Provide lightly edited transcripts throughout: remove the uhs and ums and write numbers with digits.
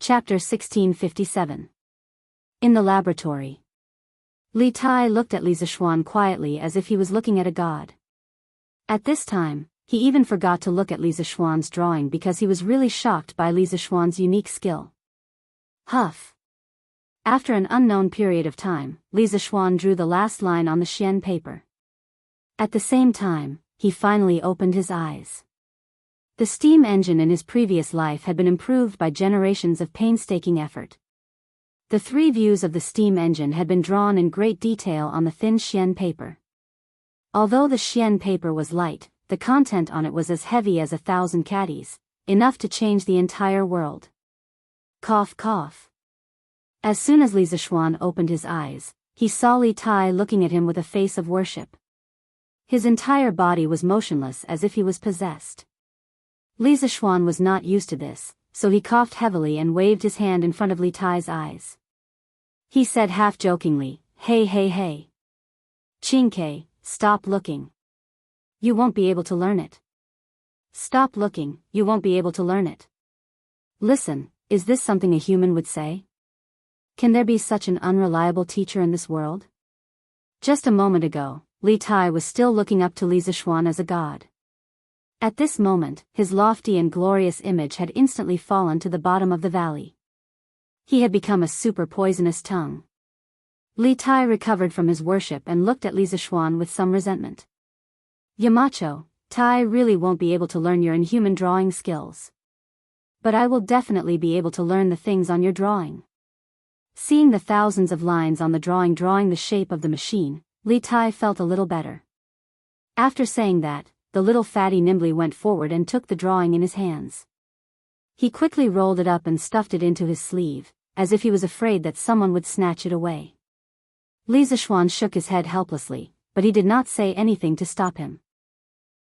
Chapter 1657. In the laboratory. Li Tai looked at Li Zishuan quietly as if he was looking at a god. At this time, he even forgot to look at Li Zishuan's drawing because he was really shocked by Li Zishuan's unique skill. Huff. After an unknown period of time, Li Zishuan drew the last line on the xian paper. At the same time, he finally opened his eyes. The steam engine in his previous life had been improved by generations of painstaking effort. The 3 views of the steam engine had been drawn in great detail on the thin xian paper. Although the xian paper was light, the content on it was as heavy as 1,000 caddies, enough to change the entire world. Cough cough. As soon as Li Zishuan opened his eyes, he saw Li Tai looking at him with a face of worship. His entire body was motionless as if he was possessed. Li Zishuan was not used to this, so he coughed heavily and waved his hand in front of Li Tai's eyes. He said half-jokingly, "Hey hey hey. Qingke, stop looking. You won't be able to learn it. Stop looking, you won't be able to learn it." Listen, is this something a human would say? Can there be such an unreliable teacher in this world? Just a moment ago, Li Tai was still looking up to Li Zishuan as a god. At this moment, his lofty and glorious image had instantly fallen to the bottom of the valley. He had become a super poisonous tongue. Li Tai recovered from his worship and looked at Li Zishuan with some resentment. "Yamacho, Tai really won't be able to learn your inhuman drawing skills. But I will definitely be able to learn the things on your drawing." Seeing the thousands of lines on the drawing the shape of the machine, Li Tai felt a little better. After saying that, the little fatty nimbly went forward and took the drawing in his hands. He quickly rolled it up and stuffed it into his sleeve, as if he was afraid that someone would snatch it away. Li Zishuan shook his head helplessly, but he did not say anything to stop him.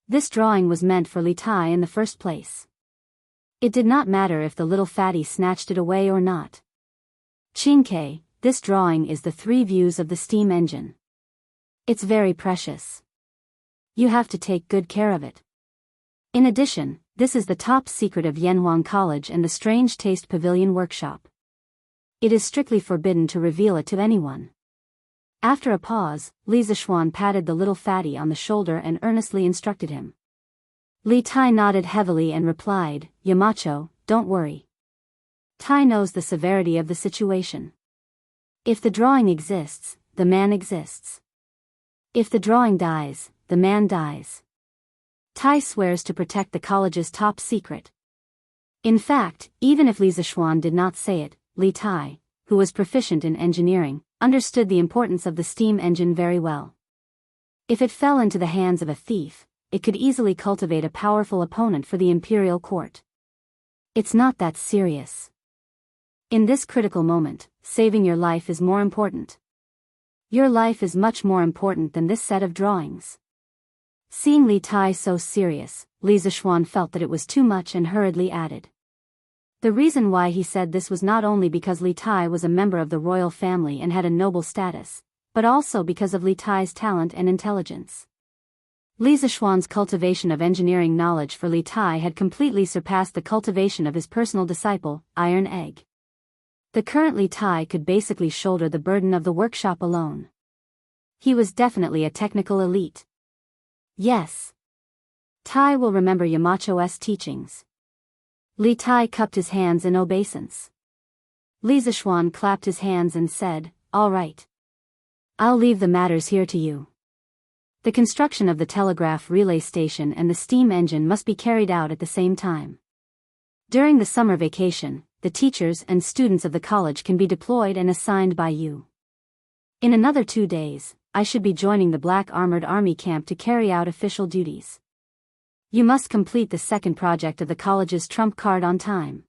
This drawing was meant for Li Tai in the first place. It did not matter if the little fatty snatched it away or not. "Qingke, this drawing is the 3 views of the steam engine. It's very precious. You have to take good care of it. In addition, this is the top secret of Yanhuang College and the Strange Taste Pavilion Workshop. It is strictly forbidden to reveal it to anyone." After a pause, Li Zishuan patted the little fatty on the shoulder and earnestly instructed him. Li Tai nodded heavily and replied, "Yamacho, don't worry. Tai knows the severity of the situation. If the drawing exists, the man exists. If the drawing dies, the man dies. Tai swears to protect the college's top secret." In fact, even if Li Zishuan did not say it, Li Tai, who was proficient in engineering, understood the importance of the steam engine very well. If it fell into the hands of a thief, it could easily cultivate a powerful opponent for the imperial court. It's not that serious. In this critical moment, saving your life is more important. Your life is much more important than this set of drawings. Seeing Li Tai so serious, Li Zishuan felt that it was too much and hurriedly added. The reason why he said this was not only because Li Tai was a member of the royal family and had a noble status, but also because of Li Tai's talent and intelligence. Li Zishuan's cultivation of engineering knowledge for Li Tai had completely surpassed the cultivation of his personal disciple, Iron Egg. The current Li Tai could basically shoulder the burden of the workshop alone. He was definitely a technical elite. Yes. Tai will remember Yamacho's teachings. Li Tai cupped his hands in obeisance. Li Zishuan clapped his hands and said, "All right. I'll leave the matters here to you. The construction of the telegraph relay station and the steam engine must be carried out at the same time. During the summer vacation, the teachers and students of the college can be deployed and assigned by you. In another 2 days, I should be joining the Black Armored Army camp to carry out official duties. You must complete the second project of the college's trump card on time."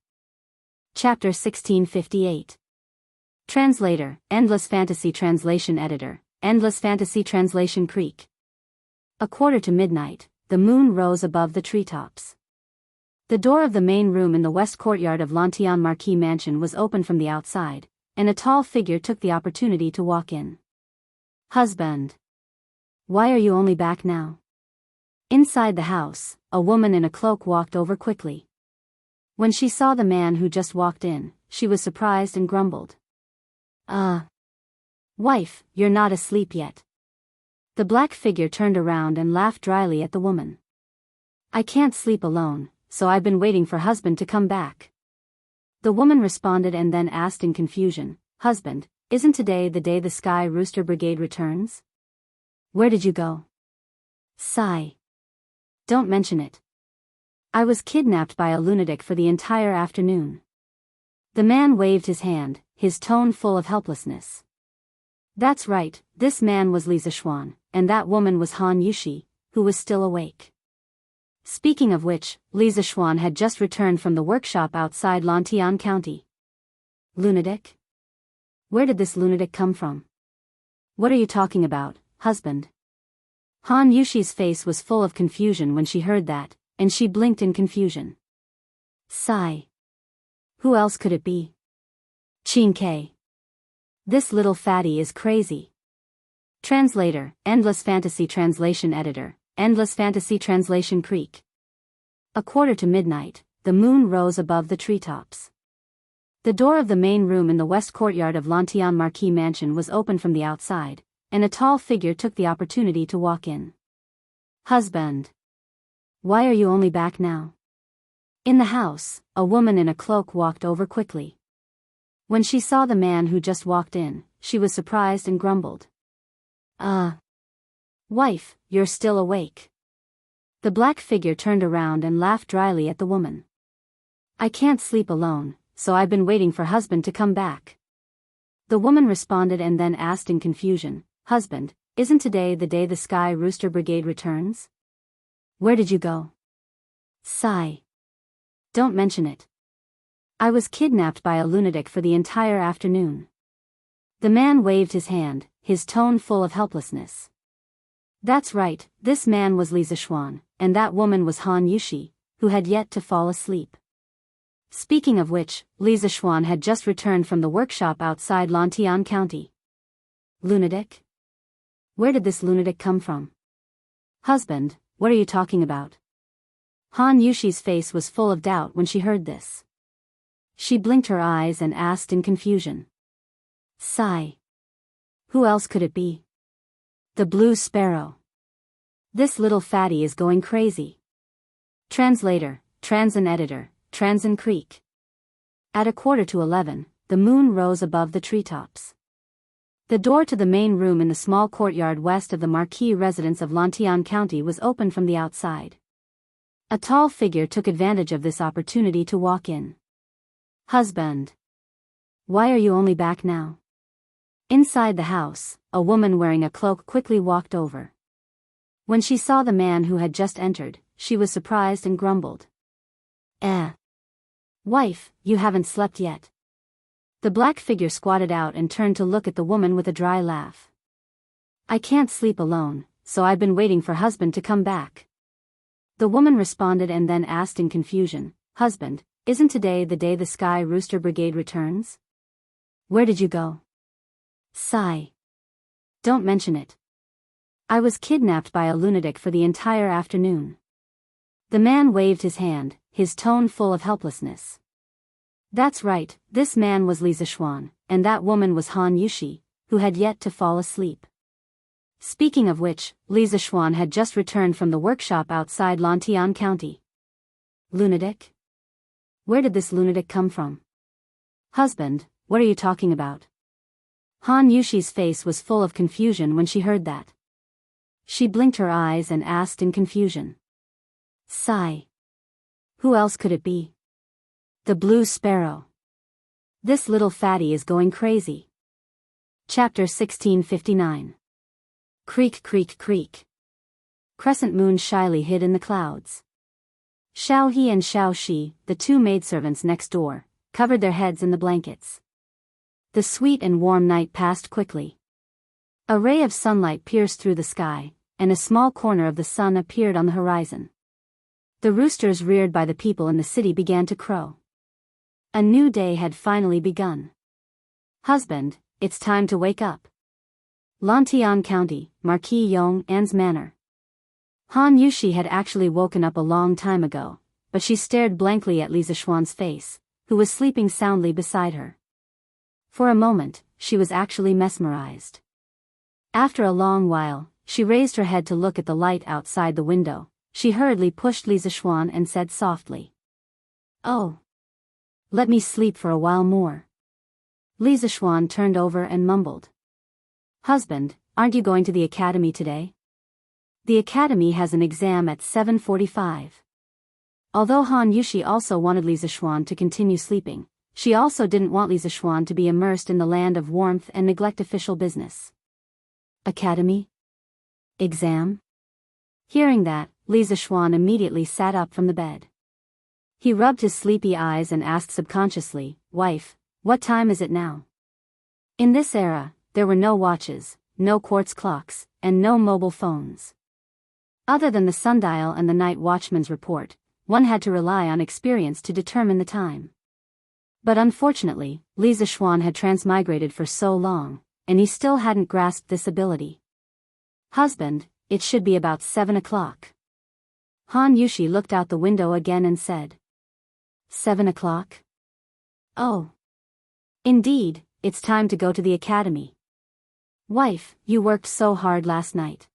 Chapter 1658. Translator, Endless Fantasy Translation Editor, Endless Fantasy Translation Creek. 1:45, the moon rose above the treetops. The door of the main room in the west courtyard of Lantian Marquis Mansion was open from the outside, and a tall figure took the opportunity to walk in. "Husband. Why are you only back now?" Inside the house, a woman in a cloak walked over quickly. When she saw the man who just walked in, she was surprised and grumbled. Wife, you're not asleep yet." The black figure turned around and laughed dryly at the woman. "I can't sleep alone, so I've been waiting for husband to come back." The woman responded and then asked in confusion, "Husband, isn't today the day the Sky Rooster Brigade returns? Where did you go?" Sigh. "Don't mention it. I was kidnapped by a lunatic for the entire afternoon." The man waved his hand, his tone full of helplessness. That's right, this man was Li Zishuan, and that woman was Han Yushi, who was still awake. Speaking of which, Li Zishuan had just returned from the workshop outside Lantian County. Lunatic? Where did this lunatic come from? What are you talking about, husband? Han Yushi's face was full of confusion when she heard that, and she blinked in confusion. Sigh. Who else could it be? Chin K. This little fatty is crazy. Translator, Endless Fantasy Translation Editor, Endless Fantasy Translation Creek. 1:45, the moon rose above the treetops. The door of the main room in the west courtyard of Lantian Marquis Mansion was open from the outside, and a tall figure took the opportunity to walk in. Husband. Why are you only back now? In the house, a woman in a cloak walked over quickly. When she saw the man who just walked in, she was surprised and grumbled. Wife, you're still awake." The black figure turned around and laughed dryly at the woman. "I can't sleep alone, so I've been waiting for husband to come back." The woman responded and then asked in confusion, "Husband, isn't today the day the Sky Rooster Brigade returns? Where did you go?" Sigh. "Don't mention it. I was kidnapped by a lunatic for the entire afternoon." The man waved his hand, his tone full of helplessness. That's right, this man was Li Zishuan, and that woman was Han Yushi, who had yet to fall asleep. Speaking of which, Li Zishuan had just returned from the workshop outside Lantian County. Lunatic? Where did this lunatic come from? Husband, what are you talking about? Han Yushi's face was full of doubt when she heard this. She blinked her eyes and asked in confusion. Sigh. Who else could it be? The Blue Sparrow. This little fatty is going crazy. Translator, Transin Editor, Transin Creek. At 11:15, the moon rose above the treetops. The door to the main room in the small courtyard west of the Marquis residence of Lantian County was open from the outside. A tall figure took advantage of this opportunity to walk in. Husband. Why are you only back now? Inside the house, a woman wearing a cloak quickly walked over. When she saw the man who had just entered, she was surprised and grumbled. Wife, you haven't slept yet. The black figure squatted out and turned to look at the woman with a dry laugh. I can't sleep alone, so I've been waiting for husband to come back. The woman responded and then asked in confusion, Husband, isn't today the day the Sky Rooster Brigade returns? Where did you go? Sigh. Don't mention it. I was kidnapped by a lunatic for the entire afternoon. The man waved his hand, his tone full of helplessness. That's right, this man was Li Zishuan, and that woman was Han Yushi, who had yet to fall asleep. Speaking of which, Li Zishuan had just returned from the workshop outside Lantian County. Lunatic? Where did this lunatic come from? Husband, what are you talking about? Han Yushi's face was full of confusion when she heard that. She blinked her eyes and asked in confusion. Sigh. Who else could it be? The Blue Sparrow. This little fatty is going crazy. Chapter 1659. Creak, creak, creak. Crescent moon shyly hid in the clouds. Xiao He and Xiao Shi, the two maidservants next door, covered their heads in the blankets. The sweet and warm night passed quickly. A ray of sunlight pierced through the sky, and a small corner of the sun appeared on the horizon. The roosters reared by the people in the city began to crow. A new day had finally begun. Husband, it's time to wake up. Lantian County, Marquis Yong An's manor. Han Yushi had actually woken up a long time ago, but she stared blankly at Li Zishuan's face, who was sleeping soundly beside her. For a moment, she was actually mesmerized. After a long while, she raised her head to look at the light outside the window. She hurriedly pushed Li Zixuan and said softly, "Oh. Let me sleep for a while more." Li Zixuan turned over and mumbled, "Husband, aren't you going to the academy today? The academy has an exam at 7:45. Although Han Yushi also wanted Li Zixuan to continue sleeping, she also didn't want Li Zixuan to be immersed in the land of warmth and neglect official business. Academy? Exam? Hearing that, Li Zixuan immediately sat up from the bed. He rubbed his sleepy eyes and asked subconsciously, "Wife, what time is it now?" In this era, there were no watches, no quartz clocks, and no mobile phones. Other than the sundial and the night watchman's report, one had to rely on experience to determine the time. But unfortunately, Li Zixuan had transmigrated for so long, and he still hadn't grasped this ability. "Husband, it should be about 7 o'clock. Han Yushi looked out the window again and said, 7 o'clock? Oh. Indeed, it's time to go to the academy. Wife, you worked so hard last night.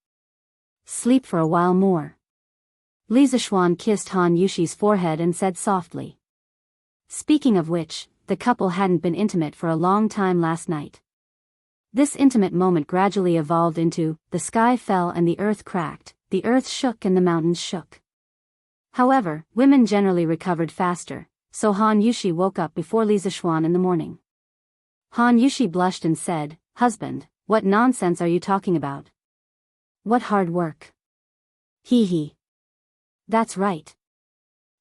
Sleep for a while more." Li Zixuan kissed Han Yushi's forehead and said softly. Speaking of which, the couple hadn't been intimate for a long time last night. This intimate moment gradually evolved into, the sky fell and the earth cracked, the earth shook and the mountains shook. However, women generally recovered faster, so Han Yushi woke up before Li Zixuan in the morning. Han Yushi blushed and said, "Husband, what nonsense are you talking about? What hard work? Hee hee. That's right.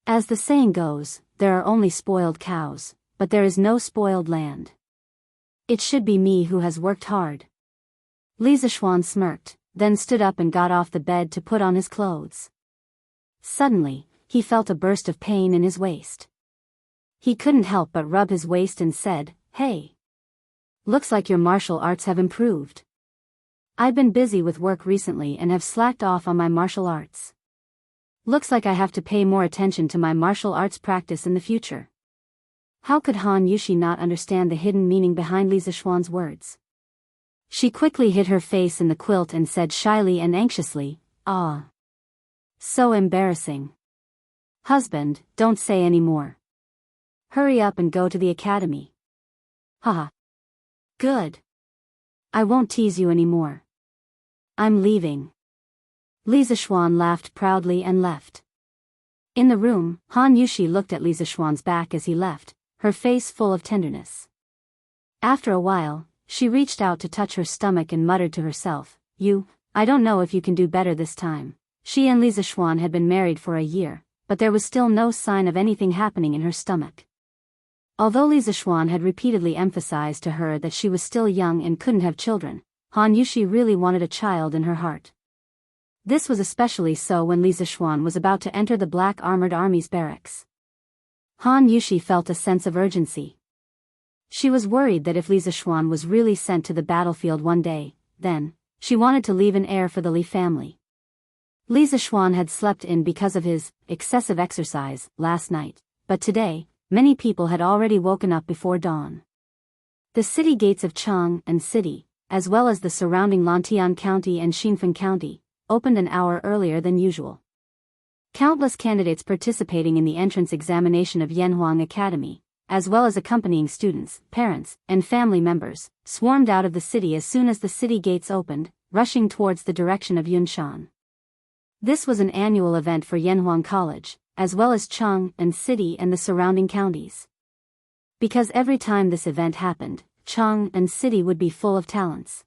As the saying goes, there are only spoiled cows, but there is no spoiled land. It should be me who has worked hard." Li Zixuan smirked, then stood up and got off the bed to put on his clothes. Suddenly, he felt a burst of pain in his waist. He couldn't help but rub his waist and said, "Hey. Looks like your martial arts have improved. I've been busy with work recently and have slacked off on my martial arts. Looks like I have to pay more attention to my martial arts practice in the future." How could Han Yushi not understand the hidden meaning behind Li Zixuan's words? She quickly hid her face in the quilt and said shyly and anxiously, "Ah. So embarrassing. Husband, don't say any more. Hurry up and go to the academy." "Haha. Good. I won't tease you anymore. I'm leaving." Li Zixuan laughed proudly and left. In the room, Han Yushi looked at Li Zixuan's back as he left, her face full of tenderness. After a while, she reached out to touch her stomach and muttered to herself, I don't know if you can do better this time." She and Li Zixuan had been married for a year, but there was still no sign of anything happening in her stomach. Although Li Zixuan had repeatedly emphasized to her that she was still young and couldn't have children, Han Yushi really wanted a child in her heart. This was especially so when Li Zixuan was about to enter the Black Armored Army's barracks. Han Yushi felt a sense of urgency. She was worried that if Li Zixuan was really sent to the battlefield one day, then, she wanted to leave an heir for the Li family. Li Zixuan had slept in because of his excessive exercise last night, but today, many people had already woken up before dawn. The city gates of Chang and City, as well as the surrounding Lantian County and Xinfen County, opened an hour earlier than usual. Countless candidates participating in the entrance examination of Yanhuang Academy, as well as accompanying students, parents, and family members, swarmed out of the city as soon as the city gates opened, rushing towards the direction of Yunshan. This was an annual event for Yanhuang College, as well as Chang and City and the surrounding counties. Because every time this event happened, Chang and City would be full of talents.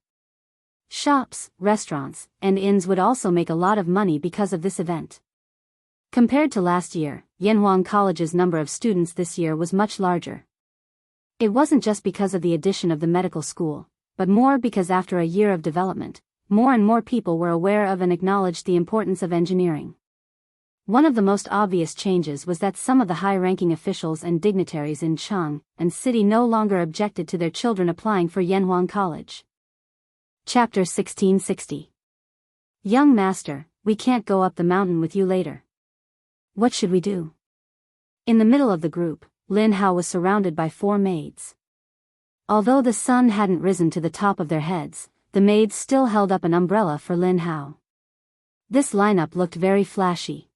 Shops, restaurants, and inns would also make a lot of money because of this event. Compared to last year, Yanhuang College's number of students this year was much larger. It wasn't just because of the addition of the medical school, but more because after a year of development, more and more people were aware of and acknowledged the importance of engineering. One of the most obvious changes was that some of the high-ranking officials and dignitaries in Chang and City no longer objected to their children applying for Yanhuang College. Chapter 1660. Young master, we can't go up the mountain with you later. What should we do? In the middle of the group, Lin Hao was surrounded by 4 maids. Although the sun hadn't risen to the top of their heads, the maids still held up an umbrella for Lin Hao. This lineup looked very flashy.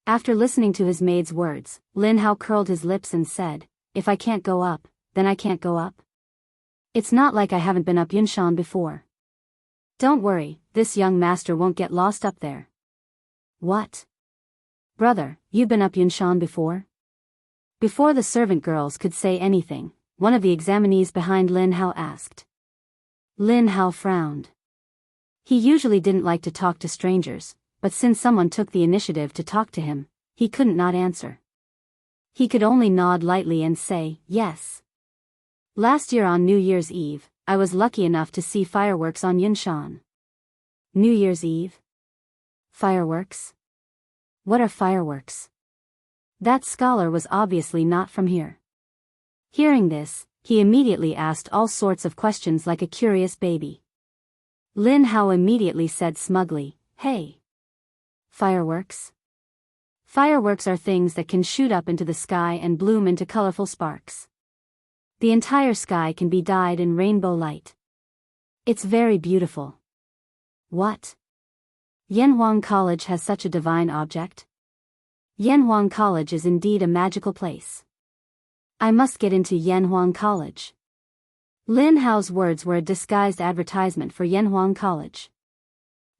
After listening to his maid's words, Lin Hao curled his lips and said, "If I can't go up, then I can't go up. It's not like I haven't been up Yunshan before. Don't worry, this young master won't get lost up there." "What? Brother, you've been up Yunshan before?" Before the servant girls could say anything, one of the examinees behind Lin Hao asked. Lin Hao frowned. He usually didn't like to talk to strangers, but since someone took the initiative to talk to him, he couldn't not answer. He could only nod lightly and say, "Yes. Last year on New Year's Eve, I was lucky enough to see fireworks on Yunshan." New Year's Eve? Fireworks? What are fireworks? That scholar was obviously not from here. Hearing this, he immediately asked all sorts of questions like a curious baby. Lin Hao immediately said smugly, "Hey. Fireworks? Fireworks are things that can shoot up into the sky and bloom into colorful sparks. The entire sky can be dyed in rainbow light. It's very beautiful." "What? Yanhuang College has such a divine object? Yanhuang College is indeed a magical place. I must get into Yanhuang College." Lin Hao's words were a disguised advertisement for Yanhuang College.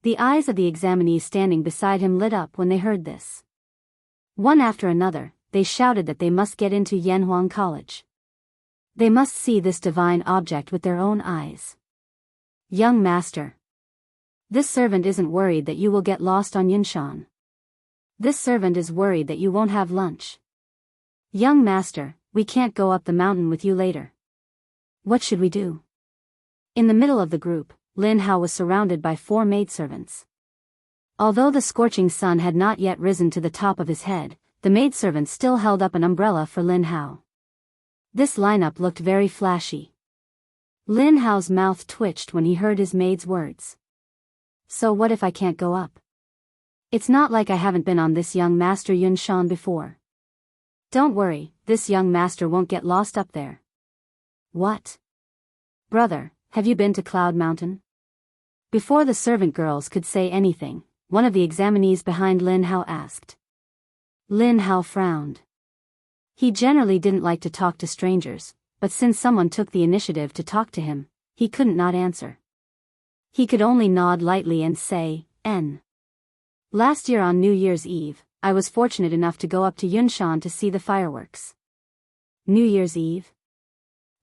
The eyes of the examinees standing beside him lit up when they heard this. One after another, they shouted that they must get into Yanhuang College. They must see this divine object with their own eyes. "Young master. This servant isn't worried that you will get lost on Yunshan. This servant is worried that you won't have lunch. Young master, we can't go up the mountain with you later. What should we do?" In the middle of the group, Lin Hao was surrounded by 4 maidservants. Although the scorching sun had not yet risen to the top of his head, the maidservants still held up an umbrella for Lin Hao. This lineup looked very flashy. Lin Hao's mouth twitched when he heard his maid's words. "So what if I can't go up? It's not like I haven't been on this young master Yunshan before. Don't worry, this young master won't get lost up there." "What? Brother, have you been to Cloud Mountain?" Before the servant girls could say anything, one of the examinees behind Lin Hao asked. Lin Hao frowned. He generally didn't like to talk to strangers, but since someone took the initiative to talk to him, he couldn't not answer. He could only nod lightly and say, "N. Last year on New Year's Eve, I was fortunate enough to go up to Yunshan to see the fireworks." "New Year's Eve?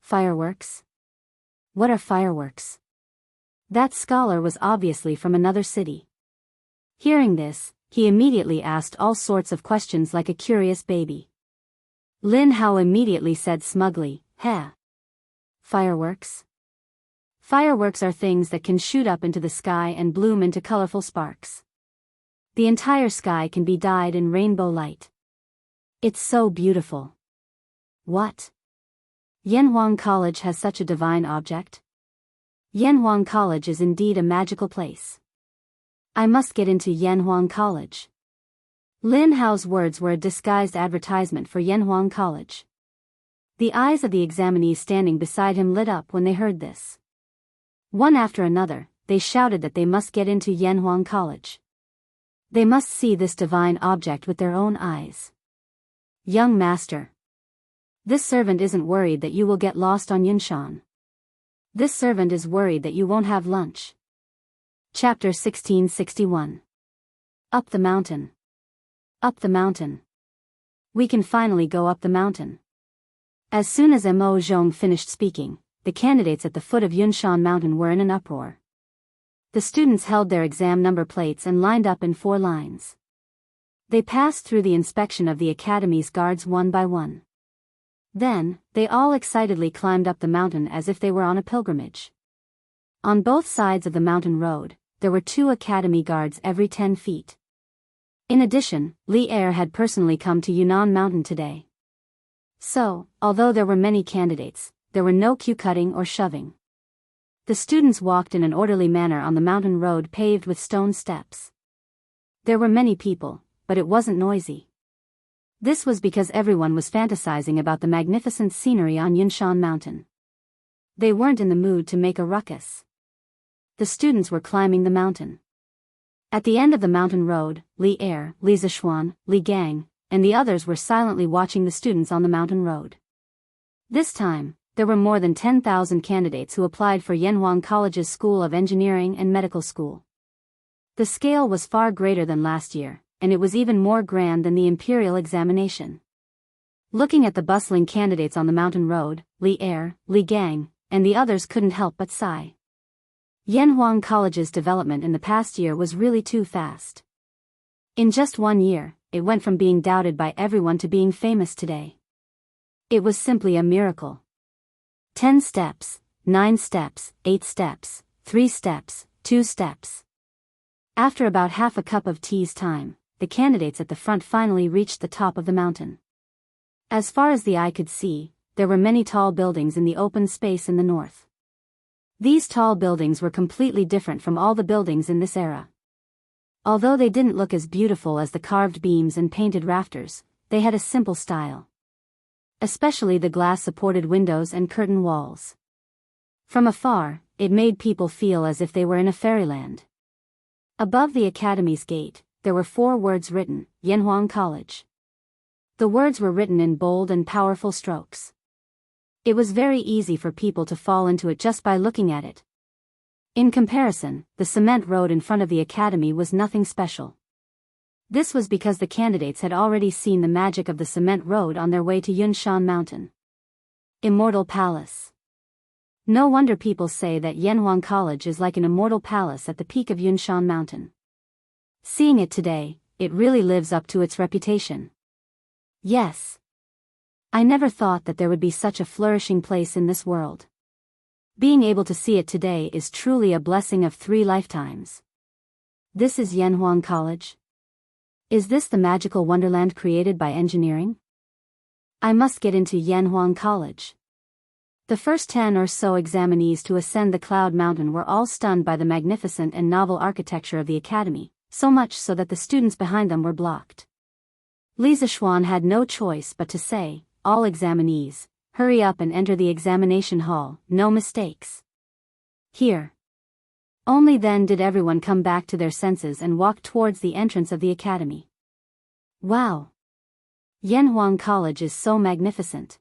Fireworks? What are fireworks?" That scholar was obviously from another city. Hearing this, he immediately asked all sorts of questions like a curious baby. Lin Hao immediately said smugly, "Heh. Fireworks? Fireworks are things that can shoot up into the sky and bloom into colorful sparks. The entire sky can be dyed in rainbow light. It's so beautiful." "What? Yanhuang College has such a divine object? Yanhuang College is indeed a magical place. I must get into Yanhuang College." Lin Hao's words were a disguised advertisement for Yanhuang College. The eyes of the examinees standing beside him lit up when they heard this. One after another, they shouted that they must get into Yanhuang College. They must see this divine object with their own eyes. "Young master. This servant isn't worried that you will get lost on Yunshan. This servant is worried that you won't have lunch." Chapter 1661. Up the mountain. Up the mountain. We can finally go up the mountain. As soon as Mo Zhong finished speaking, the candidates at the foot of Yunshan Mountain were in an uproar. The students held their exam number plates and lined up in 4 lines. They passed through the inspection of the academy's guards one by one. Then, they all excitedly climbed up the mountain as if they were on a pilgrimage. On both sides of the mountain road, there were 2 academy guards every 10 feet. In addition, Li Er had personally come to Yunnan Mountain today. So, although there were many candidates, there were no queue cutting or shoving. The students walked in an orderly manner on the mountain road paved with stone steps. There were many people, but it wasn't noisy. This was because everyone was fantasizing about the magnificent scenery on Yunshan Mountain. They weren't in the mood to make a ruckus. The students were climbing the mountain. At the end of the mountain road, Li Er, Li Zishuan, Li Gang, and the others were silently watching the students on the mountain road. This time, there were more than 10,000 candidates who applied for Yanhuang College's School of Engineering and Medical School. The scale was far greater than last year, and it was even more grand than the imperial examination. Looking at the bustling candidates on the mountain road, Li Er, Li Gang, and the others couldn't help but sigh. Yanhuang College's development in the past year was really too fast. In just 1 year, it went from being doubted by everyone to being famous today. It was simply a miracle. 10 steps, 9 steps, 8 steps, 3 steps, 2 steps. After about half a cup of tea's time, the candidates at the front finally reached the top of the mountain. As far as the eye could see, there were many tall buildings in the open space in the north. These tall buildings were completely different from all the buildings in this era. Although they didn't look as beautiful as the carved beams and painted rafters, they had a simple style. Especially the glass-supported windows and curtain walls. From afar, it made people feel as if they were in a fairyland. Above the academy's gate, there were 4 words written, Yanhuang College. The words were written in bold and powerful strokes. It was very easy for people to fall into it just by looking at it. In comparison, the cement road in front of the academy was nothing special. This was because the candidates had already seen the magic of the cement road on their way to Yunshan Mountain. Immortal Palace. No wonder people say that Yanhuang College is like an immortal palace at the peak of Yunshan Mountain. Seeing it today, it really lives up to its reputation. Yes. I never thought that there would be such a flourishing place in this world. Being able to see it today is truly a blessing of 3 lifetimes. This is Yanhuang College? Is this the magical wonderland created by engineering? I must get into Yanhuang College. The first 10 or so examinees to ascend the Cloud Mountain were all stunned by the magnificent and novel architecture of the academy, so much so that the students behind them were blocked. Li Zishuan had no choice but to say, all examinees, hurry up and enter the examination hall, no mistakes. Here. Only then did everyone come back to their senses and walk towards the entrance of the academy. Wow! Yanhuang College is so magnificent.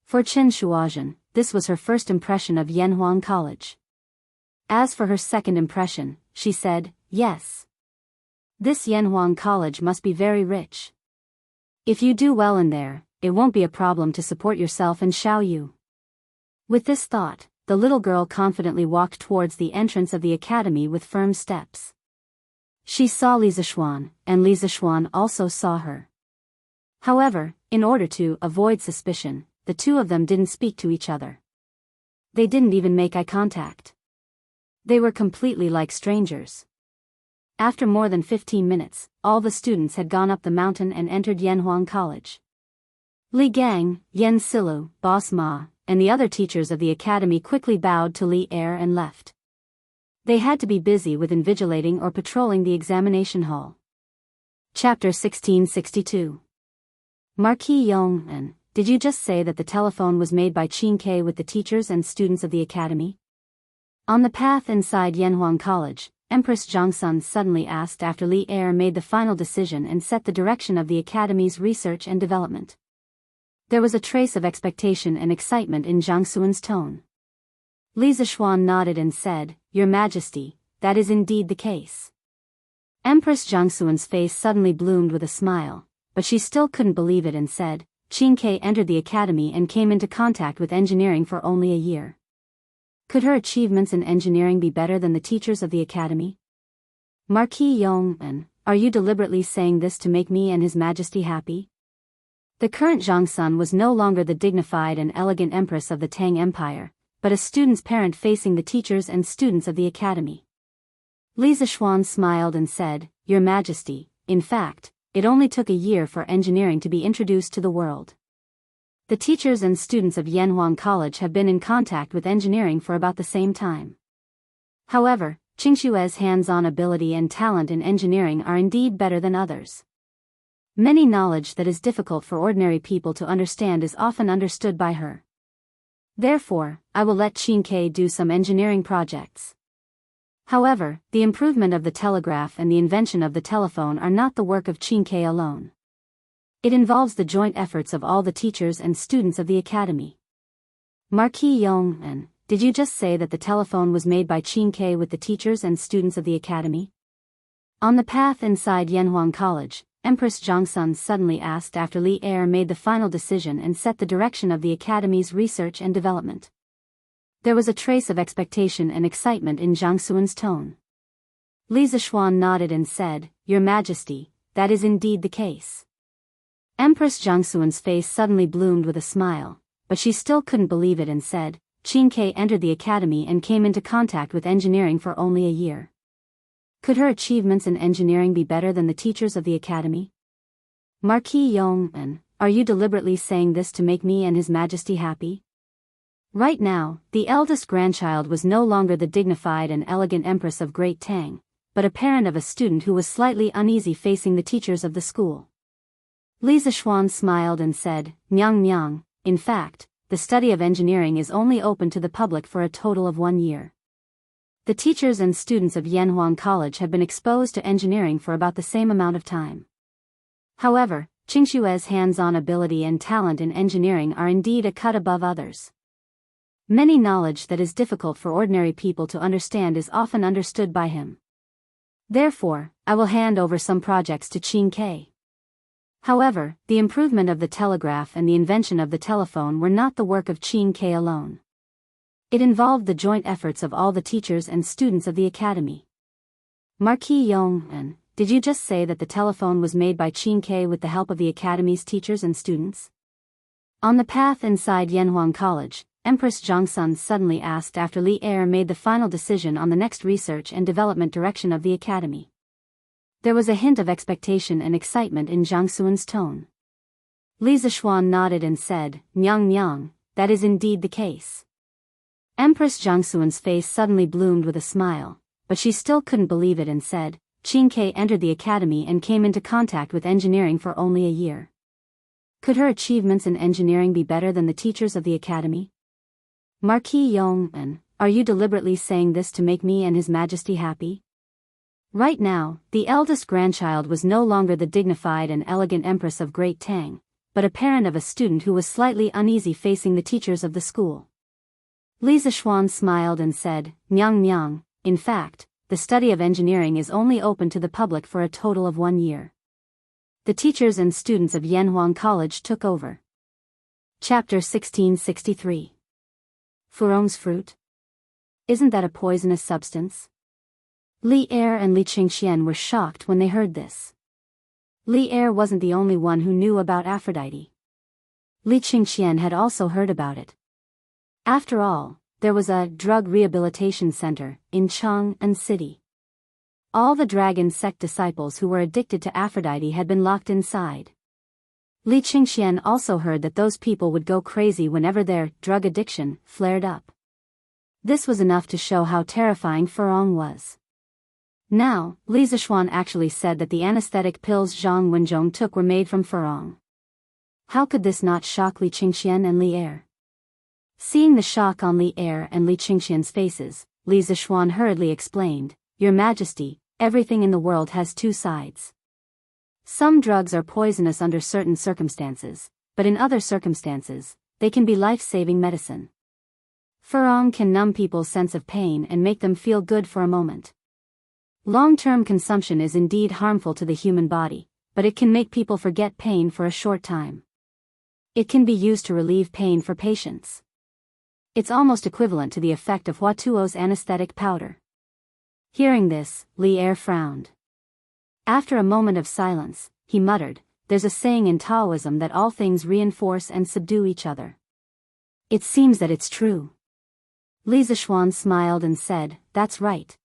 For Chen Shuozhen, this was her first impression of Yanhuang College. As for her second impression, she said, yes. This Yanhuang College must be very rich. If you do well in there, it won't be a problem to support yourself and Xiao Yu. With this thought, the little girl confidently walked towards the entrance of the academy with firm steps. She saw Li Zishuan, and Li Zishuan also saw her. However, in order to avoid suspicion, the 2 of them didn't speak to each other. They didn't even make eye contact. They were completely like strangers. After more than 15 minutes, all the students had gone up the mountain and entered Yanhuang College. Li Gang, Yen Silu, Boss Ma, and the other teachers of the academy quickly bowed to Li Er and left. They had to be busy with invigilating or patrolling the examination hall. Chapter 1662. Marquis Yong, did you just say that the telephone was made by Qin Ke with the teachers and students of the academy? On the path inside Yanhuang College, Empress Zhangsun suddenly asked after Li Er made the final decision and set the direction of the academy's research and development. There was a trace of expectation and excitement in Zhang Suan's tone. Li Zishuan nodded and said, Your Majesty, that is indeed the case. Empress Zhang Suan's face suddenly bloomed with a smile, but she still couldn't believe it and said, Qin Ke entered the academy and came into contact with engineering for only a year. Could her achievements in engineering be better than the teachers of the academy? Marquis Yong, are you deliberately saying this to make me and His Majesty happy? The current Zhangsun was no longer the dignified and elegant empress of the Tang Empire, but a student's parent facing the teachers and students of the academy. Li Zishuan smiled and said, Your Majesty, in fact, it only took a year for engineering to be introduced to the world. The teachers and students of Yanhuang College have been in contact with engineering for about the same time. However, Qingxue's hands-on ability and talent in engineering are indeed better than others. Many knowledge that is difficult for ordinary people to understand is often understood by her. Therefore, I will let Qin do some engineering projects. However, the improvement of the telegraph and the invention of the telephone are not the work of Qin alone. It involves the joint efforts of all the teachers and students of the academy. Marquis Yong'an, did you just say that the telephone was made by Qin with the teachers and students of the academy? On the path inside Yanhuang College, Empress Zhongsun suddenly asked after Li Er made the final decision and set the direction of the academy's research and development. There was a trace of expectation and excitement in Zhang Xuan's tone. Li Zishuan nodded and said, "Your Majesty, that is indeed the case." Empress Zhang Xuan's face suddenly bloomed with a smile, but she still couldn't believe it and said, "Qin entered the academy and came into contact with engineering for only a year. Could her achievements in engineering be better than the teachers of the academy?" Marquis Yong'an, are you deliberately saying this to make me and His Majesty happy? Right now, the eldest grandchild was no longer the dignified and elegant Empress of Great Tang, but a parent of a student who was slightly uneasy facing the teachers of the school. Li Zishuan smiled and said, "Nyang, in fact, the study of engineering is only open to the public for a total of 1 year. The teachers and students of Yanhuang College have been exposed to engineering for about the same amount of time. However, Qingshue's hands-on ability and talent in engineering are indeed a cut above others. Many knowledge that is difficult for ordinary people to understand is often understood by him. Therefore, I will hand over some projects to Qin. However, the improvement of the telegraph and the invention of the telephone were not the work of Qin alone. It involved the joint efforts of all the teachers and students of the academy. Marquis Yong'an, did you just say that the telephone was made by Qin with the help of the academy's teachers and students? On the path inside Yanhuang College, Empress Zhongsun suddenly asked after Li Er made the final decision on the next research and development direction of the academy. There was a hint of expectation and excitement in Zhang Xuan's tone. Li Zishuan nodded and said, "Nyang, that is indeed the case." Empress Zhang Xuan's face suddenly bloomed with a smile, but she still couldn't believe it and said, "Qin entered the academy and came into contact with engineering for only a year. Could her achievements in engineering be better than the teachers of the academy?" Marquis Yong'an, are you deliberately saying this to make me and His Majesty happy? Right now, the eldest grandchild was no longer the dignified and elegant Empress of Great Tang, but a parent of a student who was slightly uneasy facing the teachers of the school. Li Zishuan smiled and said, "Nyang, in fact, the study of engineering is only open to the public for a total of 1 year." The teachers and students of Yanhuang College took over. Chapter 1663. Furong's fruit? Isn't that a poisonous substance? Li Er and Li Qingxian were shocked when they heard this. Li Er wasn't the only one who knew about Aphrodite. Li Qingxian had also heard about it. After all, there was a drug rehabilitation center in Chang'an City. All the dragon sect disciples who were addicted to Aphrodite had been locked inside. Li Qingxian also heard that those people would go crazy whenever their drug addiction flared up. This was enough to show how terrifying Furong was. Now, Li Zishuan actually said that the anesthetic pills Zhang Wenzhong took were made from Furong. How could this not shock Li Qingxian and Li Er? Seeing the shock on Li Er and Li Qingxian's faces, Li Zishuan hurriedly explained, "Your Majesty, everything in the world has two sides. Some drugs are poisonous under certain circumstances, but in other circumstances, they can be life-saving medicine. Furong can numb people's sense of pain and make them feel good for a moment. Long-term consumption is indeed harmful to the human body, but it can make people forget pain for a short time. It can be used to relieve pain for patients. It's almost equivalent to the effect of Huatuo's anesthetic powder." Hearing this, Li Er frowned. After a moment of silence, he muttered, "There's a saying in Taoism that all things reinforce and subdue each other. It seems that it's true." Li Zishuan smiled and said, "That's right.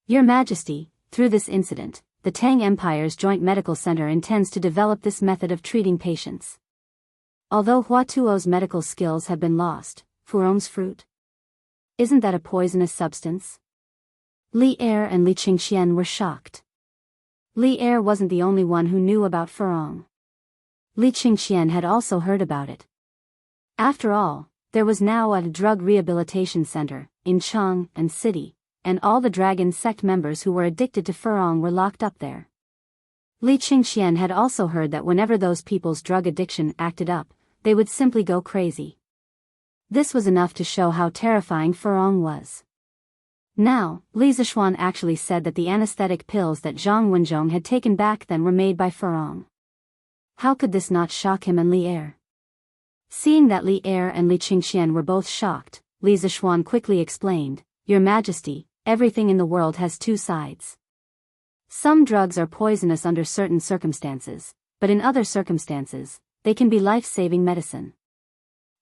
Your Majesty, through this incident, the Tang Empire's Joint Medical Center intends to develop this method of treating patients. Although Huatuo's medical skills have been lost, Furong's fruit? Isn't that a poisonous substance?" Li Er and Li Qingxian were shocked. Li Er wasn't the only one who knew about Furong. Li Qingxian had also heard about it. After all, there was now a drug rehabilitation center in Chang and City, and all the dragon sect members who were addicted to Furong were locked up there. Li Qingxian had also heard that whenever those people's drug addiction acted up, they would simply go crazy. This was enough to show how terrifying Furong was. Now, Li Zishuan actually said that the anesthetic pills that Zhang Wenzhong had taken back then were made by Furong. How could this not shock him and Li Er? Seeing that Li Er and Li Qingxian were both shocked, Li Zishuan quickly explained, "Your Majesty, everything in the world has two sides. Some drugs are poisonous under certain circumstances, but in other circumstances, they can be life-saving medicine.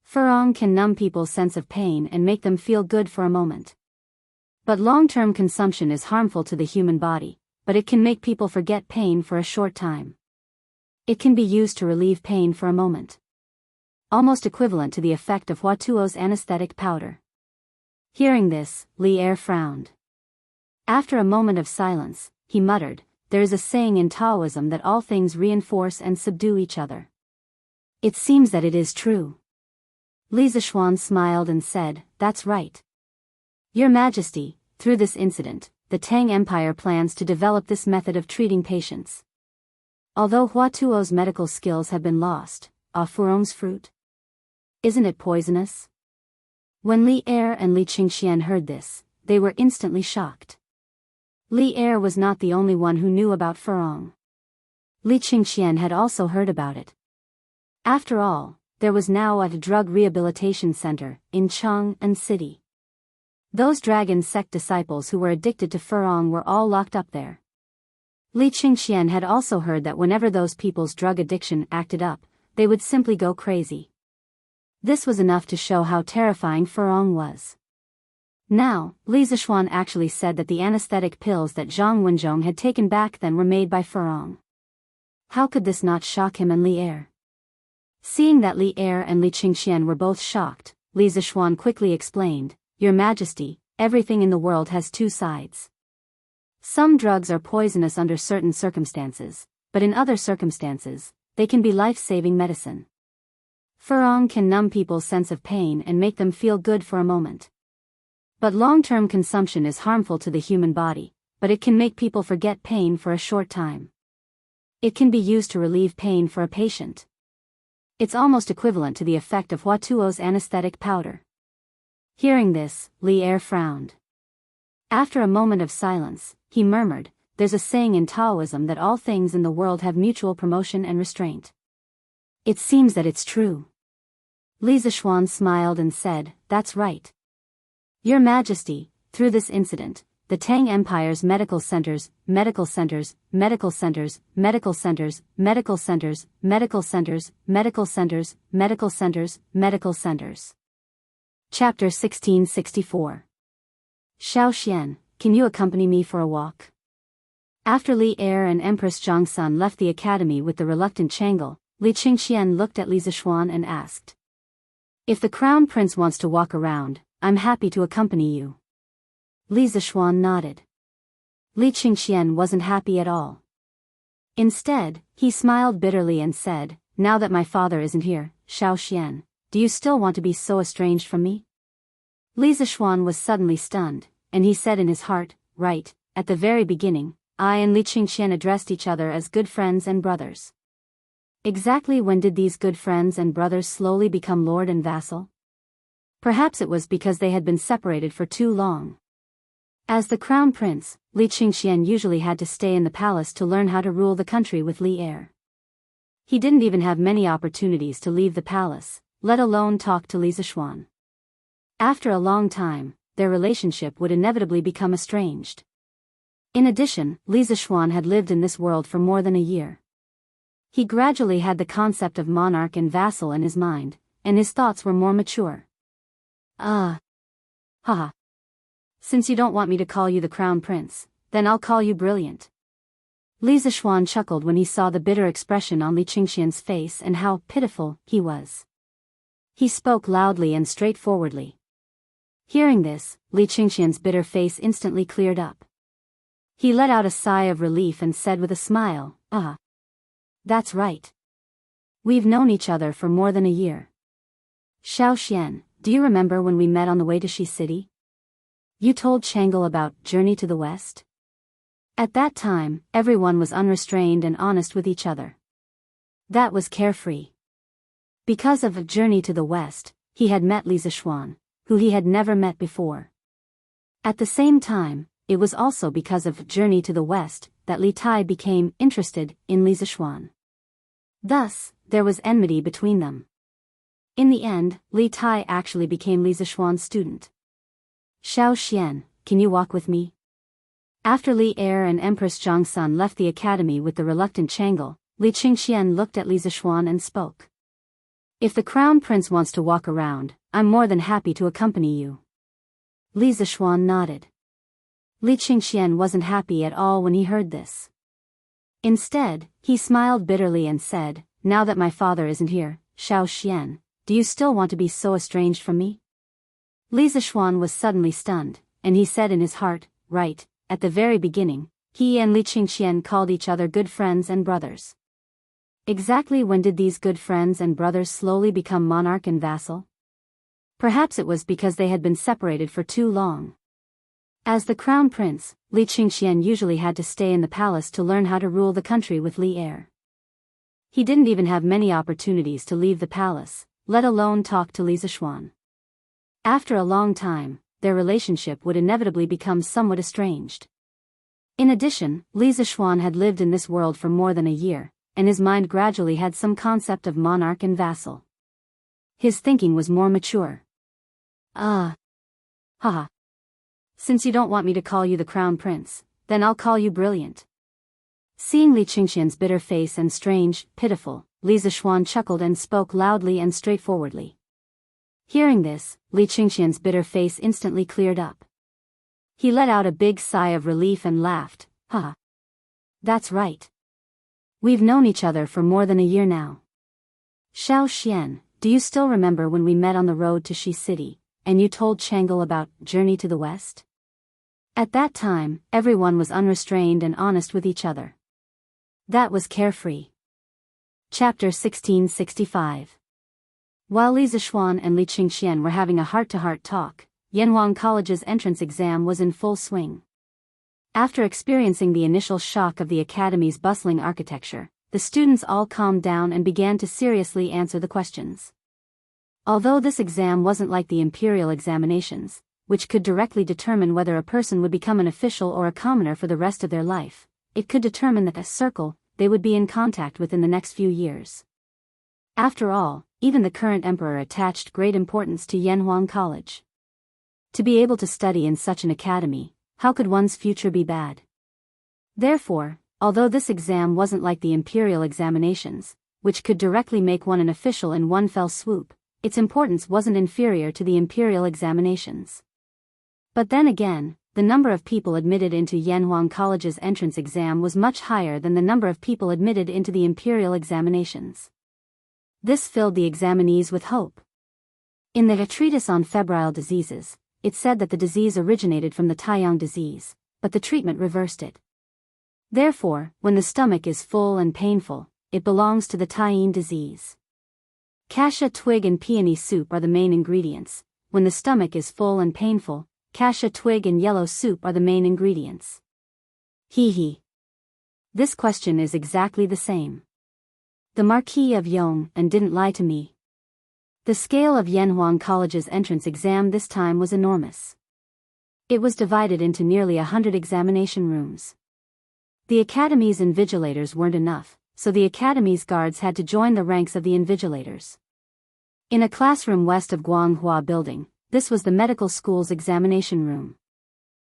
Furong can numb people's sense of pain and make them feel good for a moment. But long-term consumption is harmful to the human body, but it can make people forget pain for a short time. It can be used to relieve pain for a moment. Almost equivalent to the effect of Huatuo's anesthetic powder." Hearing this, Li Er frowned. After a moment of silence, he muttered, "There is a saying in Taoism that all things reinforce and subdue each other. It seems that it is true." Li Zishuan smiled and said, "That's right. Your Majesty, through this incident, the Tang Empire plans to develop this method of treating patients. Although Huatuo's medical skills have been lost, Furong's fruit? Isn't it poisonous?" When Li Er and Li Qingxian heard this, they were instantly shocked. Li Er was not the only one who knew about Furong. Li Qingxian had also heard about it. After all, there was now a drug rehabilitation center in Chang and City. Those dragon sect disciples who were addicted to Furong were all locked up there. Li Qingxian had also heard that whenever those people's drug addiction acted up, they would simply go crazy. This was enough to show how terrifying Furong was. Now, Li Zishuan actually said that the anesthetic pills that Zhang Wenzhong had taken back then were made by Furong. How could this not shock him and Li Er? Seeing that Li Er and Li Qingxian were both shocked, Li Zishuan quickly explained, "Your Majesty, everything in the world has two sides. Some drugs are poisonous under certain circumstances, but in other circumstances, they can be life-saving medicine. Furong can numb people's sense of pain and make them feel good for a moment. But long-term consumption is harmful to the human body, but it can make people forget pain for a short time. It can be used to relieve pain for a patient. It's almost equivalent to the effect of Huatuo's anesthetic powder." Hearing this, Li Er frowned. After a moment of silence, he murmured, "There's a saying in Taoism that all things in the world have mutual promotion and restraint. It seems that it's true." Li Zishuan smiled and said, "That's right. Your Majesty, through this incident, the Tang Empire's medical centers, medical centers, medical centers, medical centers, medical centers, medical centers, medical centers, medical centers, medical centers." Chapter 1664. Xiao Xian, can you accompany me for a walk? After Li Er and Empress Zhangsun left the academy with the reluctant Chang'e, Li Qingxian looked at Li Zishuan and asked, "If the crown prince wants to walk around, I'm happy to accompany you." Li Zishuan nodded. Li Qingxian wasn't happy at all. Instead, he smiled bitterly and said, "Now that my father isn't here, Xiao Xian, do you still want to be so estranged from me?" Li Zishuan was suddenly stunned, and he said in his heart, "Right, at the very beginning, I and Li Qingxian addressed each other as good friends and brothers. Exactly when did these good friends and brothers slowly become lord and vassal? Perhaps it was because they had been separated for too long. As the crown prince, Li Qingxian usually had to stay in the palace to learn how to rule the country with Li Er. He didn't even have many opportunities to leave the palace, let alone talk to Li Zishuan. After a long time, their relationship would inevitably become estranged. In addition, Li Zishuan had lived in this world for more than a year. He gradually had the concept of monarch and vassal in his mind, and his thoughts were more mature. Haha. Since you don't want me to call you the crown prince, then I'll call you brilliant." Li Zishuan chuckled when he saw the bitter expression on Li Qingxian's face and how pitiful he was. He spoke loudly and straightforwardly. Hearing this, Li Qingxian's bitter face instantly cleared up. He let out a sigh of relief and said with a smile, "Ah. That's right. We've known each other for more than a year. Xiao Xian, do you remember when we met on the way to Shi City? You told Chang'e about Journey to the West?" At that time, everyone was unrestrained and honest with each other. That was carefree. Because of A Journey to the West, he had met Li Zixuan, who he had never met before. At the same time, it was also because of Journey to the West that Li Tai became interested in Li Zixuan. Thus, there was enmity between them. In the end, Li Tai actually became Li Zixuan's student. "Xiao Xian, can you walk with me?" After Li Er and Empress Zhangsun left the academy with the reluctant Chang'e, Li Qingxian looked at Li Zixuan and spoke. "If the crown prince wants to walk around, I'm more than happy to accompany you." Li Zixuan nodded. Li Qingxian wasn't happy at all when he heard this. Instead, he smiled bitterly and said, "Now that my father isn't here, Xiao Xian, do you still want to be so estranged from me?" Li Zixuan was suddenly stunned, and he said in his heart, "Right, at the very beginning, he and Li Qingxian called each other good friends and brothers. Exactly when did these good friends and brothers slowly become monarch and vassal? Perhaps it was because they had been separated for too long. As the crown prince, Li Qingxian usually had to stay in the palace to learn how to rule the country with Li Er. He didn't even have many opportunities to leave the palace, let alone talk to Li Zixuan. After a long time, their relationship would inevitably become somewhat estranged. In addition, Li Zixuan had lived in this world for more than a year, and his mind gradually had some concept of monarch and vassal. His thinking was more mature. Haha. Since you don't want me to call you the crown prince, then I'll call you brilliant." Seeing Li Qingxian's bitter face and strange, pitiful, Li Zixuan chuckled and spoke loudly and straightforwardly. Hearing this, Li Qingxian's bitter face instantly cleared up. He let out a big sigh of relief and laughed, "Haha. That's right. We've known each other for more than a year now. Xiao Xian, do you still remember when we met on the road to Shi City, and you told Chang'e about Journey to the West?" At that time, everyone was unrestrained and honest with each other. That was carefree. Chapter 1665. While Li Zixuan and Li Qingxian were having a heart-to-heart talk, Yanhuang College's entrance exam was in full swing. After experiencing the initial shock of the academy's bustling architecture, the students all calmed down and began to seriously answer the questions. Although this exam wasn't like the imperial examinations, which could directly determine whether a person would become an official or a commoner for the rest of their life, it could determine the circle they would be in contact with in the next few years. After all, even the current emperor attached great importance to Yanhuang College. To be able to study in such an academy, how could one's future be bad? Therefore, although this exam wasn't like the imperial examinations, which could directly make one an official in one fell swoop, its importance wasn't inferior to the imperial examinations. But then again, the number of people admitted into Yanhuang College's entrance exam was much higher than the number of people admitted into the imperial examinations. This filled the examinees with hope. In the treatise on febrile diseases, it said that the disease originated from the Taiyang disease, but the treatment reversed it. Therefore, when the stomach is full and painful, it belongs to the Taiying disease. Cassia twig and peony soup are the main ingredients. When the stomach is full and painful, cassia twig and yellow soup are the main ingredients. Hee. This question is exactly the same. The Marquis of Yong and didn't lie to me. The scale of Yanhuang College's entrance exam this time was enormous. It was divided into nearly 100 examination rooms. The academy's invigilators weren't enough, so the academy's guards had to join the ranks of the invigilators. In a classroom west of Guanghua Building, this was the medical school's examination room.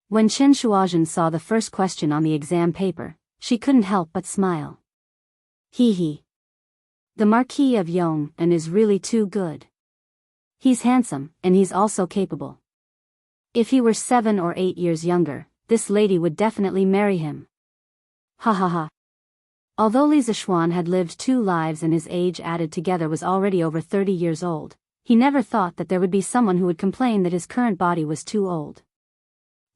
When Chen Shuozhen saw the first question on the exam paper, she couldn't help but smile. Hee. The Marquis of Yong and is really too good. He's handsome, and he's also capable. If he were 7 or 8 years younger, this lady would definitely marry him. Ha. Although Li Zixuan had lived 2 lives and his age added together was already over 30 years old, he never thought that there would be someone who would complain that his current body was too old.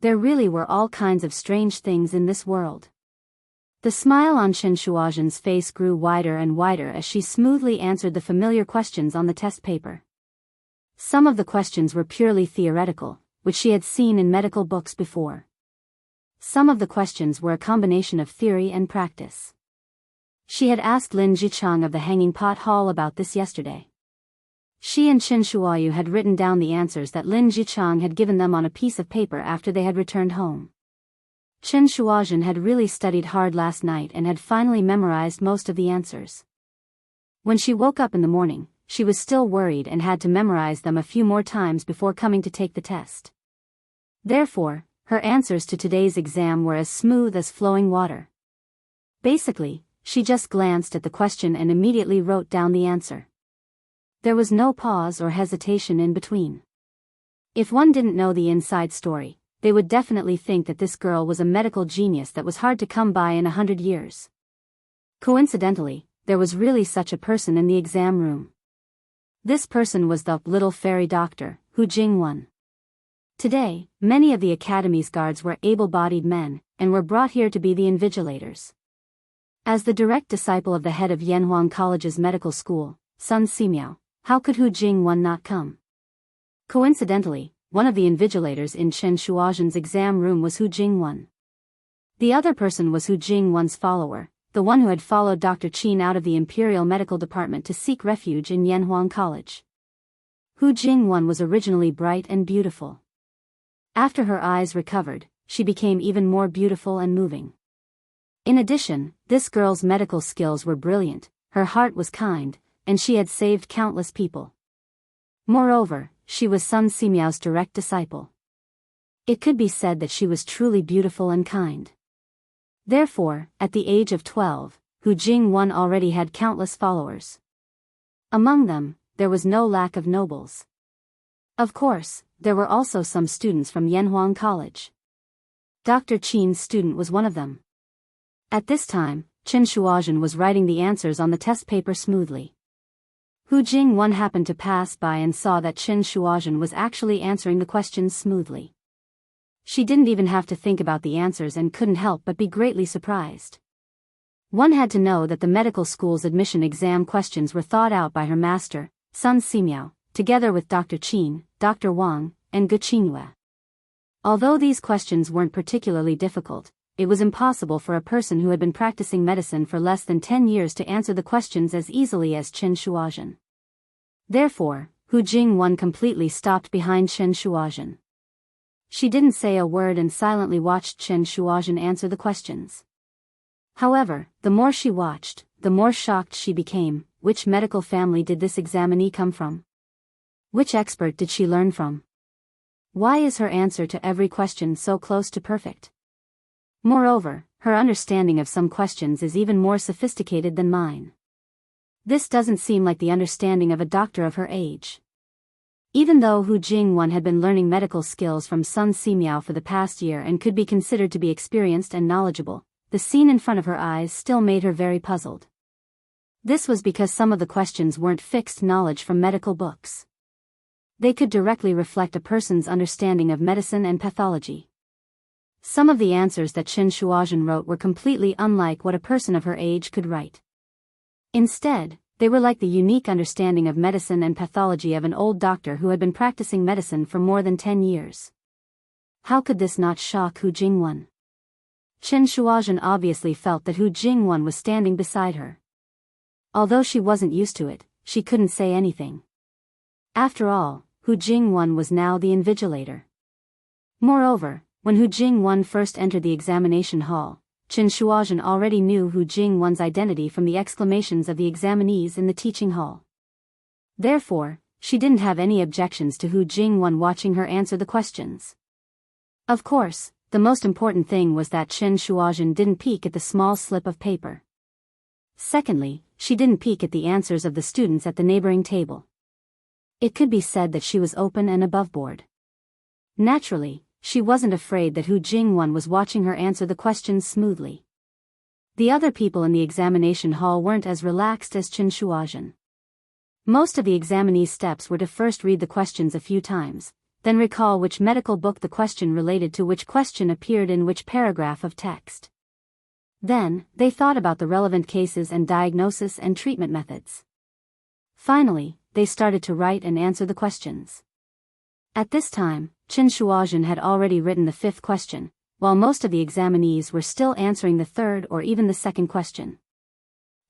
There really were all kinds of strange things in this world. The smile on Chen Shuozhen's face grew wider and wider as she smoothly answered the familiar questions on the test paper. Some of the questions were purely theoretical, which she had seen in medical books before. Some of the questions were a combination of theory and practice. She had asked Lin Jichang of the Hanging Pot Hall about this yesterday. She and Chen Shuoyu had written down the answers that Lin Jichang had given them on a piece of paper after they had returned home. Chen Shuozhen had really studied hard last night and had finally memorized most of the answers. When she woke up in the morning, she was still worried and had to memorize them a few more times before coming to take the test. Therefore, her answers to today's exam were as smooth as flowing water. Basically, she just glanced at the question and immediately wrote down the answer. There was no pause or hesitation in between. If one didn't know the inside story, they would definitely think that this girl was a medical genius that was hard to come by in 100 years. Coincidentally, there was really such a person in the exam room. This person was the little fairy doctor, Hu Jingwen. Today, many of the academy's guards were able-bodied men, and were brought here to be the invigilators. As the direct disciple of the head of Yanhuang College's medical school, Sun Simiao, how could Hu Jingwen not come? Coincidentally, one of the invigilators in Chen Shuozhen's exam room was Hu Jingwen. The other person was Hu Jingwen's follower, the one who had followed Dr. Qin out of the Imperial Medical Department to seek refuge in Yanhuang College. Hu Jingwen was originally bright and beautiful. After her eyes recovered, she became even more beautiful and moving. In addition, this girl's medical skills were brilliant, her heart was kind, and she had saved countless people. Moreover, she was Sun Simiao's direct disciple. It could be said that she was truly beautiful and kind. Therefore, at the age of 12, Hu Jingwen already had countless followers. Among them, there was no lack of nobles. Of course, there were also some students from Yanhuang College. Dr. Qin's student was one of them. At this time, Chen Shuozhen was writing the answers on the test paper smoothly. Hu Jingwen happened to pass by and saw that Chen Shuozhen was actually answering the questions smoothly. She didn't even have to think about the answers and couldn't help but be greatly surprised. One had to know that the medical school's admission exam questions were thought out by her master, Sun Simiao, together with Dr. Qin, Dr. Wang, and Gu Qingyue. Although these questions weren't particularly difficult, it was impossible for a person who had been practicing medicine for less than 10 years to answer the questions as easily as Chen Shuozhen. Therefore, Hu Jingwen completely stopped behind Chen Shuozhen. She didn't say a word and silently watched Chen Shuozhen answer the questions. However, the more she watched, the more shocked she became. Which medical family did this examinee come from? Which expert did she learn from? Why is her answer to every question so close to perfect? Moreover, her understanding of some questions is even more sophisticated than mine. This doesn't seem like the understanding of a doctor of her age. Even though Hu Jingwen had been learning medical skills from Sun Simiao for the past year and could be considered to be experienced and knowledgeable, the scene in front of her eyes still made her very puzzled. This was because some of the questions weren't fixed knowledge from medical books. They could directly reflect a person's understanding of medicine and pathology. Some of the answers that Chen Shuozhen wrote were completely unlike what a person of her age could write. Instead, they were like the unique understanding of medicine and pathology of an old doctor who had been practicing medicine for more than 10 years. How could this not shock Hu Jingwen? Chen Shuozhen obviously felt that Hu Jingwen was standing beside her. Although she wasn't used to it, she couldn't say anything. After all, Hu Jingwen was now the invigilator. Moreover, when Hu Jingwen first entered the examination hall, Chen Shuozhen already knew Hu Jingwen's identity from the exclamations of the examinees in the teaching hall. Therefore, she didn't have any objections to Hu Jingwen watching her answer the questions. Of course, the most important thing was that Chen Shuozhen didn't peek at the small slip of paper. Secondly, she didn't peek at the answers of the students at the neighboring table. It could be said that she was open and aboveboard. Naturally, she wasn't afraid that Hu Jingwen was watching her answer the questions smoothly. The other people in the examination hall weren't as relaxed as Chen Shuozhen. Most of the examinees' steps were to first read the questions a few times, then recall which medical book the question related to, which question appeared in which paragraph of text. Then, they thought about the relevant cases and diagnosis and treatment methods. Finally, they started to write and answer the questions. At this time, Chen Shuozhen had already written the 5th question, while most of the examinees were still answering the 3rd or even the 2nd question.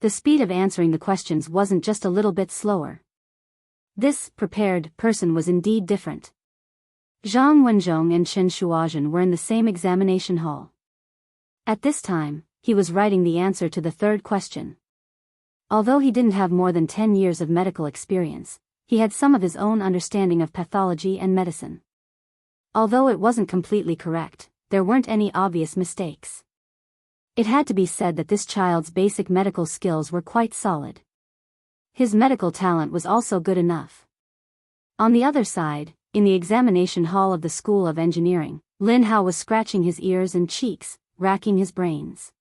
The speed of answering the questions wasn't just a little bit slower. This prepared person was indeed different. Zhang Wenzhong and Chen Shuozhen were in the same examination hall. At this time, he was writing the answer to the 3rd question. Although he didn't have more than 10 years of medical experience, he had some of his own understanding of pathology and medicine. Although it wasn't completely correct, there weren't any obvious mistakes. It had to be said that this child's basic medical skills were quite solid. His medical talent was also good enough. On the other side, in the examination hall of the School of Engineering, Lin Hao was scratching his ears and cheeks, racking his brains.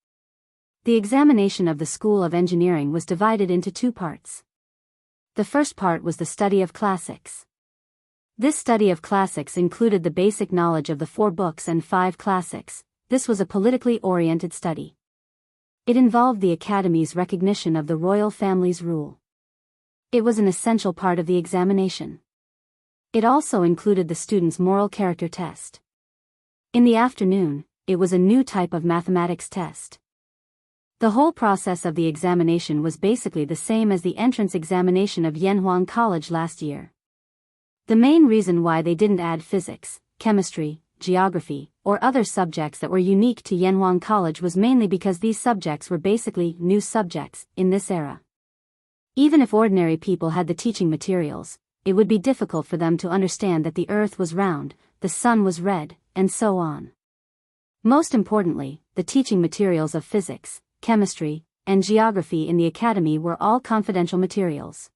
The examination of the School of Engineering was divided into 2 parts. The first part was the study of classics. This study of classics included the basic knowledge of the 4 books and 5 classics. This was a politically oriented study. It involved the Academy's recognition of the royal family's rule. It was an essential part of the examination. It also included the student's moral character test. In the afternoon, it was a new type of mathematics test. The whole process of the examination was basically the same as the entrance examination of Yanhuang College last year. The main reason why they didn't add physics, chemistry, geography, or other subjects that were unique to Yanhuang College was mainly because these subjects were basically new subjects in this era. Even if ordinary people had the teaching materials, it would be difficult for them to understand that the earth was round, the sun was red, and so on. Most importantly, the teaching materials of physics, chemistry, and geography in the academy were all confidential materials.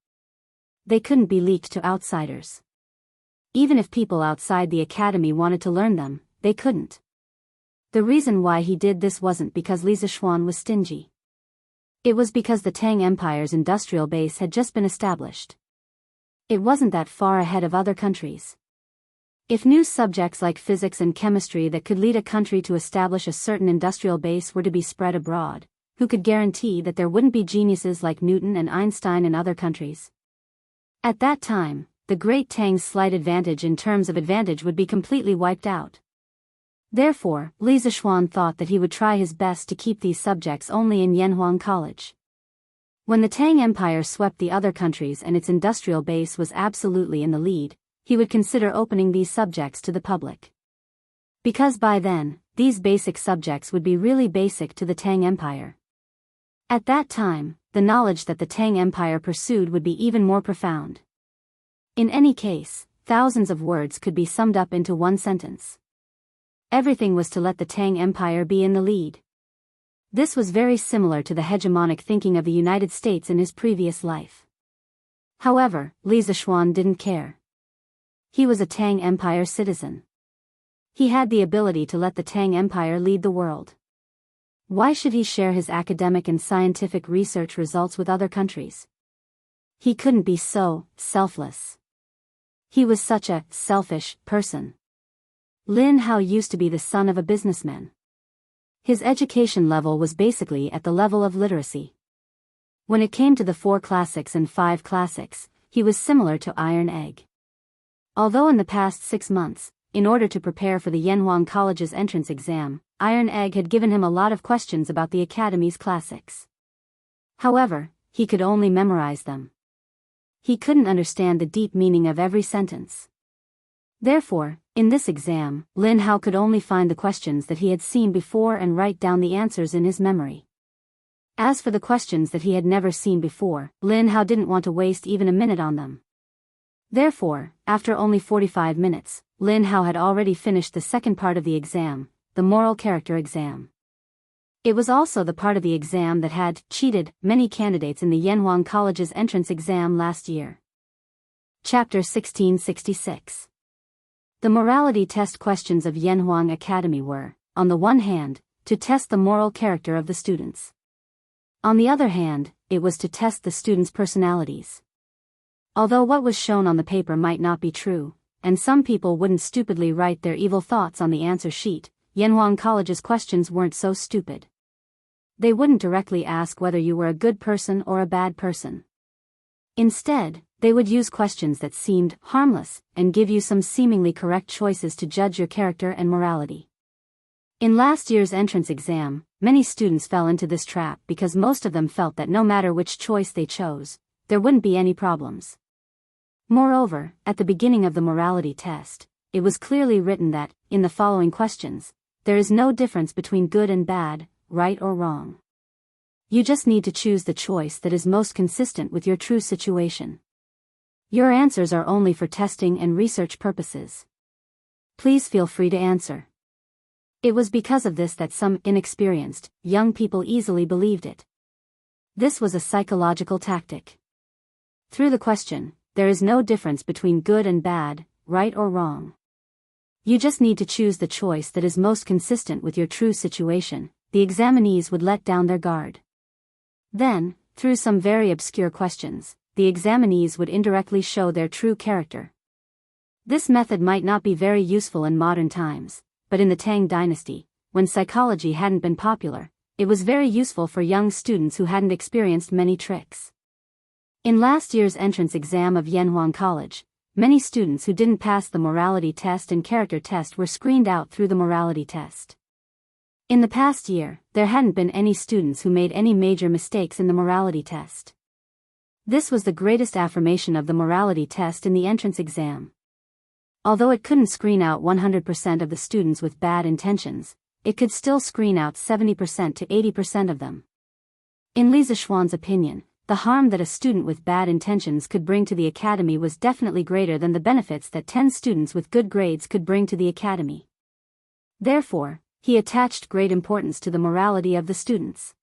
They couldn't be leaked to outsiders. Even if people outside the academy wanted to learn them, they couldn't. The reason why he did this wasn't because Li Zishuan was stingy. It was because the Tang Empire's industrial base had just been established. It wasn't that far ahead of other countries. If new subjects like physics and chemistry that could lead a country to establish a certain industrial base were to be spread abroad, who could guarantee that there wouldn't be geniuses like Newton and Einstein in other countries? At that time, the Great Tang's slight advantage in terms of advantage would be completely wiped out. Therefore, Li Zishuan thought that he would try his best to keep these subjects only in Yanhuang College. When the Tang Empire swept the other countries and its industrial base was absolutely in the lead, he would consider opening these subjects to the public. Because by then, these basic subjects would be really basic to the Tang Empire. At that time, the knowledge that the Tang Empire pursued would be even more profound. In any case, thousands of words could be summed up into one sentence. Everything was to let the Tang Empire be in the lead. This was very similar to the hegemonic thinking of the United States in his previous life. However, Li Zishuan didn't care. He was a Tang Empire citizen. He had the ability to let the Tang Empire lead the world. Why should he share his academic and scientific research results with other countries? He couldn't be so selfless. He was such a selfish person. Lin Hao used to be the son of a businessman. His education level was basically at the level of literacy. When it came to the 4 classics and 5 classics, he was similar to Iron Egg. Although in the past 6 months, in order to prepare for the Yanhuang College's entrance exam, Iron Egg had given him a lot of questions about the Academy's classics. However, he could only memorize them. He couldn't understand the deep meaning of every sentence. Therefore, in this exam, Lin Hao could only find the questions that he had seen before and write down the answers in his memory. As for the questions that he had never seen before, Lin Hao didn't want to waste even a minute on them. Therefore, after only 45 minutes, Lin Hao had already finished the second part of the exam, the moral character exam. It was also the part of the exam that had cheated many candidates in the Yanhuang College's entrance exam last year. Chapter 1666. The morality test questions of Yanhuang Academy were, on the one hand, to test the moral character of the students. On the other hand, it was to test the students' personalities. Although what was shown on the paper might not be true, and some people wouldn't stupidly write their evil thoughts on the answer sheet. Yenhuang College's questions weren't so stupid. They wouldn't directly ask whether you were a good person or a bad person. Instead, they would use questions that seemed harmless and give you some seemingly correct choices to judge your character and morality. In last year's entrance exam, many students fell into this trap because most of them felt that no matter which choice they chose, there wouldn't be any problems. Moreover, at the beginning of the morality test, it was clearly written that, in the following questions, there is no difference between good and bad, right or wrong. You just need to choose the choice that is most consistent with your true situation. Your answers are only for testing and research purposes. Please feel free to answer. It was because of this that some inexperienced, young people easily believed it. This was a psychological tactic. Through the question, there is no difference between good and bad, right or wrong. You just need to choose the choice that is most consistent with your true situation. The examinees would let down their guard. Then, through some very obscure questions, the examinees would indirectly show their true character. This method might not be very useful in modern times, but in the Tang dynasty, when psychology hadn't been popular, it was very useful for young students who hadn't experienced many tricks. In last year's entrance exam of Yenhuang College, many students who didn't pass the morality test and character test were screened out through the morality test. In the past year, there hadn't been any students who made any major mistakes in the morality test. This was the greatest affirmation of the morality test in the entrance exam. Although it couldn't screen out 100% of the students with bad intentions, it could still screen out 70% to 80% of them. In Li Zishuan's opinion, the harm that a student with bad intentions could bring to the academy was definitely greater than the benefits that 10 students with good grades could bring to the academy. Therefore, he attached great importance to the morality of the students.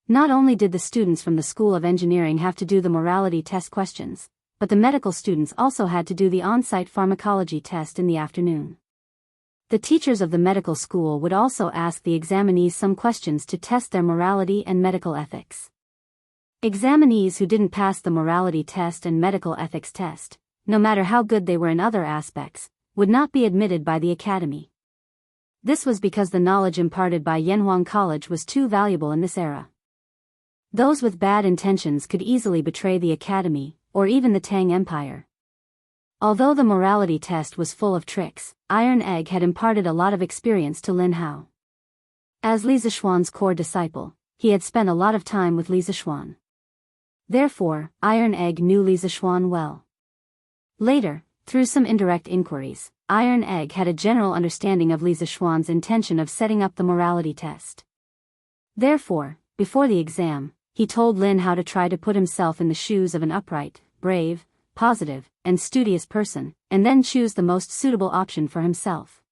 Not only did the students from the School of Engineering have to do the morality test questions, but the medical students also had to do the on-site pharmacology test in the afternoon. The teachers of the medical school would also ask the examinees some questions to test their morality and medical ethics. Examinees who didn't pass the morality test and medical ethics test, no matter how good they were in other aspects, would not be admitted by the academy. This was because the knowledge imparted by Yenhuang College was too valuable in this era. Those with bad intentions could easily betray the academy, or even the Tang Empire. Although the morality test was full of tricks, Iron Egg had imparted a lot of experience to Lin Hao. As Li Zishuan's core disciple, he had spent a lot of time with Li Zishuan. Therefore, Iron Egg knew Li Zishuan well. Later, through some indirect inquiries, Iron Egg had a general understanding of Li Zishuan's intention of setting up the morality test. Therefore, before the exam, he told Lin how to try to put himself in the shoes of an upright, brave, positive, and studious person, and then choose the most suitable option for himself.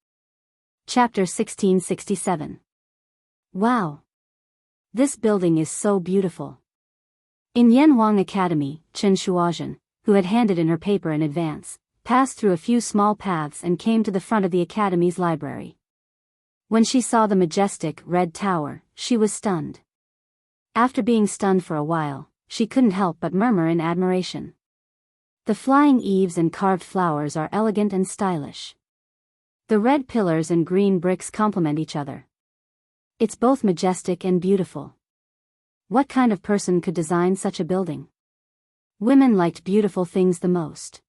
Chapter 1667. Wow! This building is so beautiful. In Yenhuang Academy, Chen Shuozhen, who had handed in her paper in advance, passed through a few small paths and came to the front of the academy's library. When she saw the majestic red tower, she was stunned. After being stunned for a while, she couldn't help but murmur in admiration. The flying eaves and carved flowers are elegant and stylish. The red pillars and green bricks complement each other. It's both majestic and beautiful. What kind of person could design such a building? Women liked beautiful things the most.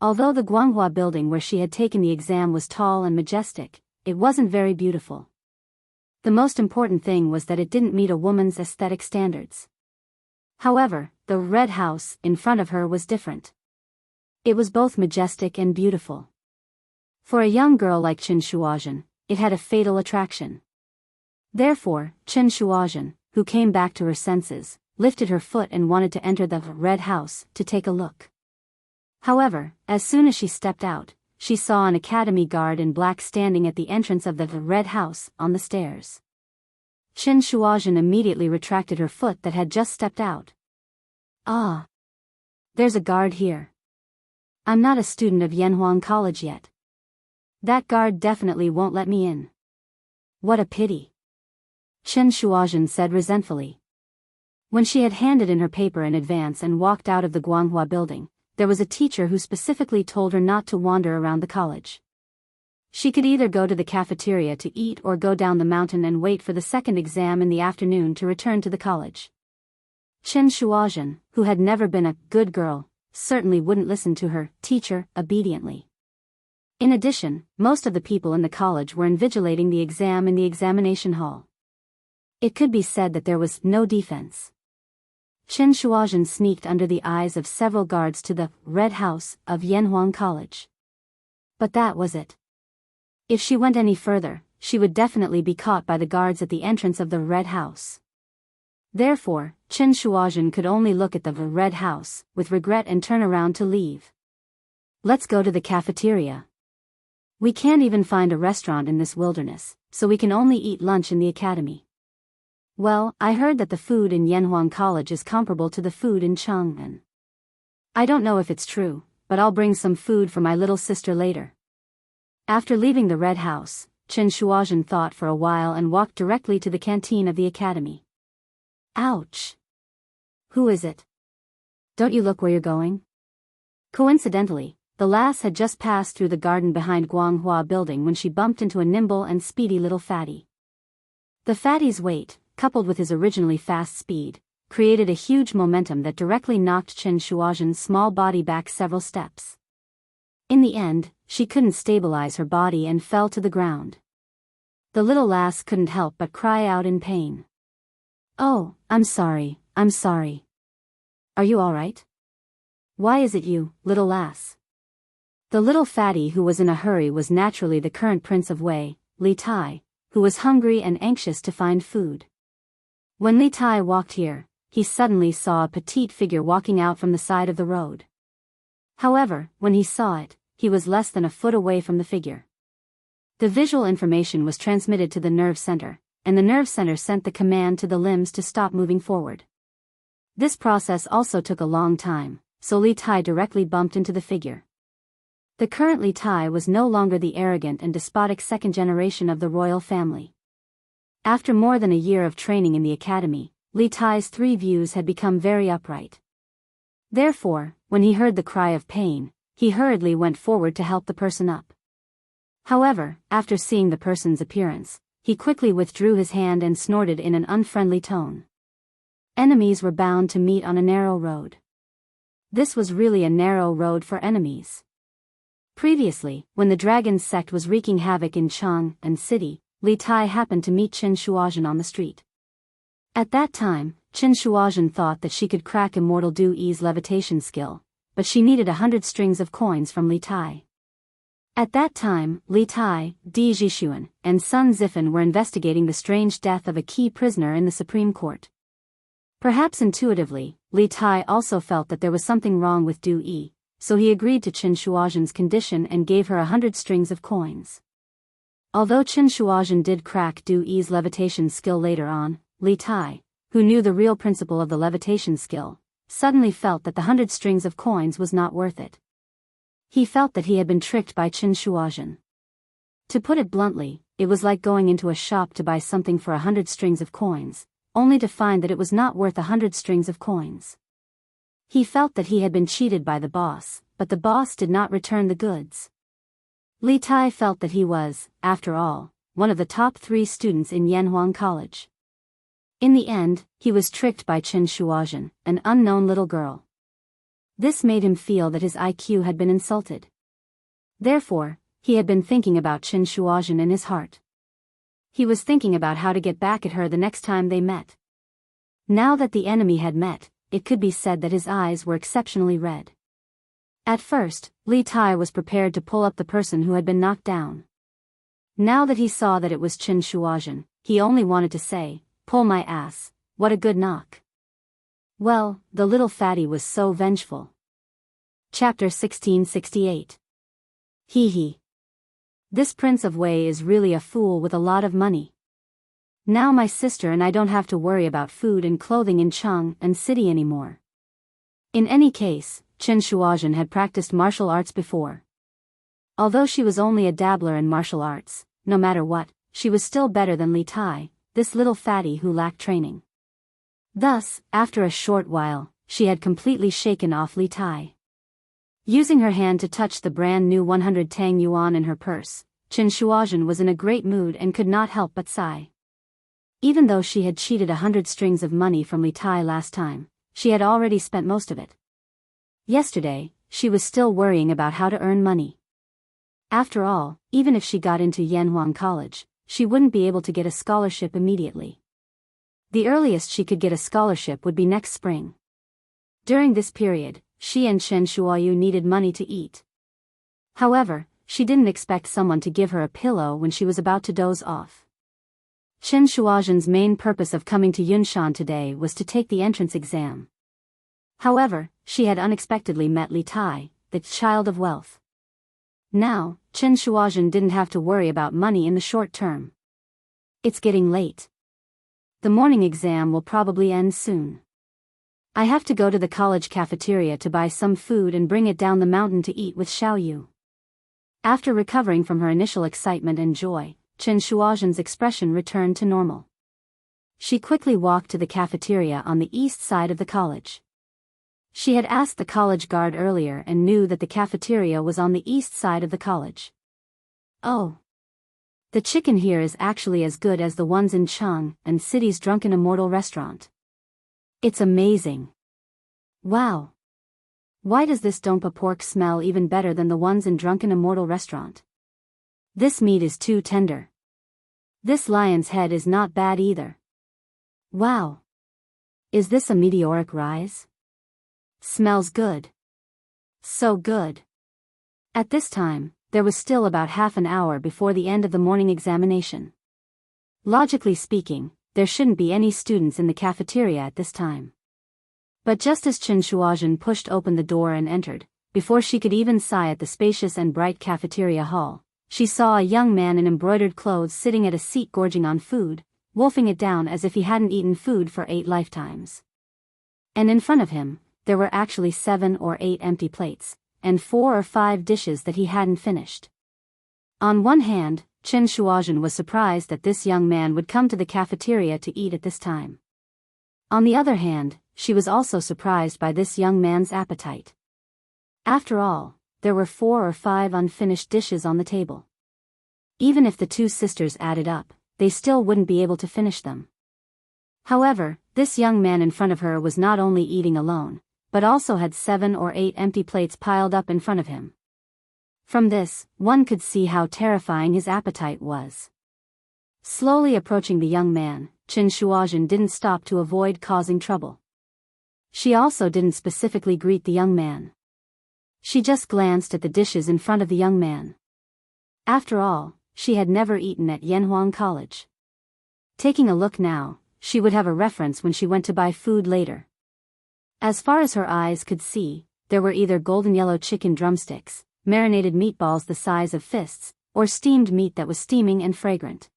Although the Guanghua building where she had taken the exam was tall and majestic, it wasn't very beautiful. The most important thing was that it didn't meet a woman's aesthetic standards. However, the red house in front of her was different. It was both majestic and beautiful. For a young girl like Chen Shuozhen, it had a fatal attraction. Therefore, Chen Shuozhen, who came back to her senses, lifted her foot and wanted to enter the red house to take a look. However, as soon as she stepped out, she saw an academy guard in black standing at the entrance of the red house, on the stairs. Chen Shuozhen immediately retracted her foot that had just stepped out. Ah! There's a guard here. I'm not a student of Yenhuang College yet. That guard definitely won't let me in. What a pity. Chen Shuozhen said resentfully. When she had handed in her paper in advance and walked out of the Guanghua building, there was a teacher who specifically told her not to wander around the college. She could either go to the cafeteria to eat or go down the mountain and wait for the second exam in the afternoon to return to the college. Chen Shuozhen, who had never been a good girl, certainly wouldn't listen to her teacher obediently. In addition, most of the people in the college were invigilating the exam in the examination hall. It could be said that there was no defense. Chen Shuozhen sneaked under the eyes of several guards to the Red House of Yanhuang College. But that was it. If she went any further, she would definitely be caught by the guards at the entrance of the Red House. Therefore, Chen Shuozhen could only look at the Red House with regret and turn around to leave. Let's go to the cafeteria. We can't even find a restaurant in this wilderness, so we can only eat lunch in the academy. Well, I heard that the food in Yanhuang College is comparable to the food in Chang'an. I don't know if it's true, but I'll bring some food for my little sister later. After leaving the Red House, Chen Shuozhen thought for a while and walked directly to the canteen of the academy. Ouch! Who is it? Don't you look where you're going? Coincidentally, the lass had just passed through the garden behind Guanghua Building when she bumped into a nimble and speedy little fatty. The fatty's weight, coupled with his originally fast speed, created a huge momentum that directly knocked Chen Shuozhen's small body back several steps. In the end, she couldn't stabilize her body and fell to the ground. The little lass couldn't help but cry out in pain. Oh, I'm sorry. Are you all right? Why is it you, little lass? The little fatty who was in a hurry was naturally the current prince of Wei, Li Tai, who was hungry and anxious to find food. When Li Tai walked here, he suddenly saw a petite figure walking out from the side of the road. However, when he saw it, he was less than a foot away from the figure. The visual information was transmitted to the nerve center, and the nerve center sent the command to the limbs to stop moving forward. This process also took a long time, so Li Tai directly bumped into the figure. The current Li Tai was no longer the arrogant and despotic second generation of the royal family. After more than a year of training in the academy, Li Tai's three views had become very upright. Therefore, when he heard the cry of pain, he hurriedly went forward to help the person up. However, after seeing the person's appearance, he quickly withdrew his hand and snorted in an unfriendly tone. Enemies were bound to meet on a narrow road. This was really a narrow road for enemies. Previously, when the dragon sect was wreaking havoc in Chang'an City, Li Tai happened to meet Chen Shuozhen on the street. At that time, Chen Shuozhen thought that she could crack Immortal Du Yi's levitation skill, but she needed 100 strings of coins from Li Tai. At that time, Li Tai, Di Zhishuan, and Sun Zifan were investigating the strange death of a key prisoner in the Supreme Court. Perhaps intuitively, Li Tai also felt that there was something wrong with Du Yi, so he agreed to Chen Shuozhen's condition and gave her 100 strings of coins. Although Chen Shuozhen did crack Du Yi's levitation skill later on, Li Tai, who knew the real principle of the levitation skill, suddenly felt that the 100 strings of coins was not worth it. He felt that he had been tricked by Chen Shuozhen. To put it bluntly, it was like going into a shop to buy something for 100 strings of coins, only to find that it was not worth 100 strings of coins. He felt that he had been cheated by the boss, but the boss did not return the goods. Li Tai felt that he was, after all, one of the top 3 students in Yanhuang College. In the end, he was tricked by Chen Shuozhen, an unknown little girl. This made him feel that his IQ had been insulted. Therefore, he had been thinking about Chen Shuozhen in his heart. He was thinking about how to get back at her the next time they met. Now that the enemy had met, it could be said that his eyes were exceptionally red. At first, Li Tai was prepared to pull up the person who had been knocked down. Now that he saw that it was Chen Shuozhen, he only wanted to say, "Pull my ass, what a good knock." Well, the little fatty was so vengeful. Chapter 1668. Hee hee. This Prince of Wei is really a fool with a lot of money. Now my sister and I don't have to worry about food and clothing in Chang'an City anymore. In any case, Chen Shuozhen had practiced martial arts before. Although she was only a dabbler in martial arts, no matter what, she was still better than Li Tai, this little fatty who lacked training. Thus, after a short while, she had completely shaken off Li Tai. Using her hand to touch the brand new 100 Tang Yuan in her purse, Chen Shuozhen was in a great mood and could not help but sigh. Even though she had cheated 100 strings of money from Li Tai last time, she had already spent most of it. Yesterday, she was still worrying about how to earn money. After all, even if she got into Yanhuang College, she wouldn't be able to get a scholarship immediately. The earliest she could get a scholarship would be next spring. During this period, she and Chen Shuoyu needed money to eat. However, she didn't expect someone to give her a pillow when she was about to doze off. Chen Shuozhen's main purpose of coming to Yunshan today was to take the entrance exam. However, she had unexpectedly met Li Tai, the child of wealth. Now, Chen Shuozhen didn't have to worry about money in the short term. It's getting late. The morning exam will probably end soon. I have to go to the college cafeteria to buy some food and bring it down the mountain to eat with Xiaoyu. After recovering from her initial excitement and joy, Chen Shuozhen's expression returned to normal. She quickly walked to the cafeteria on the east side of the college. She had asked the college guard earlier and knew that the cafeteria was on the east side of the college. Oh. The chicken here is actually as good as the ones in Chang and City's Drunken Immortal restaurant. It's amazing. Wow. Why does this Dongpa pork smell even better than the ones in Drunken Immortal restaurant? This meat is too tender. This lion's head is not bad either. Wow. Is this a meteoric rise? Smells good. So good. At this time, there was still about half an hour before the end of the morning examination. Logically speaking, there shouldn't be any students in the cafeteria at this time. But just as Chen Shuozhen pushed open the door and entered, before she could even sigh at the spacious and bright cafeteria hall, she saw a young man in embroidered clothes sitting at a seat gorging on food, wolfing it down as if he hadn't eaten food for 8 lifetimes. And in front of him, there were actually 7 or 8 empty plates, and 4 or 5 dishes that he hadn't finished. On one hand, Chen Shuozhen was surprised that this young man would come to the cafeteria to eat at this time. On the other hand, she was also surprised by this young man's appetite. After all, there were 4 or 5 unfinished dishes on the table. Even if the 2 sisters added up, they still wouldn't be able to finish them. However, this young man in front of her was not only eating alone, but also had 7 or 8 empty plates piled up in front of him. From this, one could see how terrifying his appetite was. Slowly approaching the young man, Chen Shuozhen didn't stop to avoid causing trouble. She also didn't specifically greet the young man. She just glanced at the dishes in front of the young man. After all, she had never eaten at Yanhuang College. Taking a look now, she would have a reference when she went to buy food later. As far as her eyes could see, there were either golden yellow chicken drumsticks, marinated meatballs the size of fists, or steamed meat that was steaming and fragrant.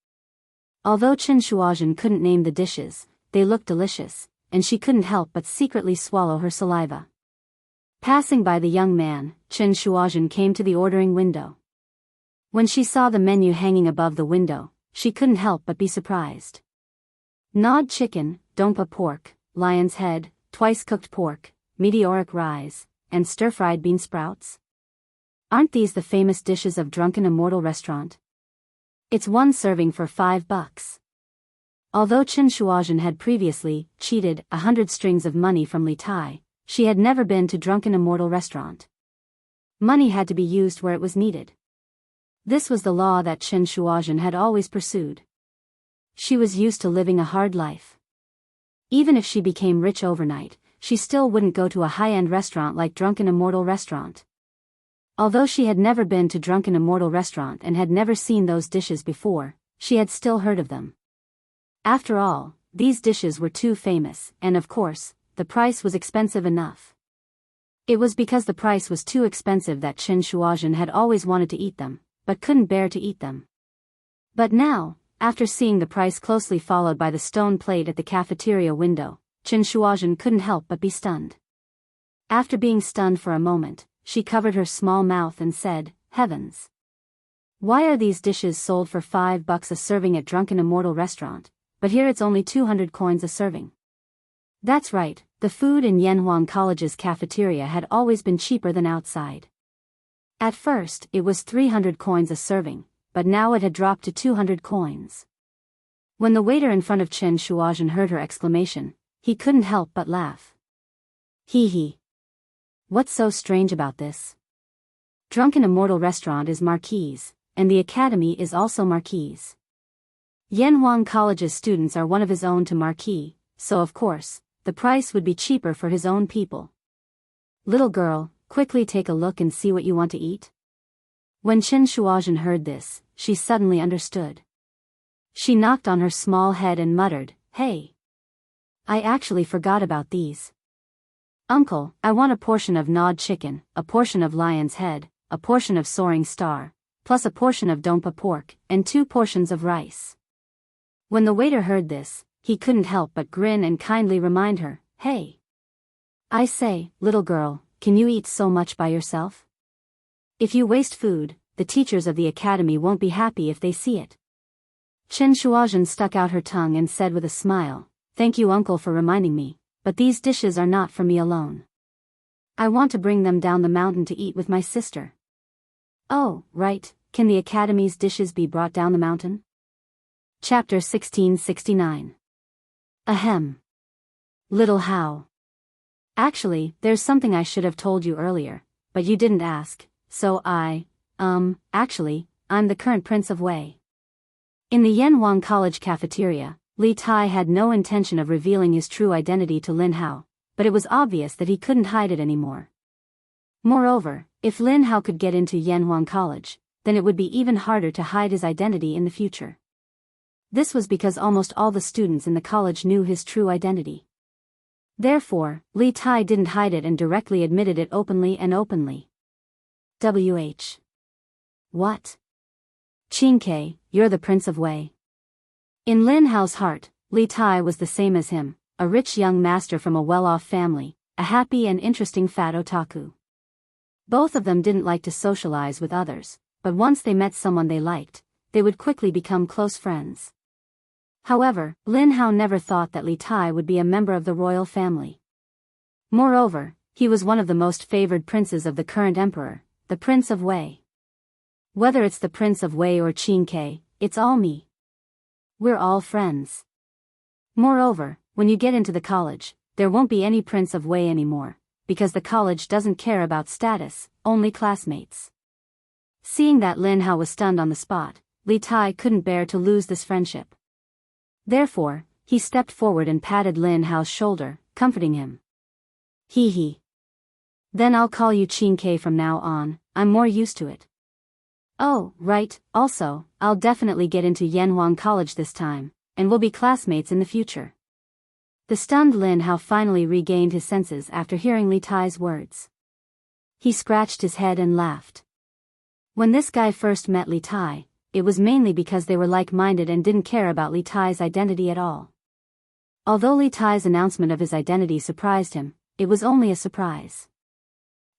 Although Chen Shuozhen couldn't name the dishes, they looked delicious, and she couldn't help but secretly swallow her saliva. Passing by the young man, Chen Shuozhen came to the ordering window. When she saw the menu hanging above the window, she couldn't help but be surprised. Gnawed chicken, Dongpa pork, lion's head, twice-cooked pork, meteoric rise, and stir-fried bean sprouts? Aren't these the famous dishes of Drunken Immortal restaurant? It's one serving for $5. Although Chen Shuozhen had previously cheated 100 strings of money from Li Tai, she had never been to Drunken Immortal restaurant. Money had to be used where it was needed. This was the law that Chen Shuozhen had always pursued. She was used to living a hard life. Even if she became rich overnight, she still wouldn't go to a high-end restaurant like Drunken Immortal restaurant. Although she had never been to Drunken Immortal restaurant and had never seen those dishes before, she had still heard of them. After all, these dishes were too famous, and of course, the price was expensive enough. It was because the price was too expensive that Chen Shuozhen had always wanted to eat them, but couldn't bear to eat them. But now, after seeing the price closely followed by the stone plate at the cafeteria window, Chen Shuozhen couldn't help but be stunned. After being stunned for a moment, she covered her small mouth and said, "Heavens! Why are these dishes sold for $5 a serving at Drunken Immortal restaurant, but here it's only 200 coins a serving? That's right, the food in Yanhuang College's cafeteria had always been cheaper than outside. At first, it was 300 coins a serving, but now it had dropped to 200 coins. When the waiter in front of Chen Shuozhen heard her exclamation, he couldn't help but laugh. Hee hee. What's so strange about this? Drunken Immortal Restaurant is Marquise, and the Academy is also Marquise. Yanhuang College's students are one of his own to Marquis, so of course, the price would be cheaper for his own people. Little girl, quickly take a look and see what you want to eat. When Chen Shuozhen heard this, she suddenly understood. She knocked on her small head and muttered, "Hey! I actually forgot about these. Uncle, I want a portion of gnawed chicken, a portion of lion's head, a portion of soaring star, plus a portion of dompa pork, and 2 portions of rice." When the waiter heard this, he couldn't help but grin and kindly remind her, "Hey! I say, little girl, can you eat so much by yourself? If you waste food, the teachers of the academy won't be happy if they see it." Chen Shuozhen stuck out her tongue and said with a smile, "Thank you, uncle, for reminding me, but these dishes are not for me alone. I want to bring them down the mountain to eat with my sister." "Oh, right, can the academy's dishes be brought down the mountain?" Chapter 1669. Ahem. Little How. Actually, there's something I should have told you earlier, but you didn't ask, so actually, I'm the current Prince of Wei. In the Yanhuang College cafeteria, Li Tai had no intention of revealing his true identity to Lin Hao, but it was obvious that he couldn't hide it anymore. Moreover, if Lin Hao could get into Yanhuang College, then it would be even harder to hide his identity in the future. This was because almost all the students in the college knew his true identity. Therefore, Li Tai didn't hide it and directly admitted it openly. WH. What? Qingke, you're the Prince of Wei. In Lin Hao's heart, Li Tai was the same as him, a rich young master from a well-off family, a happy and interesting fat otaku. Both of them didn't like to socialize with others, but once they met someone they liked, they would quickly become close friends. However, Lin Hao never thought that Li Tai would be a member of the royal family. Moreover, he was one of the most favored princes of the current emperor, the Prince of Wei. Whether it's the Prince of Wei or Qingke, it's all me. We're all friends. Moreover, when you get into the college, there won't be any Prince of Wei anymore, because the college doesn't care about status, only classmates. Seeing that Lin Hao was stunned on the spot, Li Tai couldn't bear to lose this friendship. Therefore, he stepped forward and patted Lin Hao's shoulder, comforting him. Hee hee. Then I'll call you Qingke from now on, I'm more used to it. Oh, right, also, I'll definitely get into Yanhuang College this time, and we'll be classmates in the future. The stunned Lin Hao finally regained his senses after hearing Li Tai's words. He scratched his head and laughed. When this guy first met Li Tai, it was mainly because they were like-minded and didn't care about Li Tai's identity at all. Although Li Tai's announcement of his identity surprised him, it was only a surprise.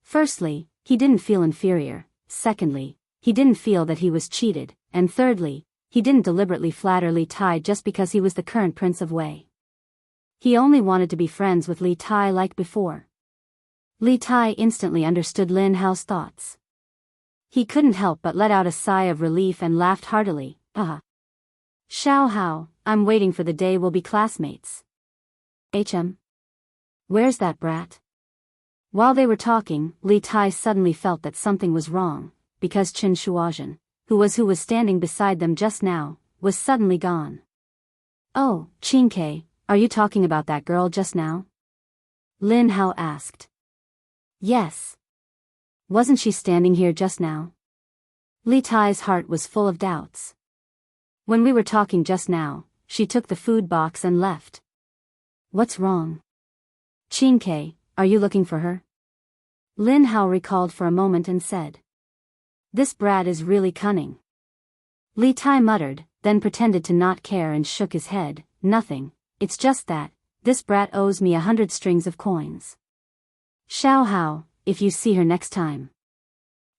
Firstly, he didn't feel inferior, secondly, he didn't feel that he was cheated, and thirdly, he didn't deliberately flatter Li Tai just because he was the current Prince of Wei. He only wanted to be friends with Li Tai like before. Li Tai instantly understood Lin Hao's thoughts. He couldn't help but let out a sigh of relief and laughed heartily. Xiao Hao, I'm waiting for the day we'll be classmates. Where's that brat? While they were talking, Li Tai suddenly felt that something was wrong, because Chen Shuozhen, who was standing beside them just now, was suddenly gone. Oh, Qingke, are you talking about that girl just now? Lin Hao asked. Yes. Wasn't she standing here just now? Li Tai's heart was full of doubts. When we were talking just now, she took the food box and left. What's wrong? Qingke, are you looking for her? Lin Hao recalled for a moment and said. This brat is really cunning. Li Tai muttered, then pretended to not care and shook his head. Nothing, it's just that, this brat owes me 100 strings of coins. Xiao Hao, if you see her next time,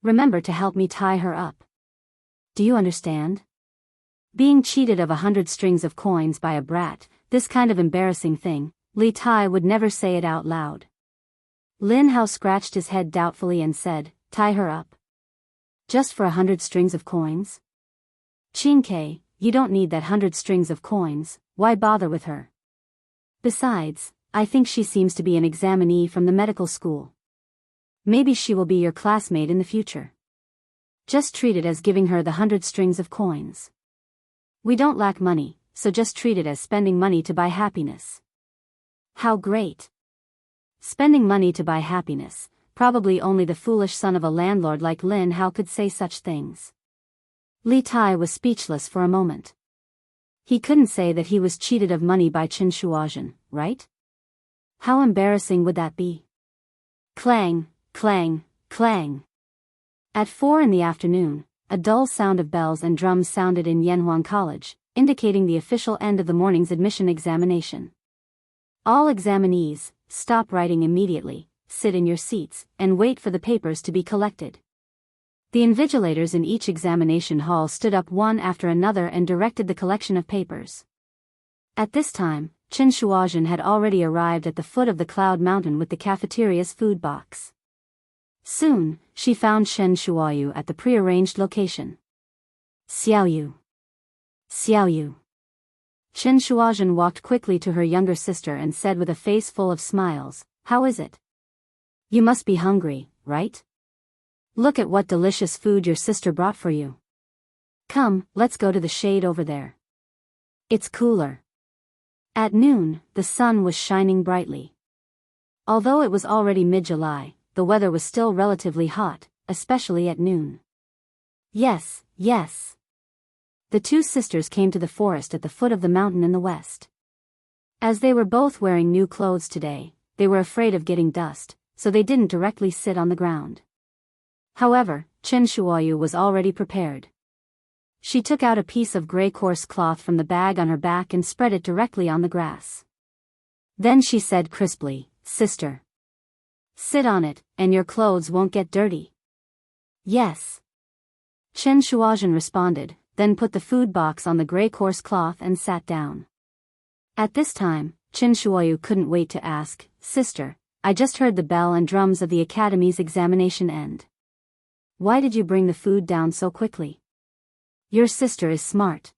remember to help me tie her up. Do you understand? Being cheated of 100 strings of coins by a brat, this kind of embarrassing thing, Li Tai would never say it out loud. Lin Hao scratched his head doubtfully and said, tie her up. Just for 100 strings of coins? Qin Ke, you don't need that 100 strings of coins, why bother with her? Besides, I think she seems to be an examinee from the medical school. Maybe she will be your classmate in the future. Just treat it as giving her the 100 strings of coins. We don't lack money, so just treat it as spending money to buy happiness. How great! Spending money to buy happiness, probably only the foolish son of a landlord like Lin Hao could say such things. Li Tai was speechless for a moment. He couldn't say that he was cheated of money by Qin Shuozhen, right? How embarrassing would that be? Clang, clang, clang. At 4 in the afternoon, a dull sound of bells and drums sounded in Yanhuang College, indicating the official end of the morning's admission examination. All examinees, stop writing immediately, sit in your seats, and wait for the papers to be collected. The invigilators in each examination hall stood up one after another and directed the collection of papers. At this time, Qin Shuozhen had already arrived at the foot of the Cloud Mountain with the cafeteria's food box. Soon, she found Chen Shuoyu at the prearranged location. Xiaoyu. Xiaoyu. Qin Shuozhen walked quickly to her younger sister and said with a face full of smiles, how is it? You must be hungry, right? Look at what delicious food your sister brought for you. Come, let's go to the shade over there. It's cooler. At noon, the sun was shining brightly. Although it was already mid-July, the weather was still relatively hot, especially at noon. Yes, yes. The two sisters came to the forest at the foot of the mountain in the west. As they were both wearing new clothes today, they were afraid of getting dust, so they didn't directly sit on the ground. However, Qin Shuoyu was already prepared. She took out a piece of gray coarse cloth from the bag on her back and spread it directly on the grass. Then she said crisply, sister. Sit on it, and your clothes won't get dirty. Yes. Qin Shuozhen responded, then put the food box on the gray coarse cloth and sat down. At this time, Qin Shuoyu couldn't wait to ask, sister, I just heard the bell and drums of the academy's examination end. Why did you bring the food down so quickly? Your sister is smart.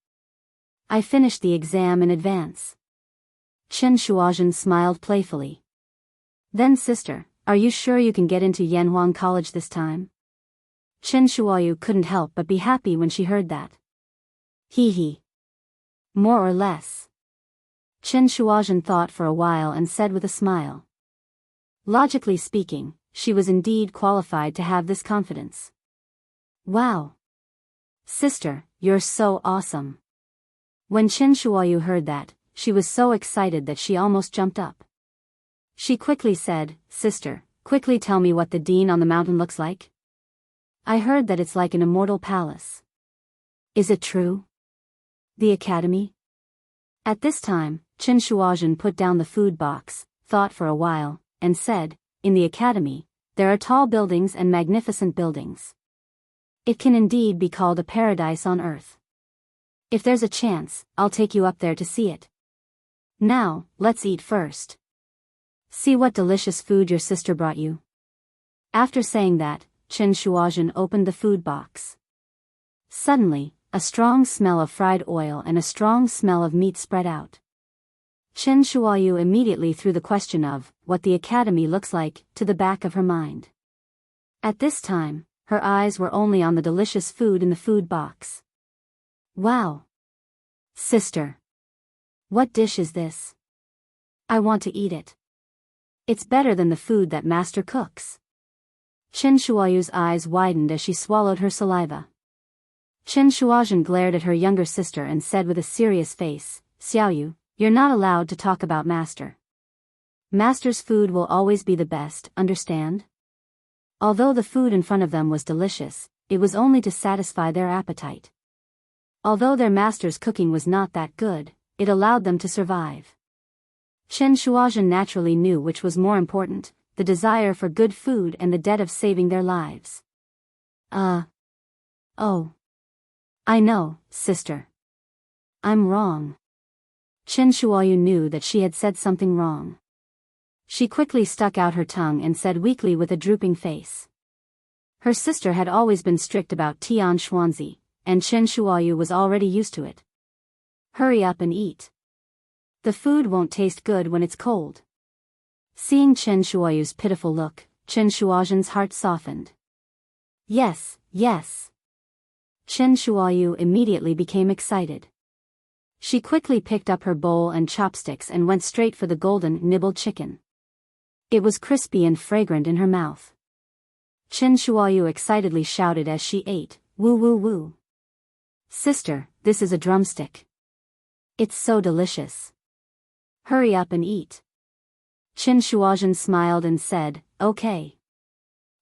I finished the exam in advance. Qin Shuozhen smiled playfully. Then sister, are you sure you can get into Yanhuang College this time? Qin Shuoyu couldn't help but be happy when she heard that. Hee hee. More or less. Qin Shuozhen thought for a while and said with a smile. Logically speaking, she was indeed qualified to have this confidence. Wow. Sister, you're so awesome. When Qin Shuoyu heard that, she was so excited that she almost jumped up. She quickly said, sister, quickly tell me what the dean on the mountain looks like. I heard that it's like an immortal palace. Is it true? The academy? At this time, Qin Shuozhen put down the food box, thought for a while, and said, in the academy, there are tall buildings and magnificent buildings. It can indeed be called a paradise on earth. If there's a chance, I'll take you up there to see it. Now, let's eat first. See what delicious food your sister brought you. After saying that, Qin Shuozhen opened the food box. Suddenly, a strong smell of fried oil and a strong smell of meat spread out. Qin Shuoyu immediately threw the question of what the academy looks like to the back of her mind. At this time, her eyes were only on the delicious food in the food box. Wow! Sister! What dish is this? I want to eat it. It's better than the food that master cooks. Qin Shuoyu's eyes widened as she swallowed her saliva. Qin Shuozhen glared at her younger sister and said with a serious face, Xiaoyu, you're not allowed to talk about master. Master's food will always be the best, understand? Although the food in front of them was delicious, it was only to satisfy their appetite. Although their master's cooking was not that good, it allowed them to survive. Qin Shuozhen naturally knew which was more important, the desire for good food and the debt of saving their lives. Oh. I know, sister. I'm wrong. Chen Shuoyu knew that she had said something wrong. She quickly stuck out her tongue and said weakly with a drooping face. Her sister had always been strict about Tian Xuanzi, and Chen Shuoyu was already used to it. Hurry up and eat. The food won't taste good when it's cold. Seeing Chen Shuoyu's pitiful look, Chen Shuozhen's heart softened. Yes, yes. Chen Shuoyu immediately became excited. She quickly picked up her bowl and chopsticks and went straight for the golden nibbled chicken. It was crispy and fragrant in her mouth. Chen Shuoyu excitedly shouted as she ate, "Woo woo woo. Sister, this is a drumstick. It's so delicious. Hurry up and eat." Chen Shuozhen smiled and said, "Okay."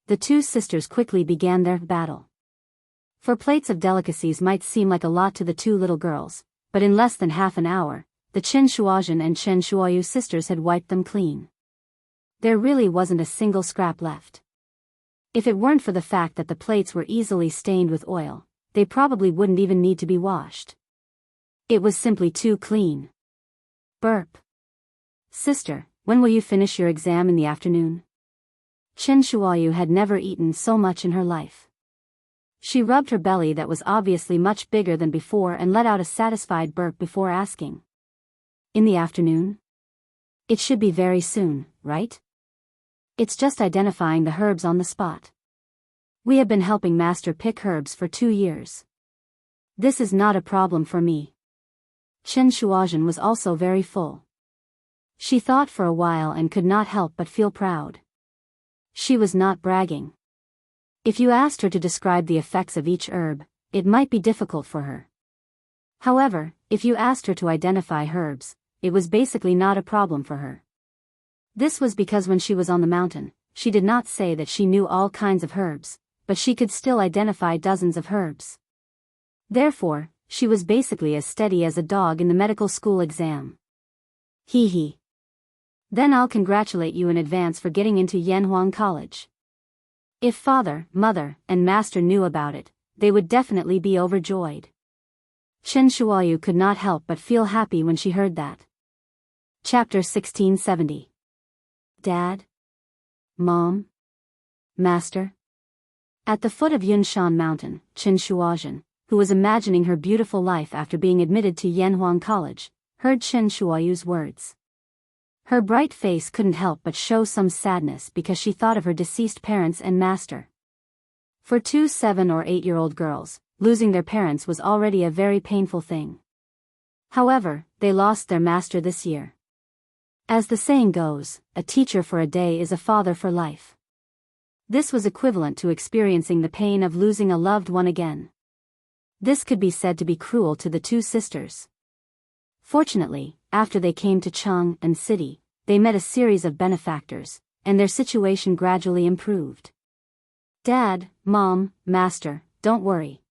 The two sisters quickly began their battle. For plates of delicacies might seem like a lot to the two little girls, but in less than half an hour, the Chen Shuozhen and Chen Shuoyu sisters had wiped them clean. There really wasn't a single scrap left. If it weren't for the fact that the plates were easily stained with oil, they probably wouldn't even need to be washed. It was simply too clean. Burp. Sister, when will you finish your exam in the afternoon? Chen Shuoyu had never eaten so much in her life. She rubbed her belly that was obviously much bigger than before and let out a satisfied burp before asking. In the afternoon? It should be very soon, right? It's just identifying the herbs on the spot. We have been helping Master pick herbs for 2 years. This is not a problem for me. Chen Shuozhen was also very full. She thought for a while and could not help but feel proud. She was not bragging. If you asked her to describe the effects of each herb, it might be difficult for her. However, if you asked her to identify herbs, it was basically not a problem for her. This was because when she was on the mountain, she did not say that she knew all kinds of herbs, but she could still identify dozens of herbs. Therefore, she was basically as steady as a dog in the medical school exam. Hee hee. Then I'll congratulate you in advance for getting into Yanhuang College. If father, mother, and master knew about it, they would definitely be overjoyed. Chen Shuoyu could not help but feel happy when she heard that. Chapter 1670. Dad? Mom? Master? At the foot of Yunshan Mountain, Chen Shuozhen, who was imagining her beautiful life after being admitted to Yanhuang College, heard Chen Shuoyu's words. Her bright face couldn't help but show some sadness because she thought of her deceased parents and master. For 2 7- or 8-year-old girls, losing their parents was already a very painful thing. However, they lost their master this year. As the saying goes, a teacher for a day is a father for life. This was equivalent to experiencing the pain of losing a loved one again. This could be said to be cruel to the two sisters. Fortunately, after they came to Chang'an City, they met a series of benefactors, and their situation gradually improved. Dad, Mom, Master, don't worry.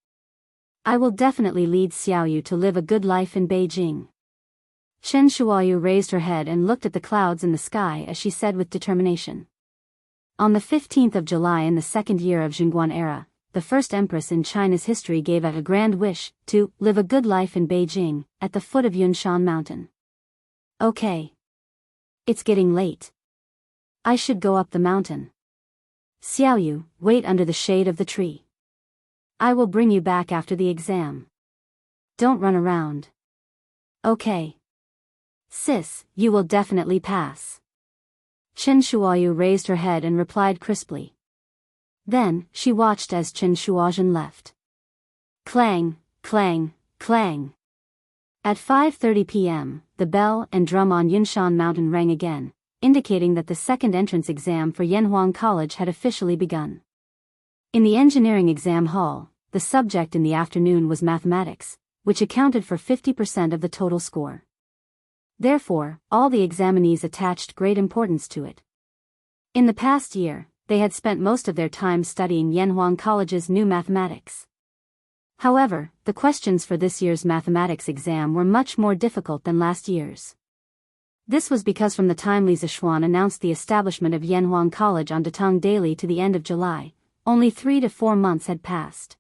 I will definitely lead Xiaoyu to live a good life in Beijing. Chen Shuoyu raised her head and looked at the clouds in the sky as she said with determination. On the 15th of July in the second year of Jingguan era, the first empress in China's history gave out a grand wish to live a good life in Beijing, at the foot of Yunshan Mountain. Okay. It's getting late. I should go up the mountain. Xiaoyu, wait under the shade of the tree. I will bring you back after the exam. Don't run around. Okay. Sis, you will definitely pass. Chen Shuoyu raised her head and replied crisply. Then, she watched as Chen Shuozhen left. Clang, clang, clang. At 5:30 p.m., the bell and drum on Yunshan Mountain rang again, indicating that the second entrance exam for Yanhuang College had officially begun. In the engineering exam hall, the subject in the afternoon was mathematics, which accounted for 50% of the total score. Therefore, all the examinees attached great importance to it. In the past year, they had spent most of their time studying Yanhuang College's new mathematics. However, the questions for this year's mathematics exam were much more difficult than last year's. This was because from the time Li Zishuan announced the establishment of Yanhuang College on Datong Daily to the end of July, only 3 to 4 months had passed.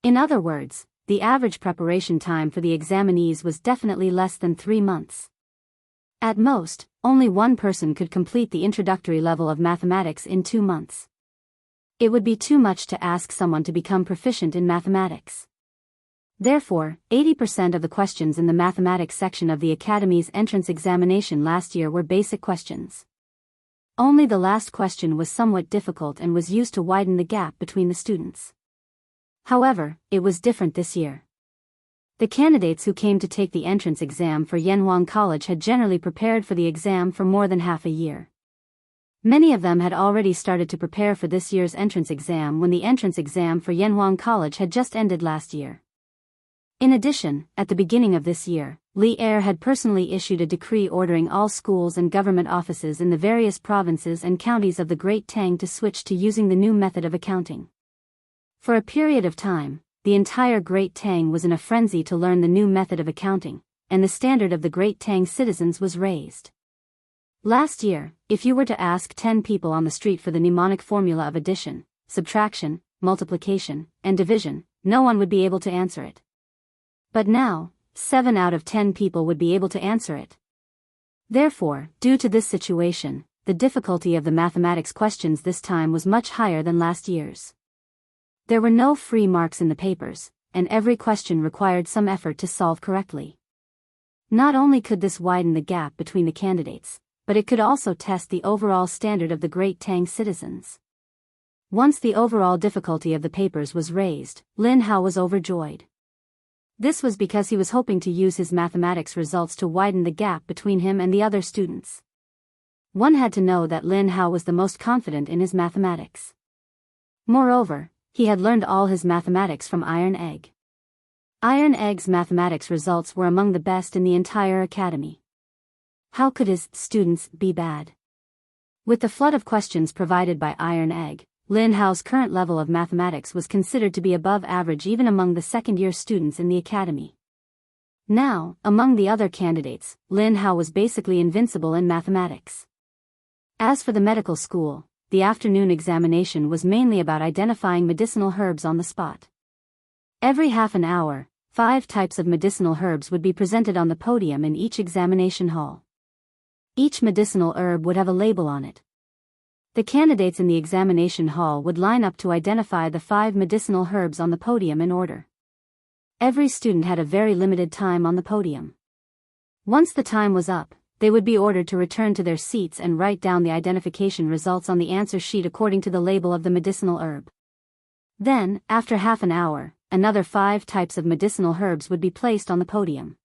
In other words, the average preparation time for the examinees was definitely less than 3 months. At most, only one person could complete the introductory level of mathematics in 2 months. It would be too much to ask someone to become proficient in mathematics. Therefore, 80% of the questions in the mathematics section of the Academy's entrance examination last year were basic questions. Only the last question was somewhat difficult and was used to widen the gap between the students. However, it was different this year. The candidates who came to take the entrance exam for Yenhuang College had generally prepared for the exam for more than half a year. Many of them had already started to prepare for this year's entrance exam when the entrance exam for Yenhuang College had just ended last year. In addition, at the beginning of this year, Li Er had personally issued a decree ordering all schools and government offices in the various provinces and counties of the Great Tang to switch to using the new method of accounting. For a period of time, the entire Great Tang was in a frenzy to learn the new method of accounting, and the standard of the Great Tang citizens was raised. Last year, if you were to ask 10 people on the street for the mnemonic formula of addition, subtraction, multiplication, and division, no one would be able to answer it. But now, 7 out of 10 people would be able to answer it. Therefore, due to this situation, the difficulty of the mathematics questions this time was much higher than last year's. There were no free marks in the papers, and every question required some effort to solve correctly. Not only could this widen the gap between the candidates, but it could also test the overall standard of the Great Tang citizens. Once the overall difficulty of the papers was raised, Lin Hao was overjoyed. This was because he was hoping to use his mathematics results to widen the gap between him and the other students. One had to know that Lin Hao was the most confident in his mathematics. Moreover, he had learned all his mathematics from Iron Egg. Iron Egg's mathematics results were among the best in the entire academy. How could his students be bad? With the flood of questions provided by Iron Egg, Lin Hao's current level of mathematics was considered to be above average even among the second-year students in the academy. Now, among the other candidates, Lin Hao was basically invincible in mathematics. As for the medical school, the afternoon examination was mainly about identifying medicinal herbs on the spot. Every half an hour, 5 types of medicinal herbs would be presented on the podium in each examination hall. Each medicinal herb would have a label on it. The candidates in the examination hall would line up to identify the 5 medicinal herbs on the podium in order. Every student had a very limited time on the podium. Once the time was up, they would be ordered to return to their seats and write down the identification results on the answer sheet according to the label of the medicinal herb. Then, after half an hour, another 5 types of medicinal herbs would be placed on the podium.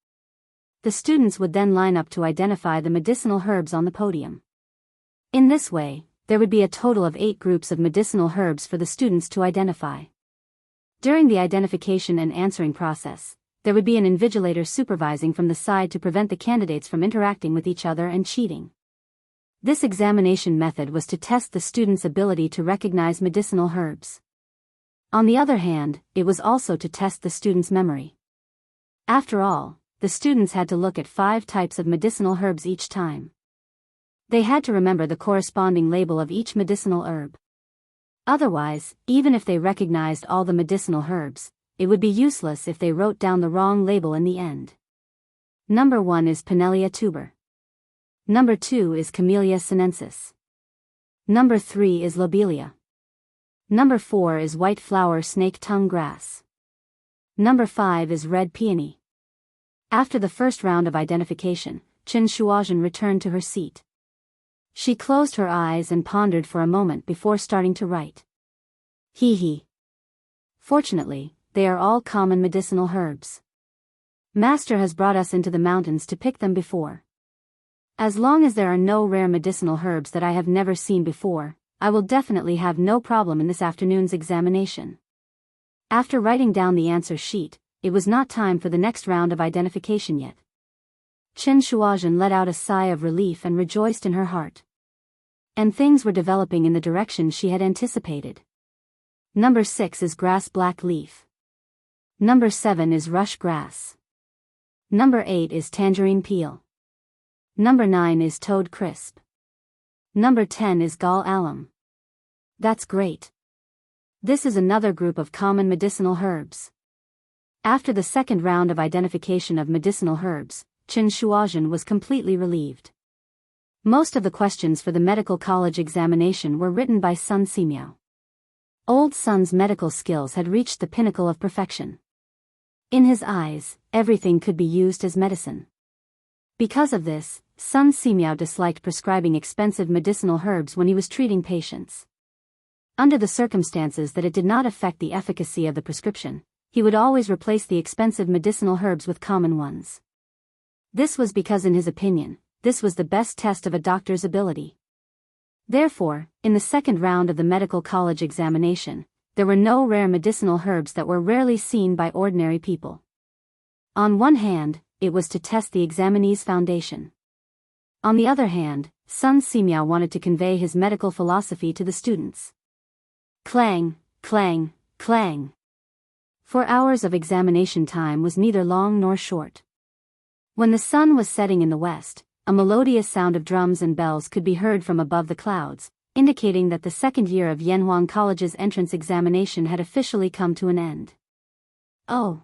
The students would then line up to identify the medicinal herbs on the podium. In this way, there would be a total of 8 groups of medicinal herbs for the students to identify. During the identification and answering process, there would be an invigilator supervising from the side to prevent the candidates from interacting with each other and cheating. This examination method was to test the students' ability to recognize medicinal herbs. On the other hand, it was also to test the students' memory. After all, the students had to look at 5 types of medicinal herbs each time. They had to remember the corresponding label of each medicinal herb. Otherwise, even if they recognized all the medicinal herbs, it would be useless if they wrote down the wrong label in the end. Number 1 is Pinelia tuber. Number 2 is Camellia sinensis. Number 3 is Lobelia. Number 4 is white flower snake tongue grass. Number 5 is red peony. After the first round of identification, Chen Shuozhen returned to her seat. She closed her eyes and pondered for a moment before starting to write. Hee. Fortunately, they are all common medicinal herbs. Master has brought us into the mountains to pick them before. As long as there are no rare medicinal herbs that I have never seen before, I will definitely have no problem in this afternoon's examination. After writing down the answer sheet, it was not time for the next round of identification yet. Chen Shuozhen let out a sigh of relief and rejoiced in her heart. And things were developing in the direction she had anticipated. Number 6 is grass black leaf. Number 7 is rush grass. Number 8 is tangerine peel. Number 9 is toad crisp. Number 10 is gall alum. That's great. This is another group of common medicinal herbs. After the second round of identification of medicinal herbs, Chen Shuozhen was completely relieved. Most of the questions for the medical college examination were written by Sun Simiao. Old Sun's medical skills had reached the pinnacle of perfection. In his eyes, everything could be used as medicine. Because of this, Sun Simiao disliked prescribing expensive medicinal herbs when he was treating patients. Under the circumstances that it did not affect the efficacy of the prescription, he would always replace the expensive medicinal herbs with common ones. This was because, in his opinion, this was the best test of a doctor's ability. Therefore, in the second round of the medical college examination, there were no rare medicinal herbs that were rarely seen by ordinary people. On one hand, it was to test the examinee's foundation. On the other hand, Sun Simiao wanted to convey his medical philosophy to the students. Clang, clang, clang. 4 hours of examination time was neither long nor short. When the sun was setting in the west, a melodious sound of drums and bells could be heard from above the clouds, indicating that the second year of Yanhuang College's entrance examination had officially come to an end. Oh!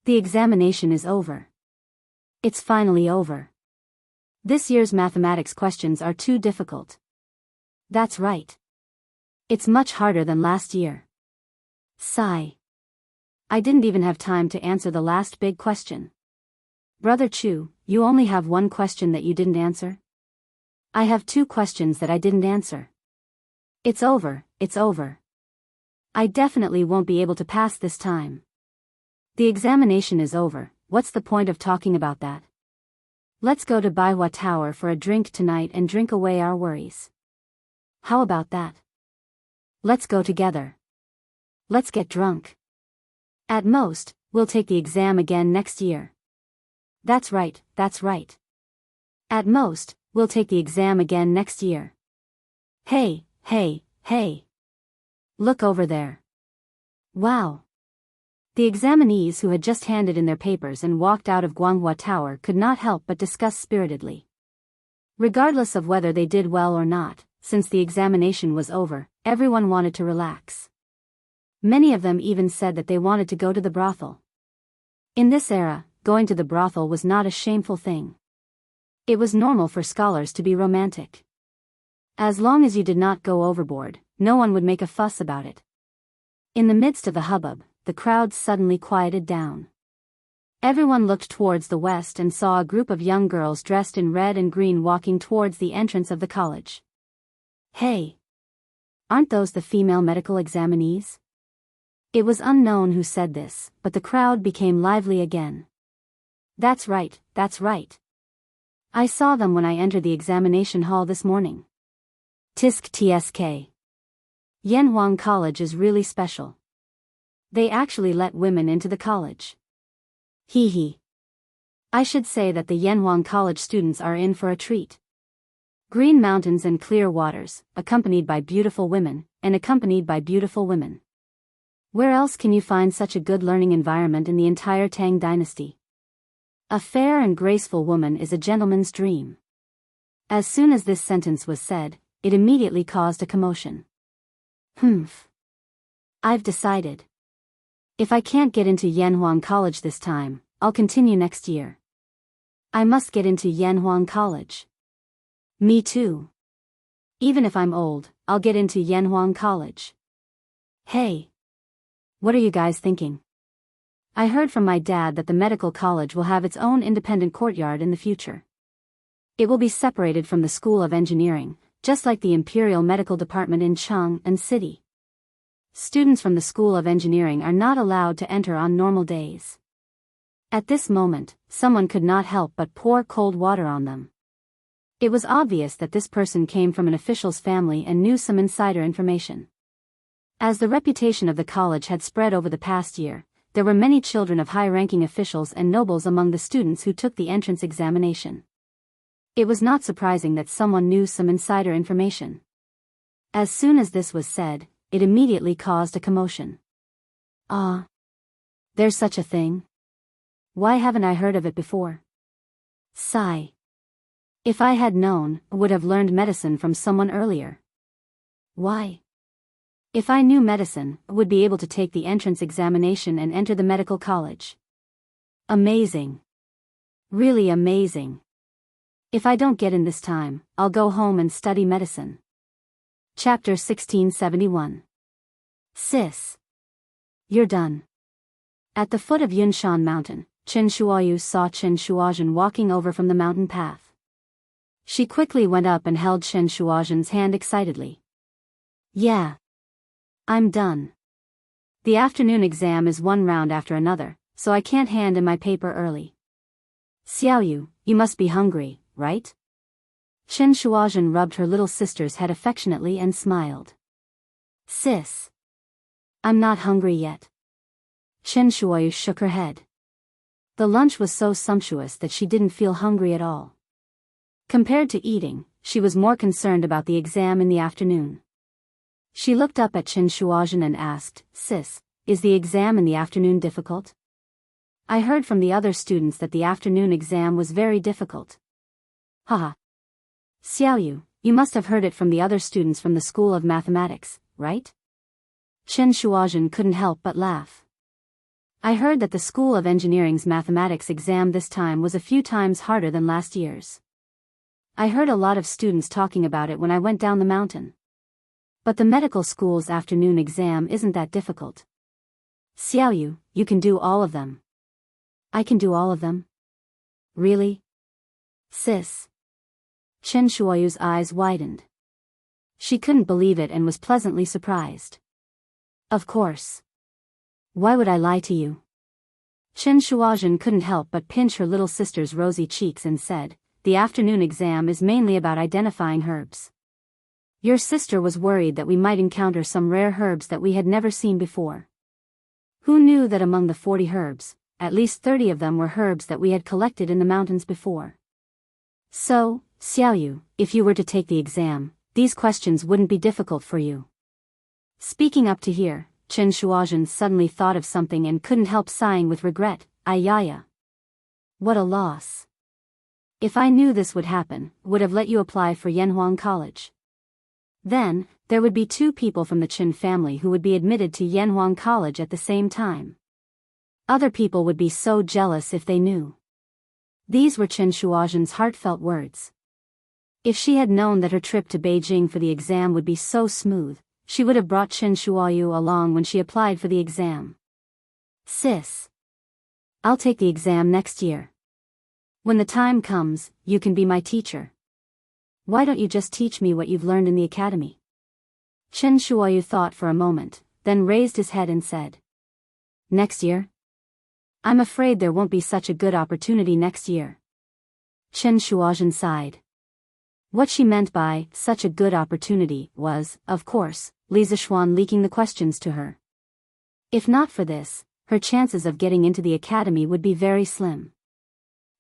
The examination is over. It's finally over. This year's mathematics questions are too difficult. That's right. It's much harder than last year. Sigh. I didn't even have time to answer the last big question. Brother Chu, you only have one question that you didn't answer? I have 2 questions that I didn't answer. It's over, it's over. I definitely won't be able to pass this time. The examination is over, what's the point of talking about that? Let's go to Baihua Tower for a drink tonight and drink away our worries. How about that? Let's go together. Let's get drunk. At most, we'll take the exam again next year. That's right, that's right. At most, we'll take the exam again next year. Hey, hey, hey. Look over there. Wow. The examinees who had just handed in their papers and walked out of Guanghua Tower could not help but discuss spiritedly. Regardless of whether they did well or not, since the examination was over, everyone wanted to relax. Many of them even said that they wanted to go to the brothel. In this era, going to the brothel was not a shameful thing. It was normal for scholars to be romantic. As long as you did not go overboard, no one would make a fuss about it. In the midst of the hubbub, the crowd suddenly quieted down. Everyone looked towards the west and saw a group of young girls dressed in red and green walking towards the entrance of the college. Hey! Aren't those the female medical examinees? It was unknown who said this, but the crowd became lively again. That's right, that's right. I saw them when I entered the examination hall this morning. Tisk tsk. Yanhuang College is really special. They actually let women into the college. Hee hee. I should say that the Yanhuang College students are in for a treat. Green mountains and clear waters, accompanied by beautiful women, and accompanied by beautiful women. Where else can you find such a good learning environment in the entire Tang dynasty? A fair and graceful woman is a gentleman's dream. As soon as this sentence was said, it immediately caused a commotion. Humph. I've decided. If I can't get into Yanhuang College this time, I'll continue next year. I must get into Yanhuang College. Me too. Even if I'm old, I'll get into Yanhuang College. Hey. What are you guys thinking? I heard from my dad that the medical college will have its own independent courtyard in the future. It will be separated from the School of Engineering, just like the Imperial Medical Department in Chang'an City. Students from the School of Engineering are not allowed to enter on normal days. At this moment, someone could not help but pour cold water on them. It was obvious that this person came from an official's family and knew some insider information. As the reputation of the college had spread over the past year, there were many children of high-ranking officials and nobles among the students who took the entrance examination. It was not surprising that someone knew some insider information. As soon as this was said, it immediately caused a commotion. Ah. There's such a thing? Why haven't I heard of it before? Sigh. If I had known, I would have learned medicine from someone earlier. Why? If I knew medicine, I would be able to take the entrance examination and enter the medical college. Amazing. Really amazing. If I don't get in this time, I'll go home and study medicine. Chapter 1671. Sis. You're done. At the foot of Yunshan Mountain, Chen Shuoyu saw Chen Shuozhen walking over from the mountain path. She quickly went up and held Chen Shuozhen's hand excitedly. Yeah. I'm done. The afternoon exam is one round after another, so I can't hand in my paper early. Xiaoyu, you must be hungry, right? Chen Shuozhen rubbed her little sister's head affectionately and smiled. Sis. I'm not hungry yet. Chen Shuoyu shook her head. The lunch was so sumptuous that she didn't feel hungry at all. Compared to eating, she was more concerned about the exam in the afternoon. She looked up at Chen Shuozhen and asked, Sis, is the exam in the afternoon difficult? I heard from the other students that the afternoon exam was very difficult. Haha. Xiaoyu, you must have heard it from the other students from the School of Mathematics, right? Chen Shuozhen couldn't help but laugh. I heard that the School of Engineering's mathematics exam this time was a few times harder than last year's. I heard a lot of students talking about it when I went down the mountain. But the medical school's afternoon exam isn't that difficult. Xiaoyu, you can do all of them. I can do all of them? Really? Sis. Chen Shuoyu's eyes widened. She couldn't believe it and was pleasantly surprised. Of course. Why would I lie to you? Chen Shuozhen couldn't help but pinch her little sister's rosy cheeks and said, the afternoon exam is mainly about identifying herbs. Your sister was worried that we might encounter some rare herbs that we had never seen before. Who knew that among the 40 herbs, at least 30 of them were herbs that we had collected in the mountains before? So, Xiaoyu, if you were to take the exam, these questions wouldn't be difficult for you. Speaking up to here, Chen Shuozhen suddenly thought of something and couldn't help sighing with regret. Ayaya. What a loss. If I knew this would happen, would have let you apply for Yanhuang College. Then, there would be 2 people from the Qin family who would be admitted to Yanhuang College at the same time. Other people would be so jealous if they knew. These were Chen Shuozhen's heartfelt words. If she had known that her trip to Beijing for the exam would be so smooth, she would have brought Chen Shuoyu along when she applied for the exam. Sis. I'll take the exam next year. When the time comes, you can be my teacher. Why don't you just teach me what you've learned in the academy? Chen Shuoyu thought for a moment, then raised his head and said. Next year? I'm afraid there won't be such a good opportunity next year. Chen Shuozhen sighed. What she meant by such a good opportunity was, of course, Li Zishuan leaking the questions to her. If not for this, her chances of getting into the academy would be very slim.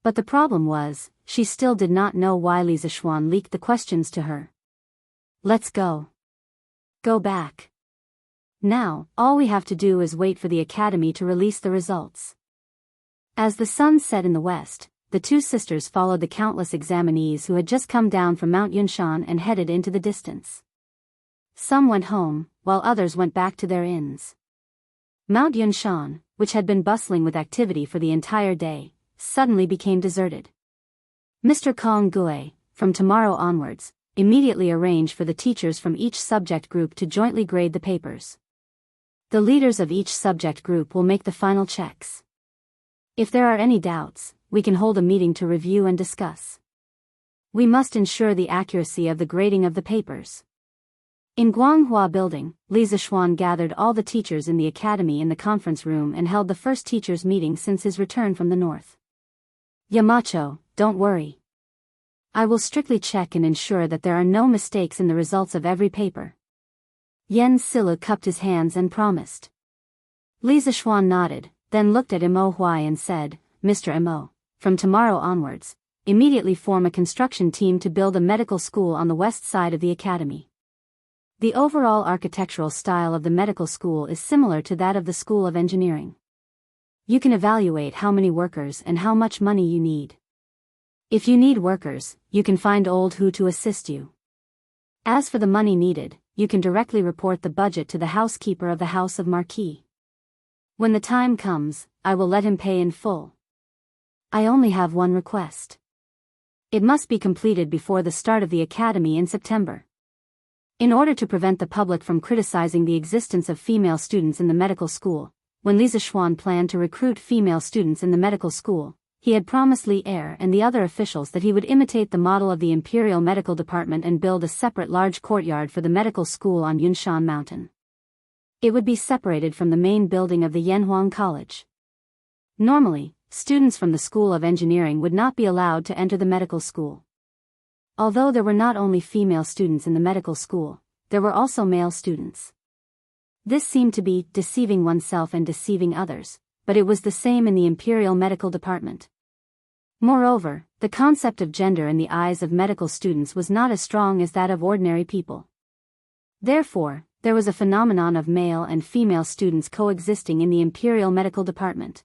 But the problem was, she still did not know why Li Zishuan leaked the questions to her. Let's go. Go back. Now, all we have to do is wait for the academy to release the results. As the sun set in the west, the 2 sisters followed the countless examinees who had just come down from Mount Yunshan and headed into the distance. Some went home, while others went back to their inns. Mount Yunshan, which had been bustling with activity for the entire day, suddenly became deserted. Mr. Kong Gue, from tomorrow onwards, immediately arranged for the teachers from each subject group to jointly grade the papers. The leaders of each subject group will make the final checks. If there are any doubts, we can hold a meeting to review and discuss. We must ensure the accuracy of the grading of the papers. In Guanghua Building, Li Zishuan gathered all the teachers in the academy in the conference room and held the first teachers' meeting since his return from the north. Yamacho, don't worry. I will strictly check and ensure that there are no mistakes in the results of every paper. Yen Silu cupped his hands and promised. Li Zishuan nodded, then looked at Mo Huai and said, Mr. Mo, from tomorrow onwards, immediately form a construction team to build a medical school on the west side of the academy. The overall architectural style of the medical school is similar to that of the School of Engineering. You can evaluate how many workers and how much money you need. If you need workers, you can find old Hu to assist you. As for the money needed, you can directly report the budget to the housekeeper of the House of Marquis. When the time comes, I will let him pay in full. I only have one request. It must be completed before the start of the academy in September. In order to prevent the public from criticizing the existence of female students in the medical school, when Li Zishuan planned to recruit female students in the medical school, he had promised Li Er and the other officials that he would imitate the model of the Imperial Medical Department and build a separate large courtyard for the medical school on Yunshan Mountain. It would be separated from the main building of the Yanhuang College. Normally, students from the School of Engineering would not be allowed to enter the medical school. Although there were not only female students in the medical school, there were also male students. This seemed to be deceiving oneself and deceiving others, but it was the same in the Imperial Medical Department. Moreover, the concept of gender in the eyes of medical students was not as strong as that of ordinary people. Therefore, there was a phenomenon of male and female students coexisting in the Imperial Medical Department.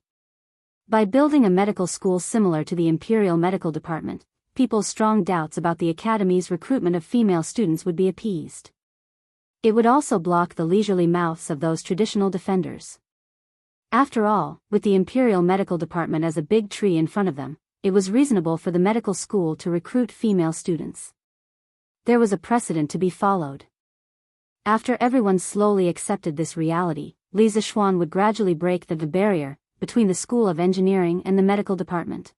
By building a medical school similar to the Imperial Medical Department, people's strong doubts about the Academy's recruitment of female students would be appeased. It would also block the leisurely mouths of those traditional defenders. After all, with the Imperial Medical Department as a big tree in front of them, it was reasonable for the medical school to recruit female students. There was a precedent to be followed. After everyone slowly accepted this reality, Li Zishuan would gradually break the barrier between the School of Engineering and the medical department.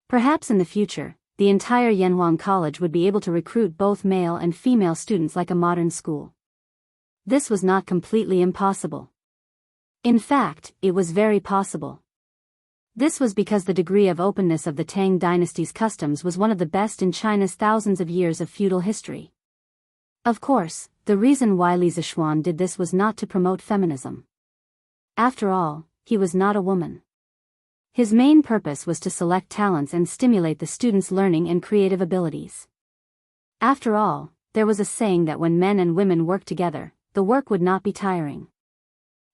Perhaps in the future, the entire Yanhuang College would be able to recruit both male and female students like a modern school. This was not completely impossible. In fact, it was very possible. This was because the degree of openness of the Tang dynasty's customs was one of the best in China's thousands of years of feudal history. Of course, the reason why Li Zishuan did this was not to promote feminism. After all, he was not a woman. His main purpose was to select talents and stimulate the students' learning and creative abilities. After all, there was a saying that when men and women worked together, the work would not be tiring.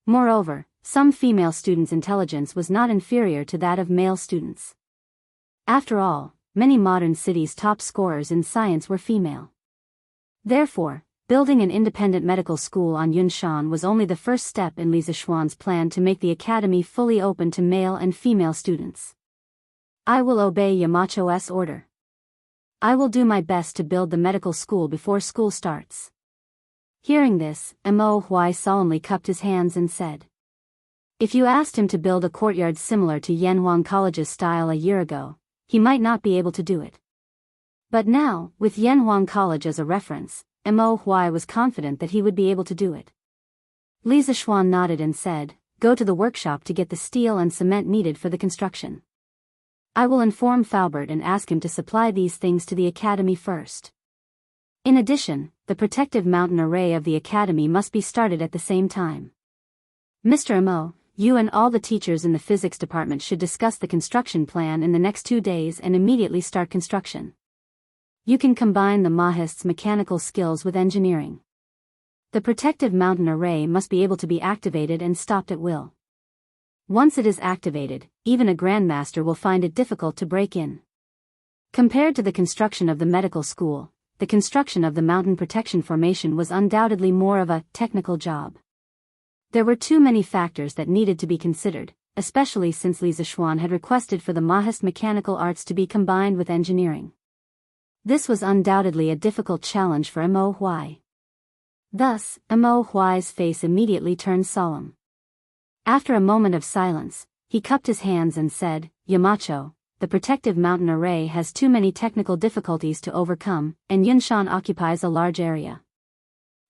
Moreover, some female students' intelligence was not inferior to that of male students. After all, many modern cities' top scorers in science were female. Therefore, building an independent medical school on Yunshan was only the first step in Li Zishuan's plan to make the academy fully open to male and female students. I will obey Yamacho's order. I will do my best to build the medical school before school starts. Hearing this, Mo Huai solemnly cupped his hands and said, "If you asked him to build a courtyard similar to Yanhuang College's style a year ago, he might not be able to do it. But now, with Yanhuang College as a reference, Mo Huai was confident that he would be able to do it." Li Zishuan nodded and said, "Go to the workshop to get the steel and cement needed for the construction. I will inform Faubert and ask him to supply these things to the academy first. In addition, the protective mountain array of the academy must be started at the same time. Mr. Mo, you and all the teachers in the physics department should discuss the construction plan in the next 2 days and immediately start construction. You can combine the Mahist's mechanical skills with engineering. The protective mountain array must be able to be activated and stopped at will. Once it is activated, even a grandmaster will find it difficult to break in. Compared to the construction of the medical school, the construction of the mountain protection formation was undoubtedly more of a technical job. There were too many factors that needed to be considered, especially since Li Zishuan had requested for the Mahist mechanical arts to be combined with engineering. This was undoubtedly a difficult challenge for Mo Huai. Thus, Mo Huai's face immediately turned solemn. After a moment of silence, he cupped his hands and said, "Yamacho, the protective mountain array has too many technical difficulties to overcome, and Yunshan occupies a large area.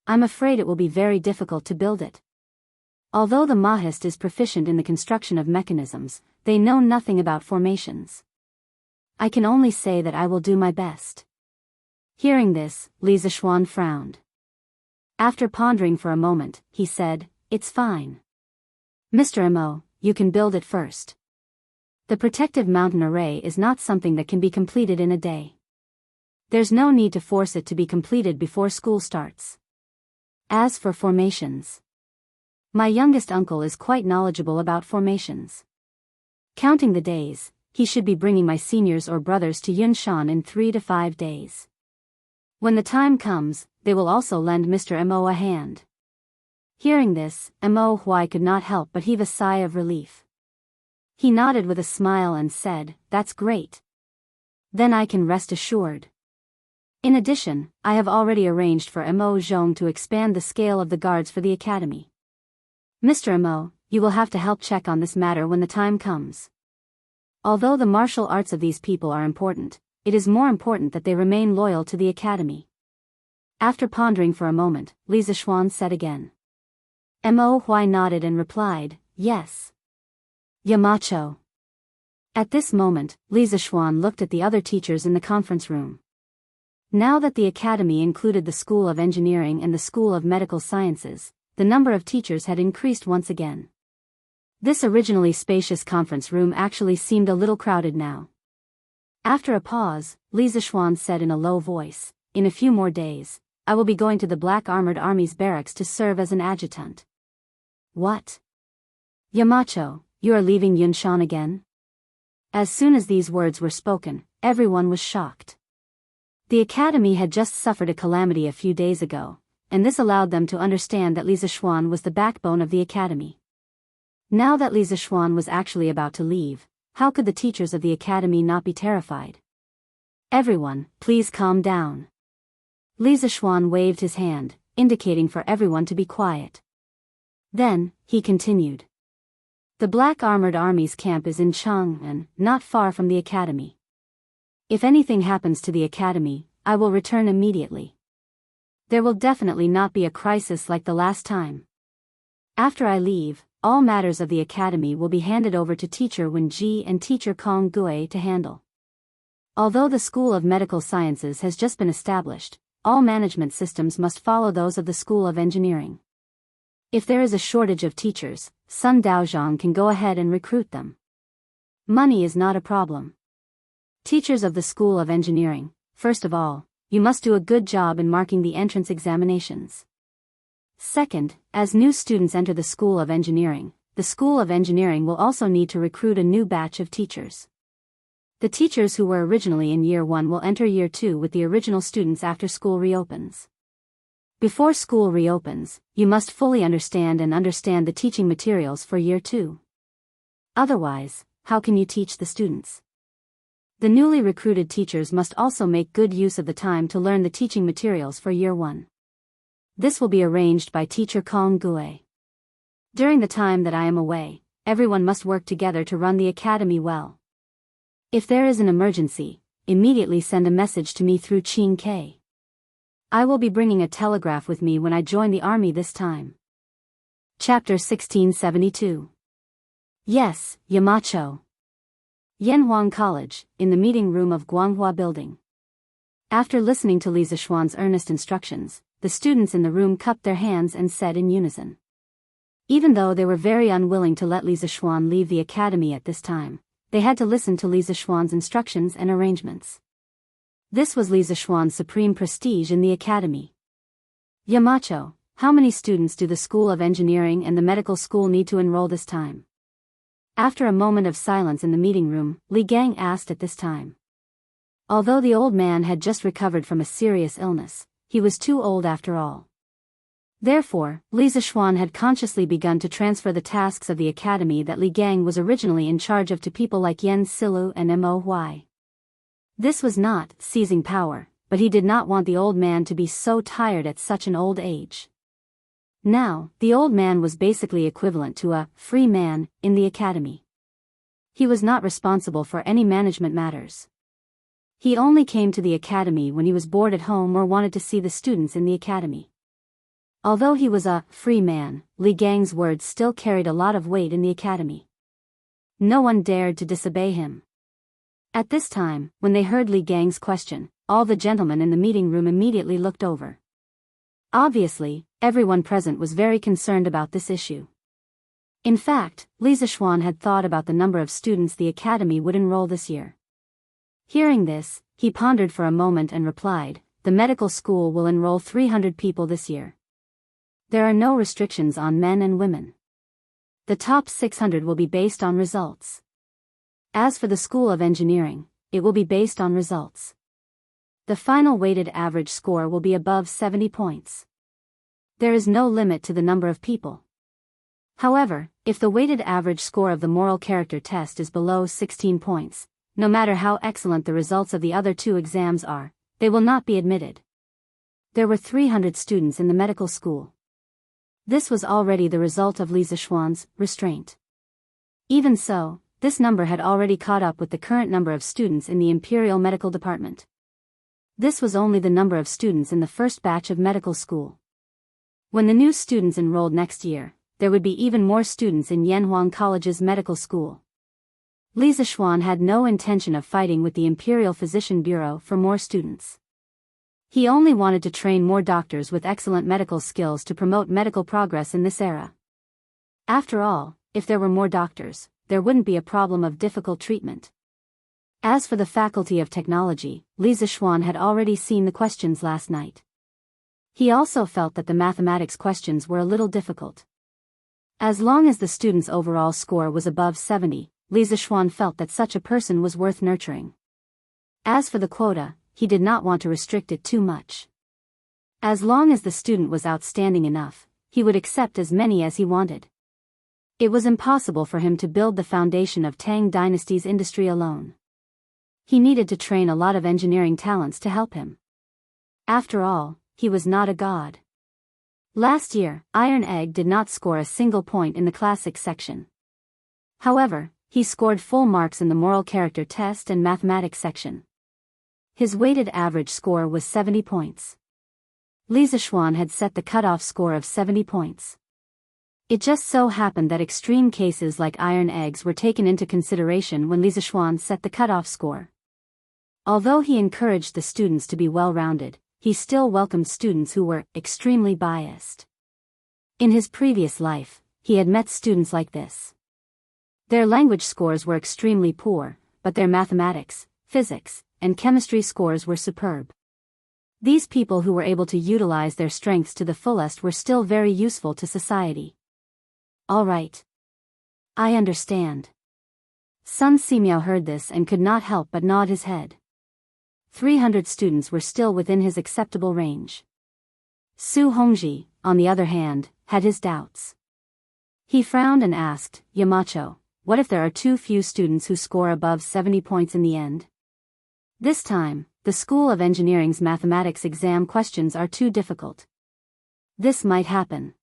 I'm afraid it will be very difficult to build it. Although the Mahist is proficient in the construction of mechanisms, they know nothing about formations. I can only say that I will do my best." Hearing this, Li Zishuan frowned. After pondering for a moment, he said, "It's fine. Mr. Mo, you can build it first. The protective mountain array is not something that can be completed in a day. There's no need to force it to be completed before school starts. As for formations, my youngest uncle is quite knowledgeable about formations. Counting the days, he should be bringing my seniors or brothers to Yunshan in 3 to 5 days. When the time comes, they will also lend Mr. Mo a hand. Hearing this, Mo Huai could not help but heave a sigh of relief. He nodded with a smile and said, "That's great. Then I can rest assured. In addition, I have already arranged for Mo Zhong to expand the scale of the guards for the academy. Mr. Mo, you will have to help check on this matter when the time comes. Although the martial arts of these people are important, it is more important that they remain loyal to the academy." After pondering for a moment, Li Zishuan said again. Mo Huai nodded and replied, "Yes. Yamacho." At this moment, Li Zishuan looked at the other teachers in the conference room. Now that the academy included the School of Engineering and the School of Medical Sciences, the number of teachers had increased once again. This originally spacious conference room actually seemed a little crowded now. After a pause, Li Zishuan said in a low voice, "In a few more days, I will be going to the Black Armored Army's barracks to serve as an adjutant." "What? Yamacho, you are leaving Yunshan again?" As soon as these words were spoken, everyone was shocked. The academy had just suffered a calamity a few days ago, and this allowed them to understand that Li Zishuan was the backbone of the academy. Now that Li Zishuan was actually about to leave, how could the teachers of the academy not be terrified? "Everyone, please calm down." Li Zishuan waved his hand, indicating for everyone to be quiet. Then, he continued. "The Black Armored Army's camp is in Chang'an, not far from the academy. If anything happens to the academy, I will return immediately. There will definitely not be a crisis like the last time. After I leave, all matters of the academy will be handed over to Teacher Wen Ji and Teacher Kong Gui to handle. Although the School of Medical Sciences has just been established, all management systems must follow those of the School of Engineering. If there is a shortage of teachers, Sun Daozhong can go ahead and recruit them. Money is not a problem. Teachers of the School of Engineering, first of all, you must do a good job in marking the entrance examinations. Second, as new students enter the School of Engineering, the School of Engineering will also need to recruit a new batch of teachers. The teachers who were originally in Year 1 will enter Year 2 with the original students after school reopens. Before school reopens, you must fully understand the teaching materials for Year 2. Otherwise, how can you teach the students? The newly recruited teachers must also make good use of the time to learn the teaching materials for Year 1. This will be arranged by Teacher Kong Gui. During the time that I am away, everyone must work together to run the academy well. If there is an emergency, immediately send a message to me through Qing K. I will be bringing a telegraph with me when I join the army this time. Chapter 1672. Yes, Yamacho. Yanhuang College, in the meeting room of Guanghua Building. After listening to Li Zishuan's earnest instructions, the students in the room cupped their hands and said in unison. Even though they were very unwilling to let Li Zishuan leave the academy at this time, they had to listen to Li Zishuan's instructions and arrangements. This was Li Zishuan's supreme prestige in the academy. Yamacho, how many students do the School of Engineering and the medical school need to enroll this time? After a moment of silence in the meeting room, Li Gang asked at this time. Although the old man had just recovered from a serious illness, he was too old after all. Therefore, Li Zishuan had consciously begun to transfer the tasks of the academy that Li Gang was originally in charge of to people like Yen Silu and Mo Huai. This was not seizing power, but he did not want the old man to be so tired at such an old age. Now, the old man was basically equivalent to a free man in the academy. He was not responsible for any management matters. He only came to the academy when he was bored at home or wanted to see the students in the academy. Although he was a free man, Li Gang's words still carried a lot of weight in the academy. No one dared to disobey him. At this time, when they heard Li Gang's question, all the gentlemen in the meeting room immediately looked over. Obviously, everyone present was very concerned about this issue. In fact, Li Zishuan had thought about the number of students the academy would enroll this year. Hearing this, he pondered for a moment and replied, "The medical school will enroll 300 people this year. There are no restrictions on men and women. The top 600 will be based on results. As for the School of Engineering, it will be based on results. The final weighted average score will be above 70 points. There is no limit to the number of people. However, if the weighted average score of the moral character test is below 16 points, no matter how excellent the results of the other two exams are, they will not be admitted. There were 300 students in the medical school. This was already the result of Li Zishuan's restraint. Even so, this number had already caught up with the current number of students in the Imperial Medical Department. This was only the number of students in the first batch of medical school. When the new students enrolled next year, there would be even more students in Yanhuang College's medical school. Li Zishuan had no intention of fighting with the Imperial Physician Bureau for more students. He only wanted to train more doctors with excellent medical skills to promote medical progress in this era. After all, if there were more doctors, there wouldn't be a problem of difficult treatment. As for the Faculty of Technology, Li Zishuan had already seen the questions last night. He also felt that the mathematics questions were a little difficult. As long as the student's overall score was above 70, Li Zishuan felt that such a person was worth nurturing. As for the quota, he did not want to restrict it too much. As long as the student was outstanding enough, he would accept as many as he wanted. It was impossible for him to build the foundation of Tang Dynasty's industry alone. He needed to train a lot of engineering talents to help him. After all, he was not a god. Last year, Iron Egg did not score a single point in the classics section. However, he scored full marks in the moral character test and mathematics section. His weighted average score was 70 points. Li Zishuan had set the cutoff score of 70 points. It just so happened that extreme cases like iron eggs were taken into consideration when Li Zishuan set the cutoff score. Although he encouraged the students to be well-rounded, he still welcomed students who were extremely biased. In his previous life, he had met students like this. Their language scores were extremely poor, but their mathematics, physics, and chemistry scores were superb. These people who were able to utilize their strengths to the fullest were still very useful to society. All right. I understand. Sun Simiao heard this and could not help but nod his head. 300 students were still within his acceptable range. Su Hongji, on the other hand, had his doubts. He frowned and asked, Yamacho, what if there are too few students who score above 70 points in the end? This time, the School of Engineering's mathematics exam questions are too difficult. This might happen.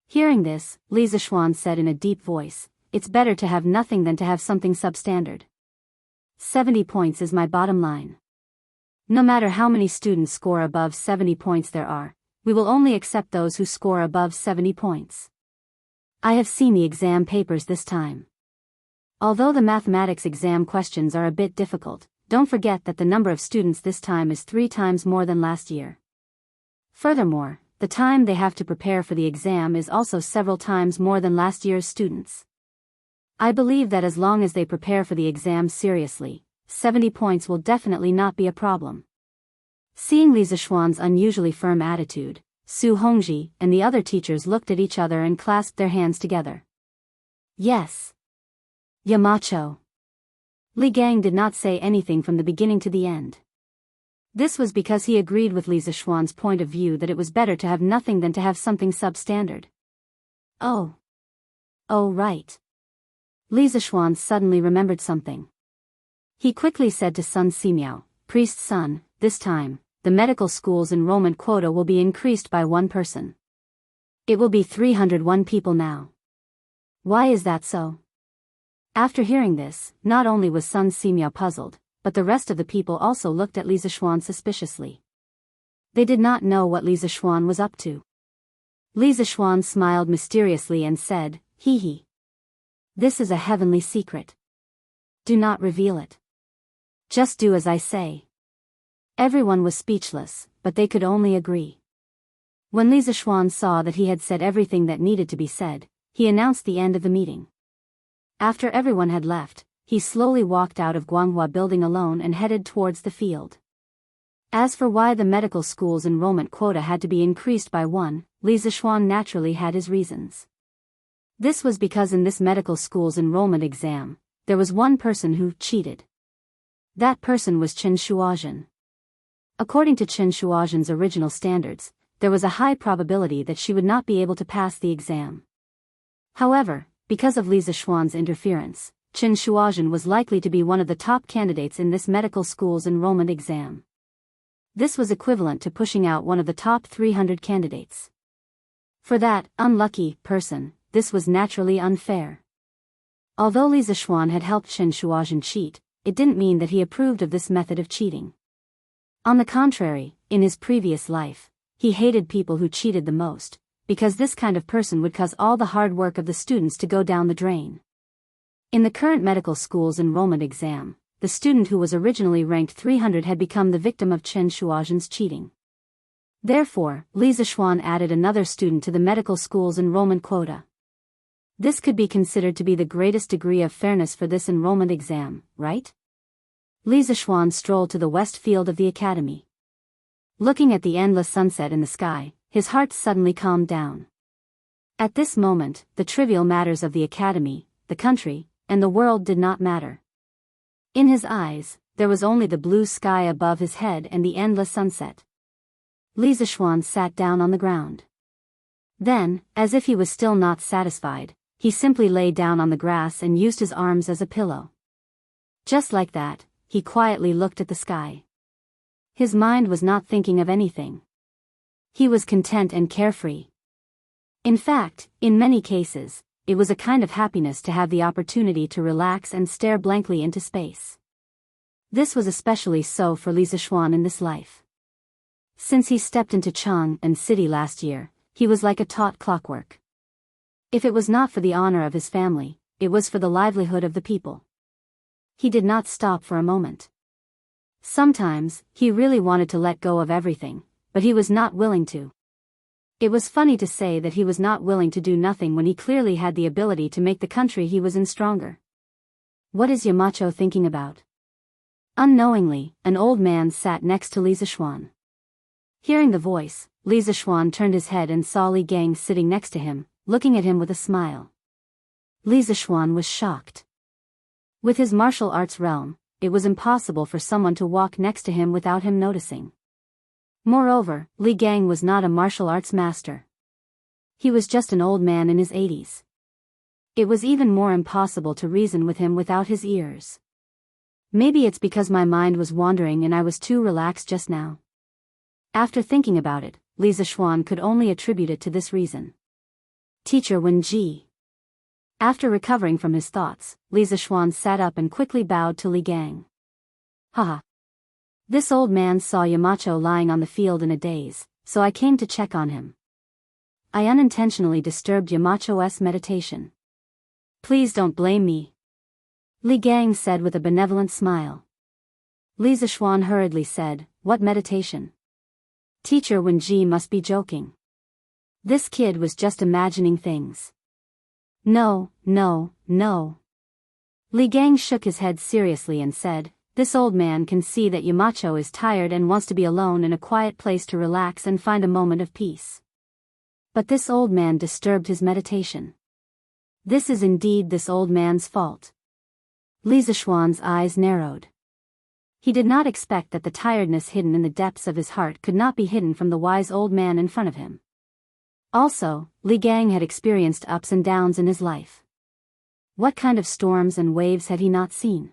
Hearing this, Li Zishuan said in a deep voice, it's better to have nothing than to have something substandard. 70 points is my bottom line. No matter how many students score above 70 points there are, we will only accept those who score above 70 points. I have seen the exam papers this time. Although the mathematics exam questions are a bit difficult, don't forget that the number of students this time is 3 times more than last year. Furthermore, the time they have to prepare for the exam is also several times more than last year's students. I believe that as long as they prepare for the exam seriously, 70 points will definitely not be a problem. Seeing Li Zishuan's unusually firm attitude, Su Hongji and the other teachers looked at each other and clasped their hands together. Yes. Yamacho. Li Gang did not say anything from the beginning to the end. This was because he agreed with Li Zishuan's point of view that it was better to have nothing than to have something substandard. Oh. Oh right. Li Zishuan suddenly remembered something. He quickly said to Sun Simiao, Priest's son, this time, the medical school's enrollment quota will be increased by 1 person. It will be 301 people now. Why is that so? After hearing this, not only was Sun Simiao puzzled, but the rest of the people also looked at Li Zishuan suspiciously. They did not know what Li Zishuan was up to. Li Zishuan smiled mysteriously and said, Hee hee. This is a heavenly secret. Do not reveal it. Just do as I say. Everyone was speechless, but they could only agree. When Li Zishuan saw that he had said everything that needed to be said, he announced the end of the meeting. After everyone had left, he slowly walked out of Guanghua building alone and headed towards the field. As for why the medical school's enrollment quota had to be increased by 1, Li Zishuan naturally had his reasons. This was because in this medical school's enrollment exam, there was one person who cheated. That person was Chen Shuozhen. According to Chen Shuozhen's original standards, there was a high probability that she would not be able to pass the exam. However, because of Li Zishuan's interference, Chen Shuozhen was likely to be one of the top candidates in this medical school's enrollment exam. This was equivalent to pushing out one of the top 300 candidates. For that unlucky person, this was naturally unfair. Although Li Zishuan had helped Chen Shuozhen cheat, it didn't mean that he approved of this method of cheating. On the contrary, in his previous life, he hated people who cheated the most, because this kind of person would cause all the hard work of the students to go down the drain. In the current medical school's enrollment exam, the student who was originally ranked 300 had become the victim of Chen Shuozhen's cheating. Therefore, Li Zishuan added another student to the medical school's enrollment quota. This could be considered to be the greatest degree of fairness for this enrollment exam, right? Li Zishuan strolled to the west field of the academy. Looking at the endless sunset in the sky, his heart suddenly calmed down. At this moment, the trivial matters of the academy, the country, and the world did not matter. In his eyes, there was only the blue sky above his head and the endless sunset. Li Zishuan sat down on the ground. Then, as if he was still not satisfied, he simply lay down on the grass and used his arms as a pillow. Just like that, he quietly looked at the sky. His mind was not thinking of anything. He was content and carefree. In fact, in many cases, it was a kind of happiness to have the opportunity to relax and stare blankly into space. This was especially so for Li Zishuan in this life. Since he stepped into Chang'an City last year, he was like a taut clockwork. If it was not for the honor of his family, it was for the livelihood of the people. He did not stop for a moment. Sometimes, he really wanted to let go of everything, but he was not willing to. It was funny to say that he was not willing to do nothing when he clearly had the ability to make the country he was in stronger. What is Yamacho thinking about? Unknowingly, an old man sat next to Li Zishuan. Hearing the voice, Li Zishuan turned his head and saw Li Gang sitting next to him, looking at him with a smile. Li Zishuan was shocked. With his martial arts realm, it was impossible for someone to walk next to him without him noticing. Moreover, Li Gang was not a martial arts master. He was just an old man in his 80s. It was even more impossible to reason with him without his ears. Maybe it's because my mind was wandering and I was too relaxed just now. After thinking about it, Li Zishuan could only attribute it to this reason. Teacher Wenji. After recovering from his thoughts, Li Zishuan sat up and quickly bowed to Li Gang. Haha. This old man saw Yamacho lying on the field in a daze, so I came to check on him. I unintentionally disturbed Yamacho's meditation. Please don't blame me. Li Gang said with a benevolent smile. Li Zishuan hurriedly said, What meditation? Teacher Wenji must be joking. This kid was just imagining things. No. Li Gang shook his head seriously and said, This old man can see that Yamacho is tired and wants to be alone in a quiet place to relax and find a moment of peace. But this old man disturbed his meditation. This is indeed this old man's fault. Li Zishuan's eyes narrowed. He did not expect that the tiredness hidden in the depths of his heart could not be hidden from the wise old man in front of him. Also, Li Gang had experienced ups and downs in his life. What kind of storms and waves had he not seen?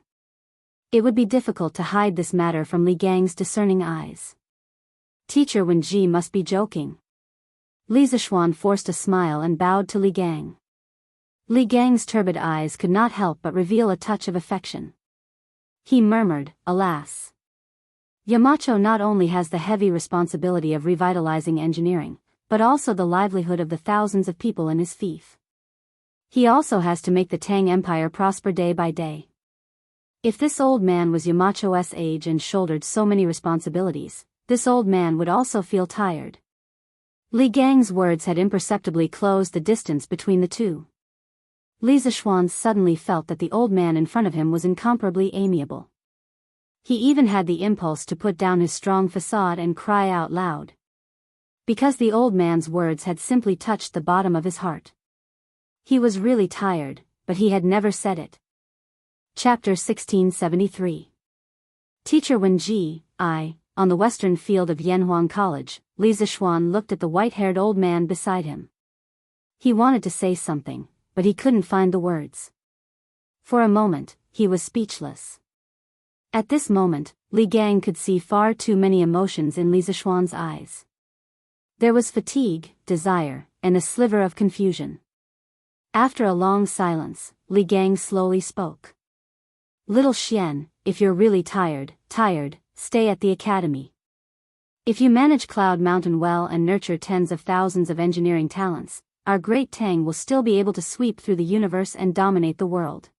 It would be difficult to hide this matter from Li Gang's discerning eyes. Teacher Wenji must be joking. Li Zishuan forced a smile and bowed to Li Gang. Li Gang's turbid eyes could not help but reveal a touch of affection. He murmured, Alas. Yamacho not only has the heavy responsibility of revitalizing engineering, but also the livelihood of the thousands of people in his fief. He also has to make the Tang Empire prosper day by day. If this old man was Yamacho's age and shouldered so many responsibilities, this old man would also feel tired. Li Gang's words had imperceptibly closed the distance between the two. Li Zishuan suddenly felt that the old man in front of him was incomparably amiable. He even had the impulse to put down his strong facade and cry out loud. Because the old man's words had simply touched the bottom of his heart. He was really tired, but he had never said it. Chapter 1673. Teacher Wenji, on the western field of Yanhuang College, Li Zishuan looked at the white-haired old man beside him. He wanted to say something, but he couldn't find the words. For a moment, he was speechless. At this moment, Li Gang could see far too many emotions in Li Zishuan's eyes. There was fatigue, desire, and a sliver of confusion. After a long silence, Li Gang slowly spoke. "Little Xian, if you're really tired, stay at the academy. If you manage Cloud Mountain well and nurture tens of thousands of engineering talents, our great Tang will still be able to sweep through the universe and dominate the world.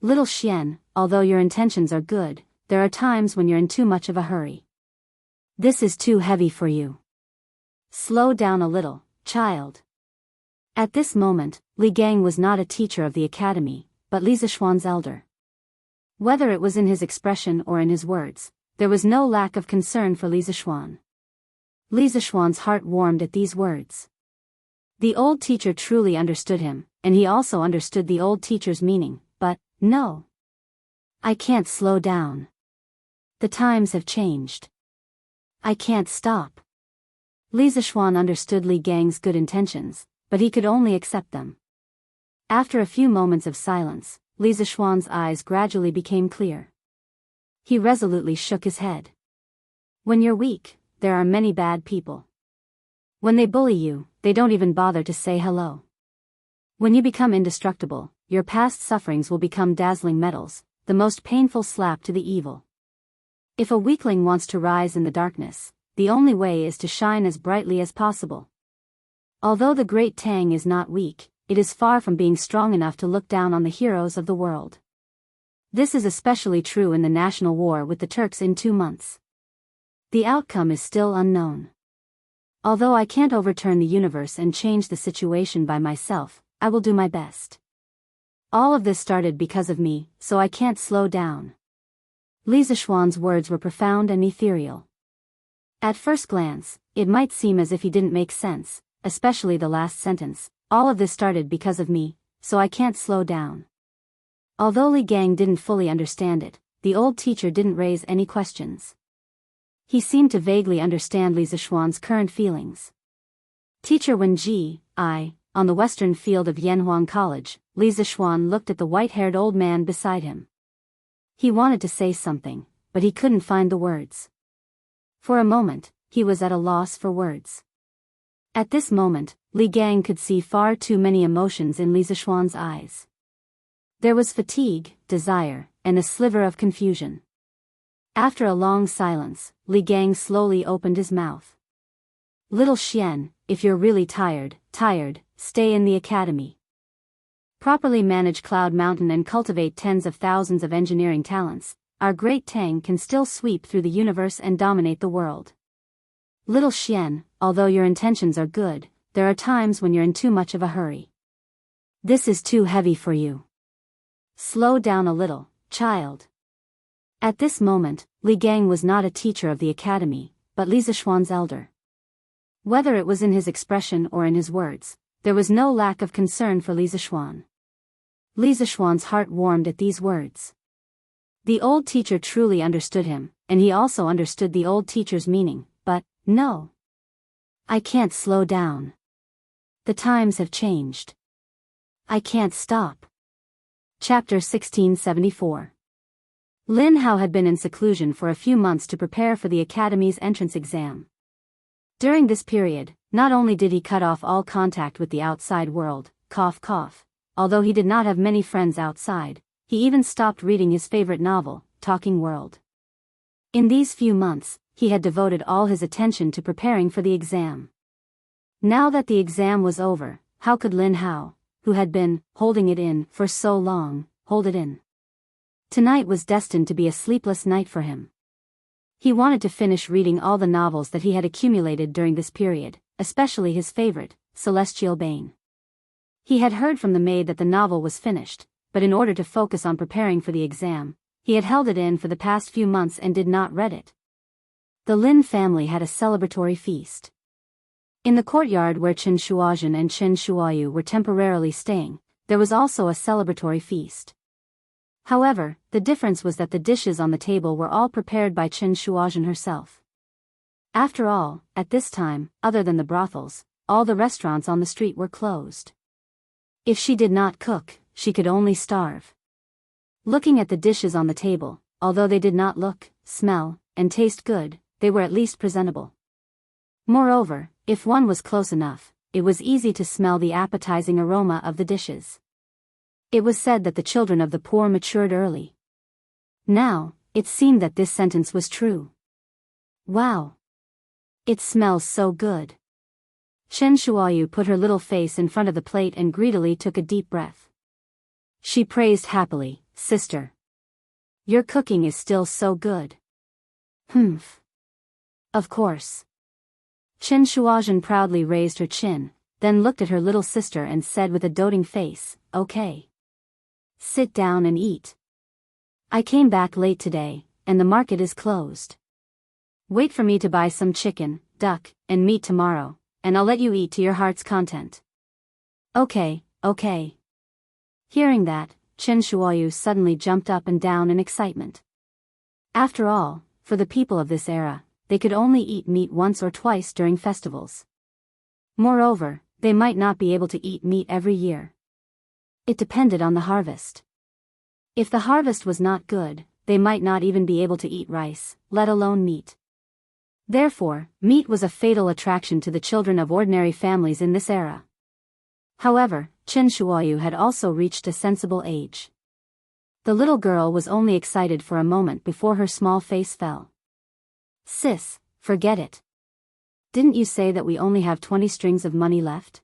Little Xian, although your intentions are good, there are times when you're in too much of a hurry. This is too heavy for you. Slow down a little, child." At this moment, Li Gang was not a teacher of the academy, but Li Zishuan's elder. Whether it was in his expression or in his words, there was no lack of concern for Li Zishuan. Li Zishuan's heart warmed at these words. The old teacher truly understood him, and he also understood the old teacher's meaning, but, no. I can't slow down. The times have changed. I can't stop. Li Zishuan understood Li Gang's good intentions, but he could only accept them. After a few moments of silence, Li Zishuan's eyes gradually became clear. He resolutely shook his head. When you're weak, there are many bad people. When they bully you, they don't even bother to say hello. When you become indestructible, your past sufferings will become dazzling medals, the most painful slap to the evil. If a weakling wants to rise in the darkness, the only way is to shine as brightly as possible. Although the great Tang is not weak, it is far from being strong enough to look down on the heroes of the world. This is especially true in the national war with the Turks in 2 months. The outcome is still unknown. Although I can't overturn the universe and change the situation by myself, I will do my best. All of this started because of me, so I can't slow down. Li Zishuan's words were profound and ethereal. At first glance, it might seem as if he didn't make sense, especially the last sentence. All of this started because of me, so I can't slow down. Although Li Gang didn't fully understand it, the old teacher didn't raise any questions. He seemed to vaguely understand Li Zishuan's current feelings. Teacher Wenji, on the western field of Yanhuang College, Li Zishuan looked at the white-haired old man beside him. He wanted to say something, but he couldn't find the words. For a moment, he was at a loss for words. At this moment, Li Gang could see far too many emotions in Li Zishuan's eyes. There was fatigue, desire, and a sliver of confusion. After a long silence, Li Gang slowly opened his mouth. Little Xian, if you're really tired, stay in the academy. Properly manage Cloud Mountain and cultivate tens of thousands of engineering talents, our great Tang can still sweep through the universe and dominate the world. Little Xian, although your intentions are good, there are times when you're in too much of a hurry. This is too heavy for you. Slow down a little, child. At this moment, Li Gang was not a teacher of the academy, but Li Zishuan's elder. Whether it was in his expression or in his words, there was no lack of concern for Li Zishuan. Li Zishuan's heart warmed at these words. The old teacher truly understood him, and he also understood the old teacher's meaning, but, no. I can't slow down. The times have changed. I can't stop. Chapter 1674. Lin Hao had been in seclusion for a few months to prepare for the academy's entrance exam. During this period, not only did he cut off all contact with the outside world, although he did not have many friends outside, he even stopped reading his favorite novel, Talking World. In these few months, he had devoted all his attention to preparing for the exam. Now that the exam was over, how could Lin Hao, who had been holding it in for so long, hold it in? Tonight was destined to be a sleepless night for him. He wanted to finish reading all the novels that he had accumulated during this period, especially his favorite, Celestial Bane. He had heard from the maid that the novel was finished, but in order to focus on preparing for the exam, he had held it in for the past few months and did not read it. The Lin family had a celebratory feast. In the courtyard where Chen Shuozhen and Chen Shuoyu were temporarily staying, there was also a celebratory feast. However, the difference was that the dishes on the table were all prepared by Chen Shuozhen herself. After all, at this time, other than the brothels, all the restaurants on the street were closed. If she did not cook, she could only starve. Looking at the dishes on the table, although they did not look, smell, and taste good, they were at least presentable. Moreover, if one was close enough, it was easy to smell the appetizing aroma of the dishes. It was said that the children of the poor matured early. Now, it seemed that this sentence was true. Wow! It smells so good. Chen Shuoyu put her little face in front of the plate and greedily took a deep breath. She praised happily, "Sister. Your cooking is still so good." "Humph. Of course." Chen Shuozhen proudly raised her chin, then looked at her little sister and said with a doting face, "Okay. Sit down and eat. I came back late today, and the market is closed. Wait for me to buy some chicken, duck, and meat tomorrow, and I'll let you eat to your heart's content." "Okay, okay." Hearing that, Chen Shuoyu suddenly jumped up and down in excitement. After all, for the people of this era, they could only eat meat once or twice during festivals. Moreover, they might not be able to eat meat every year. It depended on the harvest. If the harvest was not good, they might not even be able to eat rice, let alone meat. Therefore, meat was a fatal attraction to the children of ordinary families in this era. However, Chen Shuoyu had also reached a sensible age. The little girl was only excited for a moment before her small face fell. "Sis, forget it. Didn't you say that we only have 20 strings of money left?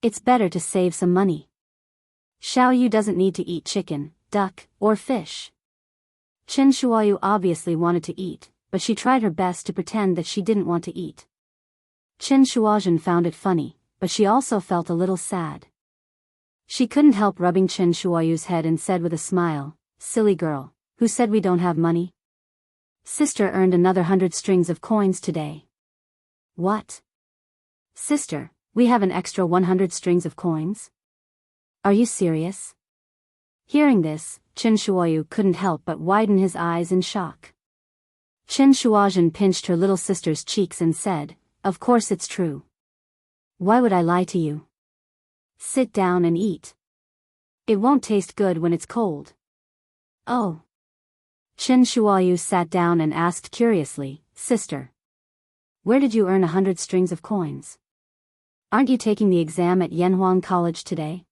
It's better to save some money. Xiaoyu doesn't need to eat chicken, duck, or fish." Chen Shuoyu obviously wanted to eat, but she tried her best to pretend that she didn't want to eat. Chen Shuozhen found it funny, but she also felt a little sad. She couldn't help rubbing Chen Shuoyu's head and said with a smile, "Silly girl, who said we don't have money? Sister earned another 100 strings of coins today." "What? Sister, we have an extra 100 strings of coins? Are you serious?" Hearing this, Chen Shuoyu couldn't help but widen his eyes in shock. Chen Shuozhen pinched her little sister's cheeks and said, "Of course it's true. Why would I lie to you? Sit down and eat. It won't taste good when it's cold." "Oh." Chen Shuoyu sat down and asked curiously, "Sister, where did you earn 100 strings of coins? Aren't you taking the exam at Yanhuang College today?"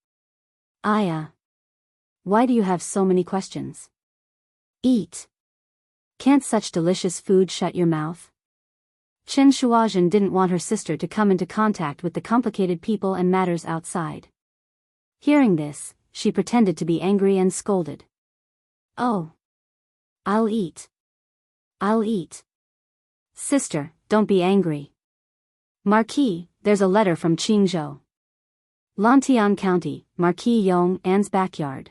Why do you have so many questions? Eat. Can't such delicious food shut your mouth?" Chen Shuozhen didn't want her sister to come into contact with the complicated people and matters outside. Hearing this, she pretended to be angry and scolded. "Oh. I'll eat. I'll eat. Sister, don't be angry. Marquis, there's a letter from Qingzhou. Lantian County, Marquis Yong An's backyard."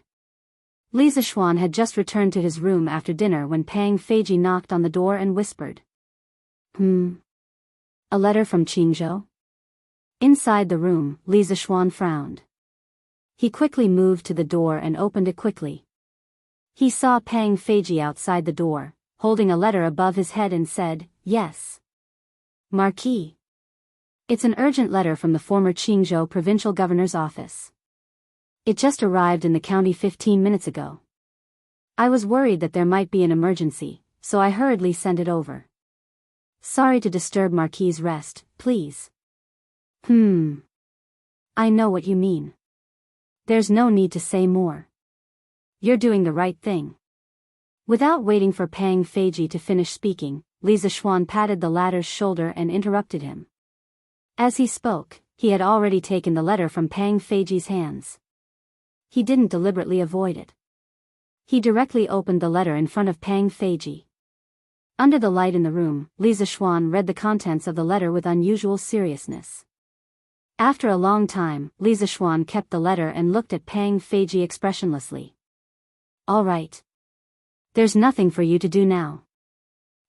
Li Zishuan had just returned to his room after dinner when Pang Feiji knocked on the door and whispered, A letter from Qingzhou?" Inside the room, Li Zishuan frowned. He quickly moved to the door and opened it quickly. He saw Pang Feiji outside the door, holding a letter above his head and said, "Yes. Marquis. It's an urgent letter from the former Qingzhou provincial governor's office. It just arrived in the county 15 minutes ago. I was worried that there might be an emergency, so I hurriedly sent it over. Sorry to disturb Marquis' rest, please." I know what you mean. There's no need to say more. You're doing the right thing." Without waiting for Pang Feiji to finish speaking, Li Zishuan patted the latter's shoulder and interrupted him. As he spoke, he had already taken the letter from Pang Feiji's hands. He didn't deliberately avoid it. He directly opened the letter in front of Pang Feiji. Under the light in the room, Li Zishuan read the contents of the letter with unusual seriousness. After a long time, Li Zishuan kept the letter and looked at Pang Feiji expressionlessly. "All right. There's nothing for you to do now.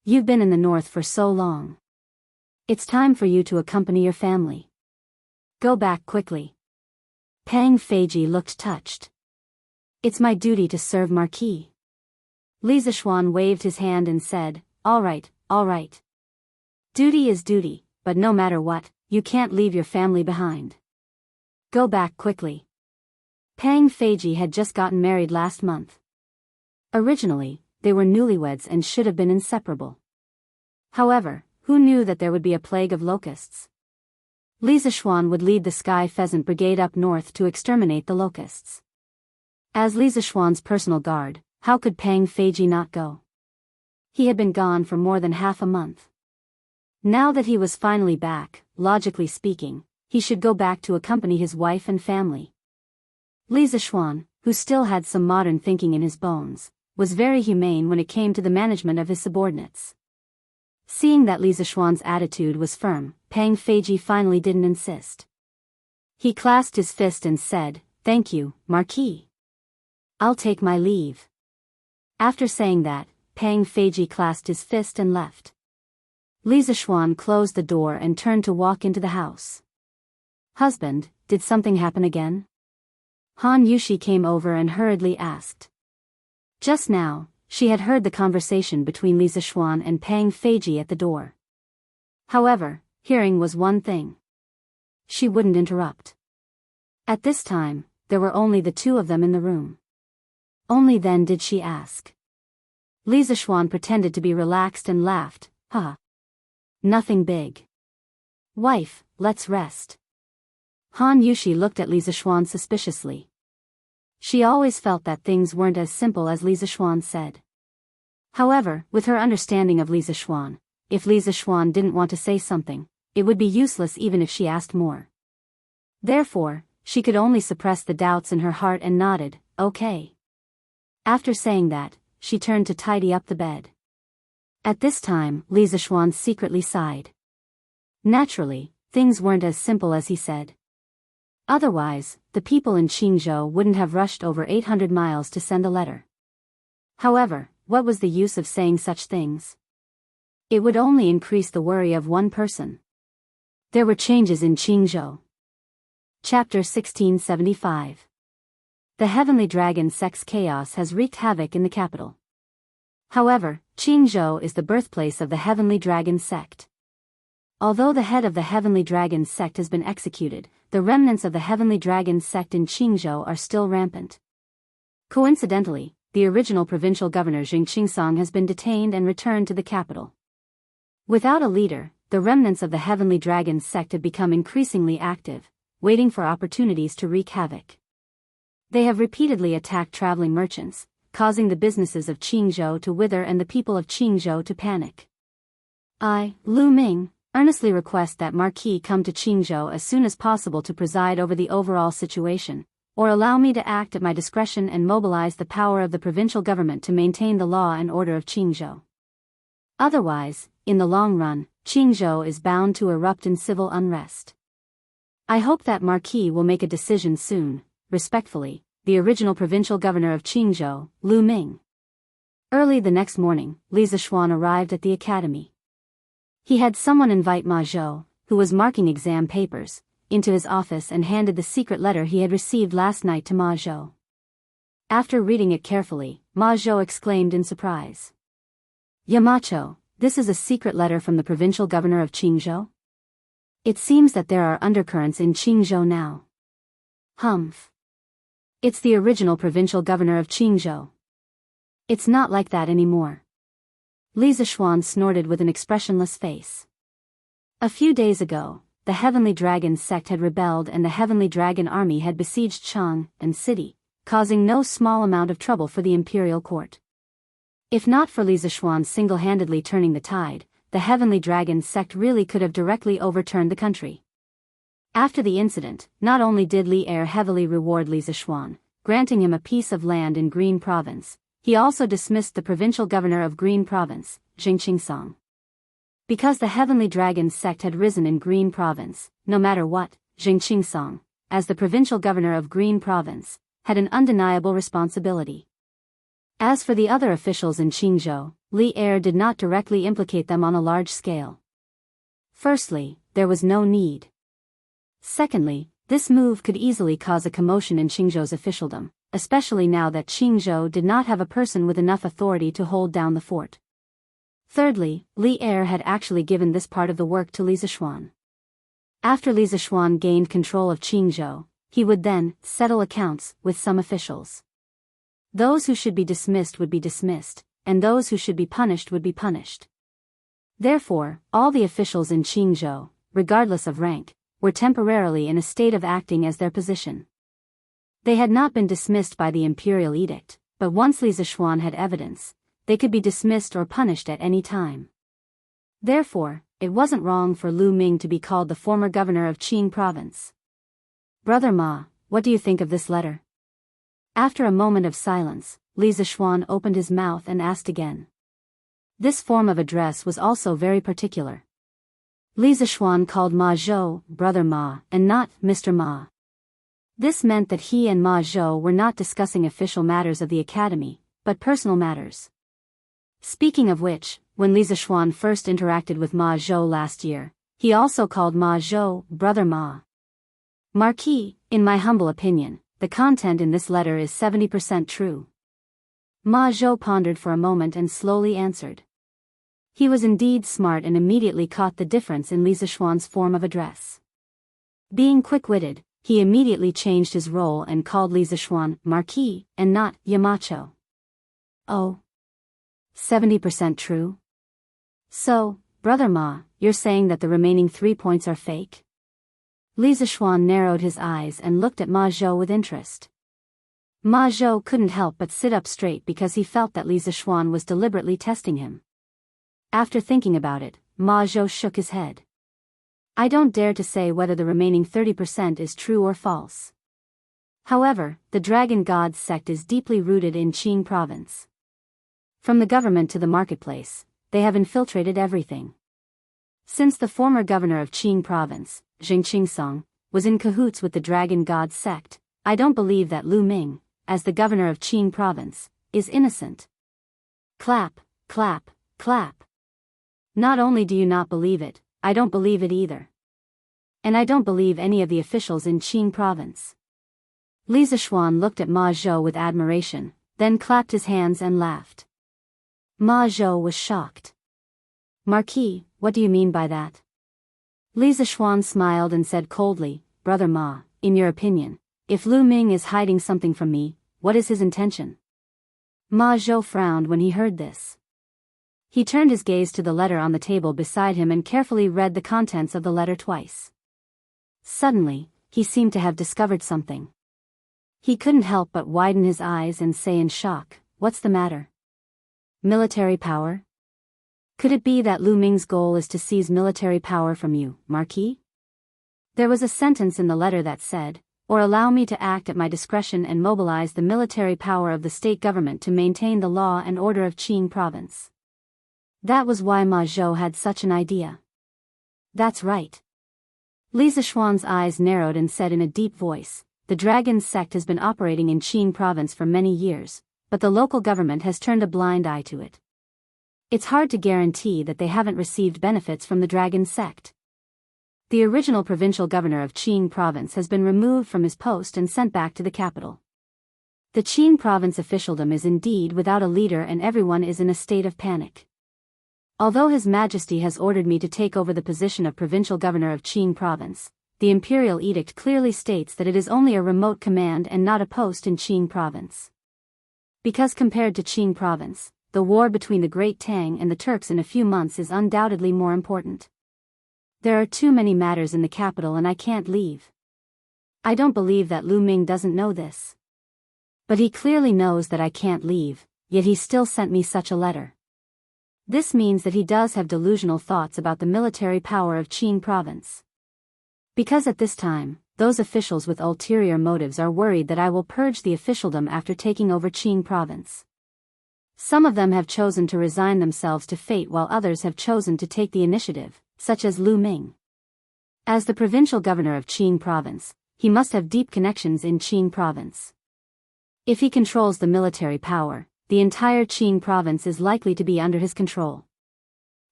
You've been in the north for so long. It's time for you to accompany your family. Go back quickly." Pang Feiji looked touched. It's my duty to serve Marquis. Li Zishuan waved his hand and said, all right. Duty is duty, but no matter what, you can't leave your family behind. Go back quickly. Pang Feiji had just gotten married last month. Originally, they were newlyweds and should have been inseparable. However, who knew that there would be a plague of locusts? Li Zishuan would lead the Sky Pheasant Brigade up north to exterminate the locusts. As Li Zishuan's personal guard, how could Pang Feiji not go? He had been gone for more than half a month. Now that he was finally back, logically speaking, he should go back to accompany his wife and family. Li Zishuan, who still had some modern thinking in his bones, was very humane when it came to the management of his subordinates. Seeing that Li Zishuan's attitude was firm, Pang Feiji finally didn't insist. He clasped his fist and said, thank you, Marquis. I'll take my leave. After saying that, Pang Feiji clasped his fist and left. Li Zishuan closed the door and turned to walk into the house. Husband, did something happen again? Han Yushi came over and hurriedly asked. Just now, she had heard the conversation between Li Zishuan and Pang Feiji at the door. However, hearing was one thing. She wouldn't interrupt. At this time, there were only the two of them in the room. Only then did she ask. Li Zishuan pretended to be relaxed and laughed, ha. Nothing big. Wife, let's rest. Han Yushi looked at Li Zishuan suspiciously. She always felt that things weren't as simple as Li Zishuan said. However, with her understanding of Li Zishuan, if Li Zishuan didn't want to say something, it would be useless even if she asked more. Therefore, she could only suppress the doubts in her heart and nodded, okay. After saying that, she turned to tidy up the bed. At this time, Li Zishuan secretly sighed. Naturally, things weren't as simple as he said. Otherwise, the people in Qingzhou wouldn't have rushed over 800 miles to send a letter. However, what was the use of saying such things? It would only increase the worry of one person. There were changes in Qingzhou. Chapter 1675. The Heavenly Dragon Sect's chaos has wreaked havoc in the capital. However, Qingzhou is the birthplace of the Heavenly Dragon Sect. Although the head of the Heavenly Dragon Sect has been executed, the remnants of the Heavenly Dragon Sect in Qingzhou are still rampant. Coincidentally, the original provincial governor Xingqingsong has been detained and returned to the capital. Without a leader, the remnants of the Heavenly Dragon Sect have become increasingly active, waiting for opportunities to wreak havoc. They have repeatedly attacked traveling merchants, causing the businesses of Qingzhou to wither and the people of Qingzhou to panic. I, Lu Ming, earnestly request that Marquis come to Qingzhou as soon as possible to preside over the overall situation, or allow me to act at my discretion and mobilize the power of the provincial government to maintain the law and order of Qingzhou. Otherwise, in the long run, Qingzhou is bound to erupt in civil unrest. I hope that Marquis will make a decision soon. Respectfully, the original provincial governor of Qingzhou, Lu Ming. Early the next morning, Li Zishuan arrived at the academy. He had someone invite Ma Zhou, who was marking exam papers, into his office and handed the secret letter he had received last night to Ma Zhou. After reading it carefully, Ma Zhou exclaimed in surprise. Yamacho, this is a secret letter from the provincial governor of Qingzhou? It seems that there are undercurrents in Qingzhou now. Humph. It's the original provincial governor of Qingzhou. It's not like that anymore. Li Zishuan snorted with an expressionless face. A few days ago, the Heavenly Dragon Sect had rebelled and the Heavenly Dragon Army had besieged Chang'an City, causing no small amount of trouble for the imperial court. If not for Li Zishuan single-handedly turning the tide, the Heavenly Dragon Sect really could have directly overturned the country. After the incident, not only did Li Er heavily reward Li Zishuan, granting him a piece of land in Green Province, he also dismissed the provincial governor of Green Province, Xingqingsong. Because the Heavenly Dragon Sect had risen in Green Province, no matter what, Xingqingsong, as the provincial governor of Green Province, had an undeniable responsibility. As for the other officials in Qingzhou, Li Er did not directly implicate them on a large scale. Firstly, there was no need. Secondly, this move could easily cause a commotion in Qingzhou's officialdom, especially now that Qingzhou did not have a person with enough authority to hold down the fort. Thirdly, Li Er had actually given this part of the work to Li Zishuan. After Li Zishuan gained control of Qingzhou, he would then settle accounts with some officials. Those who should be dismissed would be dismissed, and those who should be punished would be punished. Therefore, all the officials in Qingzhou, regardless of rank, were temporarily in a state of acting as their position. They had not been dismissed by the imperial edict, but once Li Zishuan had evidence, they could be dismissed or punished at any time. Therefore, it wasn't wrong for Lu Ming to be called the former governor of Qing province. Brother Ma, what do you think of this letter? After a moment of silence, Li Zishuan opened his mouth and asked again. This form of address was also very particular. Li Zishuan called Ma Zhou Brother Ma and not Mr. Ma. This meant that he and Ma Zhou were not discussing official matters of the academy, but personal matters. Speaking of which, when Li Zishuan first interacted with Ma Zhou last year, he also called Ma Zhou Brother Ma. Marquis, in my humble opinion, the content in this letter is 70% true. Ma Zhou pondered for a moment and slowly answered. He was indeed smart and immediately caught the difference in Li Zishuan's form of address. Being quick-witted, he immediately changed his role and called Li Zishuan Marquis and not Yamacho. Oh. 70% true? So, Brother Ma, you're saying that the remaining 3 points are fake? Li Zishuan narrowed his eyes and looked at Ma Zhou with interest. Ma Zhou couldn't help but sit up straight because he felt that Li Zishuan was deliberately testing him. After thinking about it, Ma Zhou shook his head. I don't dare to say whether the remaining 30% is true or false. However, the Dragon God sect is deeply rooted in Qing province. From the government to the marketplace, they have infiltrated everything. Since the former governor of Qing province, Jing Qingsong, was in cahoots with the Dragon God sect, I don't believe that Lu Ming, as the governor of Qing province, is innocent. Clap, clap, clap. Not only do you not believe it, I don't believe it either. And I don't believe any of the officials in Qing province. Li Zishuan looked at Ma Zhou with admiration, then clapped his hands and laughed. Ma Zhou was shocked. Marquis, what do you mean by that? Li Zishuan smiled and said coldly, Brother Ma, in your opinion, if Lu Ming is hiding something from me, what is his intention? Ma Zhou frowned when he heard this. He turned his gaze to the letter on the table beside him and carefully read the contents of the letter twice. Suddenly, he seemed to have discovered something. He couldn't help but widen his eyes and say in shock, what's the matter? Military power? Could it be that Lu Ming's goal is to seize military power from you, Marquis? There was a sentence in the letter that said, or allow me to act at my discretion and mobilize the military power of the state government to maintain the law and order of Qing province. That was why Ma Zhou had such an idea. That's right. Li Zishuan's eyes narrowed and said in a deep voice, the Dragon sect has been operating in Qing province for many years, but the local government has turned a blind eye to it. It's hard to guarantee that they haven't received benefits from the Dragon sect. The original provincial governor of Qing province has been removed from his post and sent back to the capital. The Qing province officialdom is indeed without a leader and everyone is in a state of panic. Although His Majesty has ordered me to take over the position of provincial governor of Qing province, the imperial edict clearly states that it is only a remote command and not a post in Qing province. Because compared to Qing province, the war between the Great Tang and the Turks in a few months is undoubtedly more important. There are too many matters in the capital and I can't leave. I don't believe that Lu Ming doesn't know this. But he clearly knows that I can't leave, yet he still sent me such a letter. This means that he does have delusional thoughts about the military power of Qing province. Because at this time, those officials with ulterior motives are worried that I will purge the officialdom after taking over Qing province. Some of them have chosen to resign themselves to fate while others have chosen to take the initiative, such as Lu Ming. As the provincial governor of Qing province, he must have deep connections in Qing province. If he controls the military power, the entire Qing province is likely to be under his control.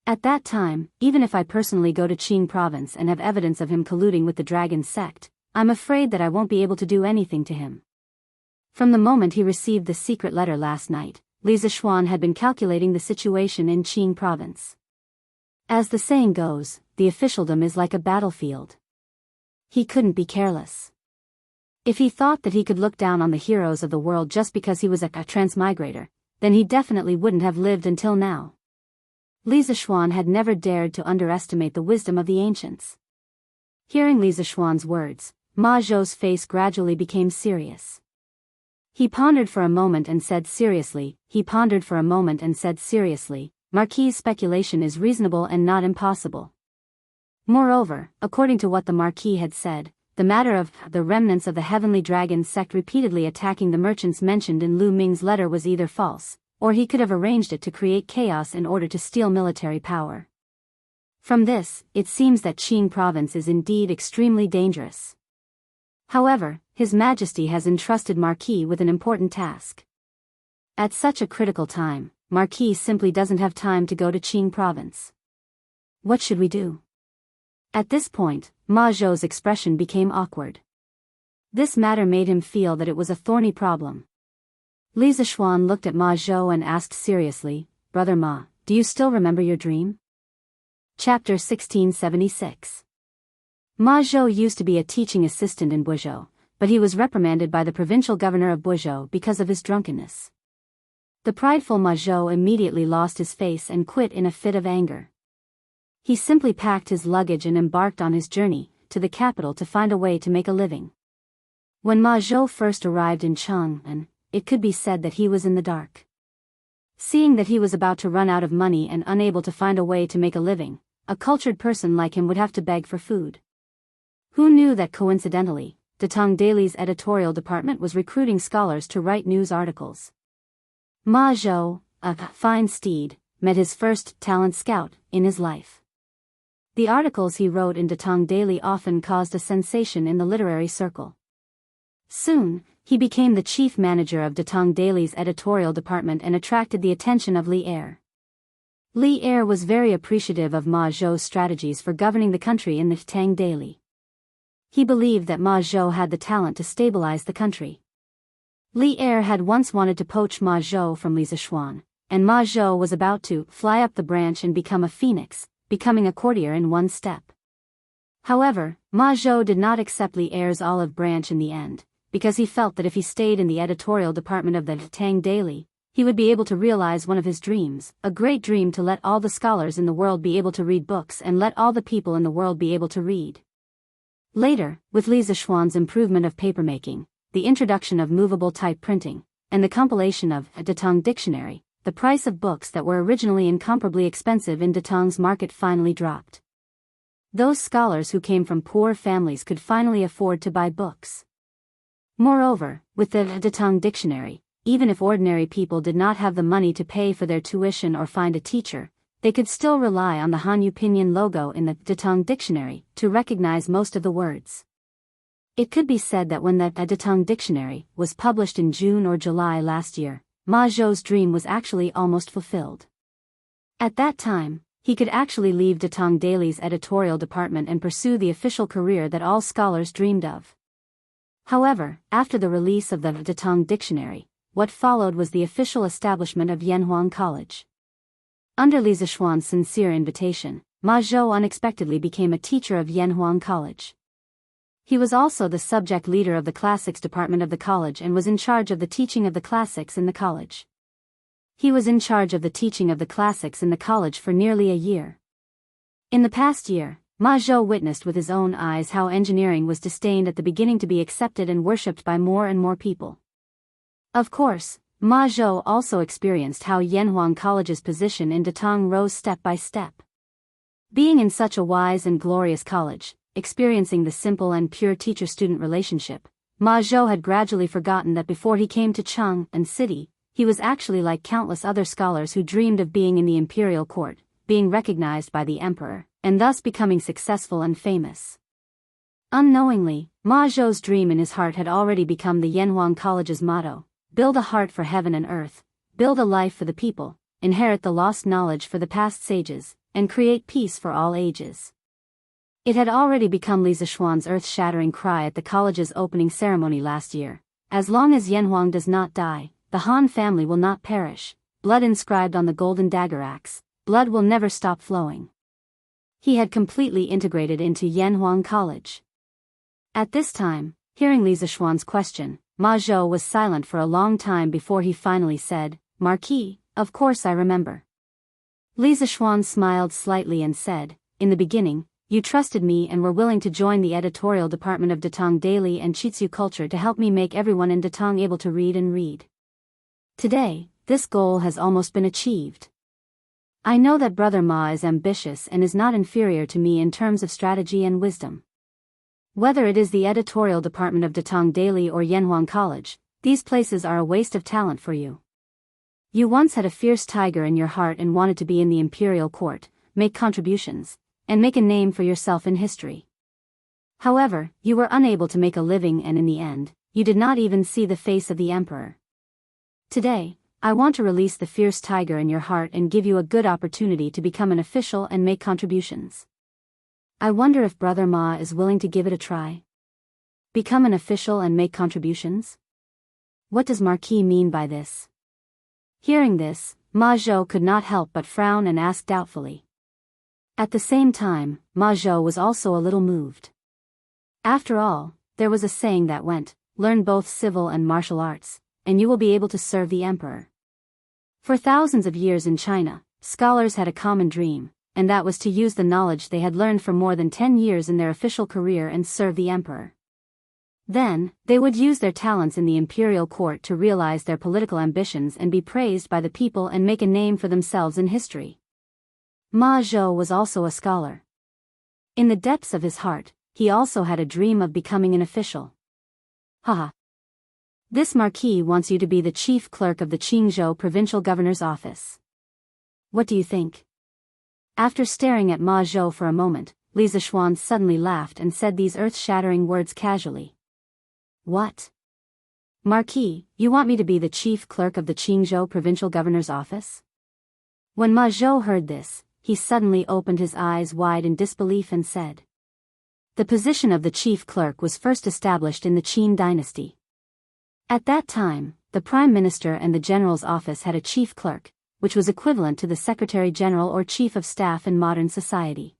At that time, even if I personally go to Qing province and have evidence of him colluding with the Dragon sect, I'm afraid that I won't be able to do anything to him. From the moment he received the secret letter last night, Li Zishuan had been calculating the situation in Qing province. As the saying goes, the officialdom is like a battlefield. He couldn't be careless. If he thought that he could look down on the heroes of the world just because he was a transmigrator, then he definitely wouldn't have lived until now. Li Zishuan had never dared to underestimate the wisdom of the ancients. Hearing Li Zishuan's words, Ma Zhou's face gradually became serious. He pondered for a moment and said seriously, Marquis's speculation is reasonable and not impossible. Moreover, according to what the Marquis had said, the matter of the remnants of the Heavenly Dragon sect repeatedly attacking the merchants mentioned in Lu Ming's letter was either false, or he could have arranged it to create chaos in order to steal military power. From this, it seems that Qing province is indeed extremely dangerous. However, His Majesty has entrusted Marquis with an important task. At such a critical time, Marquis simply doesn't have time to go to Qing province. What should we do? At this point, Ma Zhou's expression became awkward. This matter made him feel that it was a thorny problem. Li Zishuan looked at Ma Zhou and asked seriously, Brother Ma, do you still remember your dream? Chapter 1676. Ma Zhou used to be a teaching assistant in Buzhou, but he was reprimanded by the provincial governor of Buzhou because of his drunkenness. The prideful Ma Zhou immediately lost his face and quit in a fit of anger. He simply packed his luggage and embarked on his journey to the capital to find a way to make a living. When Ma Zhou first arrived in Chang'an, it could be said that he was in the dark. Seeing that he was about to run out of money and unable to find a way to make a living, a cultured person like him would have to beg for food. Who knew that coincidentally, Datong Daily's editorial department was recruiting scholars to write news articles? Ma Zhou, a fine steed, met his first talent scout in his life. The articles he wrote in Datong Daily often caused a sensation in the literary circle. Soon, he became the chief manager of Datong Daily's editorial department and attracted the attention of Li Er. Li Er was very appreciative of Ma Zhou's strategies for governing the country in the Datong Daily. He believed that Ma Zhou had the talent to stabilize the country. Li Er had once wanted to poach Ma Zhou from Li Zishuan, and Ma Zhou was about to fly up the branch and become a phoenix, becoming a courtier in one step. However, Ma Zhou did not accept Li Er's olive branch in the end, because he felt that if he stayed in the editorial department of the Datong Daily, he would be able to realize one of his dreams, a great dream to let all the scholars in the world be able to read books and let all the people in the world be able to read. Later, with Li Zishuan's improvement of papermaking, the introduction of movable type printing, and the compilation of a Datong dictionary, the price of books that were originally incomparably expensive in Datong's market finally dropped. Those scholars who came from poor families could finally afford to buy books. Moreover, with the Datong dictionary, even if ordinary people did not have the money to pay for their tuition or find a teacher, they could still rely on the Hanyu Pinyin logo in the Datong dictionary to recognize most of the words. It could be said that when the Datong dictionary was published in June or July last year, Ma Zhou's dream was actually almost fulfilled. At that time, he could actually leave Datong Daily's editorial department and pursue the official career that all scholars dreamed of. However, after the release of the Datong dictionary, what followed was the official establishment of Yanhuang College. Under Li Zishuan's sincere invitation, Ma Zhou unexpectedly became a teacher of Yanhuang College. He was also the subject leader of the classics department of the college and was in charge of the teaching of the classics in the college. He was in charge of the teaching of the classics in the college for nearly a year. In the past year, Ma Zhou witnessed with his own eyes how engineering was disdained at the beginning to be accepted and worshipped by more and more people. Of course, Ma Zhou also experienced how Yanhuang College's position in Datong rose step by step. Being in such a wise and glorious college, experiencing the simple and pure teacher-student relationship, Ma Zhou had gradually forgotten that before he came to Chang'an City, he was actually like countless other scholars who dreamed of being in the imperial court, being recognized by the emperor, and thus becoming successful and famous. Unknowingly, Ma Zhou's dream in his heart had already become the Yanhuang College's motto: build a heart for heaven and earth, build a life for the people, inherit the lost knowledge for the past sages, and create peace for all ages. It had already become Li Zishuan's earth-shattering cry at the college's opening ceremony last year, As long as Yanhuang does not die, the Han family will not perish. Blood inscribed on the golden dagger axe, blood will never stop flowing. He had completely integrated into Yanhuang College. At this time, hearing Li Zishuan's question, Ma Zhou was silent for a long time before he finally said, "Marquis, of course I remember." Li Zishuan smiled slightly and said, "In the beginning, you trusted me and were willing to join the editorial department of Datong Daily and Chitsu Culture to help me make everyone in Datong able to read and read. Today, this goal has almost been achieved. I know that Brother Ma is ambitious and is not inferior to me in terms of strategy and wisdom. Whether it is the editorial department of Datong Daily or Yanhuang College, these places are a waste of talent for you. You once had a fierce tiger in your heart and wanted to be in the imperial court, make contributions, and make a name for yourself in history. However, you were unable to make a living and in the end, you did not even see the face of the emperor. Today, I want to release the fierce tiger in your heart and give you a good opportunity to become an official and make contributions. I wonder if Brother Ma is willing to give it a try. Become an official and make contributions? What does Marquis mean by this?" Hearing this, Ma Zhou could not help but frown and ask doubtfully. At the same time, Ma Zhou was also a little moved. After all, there was a saying that went, "Learn both civil and martial arts, and you will be able to serve the emperor." For thousands of years in China, scholars had a common dream, and that was to use the knowledge they had learned for more than 10 years in their official career and serve the emperor. Then, they would use their talents in the imperial court to realize their political ambitions and be praised by the people and make a name for themselves in history. Ma Zhou was also a scholar. In the depths of his heart, he also had a dream of becoming an official. Haha. This Marquis wants you to be the chief clerk of the Qingzhou provincial governor's office. What do you think? After staring at Ma Zhou for a moment, Li Zishuan suddenly laughed and said these earth-shattering words casually. "What? Marquis, you want me to be the chief clerk of the Qingzhou provincial governor's office?" When Ma Zhou heard this, he suddenly opened his eyes wide in disbelief and said. The position of the chief clerk was first established in the Qin dynasty. At that time, the Prime Minister and the General's office had a chief clerk, which was equivalent to the Secretary General or Chief of Staff in modern society.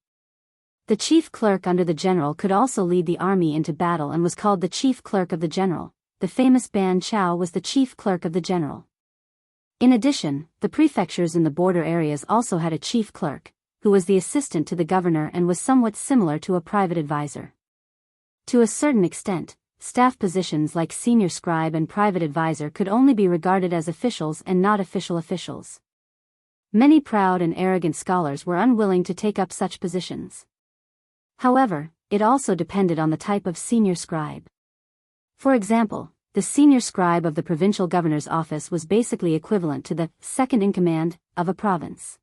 The chief clerk under the General could also lead the army into battle and was called the Chief Clerk of the General. The famous Ban Chao was the Chief Clerk of the General. In addition, the prefectures in the border areas also had a chief clerk, who was the assistant to the governor and was somewhat similar to a private advisor. To a certain extent, staff positions like senior scribe and private advisor could only be regarded as officials and not official officials. Many proud and arrogant scholars were unwilling to take up such positions. However, it also depended on the type of senior scribe. For example, the senior scribe of the provincial governor's office was basically equivalent to the second-in-command of a province.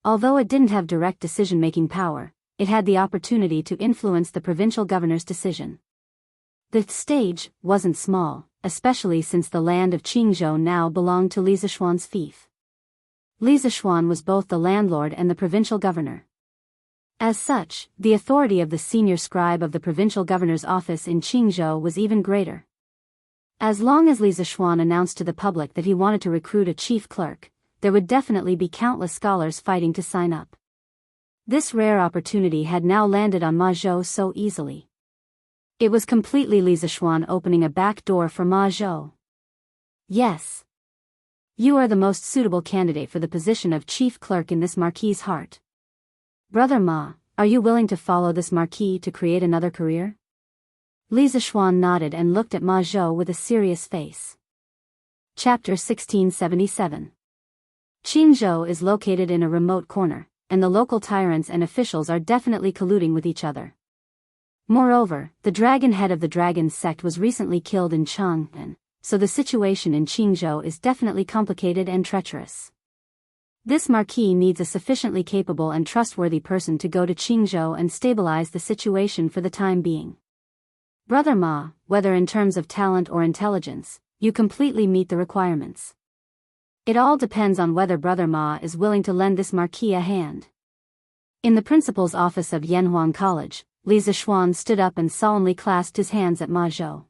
Although it didn't have direct decision-making power, it had the opportunity to influence the provincial governor's decision. The stage wasn't small, especially since the land of Qingzhou now belonged to Li Zishuan's fief. Li Zishuan was both the landlord and the provincial governor. As such, the authority of the senior scribe of the provincial governor's office in Qingzhou was even greater. As long as Li Zishuan announced to the public that he wanted to recruit a chief clerk, there would definitely be countless scholars fighting to sign up. This rare opportunity had now landed on Ma Zhou so easily. It was completely Li Zishuan opening a back door for Ma Zhou. Yes. You are the most suitable candidate for the position of chief clerk in this Marquis's heart. Brother Ma, are you willing to follow this Marquis to create another career? Li Zishuan nodded and looked at Ma Zhou with a serious face. Chapter 1677. Qingzhou is located in a remote corner, and the local tyrants and officials are definitely colluding with each other. Moreover, the dragon head of the dragon sect was recently killed in Chang'an, so the situation in Qingzhou is definitely complicated and treacherous. This Marquis needs a sufficiently capable and trustworthy person to go to Qingzhou and stabilize the situation for the time being. Brother Ma, whether in terms of talent or intelligence, you completely meet the requirements. It all depends on whether Brother Ma is willing to lend this Marquis a hand. In the principal's office of Yanhuang College, Li Zishuan stood up and solemnly clasped his hands at Ma Zhou.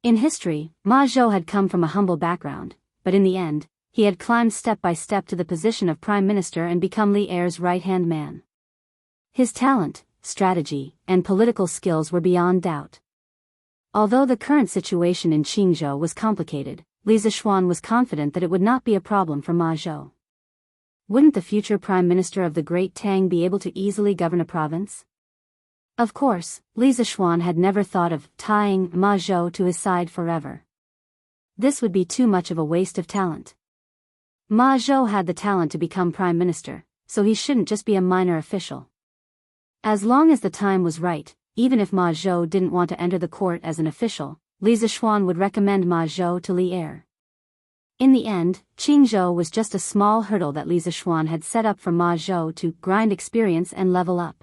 In history, Ma Zhou had come from a humble background, but in the end, he had climbed step by step to the position of Prime Minister and become Li Er's right-hand man. His talent, strategy, and political skills were beyond doubt. Although the current situation in Qingzhou was complicated, Li Zishuan was confident that it would not be a problem for Ma Zhou. Wouldn't the future Prime Minister of the Great Tang be able to easily govern a province? Of course, Li Zishuan had never thought of tying Ma Zhou to his side forever. This would be too much of a waste of talent. Ma Zhou had the talent to become Prime Minister, so he shouldn't just be a minor official. As long as the time was right, even if Ma Zhou didn't want to enter the court as an official, Li Zishuan would recommend Ma Zhou to Li Er. In the end, Qingzhou was just a small hurdle that Li Zishuan had set up for Ma Zhou to grind experience and level up.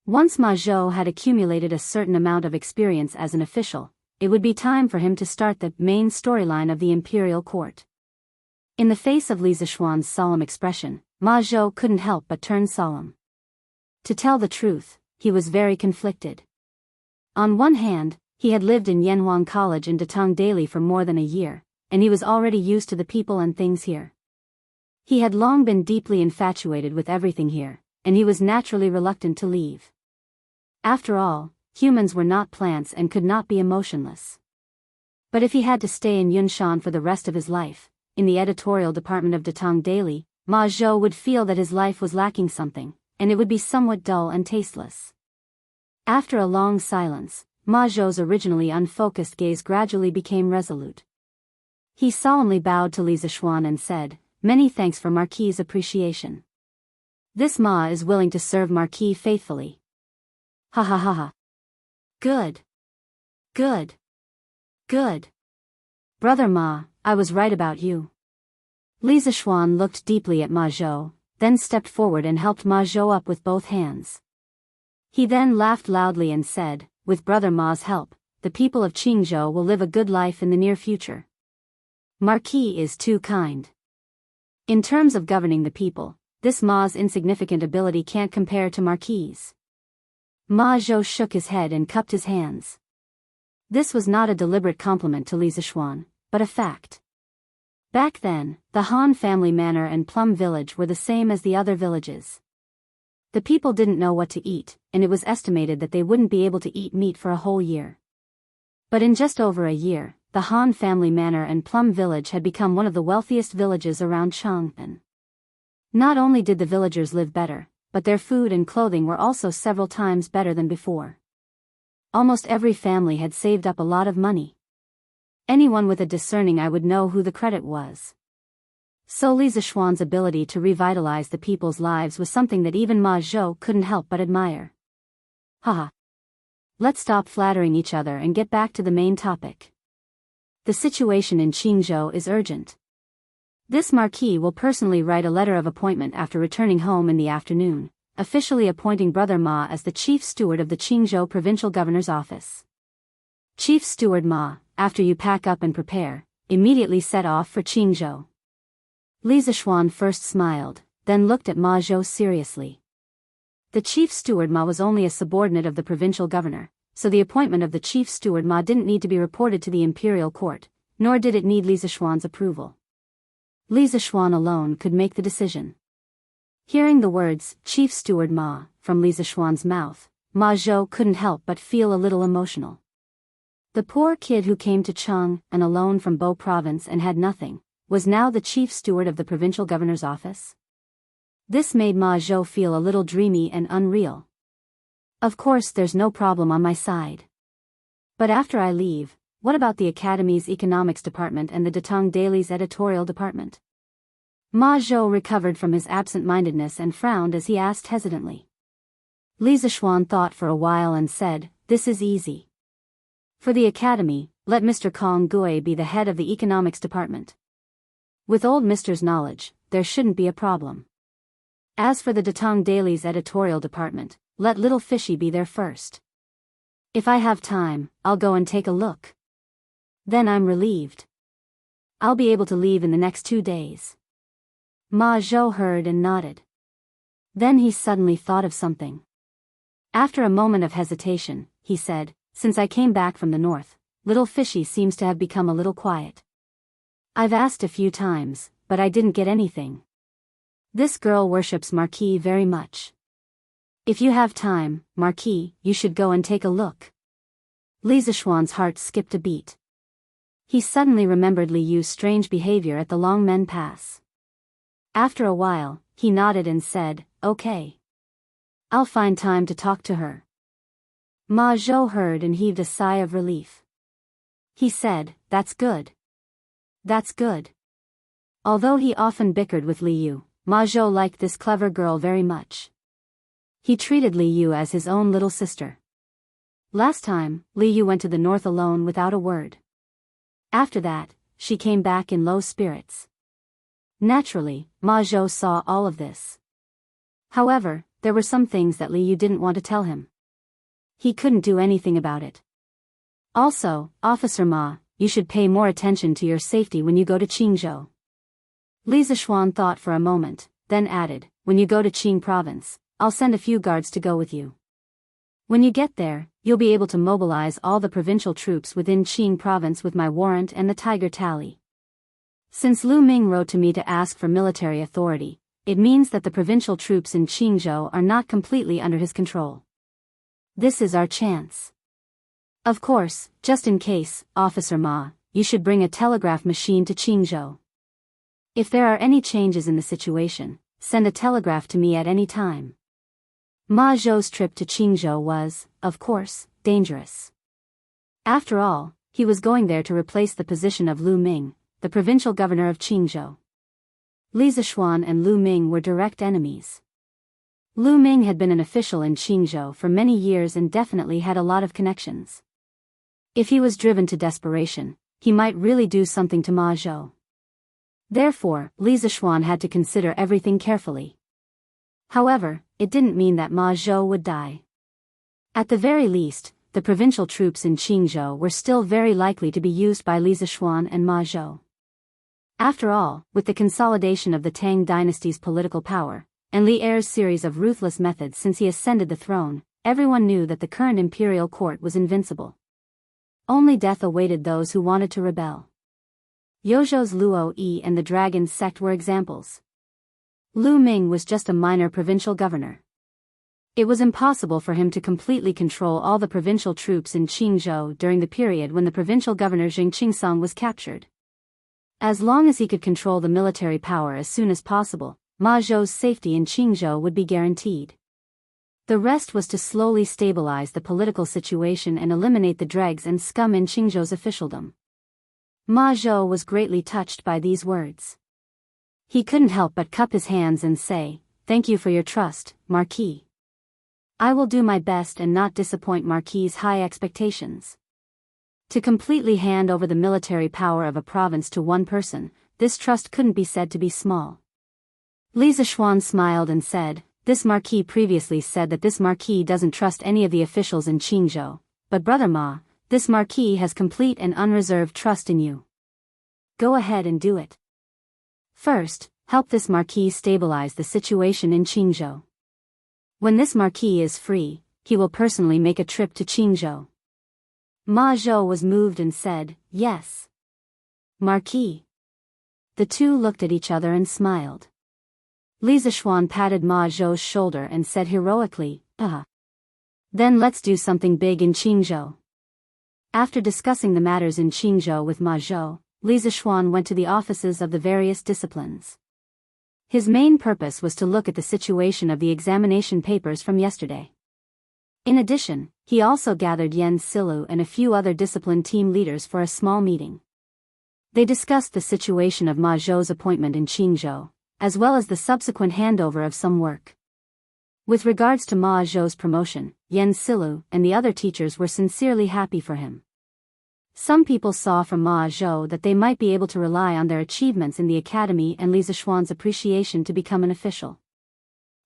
Once Ma Zhou had accumulated a certain amount of experience as an official, it would be time for him to start the main storyline of the imperial court. In the face of Li Zishuan's solemn expression, Ma Zhou couldn't help but turn solemn. To tell the truth, he was very conflicted. On one hand, he had lived in Yanhuang College in Datong Daily for more than a year, and he was already used to the people and things here. He had long been deeply infatuated with everything here, and he was naturally reluctant to leave. After all, humans were not plants and could not be emotionless. But if he had to stay in Yunshan for the rest of his life, in the editorial department of Datong Daily, Ma Zhou would feel that his life was lacking something, and it would be somewhat dull and tasteless. After a long silence, Ma Zhou's originally unfocused gaze gradually became resolute. He solemnly bowed to Li Zishuan and said, "Many thanks for Marquis' appreciation. This Ma is willing to serve Marquis faithfully." Ha ha ha ha. Good. Good. Good. Brother Ma, I was right about you. Li Zishuan looked deeply at Ma Zhou, then stepped forward and helped Ma Zhou up with both hands. He then laughed loudly and said, "With Brother Ma's help, the people of Qingzhou will live a good life in the near future. Marquis is too kind. In terms of governing the people, this Ma's insignificant ability can't compare to Marquis'." Ma Zhou shook his head and cupped his hands. This was not a deliberate compliment to Li Zishuan, but a fact. Back then, the Han family manor and Plum Village were the same as the other villages. The people didn't know what to eat, and it was estimated that they wouldn't be able to eat meat for a whole year. But in just over a year, the Han family manor and Plum Village had become one of the wealthiest villages around Chang'an. Not only did the villagers live better, but their food and clothing were also several times better than before. Almost every family had saved up a lot of money. Anyone with a discerning eye would know who the credit was. So Li Zishuan's ability to revitalize the people's lives was something that even Ma Zhou couldn't help but admire. Haha. Let's stop flattering each other and get back to the main topic. The situation in Qingzhou is urgent. This Marquis will personally write a letter of appointment after returning home in the afternoon, officially appointing Brother Ma as the Chief Steward of the Qingzhou Provincial Governor's Office. Chief Steward Ma, after you pack up and prepare, immediately set off for Qingzhou. Li Zishuan first smiled, then looked at Ma Zhou seriously. The Chief Steward Ma was only a subordinate of the provincial governor, so the appointment of the Chief Steward Ma didn't need to be reported to the imperial court, nor did it need Li Zishuan's approval. Li Zishuan alone could make the decision. Hearing the words, Chief Steward Ma, from Li Zishuan's mouth, Ma Zhou couldn't help but feel a little emotional. The poor kid who came to Chang'an alone from Bo province and had nothing, was now the Chief Steward of the provincial governor's office. This made Ma Zhou feel a little dreamy and unreal. Of course there's no problem on my side. But after I leave, what about the Academy's economics department and the Datong Daily's editorial department? Ma Zhou recovered from his absent-mindedness and frowned as he asked hesitantly. Li Zishuan thought for a while and said, "This is easy. For the Academy, let Mr. Kong Gui be the head of the economics department. With old Mr's knowledge, there shouldn't be a problem. As for the Datong Daily's editorial department, let Little Fishy be there first. If I have time, I'll go and take a look. Then I'm relieved. I'll be able to leave in the next 2 days." Ma Zhou heard and nodded. Then he suddenly thought of something. After a moment of hesitation, he said, "Since I came back from the north, little fishy seems to have become a little quiet. I've asked a few times, but I didn't get anything. This girl worships Marquis very much. If you have time, Marquis, you should go and take a look. Li Zishuan's heart skipped a beat. He suddenly remembered Li Yu's strange behavior at the Long Men Pass. After a while, he nodded and said, "Okay. I'll find time to talk to her." Ma Zhou heard and heaved a sigh of relief. He said, "That's good. That's good." Although he often bickered with Li Yu, Ma Zhou liked this clever girl very much. He treated Li Yu as his own little sister. Last time, Li Yu went to the north alone without a word. After that, she came back in low spirits. Naturally, Ma Zhou saw all of this. However, there were some things that Li Yu didn't want to tell him. He couldn't do anything about it. Also, Officer Ma, you should pay more attention to your safety when you go to Qingzhou. Li Zishuan thought for a moment, then added, when you go to Qing province, I'll send a few guards to go with you. When you get there, you'll be able to mobilize all the provincial troops within Qing province with my warrant and the tiger tally. Since Lu Ming wrote to me to ask for military authority, it means that the provincial troops in Qingzhou are not completely under his control. This is our chance. Of course, just in case, Officer Ma, you should bring a telegraph machine to Qingzhou. If there are any changes in the situation, send a telegraph to me at any time. Ma Zhou's trip to Qingzhou was, of course, dangerous. After all, he was going there to replace the position of Lu Ming, the provincial governor of Qingzhou. Li Zishuan and Lu Ming were direct enemies. Lu Ming had been an official in Qingzhou for many years and definitely had a lot of connections. If he was driven to desperation, he might really do something to Ma Zhou. Therefore, Li Zishuan had to consider everything carefully. However, it didn't mean that Ma Zhou would die. At the very least, the provincial troops in Qingzhou were still very likely to be used by Li Zishuan and Ma Zhou. After all, with the consolidation of the Tang dynasty's political power, and Li Er's series of ruthless methods since he ascended the throne, everyone knew that the current imperial court was invincible. Only death awaited those who wanted to rebel. Yozhou's Luo Yi and the Dragon sect were examples. Lu Ming was just a minor provincial governor. It was impossible for him to completely control all the provincial troops in Qingzhou during the period when the provincial governor Jing Qingsong was captured. As long as he could control the military power as soon as possible, Ma Zhou's safety in Qingzhou would be guaranteed. The rest was to slowly stabilize the political situation and eliminate the dregs and scum in Qingzhou's officialdom. Ma Zhou was greatly touched by these words. He couldn't help but cup his hands and say, "Thank you for your trust, Marquis. I will do my best and not disappoint Marquis's high expectations." To completely hand over the military power of a province to one person, this trust couldn't be said to be small. Li Zishuan smiled and said, "This Marquis previously said that this Marquis doesn't trust any of the officials in Qingzhou, but Brother Ma, this Marquis has complete and unreserved trust in you. Go ahead and do it. First, help this Marquis stabilize the situation in Qingzhou. When this Marquis is free, he will personally make a trip to Qingzhou." Ma Zhou was moved and said, "Yes. Marquis." The two looked at each other and smiled. Li Zishuan patted Ma Zhou's shoulder and said heroically, Then let's do something big in Qingzhou." After discussing the matters in Qingzhou with Ma Zhou, Li Zishuan went to the offices of the various disciplines. His main purpose was to look at the situation of the examination papers from yesterday. In addition, he also gathered Yen Silu and a few other discipline team leaders for a small meeting. They discussed the situation of Ma Zhou's appointment in Qingzhou, as well as the subsequent handover of some work. With regards to Ma Zhou's promotion, Yen Silu and the other teachers were sincerely happy for him. Some people saw from Ma Zhou that they might be able to rely on their achievements in the academy and Li Zishuan's appreciation to become an official.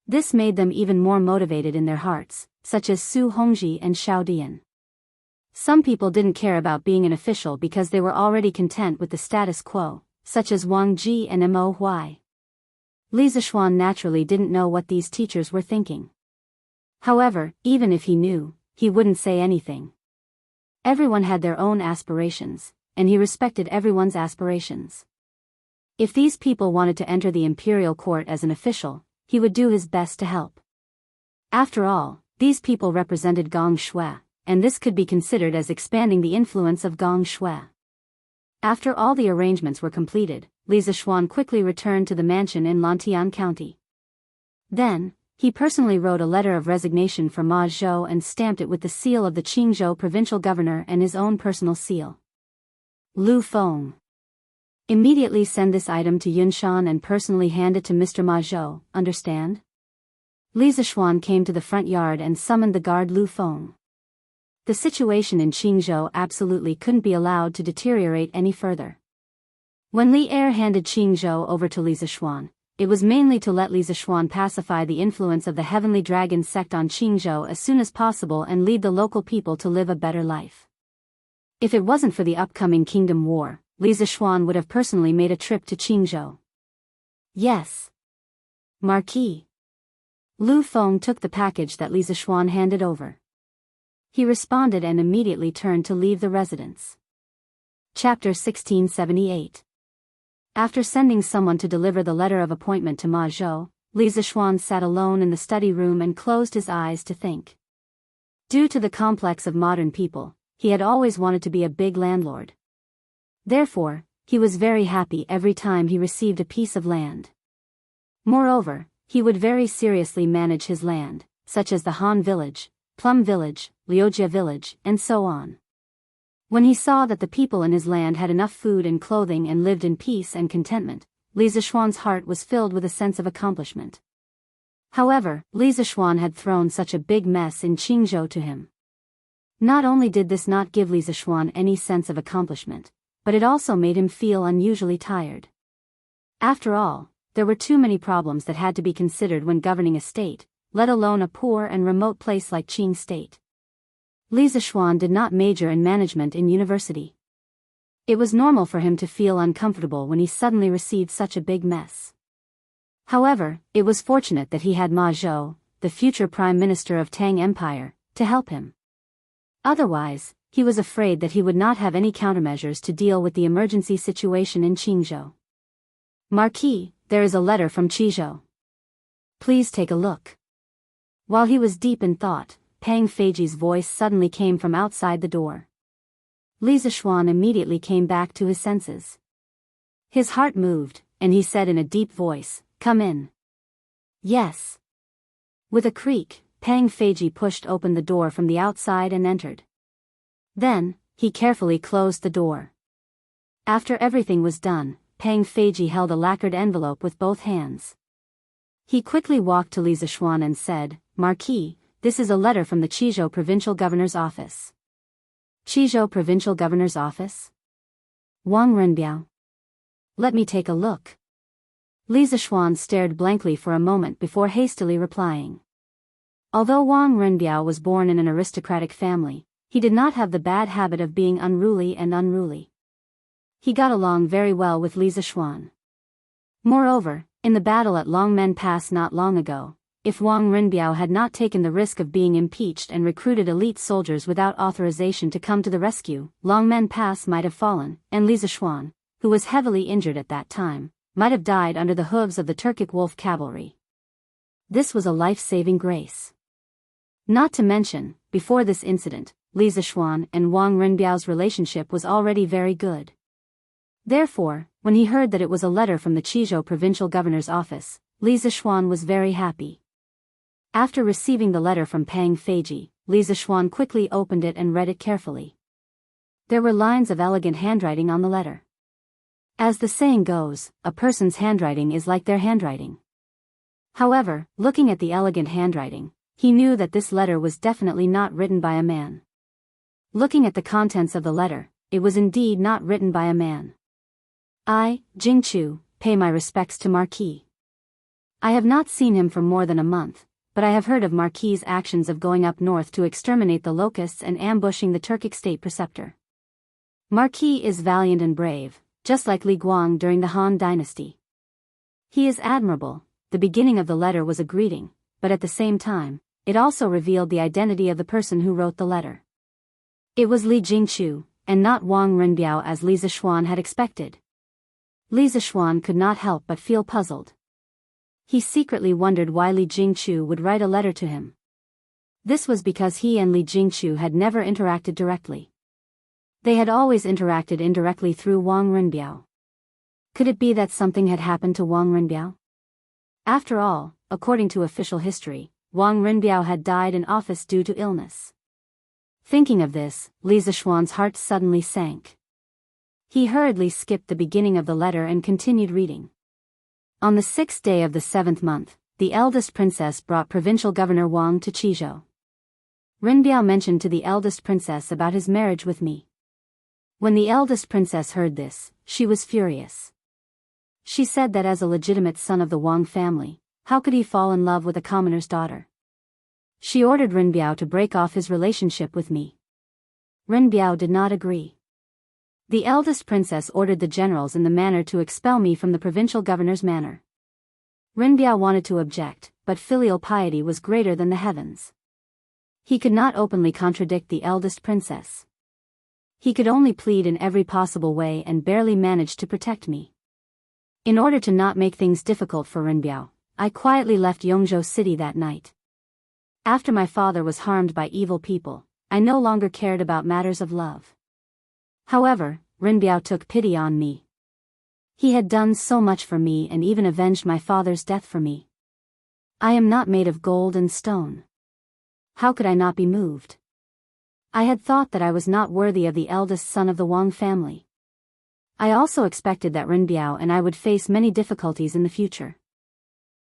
This made them even more motivated in their hearts, such as Su Hongji and Xiao Dian. Some people didn't care about being an official because they were already content with the status quo, such as Wang Ji and Mo Huai. Li Zishuan naturally didn't know what these teachers were thinking. However, even if he knew, he wouldn't say anything. Everyone had their own aspirations, and he respected everyone's aspirations. If these people wanted to enter the imperial court as an official, he would do his best to help. After all, these people represented Gong Shui, and this could be considered as expanding the influence of Gong Shui. After all the arrangements were completed, Li Zishuan quickly returned to the mansion in Lantian County. Then, he personally wrote a letter of resignation for Ma Zhou and stamped it with the seal of the Qingzhou provincial governor and his own personal seal. Lu Feng. Immediately send this item to Yunshan and personally hand it to Mr. Ma Zhou, understand? Li Zishuan came to the front yard and summoned the guard Lu Feng. The situation in Qingzhou absolutely couldn't be allowed to deteriorate any further. When Li Er handed Qingzhou over to Li Zishuan, it was mainly to let Li Zishuan pacify the influence of the Heavenly Dragon sect on Qingzhou as soon as possible and lead the local people to live a better life. If it wasn't for the upcoming Kingdom War, Li Zishuan would have personally made a trip to Qingzhou. Yes. Marquis. Lu Feng took the package that Li Zishuan handed over. He responded and immediately turned to leave the residence. Chapter 1678. After sending someone to deliver the letter of appointment to Ma Zhou, Li Zishuan sat alone in the study room and closed his eyes to think. Due to the complex of modern people, he had always wanted to be a big landlord. Therefore, he was very happy every time he received a piece of land. Moreover, he would very seriously manage his land, such as the Han village, Plum village, Liujia village, and so on. When he saw that the people in his land had enough food and clothing and lived in peace and contentment, Li Zishuan's heart was filled with a sense of accomplishment. However, Li Zishuan had thrown such a big mess in Qingzhou to him. Not only did this not give Li Zishuan any sense of accomplishment, but it also made him feel unusually tired. After all, there were too many problems that had to be considered when governing a state, let alone a poor and remote place like Qing State. Li Zishuan did not major in management in university. It was normal for him to feel uncomfortable when he suddenly received such a big mess. However, it was fortunate that he had Ma Zhou, the future Prime Minister of Tang Empire, to help him. Otherwise, he was afraid that he would not have any countermeasures to deal with the emergency situation in Qingzhou. Marquis, there is a letter from Qizhou. Please take a look. While he was deep in thought, Pang Feiji's voice suddenly came from outside the door. Li Zishuan immediately came back to his senses. His heart moved, and he said in a deep voice, "Come in." Yes. With a creak, Pang Feiji pushed open the door from the outside and entered. Then, he carefully closed the door. After everything was done, Pang Feiji held a lacquered envelope with both hands. He quickly walked to Li Zishuan and said, "Marquis, this is a letter from the Qizhou Provincial Governor's Office." Qizhou Provincial Governor's Office? Wang Renbiao. Let me take a look. Li Zishuan stared blankly for a moment before hastily replying. Although Wang Renbiao was born in an aristocratic family, he did not have the bad habit of being unruly. He got along very well with Li Zishuan. Moreover, in the battle at Longmen Pass not long ago, if Wang Renbiao had not taken the risk of being impeached and recruited elite soldiers without authorization to come to the rescue, Longmen Pass might have fallen, and Li Zishuan, who was heavily injured at that time, might have died under the hooves of the Turkic wolf cavalry. This was a life-saving grace. Not to mention, before this incident, Li Zishuan and Wang Renbiao's relationship was already very good. Therefore, when he heard that it was a letter from the Qizhou Provincial Governor's Office, Li Zishuan was very happy. After receiving the letter from Pang Feiji, Li Zishuan quickly opened it and read it carefully. There were lines of elegant handwriting on the letter. As the saying goes, a person's handwriting is like their handwriting. However, looking at the elegant handwriting, he knew that this letter was definitely not written by a man. Looking at the contents of the letter, it was indeed not written by a man. I, Jingchu, pay my respects to Marquis. I have not seen him for more than a month, but I have heard of Marquis's actions of going up north to exterminate the locusts and ambushing the Turkic state preceptor. Marquis is valiant and brave, just like Li Guang during the Han dynasty. He is admirable. The beginning of the letter was a greeting, but at the same time, it also revealed the identity of the person who wrote the letter. It was Li Jingchu, and not Wang Renbiao as Li Zishuan had expected. Li Zishuan could not help but feel puzzled. He secretly wondered why Li Jingchu would write a letter to him. This was because he and Li Jingchu had never interacted directly. They had always interacted indirectly through Wang Renbiao. Could it be that something had happened to Wang Renbiao? After all, according to official history, Wang Renbiao had died in office due to illness. Thinking of this, Li Zishuan's heart suddenly sank. He hurriedly skipped the beginning of the letter and continued reading. On the 6th day of the 7th month, the eldest princess brought provincial governor Wang to Qizhou. Renbiao mentioned to the eldest princess about his marriage with me. When the eldest princess heard this, she was furious. She said that as a legitimate son of the Wang family, how could he fall in love with a commoner's daughter? She ordered Renbiao to break off his relationship with me. Renbiao did not agree. The eldest princess ordered the generals in the manor to expel me from the provincial governor's manor. Renbiao wanted to object, but filial piety was greater than the heavens. He could not openly contradict the eldest princess. He could only plead in every possible way and barely managed to protect me. In order to not make things difficult for Renbiao, I quietly left Yongzhou City that night. After my father was harmed by evil people, I no longer cared about matters of love. However, Renbiao took pity on me. He had done so much for me and even avenged my father's death for me. I am not made of gold and stone. How could I not be moved? I had thought that I was not worthy of the eldest son of the Wang family. I also expected that Renbiao and I would face many difficulties in the future.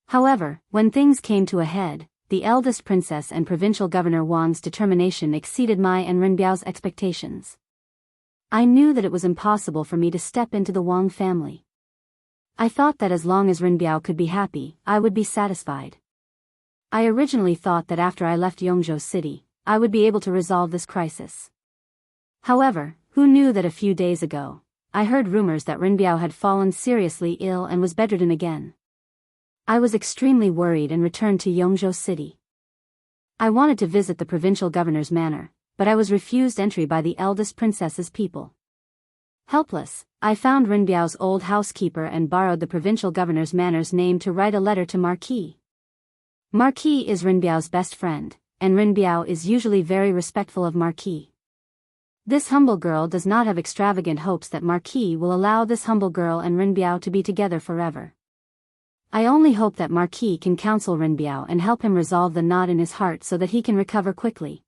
However, when things came to a head, the eldest princess and provincial governor Wang's determination exceeded my and Renbiao's expectations. I knew that it was impossible for me to step into the Wang family. I thought that as long as Renbiao could be happy, I would be satisfied. I originally thought that after I left Yongzhou City, I would be able to resolve this crisis. However, who knew that a few days ago, I heard rumors that Renbiao had fallen seriously ill and was bedridden again. I was extremely worried and returned to Yongzhou City. I wanted to visit the provincial governor's manor, but I was refused entry by the eldest princess's people. Helpless, I found Renbiao's old housekeeper and borrowed the provincial governor's manor's name to write a letter to Marquis. Marquis is Renbiao's best friend, and Renbiao is usually very respectful of Marquis. This humble girl does not have extravagant hopes that Marquis will allow this humble girl and Renbiao to be together forever. I only hope that Marquis can counsel Renbiao and help him resolve the knot in his heart so that he can recover quickly.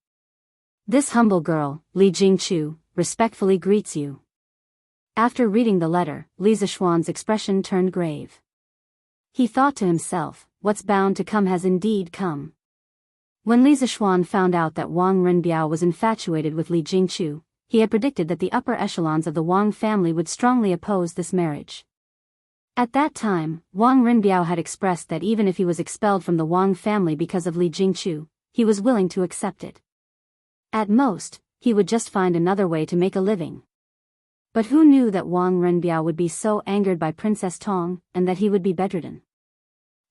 This humble girl, Li Jingchu, respectfully greets you. After reading the letter, Li Zishuan's expression turned grave. He thought to himself, what's bound to come has indeed come. When Li Zishuan found out that Wang Renbiao was infatuated with Li Jingchu, he had predicted that the upper echelons of the Wang family would strongly oppose this marriage. At that time, Wang Renbiao had expressed that even if he was expelled from the Wang family because of Li Jingchu, he was willing to accept it. At most, he would just find another way to make a living. But who knew that Wang Renbiao would be so angered by Princess Tong, and that he would be bedridden?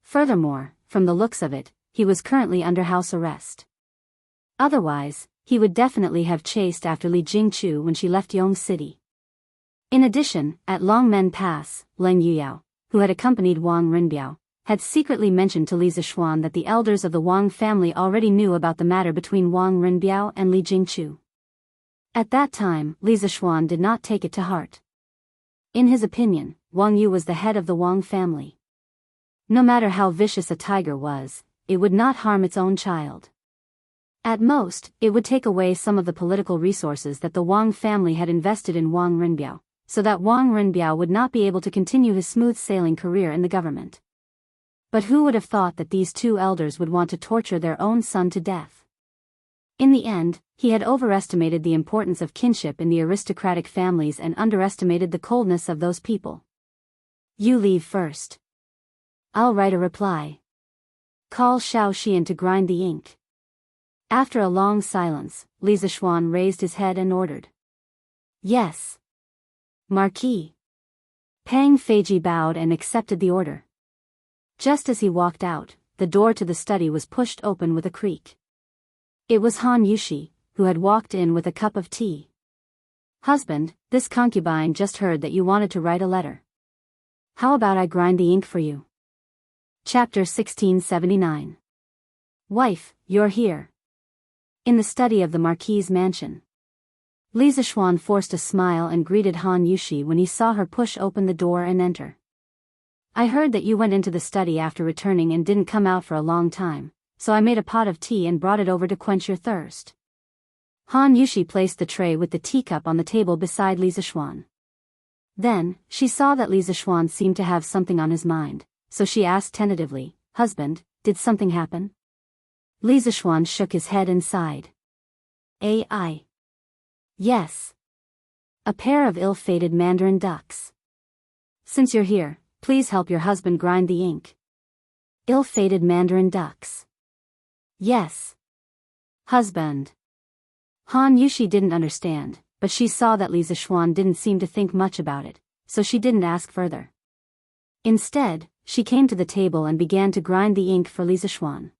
Furthermore, from the looks of it, he was currently under house arrest. Otherwise, he would definitely have chased after Li Jingchu when she left Yong City. In addition, at Longmen Pass, Leng Yuyao, who had accompanied Wang Renbiao, had secretly mentioned to Li Zishuan that the elders of the Wang family already knew about the matter between Wang Renbiao and Li Jingchu. At that time, Li Zishuan did not take it to heart. In his opinion, Wang Yu was the head of the Wang family. No matter how vicious a tiger was, it would not harm its own child. At most, it would take away some of the political resources that the Wang family had invested in Wang Renbiao, so that Wang Renbiao would not be able to continue his smooth-sailing career in the government. But who would have thought that these two elders would want to torture their own son to death? In the end, he had overestimated the importance of kinship in the aristocratic families and underestimated the coldness of those people. You leave first. I'll write a reply. Call Xiao Xian to grind the ink. After a long silence, Li Zishuan raised his head and ordered. Yes. Marquis. Pang Feiji bowed and accepted the order. Just as he walked out, the door to the study was pushed open with a creak. It was Han Yushi, who had walked in with a cup of tea. "Husband, this concubine just heard that you wanted to write a letter. How about I grind the ink for you?" Chapter 1679. Wife, you're here. In the study of the Marquis's mansion. Li Zishuan forced a smile and greeted Han Yushi when he saw her push open the door and enter. "I heard that you went into the study after returning and didn't come out for a long time, so I made a pot of tea and brought it over to quench your thirst." Han Yushi placed the tray with the teacup on the table beside Li Zishuan. Then, she saw that Li Zishuan seemed to have something on his mind, so she asked tentatively, "Husband, did something happen?" Li Zishuan shook his head and sighed. "Ai. Yes. A pair of ill-fated mandarin ducks. Since you're here, please help your husband grind the ink." Ill-fated mandarin ducks. Yes. Husband. Han Yushi didn't understand, but she saw that Li Zishuan didn't seem to think much about it, so she didn't ask further. Instead, she came to the table and began to grind the ink for Li Zishuan.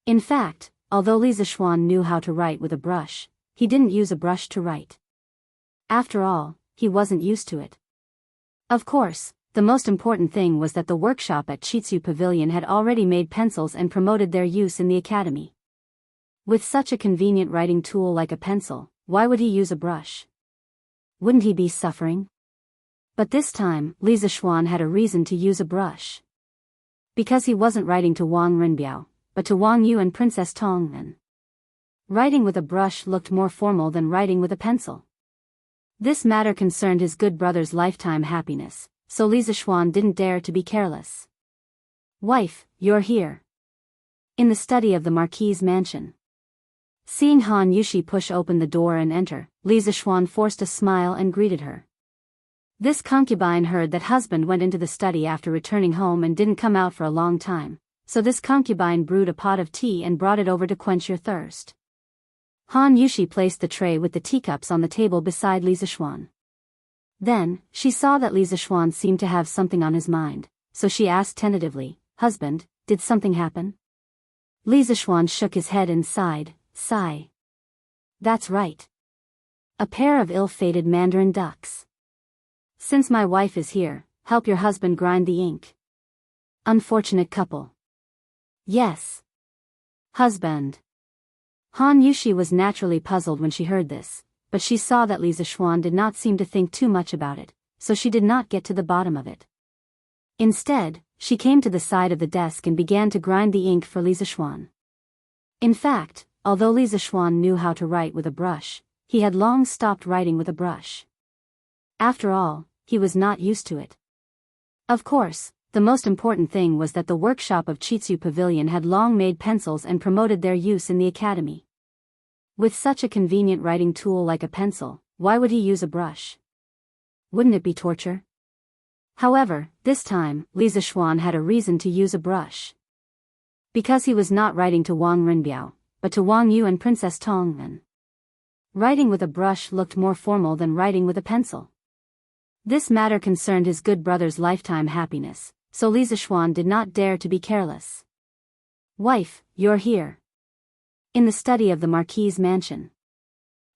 In fact, although Li Zishuan knew how to write with a brush, he didn't use a brush to write. After all, he wasn't used to it. Of course, the most important thing was that the workshop at Chitsu Pavilion had already made pencils and promoted their use in the academy. With such a convenient writing tool like a pencil, why would he use a brush? Wouldn't he be suffering? But this time, Li Zishuan had a reason to use a brush. Because he wasn't writing to Wang Rinbiao, but to Wang Yu and Princess Tongren. Writing with a brush looked more formal than writing with a pencil. This matter concerned his good brother's lifetime happiness, so Li Zishuan didn't dare to be careless. "Wife, you're here." In the study of the Marquis's mansion. Seeing Han Yushi push open the door and enter, Li Zishuan forced a smile and greeted her. This concubine heard that husband went into the study after returning home and didn't come out for a long time, so this concubine brewed a pot of tea and brought it over to quench your thirst. Han Yushi placed the tray with the teacups on the table beside Li Zishuan. Then, she saw that Li Zishuan seemed to have something on his mind, so she asked tentatively, "Husband, did something happen?" Li Zishuan shook his head and sighed. "That's right. A pair of ill-fated mandarin ducks. Since my wife is here, help your husband grind the ink." Unfortunate couple. Yes. Husband. Han Yushi was naturally puzzled when she heard this, but she saw that Li Zishuan did not seem to think too much about it, so she did not get to the bottom of it. Instead, she came to the side of the desk and began to grind the ink for Li Zishuan. In fact, although Li Zishuan knew how to write with a brush, he had long stopped writing with a brush. After all, he was not used to it. Of course, the most important thing was that the workshop of Chitsu Pavilion had long made pencils and promoted their use in the academy. With such a convenient writing tool like a pencil, why would he use a brush? Wouldn't it be torture? However, this time, Li Zishuan had a reason to use a brush. Because he was not writing to Wang Rinbiao, but to Wang Yu and Princess Tongren. Writing with a brush looked more formal than writing with a pencil. This matter concerned his good brother's lifetime happiness, so Li Zishuan did not dare to be careless. "Wife, you're here." In the study of the Marquis's mansion.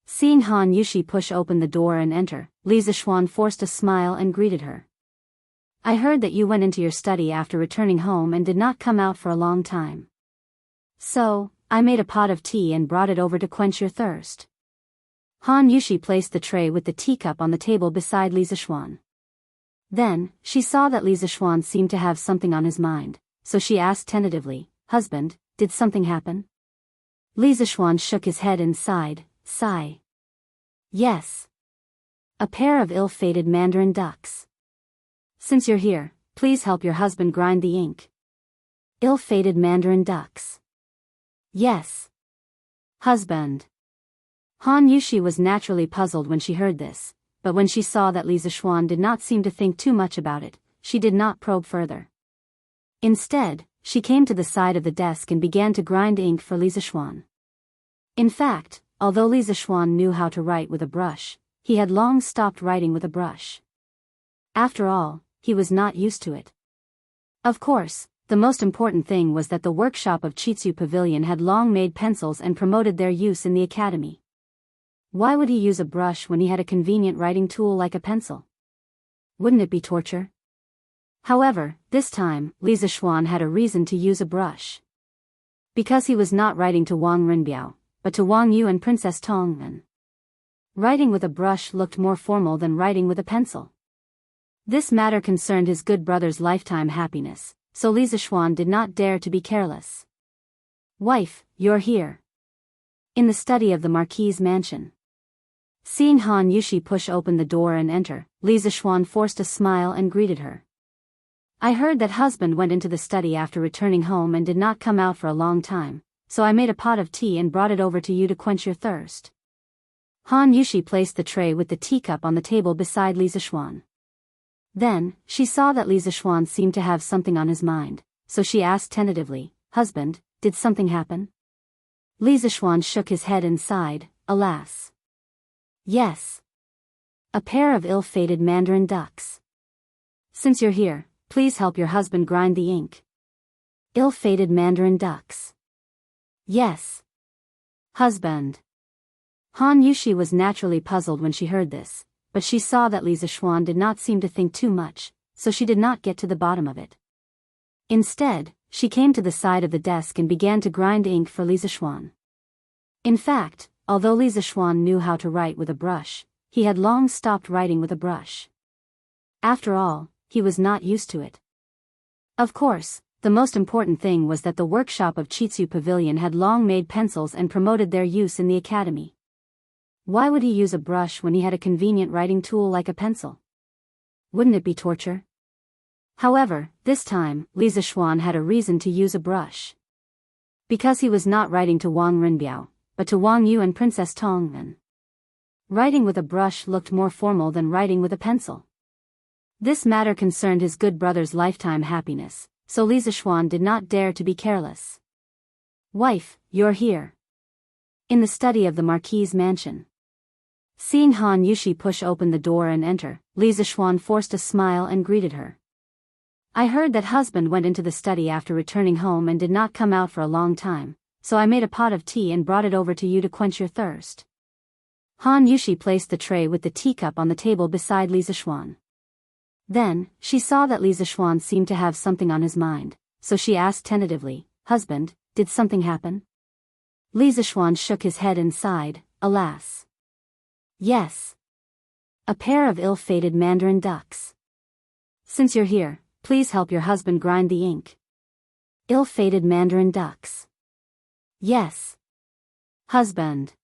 Seeing Han Yushi push open the door and enter, Li Zishuan forced a smile and greeted her. "I heard that you went into your study after returning home and did not come out for a long time. So, I made a pot of tea and brought it over to quench your thirst." Han Yushi placed the tray with the teacup on the table beside Li Zishuan. Then, she saw that Li Zishuan seemed to have something on his mind, so she asked tentatively, "Husband, did something happen?" Li Zishuan shook his head and sighed. Yes. A pair of ill-fated mandarin ducks. Since you're here, please help your husband grind the ink. Ill-fated mandarin ducks. Yes. Husband. Han Yushi was naturally puzzled when she heard this, but when she saw that Li Zishuan did not seem to think too much about it, she did not probe further. Instead, she came to the side of the desk and began to grind ink for Li Zishuan. In fact, although Li Zishuan knew how to write with a brush, he had long stopped writing with a brush. After all, he was not used to it. Of course, the most important thing was that the workshop of Chitsu Pavilion had long made pencils and promoted their use in the academy. Why would he use a brush when he had a convenient writing tool like a pencil? Wouldn't it be torture? However, this time, Li Zixuan had a reason to use a brush. Because he was not writing to Wang Rinbiao, but to Wang Yu and Princess Tongmen. Writing with a brush looked more formal than writing with a pencil. This matter concerned his good brother's lifetime happiness, so Li Zixuan did not dare to be careless. "Wife, you're here." In the study of the Marquis's mansion. Seeing Han Yushi push open the door and enter, Li Zixuan forced a smile and greeted her. "I heard that husband went into the study after returning home and did not come out for a long time, so I made a pot of tea and brought it over to you to quench your thirst." Han Yushi placed the tray with the teacup on the table beside Li Zixuan. Then, she saw that Li Zixuan seemed to have something on his mind, so she asked tentatively, "Husband, did something happen?" Li Zixuan shook his head and sighed, "Alas. Yes. A pair of ill-fated mandarin ducks. Since you're here, please help your husband grind the ink." Ill-fated mandarin ducks. Yes. Husband. Han Yushi was naturally puzzled when she heard this, but she saw that Li Zixuan did not seem to think too much, so she did not get to the bottom of it. Instead, she came to the side of the desk and began to grind ink for Li Zixuan. In fact, although Li Zixuan knew how to write with a brush, he had long stopped writing with a brush. After all, he was not used to it. Of course, the most important thing was that the workshop of Chitsu Pavilion had long made pencils and promoted their use in the academy. Why would he use a brush when he had a convenient writing tool like a pencil? Wouldn't it be torture? However, this time, Li Zixuan had a reason to use a brush. Because he was not writing to Wang Rinbiao, but to Wang Yu and Princess Tongmen. Writing with a brush looked more formal than writing with a pencil. This matter concerned his good brother's lifetime happiness, so Li Zixuan did not dare to be careless. "Wife, you're here." In the study of the Marquis's mansion. Seeing Han Yushi push open the door and enter, Li Zixuan forced a smile and greeted her. "I heard that husband went into the study after returning home and did not come out for a long time, so I made a pot of tea and brought it over to you to quench your thirst." Han Yushi placed the tray with the teacup on the table beside Li Zixuan. Then, she saw that Li Zixuan seemed to have something on his mind, so she asked tentatively, "Husband, did something happen?" Li Zixuan shook his head and sighed, "Alas. Yes. A pair of ill-fated mandarin ducks. Since you're here, please help your husband grind the ink." Ill-fated mandarin ducks. Yes. Husband.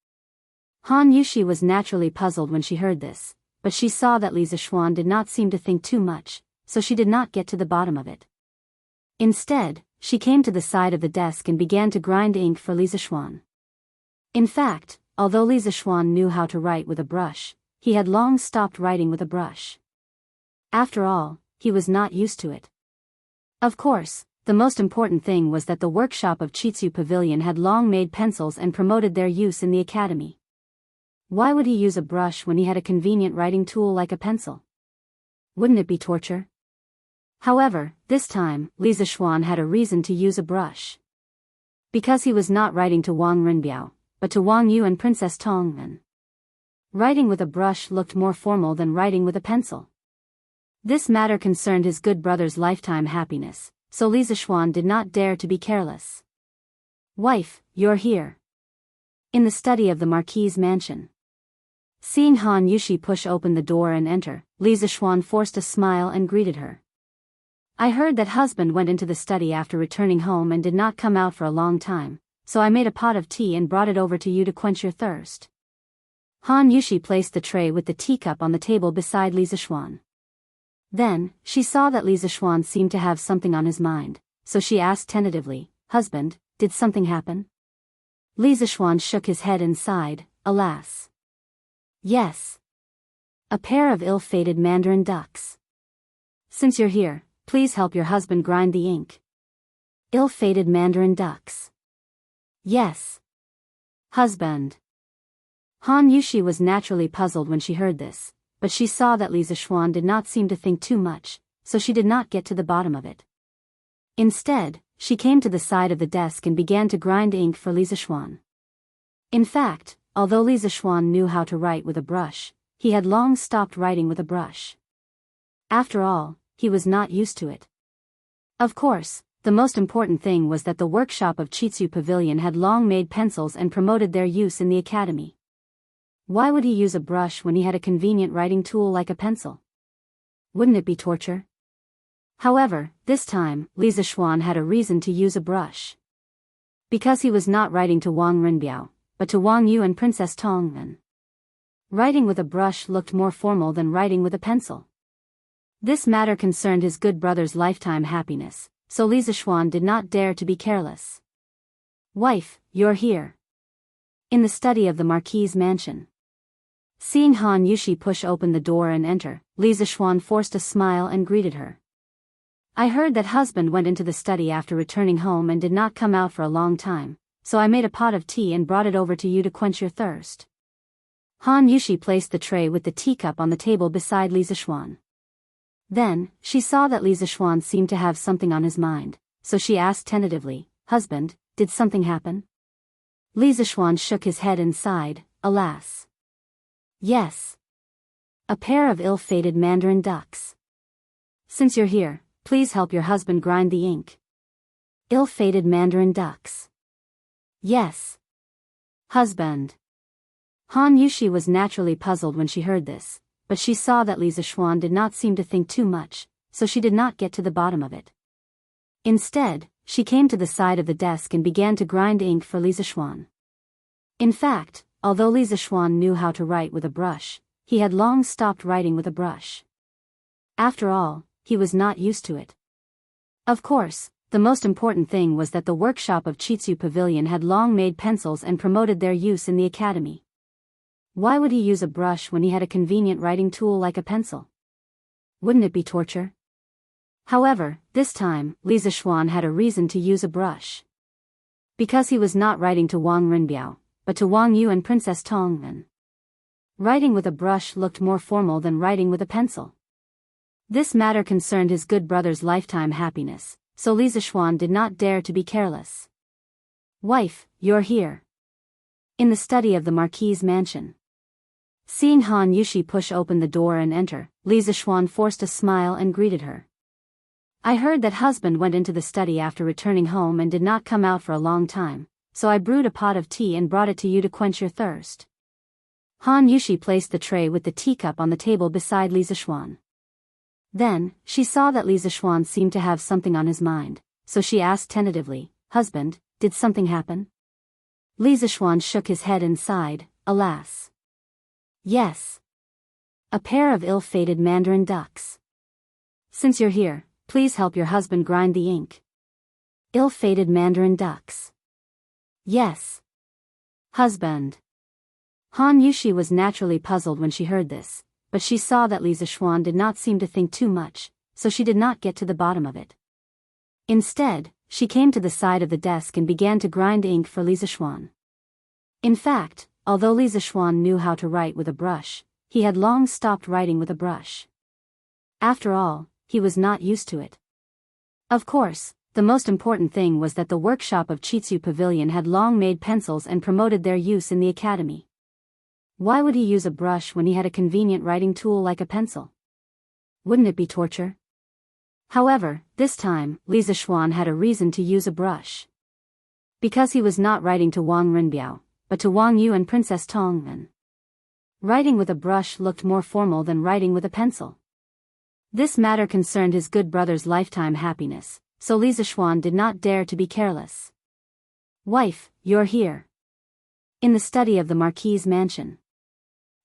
Han Yushi was naturally puzzled when she heard this, but she saw that Li Zixuan did not seem to think too much, so she did not get to the bottom of it. Instead, she came to the side of the desk and began to grind ink for Li Zixuan. In fact, although Li Zixuan knew how to write with a brush, he had long stopped writing with a brush. After all, he was not used to it. Of course, the most important thing was that the workshop of Chitsu Pavilion had long made pencils and promoted their use in the academy. Why would he use a brush when he had a convenient writing tool like a pencil? Wouldn't it be torture? However, this time, Li Zixuan had a reason to use a brush. Because he was not writing to Wang Rinbiao, but to Wang Yu and Princess Tongmen. Writing with a brush looked more formal than writing with a pencil. This matter concerned his good brother's lifetime happiness, so Li Zixuan did not dare to be careless. "Wife, you're here." In the study of the Marquis's mansion. Seeing Han Yushi push open the door and enter, Li Zixuan forced a smile and greeted her. "I heard that husband went into the study after returning home and did not come out for a long time, so I made a pot of tea and brought it over to you to quench your thirst." Han Yushi placed the tray with the teacup on the table beside Li Zixuan. Then, she saw that Li Zixuan seemed to have something on his mind, so she asked tentatively, "Husband, did something happen?" Li Zixuan shook his head and sighed, "Alas. Yes. A pair of ill-fated mandarin ducks. Since you're here, please help your husband grind the ink." Ill-fated mandarin ducks. Yes. Husband. Han Yushi was naturally puzzled when she heard this, but she saw that Li Zixuan did not seem to think too much, so she did not get to the bottom of it. Instead, she came to the side of the desk and began to grind ink for Li Zishuan. In fact, although Li Zishuan knew how to write with a brush, he had long stopped writing with a brush. After all, he was not used to it. Of course, the most important thing was that the workshop of Chitsu Pavilion had long made pencils and promoted their use in the academy. Why would he use a brush when he had a convenient writing tool like a pencil? Wouldn't it be torture? However, this time, Li Zishuan had a reason to use a brush. Because he was not writing to Wang Rinbiao, but to Wang Yu and Princess Tongmen. Writing with a brush looked more formal than writing with a pencil. This matter concerned his good brother's lifetime happiness, so Li Zishuan did not dare to be careless. "Wife, you're here." In the study of the Marquis's mansion. Seeing Han Yushi push open the door and enter, Li Zishuan forced a smile and greeted her. "I heard that husband went into the study after returning home and did not come out for a long time, so I made a pot of tea and brought it over to you to quench your thirst." Han Yushi placed the tray with the teacup on the table beside Li Zishuan. Then, she saw that Li Zishuan seemed to have something on his mind, so she asked tentatively, "Husband, did something happen?" Li Zishuan shook his head and sighed, "Alas. Yes. A pair of ill-fated mandarin ducks. Since you're here, please help your husband grind the ink." Ill-fated mandarin ducks. Yes. Husband. Han Yushi was naturally puzzled when she heard this, but she saw that Li Zishuan did not seem to think too much, so she did not get to the bottom of it. Instead, she came to the side of the desk and began to grind ink for Li Zishuan. In fact, although Li Zishuan knew how to write with a brush, he had long stopped writing with a brush. After all, he was not used to it. Of course, the most important thing was that the workshop of Chitsu Pavilion had long made pencils and promoted their use in the academy. Why would he use a brush when he had a convenient writing tool like a pencil? Wouldn't it be torture? However, this time, Li Zishuan had a reason to use a brush. Because he was not writing to Wang Rinbiao, but to Wang Yu and Princess Tongmen. Writing with a brush looked more formal than writing with a pencil. This matter concerned his good brother's lifetime happiness, so Li Zishuan did not dare to be careless. "Wife, you're here." In the study of the Marquis's mansion. Seeing Han Yushi push open the door and enter, Li Zishuan forced a smile and greeted her. "I heard that husband went into the study after returning home and did not come out for a long time, so I brewed a pot of tea and brought it to you to quench your thirst." Han Yushi placed the tray with the teacup on the table beside Li Zishuan. Then, she saw that Li Zishuan seemed to have something on his mind, so she asked tentatively, "Husband, did something happen?" Li Zishuan shook his head and sighed, "Alas. Yes. A pair of ill-fated mandarin ducks. Since you're here, please help your husband grind the ink." Ill-fated mandarin ducks. Yes. Husband. Han Yushi was naturally puzzled when she heard this, but she saw that Li Zishuan did not seem to think too much, so she did not get to the bottom of it. Instead, she came to the side of the desk and began to grind ink for Li Zishuan. In fact, although Li Zishuan knew how to write with a brush, he had long stopped writing with a brush. After all, he was not used to it. Of course, the most important thing was that the workshop of Chitsu Pavilion had long made pencils and promoted their use in the academy. Why would he use a brush when he had a convenient writing tool like a pencil? Wouldn't it be torture? However, this time, Li Zishuan had a reason to use a brush. Because he was not writing to Wang Rinbiao, but to Wang Yu and Princess Tongmen. Writing with a brush looked more formal than writing with a pencil. This matter concerned his good brother's lifetime happiness, so Li Zishuan did not dare to be careless. "Wife, you're here." In the study of the Marquis's mansion.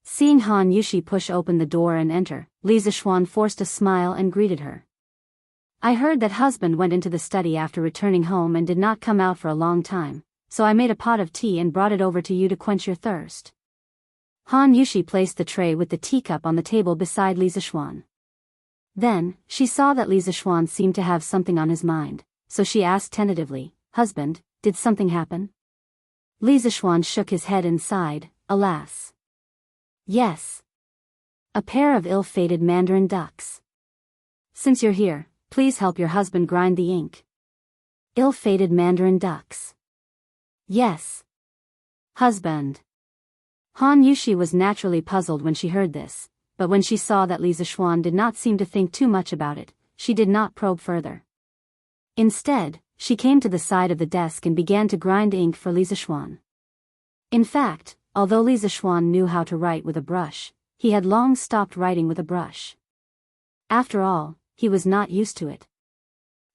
Seeing Han Yushi push open the door and enter, Li Zishuan forced a smile and greeted her. "I heard that husband went into the study after returning home and did not come out for a long time, so I made a pot of tea and brought it over to you to quench your thirst." Han Yushi placed the tray with the teacup on the table beside Li Zishuan. Then, she saw that Li Zishuan seemed to have something on his mind, so she asked tentatively, "Husband, did something happen?" Li Zishuan shook his head and sighed, "Alas. Yes. A pair of ill-fated mandarin ducks. Since you're here, please help your husband grind the ink." Ill-fated mandarin ducks. Yes. Husband. Han Yushi was naturally puzzled when she heard this, but when she saw that Li Zixuan did not seem to think too much about it, she did not probe further. Instead, she came to the side of the desk and began to grind ink for Li Zixuan. In fact, although Li Zixuan knew how to write with a brush, he had long stopped writing with a brush. After all, he was not used to it.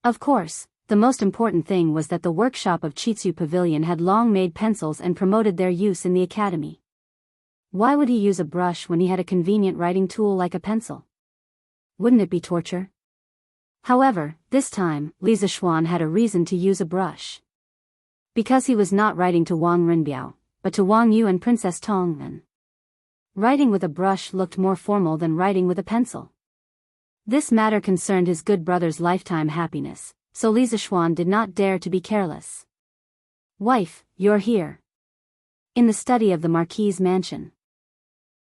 Of course, the most important thing was that the workshop of Chitsu Pavilion had long made pencils and promoted their use in the academy. Why would he use a brush when he had a convenient writing tool like a pencil? Wouldn't it be torture? However, this time, Li Zixuan had a reason to use a brush. Because he was not writing to Wang Renbiao, but to Wang Yu and Princess Tongmen. Writing with a brush looked more formal than writing with a pencil. This matter concerned his good brother's lifetime happiness, so Li Zixuan did not dare to be careless. Wife, you're here. In the study of the Marquis's mansion.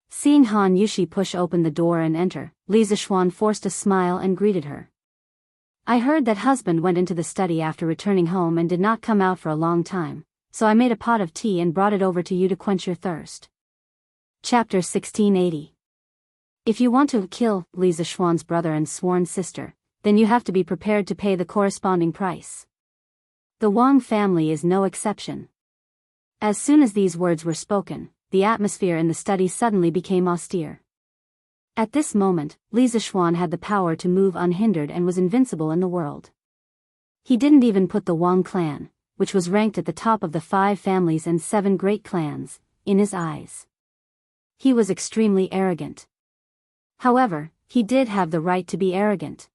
Seeing Han Yushi push open the door and enter, Li Zixuan forced a smile and greeted her. I heard that husband went into the study after returning home and did not come out for a long time, so I made a pot of tea and brought it over to you to quench your thirst. Chapter 1680. If you want to kill Li Zixuan's brother and sworn sister, then you have to be prepared to pay the corresponding price. The Wang family is no exception. As soon as these words were spoken, the atmosphere in the study suddenly became austere. At this moment, Li Zixuan had the power to move unhindered and was invincible in the world. He didn't even put the Wang clan, which was ranked at the top of the 5 families and 7 great clans, in his eyes. He was extremely arrogant. However, he did have the right to be arrogant.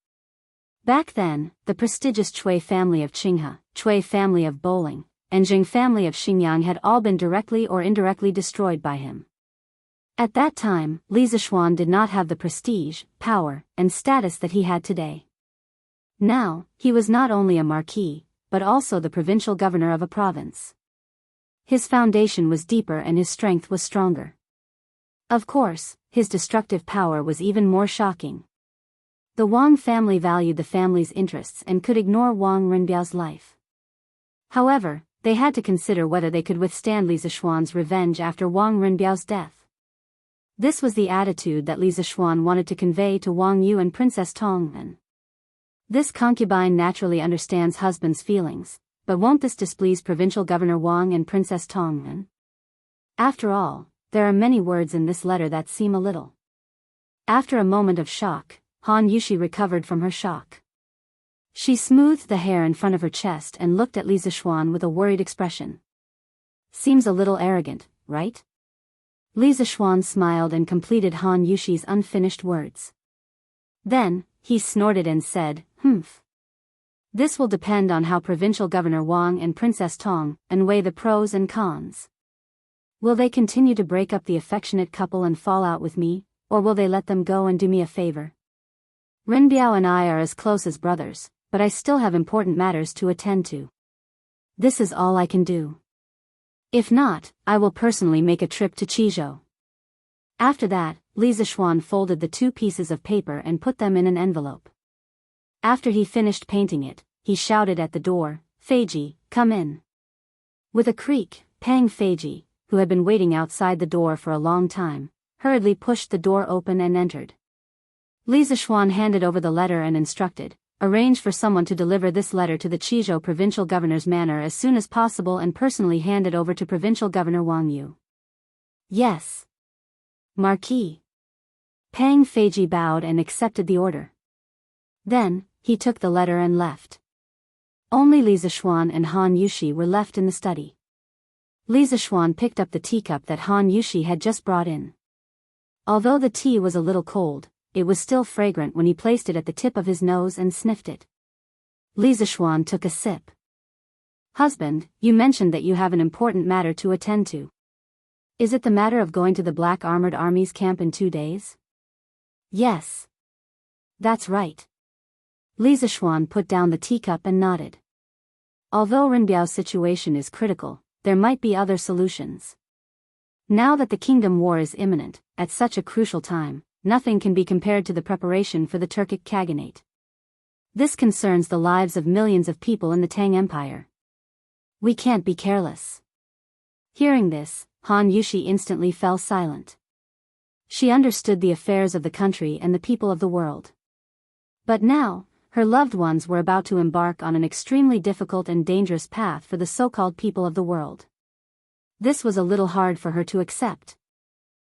Back then, the prestigious Cui family of Qinghe, Cui family of Bowling, and Jing family of Xinjiang had all been directly or indirectly destroyed by him. At that time, Li Zixuan did not have the prestige, power, and status that he had today. Now, he was not only a marquis, but also the provincial governor of a province. His foundation was deeper and his strength was stronger. Of course, his destructive power was even more shocking. The Wang family valued the family's interests and could ignore Wang Renbiao's life. However, they had to consider whether they could withstand Li Zixuan's revenge after Wang Renbiao's death. This was the attitude that Li Zixuan wanted to convey to Wang Yu and Princess Tongmen. This concubine naturally understands husband's feelings, but won't this displease Provincial Governor Wang and Princess Tongmen? After all, there are many words in this letter that seem a little. After a moment of shock, Han Yushi recovered from her shock. She smoothed the hair in front of her chest and looked at Li Zixuan with a worried expression. Seems a little arrogant, right? Li Zixuan smiled and completed Han Yushi's unfinished words. Then, he snorted and said, "Humph. This will depend on how Provincial Governor Wang and Princess Tong and weigh the pros and cons. Will they continue to break up the affectionate couple and fall out with me, or will they let them go and do me a favor? Renbiao and I are as close as brothers, but I still have important matters to attend to. This is all I can do. If not, I will personally make a trip to Qizhou." After that, Li Zixuan folded the 2 pieces of paper and put them in an envelope. After he finished painting it, he shouted at the door, "Feiji, come in." With a creak, Pang Feiji, who had been waiting outside the door for a long time, hurriedly pushed the door open and entered. Li Zixuan handed over the letter and instructed, "Arrange for someone to deliver this letter to the Qizhou Provincial Governor's manor as soon as possible and personally hand it over to Provincial Governor Wang Yu." "Yes, Marquis." Pang Feiji bowed and accepted the order. Then, he took the letter and left. Only Li Zixuan and Han Yushi were left in the study. Li Zixuan picked up the teacup that Han Yushi had just brought in. Although the tea was a little cold, it was still fragrant when he placed it at the tip of his nose and sniffed it. Li Zixuan took a sip. "Husband, you mentioned that you have an important matter to attend to. Is it the matter of going to the Black Armored Army's camp in 2 days?" "Yes. That's right." Li Zixuan put down the teacup and nodded. Although Renbiao's situation is critical, there might be other solutions. Now that the kingdom war is imminent, at such a crucial time, nothing can be compared to the preparation for the Turkic Khaganate. This concerns the lives of millions of people in the Tang Empire. We can't be careless. Hearing this, Han Yushi instantly fell silent. She understood the affairs of the country and the people of the world. But now, her loved ones were about to embark on an extremely difficult and dangerous path for the so-called people of the world. This was a little hard for her to accept.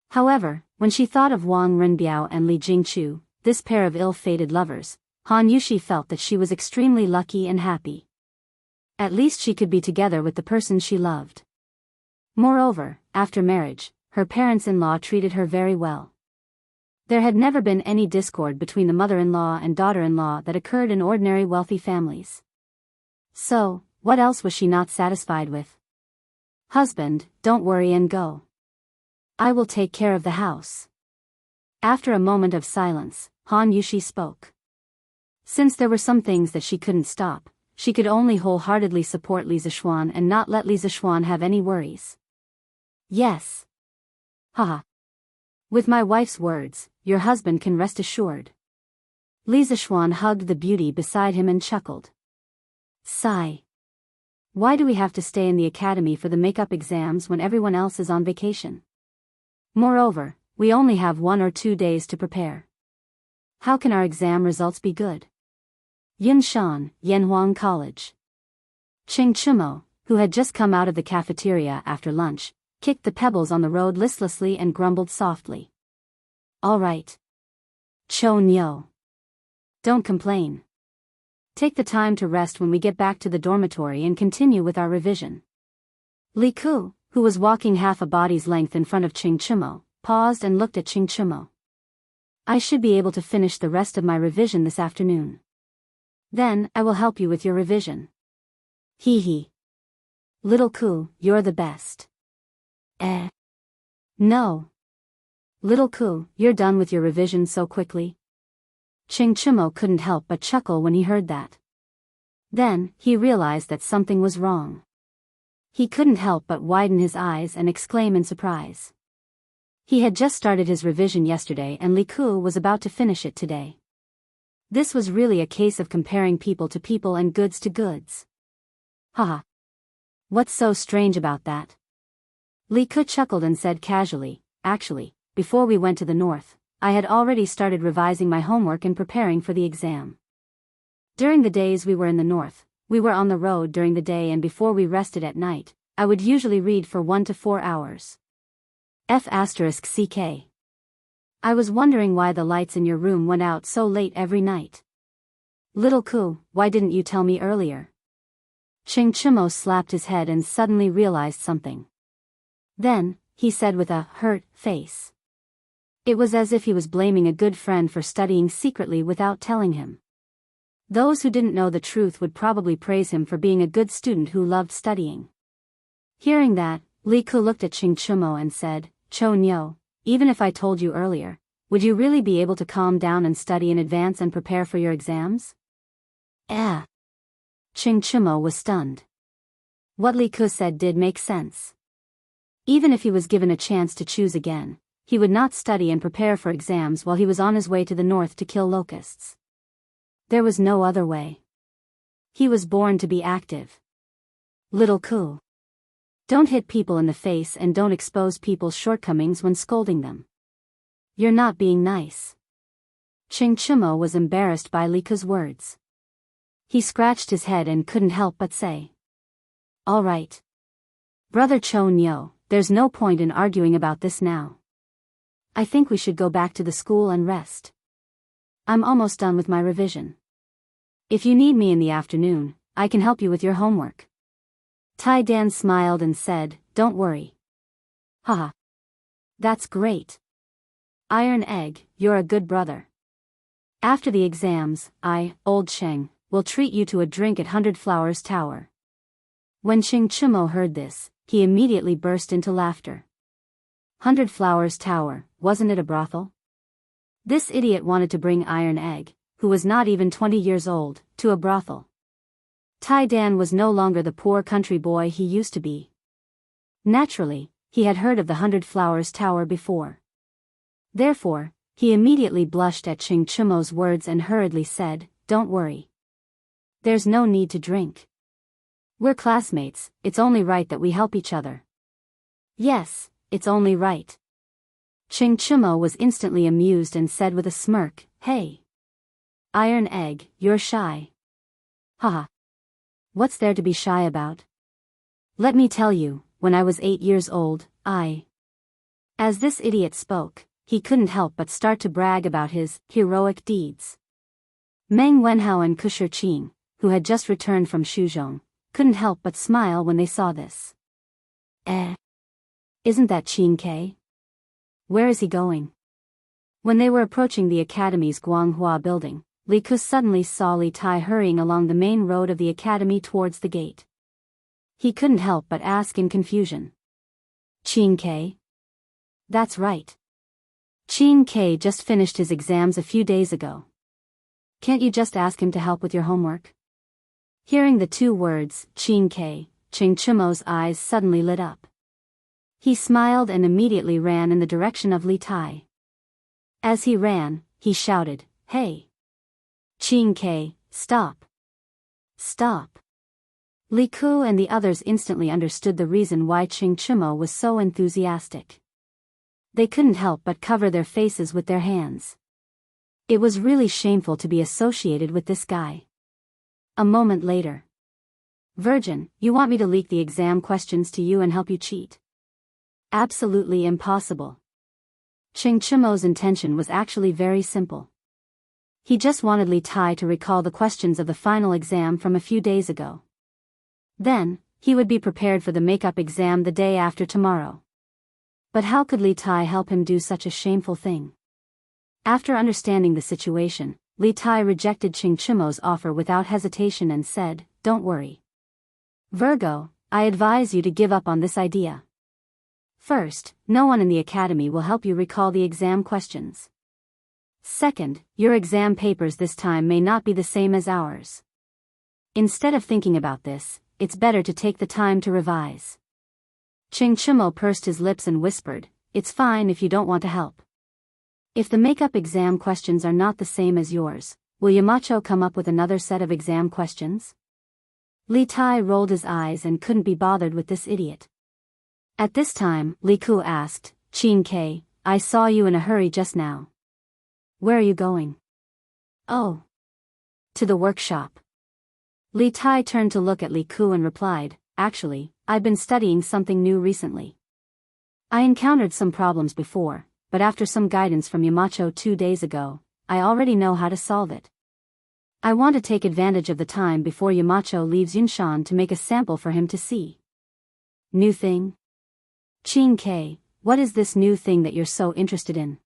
However, when she thought of Wang Renbiao and Li Jingchu, this pair of ill-fated lovers, Han Yushi felt that she was extremely lucky and happy. At least she could be together with the person she loved. Moreover, after marriage, her parents-in-law treated her very well. There had never been any discord between the mother-in-law and daughter-in-law that occurred in ordinary wealthy families. So, what else was she not satisfied with? Husband, don't worry and go. I will take care of the house. After a moment of silence, Han Yushi spoke. Since there were some things that she couldn't stop, she could only wholeheartedly support Li Zishuan and not let Li Zishuan have any worries. Yes. Haha. With my wife's words, your husband can rest assured. Li Zishuan hugged the beauty beside him and chuckled. Sigh. Why do we have to stay in the academy for the makeup exams when everyone else is on vacation? Moreover, we only have 1 or 2 days to prepare. How can our exam results be good? Yunshan, Yanhuang College. Ching Chumo, who had just come out of the cafeteria after lunch, kicked the pebbles on the road listlessly and grumbled softly. All right. Cho Nyo. Don't complain. Take the time to rest when we get back to the dormitory and continue with our revision. Li Ku, who was walking half a body's length in front of Ching Chumo, paused and looked at Ching Chumo. I should be able to finish the rest of my revision this afternoon. Then, I will help you with your revision. Hee hee. Little Ku, you're the best. No. Little Ku, you're done with your revision so quickly? Ching Chumo couldn't help but chuckle when he heard that. Then, he realized that something was wrong. He couldn't help but widen his eyes and exclaim in surprise. He had just started his revision yesterday and Li Ku was about to finish it today. This was really a case of comparing people to people and goods to goods. Haha. What's so strange about that? Li Ku chuckled and said casually, actually, before we went to the north, I had already started revising my homework and preparing for the exam. During the days we were in the north, we were on the road during the day and before we rested at night, I would usually read for 1 to 4 hours. F***CK. I was wondering why the lights in your room went out so late every night. Little Ku, why didn't you tell me earlier? Ching Chumo slapped his head and suddenly realized something. Then, he said with a hurt face. It was as if he was blaming a good friend for studying secretly without telling him. Those who didn't know the truth would probably praise him for being a good student who loved studying. Hearing that, Li Ku looked at Ching Chumo and said, Cho Nyo, even if I told you earlier, would you really be able to calm down and study in advance and prepare for your exams? Ching Chumo was stunned. What Li Ku said did make sense. Even if he was given a chance to choose again, he would not study and prepare for exams while he was on his way to the north to kill locusts. There was no other way. He was born to be active. Little Ku. Don't hit people in the face and don't expose people's shortcomings when scolding them. You're not being nice. Ching Chumo was embarrassed by Li Ku's words. He scratched his head and couldn't help but say. All right. Brother Cho Nyo, there's no point in arguing about this now. I think we should go back to the school and rest. I'm almost done with my revision. If you need me in the afternoon, I can help you with your homework. Tai Dan smiled and said, don't worry. Haha. That's great. Iron Egg, you're a good brother. After the exams, I, Old Cheng, will treat you to a drink at 100 Flowers Tower. When Ching Chumo heard this, he immediately burst into laughter. 100 Flowers Tower, wasn't it a brothel? This idiot wanted to bring Iron Egg, who was not even 20 years old, to a brothel. Tai Dan was no longer the poor country boy he used to be. Naturally, he had heard of the 100 Flowers Tower before. Therefore, he immediately blushed at Ching Chumo's words and hurriedly said, don't worry. There's no need to drink. We're classmates, it's only right that we help each other. Yes, it's only right. Ching Chumo was instantly amused and said with a smirk, hey. Iron Egg, you're shy. Haha. What's there to be shy about? Let me tell you, when I was 8 years old, As this idiot spoke, he couldn't help but start to brag about his heroic deeds. Meng Wenhao and Kusher Qing, who had just returned from Shuzhong, couldn't help but smile when they saw this. Isn't that Qing Ke? Where is he going? When they were approaching the academy's Guanghua building, Li Ku suddenly saw Li Tai hurrying along the main road of the academy towards the gate. He couldn't help but ask in confusion. Qing Ke? That's right. Qing Ke just finished his exams a few days ago. Can't you just ask him to help with your homework? Hearing the two words, Qing Ke, Ching Chumo's eyes suddenly lit up. He smiled and immediately ran in the direction of Li Tai. As he ran, he shouted, hey! Qing Ke, stop! Stop! Li Ku and the others instantly understood the reason why Ching Chumo was so enthusiastic. They couldn't help but cover their faces with their hands. It was really shameful to be associated with this guy. A moment later. Virgin, you want me to leak the exam questions to you and help you cheat? Absolutely impossible. Ching Chumo's intention was actually very simple. He just wanted Li Tai to recall the questions of the final exam from a few days ago. Then, he would be prepared for the makeup exam the day after tomorrow. But how could Li Tai help him do such a shameful thing? After understanding the situation, Li Tai rejected Ching Chumo's offer without hesitation and said, don't worry. Virgo, I advise you to give up on this idea. First, no one in the academy will help you recall the exam questions. Second, your exam papers this time may not be the same as ours. Instead of thinking about this, it's better to take the time to revise. Ching Chumo pursed his lips and whispered, it's fine if you don't want to help. If the makeup exam questions are not the same as yours, will Yamacho come up with another set of exam questions? Li Tai rolled his eyes and couldn't be bothered with this idiot. At this time, Li Ku asked, Qing Ke, I saw you in a hurry just now. Where are you going? Oh. To the workshop. Li Tai turned to look at Li Ku and replied, actually, I've been studying something new recently. I encountered some problems before, but after some guidance from Yamacho 2 days ago, I already know how to solve it. I want to take advantage of the time before Yamacho leaves Yunshan to make a sample for him to see. New thing? Qing Ke, what is this new thing that you're so interested in?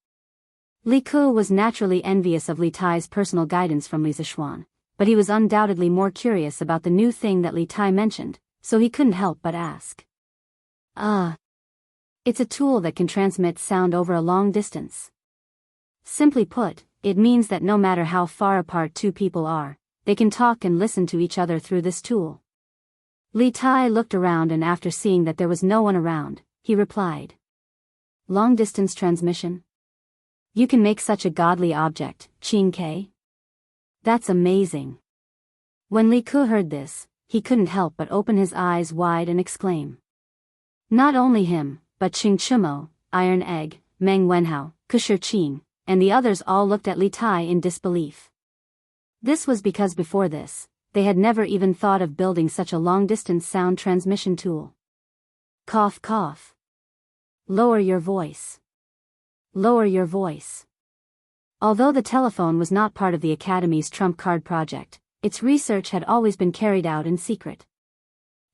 Li Ku was naturally envious of Li Tai's personal guidance from Li Zishuan, but he was undoubtedly more curious about the new thing that Li Tai mentioned, so he couldn't help but ask. It's a tool that can transmit sound over a long distance. Simply put, it means that no matter how far apart two people are, they can talk and listen to each other through this tool. Li Tai looked around and after seeing that there was no one around, he replied. Long-distance transmission? You can make such a godly object, Qing Ke? That's amazing. When Li Ku heard this, he couldn't help but open his eyes wide and exclaim. Not only him, but Ching Chumo, Iron Egg, Meng Wenhao, Kusher Qing, and the others all looked at Li Tai in disbelief. This was because before this, they had never even thought of building such a long-distance sound transmission tool. Cough cough. Lower your voice. Lower your voice. Although the telephone was not part of the Academy's trump card project, its research had always been carried out in secret.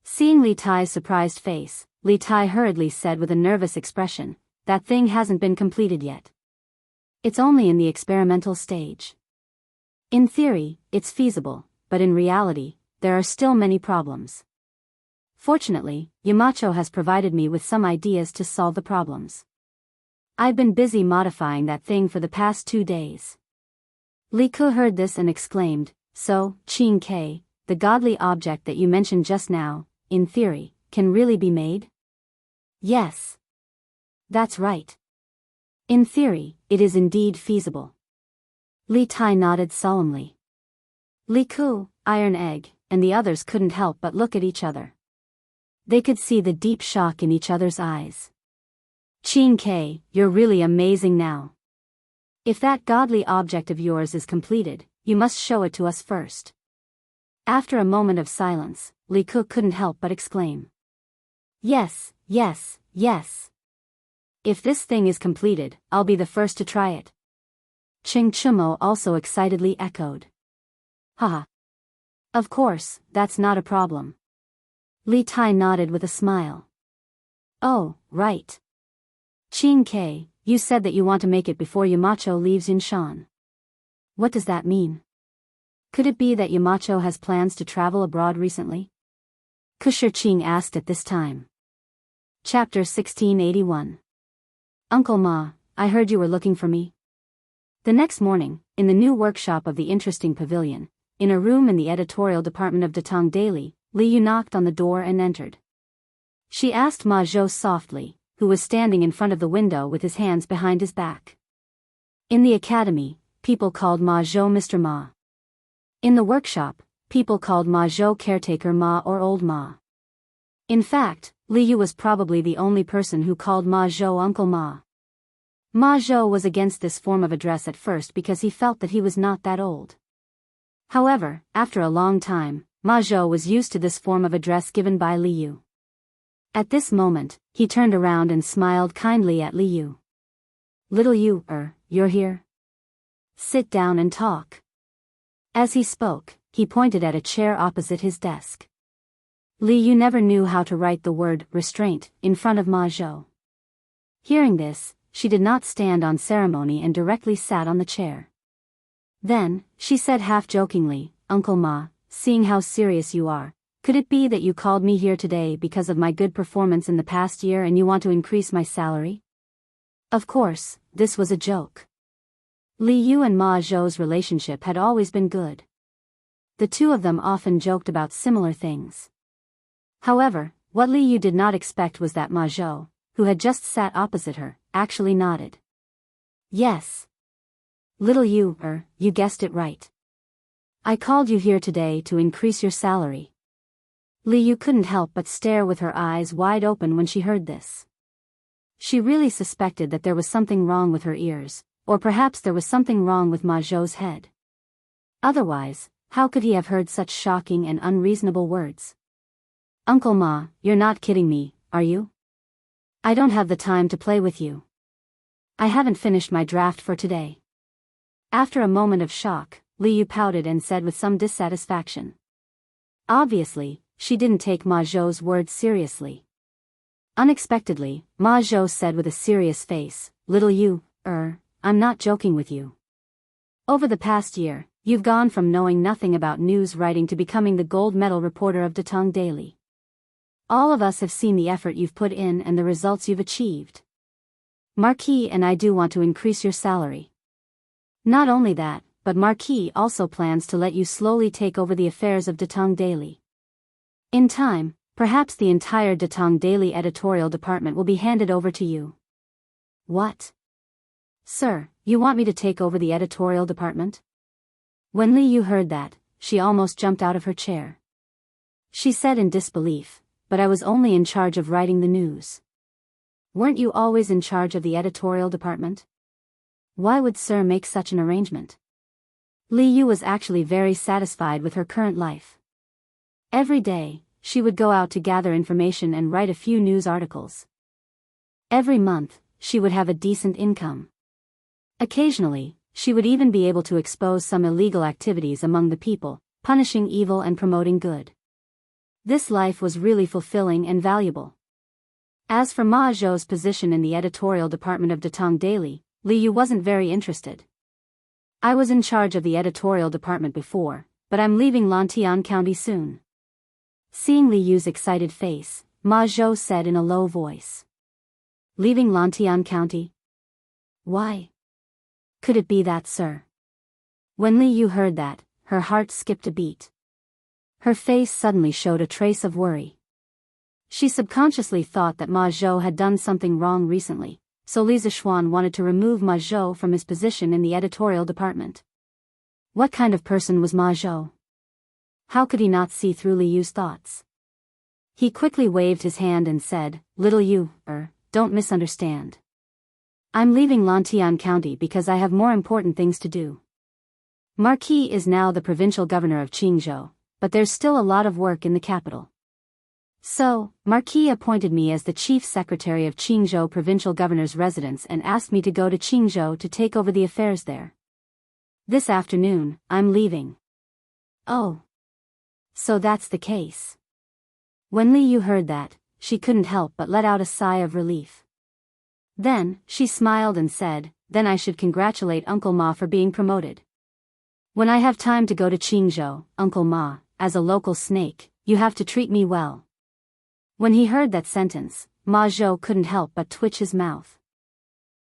Seeing Li Tai's surprised face, Li Tai hurriedly said with a nervous expression, that thing hasn't been completed yet. It's only in the experimental stage. In theory, it's feasible, but in reality, there are still many problems. Fortunately, Yamacho has provided me with some ideas to solve the problems. I've been busy modifying that thing for the past 2 days. Li Ku heard this and exclaimed, so, Qing Ke, the godly object that you mentioned just now, in theory, can really be made? Yes. That's right. In theory, it is indeed feasible. Li Tai nodded solemnly. Li Ku, Iron Egg, and the others couldn't help but look at each other. They could see the deep shock in each other's eyes. Qin Ke, you're really amazing now. If that godly object of yours is completed, you must show it to us first. After a moment of silence, Li Ku couldn't help but exclaim. Yes, yes, yes. If this thing is completed, I'll be the first to try it. Ching Chumo also excitedly echoed. Haha. Of course, that's not a problem. Li Tai nodded with a smile. Oh, right. Qin Ke, you said that you want to make it before Yamacho leaves Yinshan. What does that mean? Could it be that Yamacho has plans to travel abroad recently? Kusher Qing asked at this time. Chapter 1681. Uncle Ma, I heard you were looking for me. The next morning, in the new workshop of the interesting pavilion, in a room in the editorial department of Datong Daily, Li Yu knocked on the door and entered. She asked Ma Zhou softly, who was standing in front of the window with his hands behind his back. In the academy, people called Ma Zhou Mr. Ma. In the workshop, people called Ma Zhou Caretaker Ma or Old Ma. In fact, Li Yu was probably the only person who called Ma Zhou Uncle Ma. Ma Zhou was against this form of address at first because he felt that he was not that old. However, after a long time, Ma Zhou was used to this form of address given by Li Yu. At this moment, he turned around and smiled kindly at Li Yu. Little Yu, you're here? Sit down and talk. As he spoke, he pointed at a chair opposite his desk. Li Yu never knew how to write the word restraint in front of Ma Zhou. Hearing this, she did not stand on ceremony and directly sat on the chair. Then, she said half-jokingly, Uncle Ma, seeing how serious you are, could it be that you called me here today because of my good performance in the past year and you want to increase my salary? Of course, this was a joke. Li Yu and Ma Zhou's relationship had always been good. The two of them often joked about similar things. However, what Li Yu did not expect was that Ma Zhou, who had just sat opposite her, actually nodded. Yes. Little Yu, you guessed it right. I called you here today to increase your salary. Li Yu couldn't help but stare with her eyes wide open when she heard this. She really suspected that there was something wrong with her ears, or perhaps there was something wrong with Ma Zhou's head. Otherwise, how could he have heard such shocking and unreasonable words? Uncle Ma, you're not kidding me, are you? I don't have the time to play with you. I haven't finished my draft for today. After a moment of shock, Li Yu pouted and said with some dissatisfaction. Obviously, she didn't take Ma Zhou's words seriously. Unexpectedly, Ma Zhou said with a serious face, Little Yu, I'm not joking with you. Over the past year, you've gone from knowing nothing about news writing to becoming the gold medal reporter of Datong Daily. All of us have seen the effort you've put in and the results you've achieved. Marquis and I do want to increase your salary. Not only that, but Marquis also plans to let you slowly take over the affairs of Datong Daily. In time, perhaps the entire Datong Daily editorial department will be handed over to you. What? Sir, you want me to take over the editorial department? When Li Yu heard that, she almost jumped out of her chair. She said in disbelief, but I was only in charge of writing the news. Weren't you always in charge of the editorial department? Why would Sir make such an arrangement? Li Yu was actually very satisfied with her current life. Every day, she would go out to gather information and write a few news articles. Every month, she would have a decent income. Occasionally, she would even be able to expose some illegal activities among the people, punishing evil and promoting good. This life was really fulfilling and valuable. As for Ma Zhou's position in the editorial department of Datong Daily, Li Yu wasn't very interested. I was in charge of the editorial department before, but I'm leaving Lantian County soon. Seeing Li Yu's excited face, Ma Zhou said in a low voice. Leaving Lantian County? Why? Could it be that, sir? When Li Yu heard that, her heart skipped a beat. Her face suddenly showed a trace of worry. She subconsciously thought that Ma Zhou had done something wrong recently, so Li Zishuan wanted to remove Ma Zhou from his position in the editorial department. What kind of person was Ma Zhou? How could he not see through Li Yu's thoughts? He quickly waved his hand and said, "Little Yu, don't misunderstand. I'm leaving Lantian County because I have more important things to do. Marquis is now the provincial governor of Qingzhou, but there's still a lot of work in the capital. So, Marquis appointed me as the chief secretary of Qingzhou provincial governor's residence and asked me to go to Qingzhou to take over the affairs there. This afternoon, I'm leaving." "Oh. So that's the case." When Li Yu heard that, she couldn't help but let out a sigh of relief. Then, she smiled and said, "Then I should congratulate Uncle Ma for being promoted. When I have time to go to Qingzhou, Uncle Ma, as a local snake, you have to treat me well." When he heard that sentence, Ma Zhou couldn't help but twitch his mouth.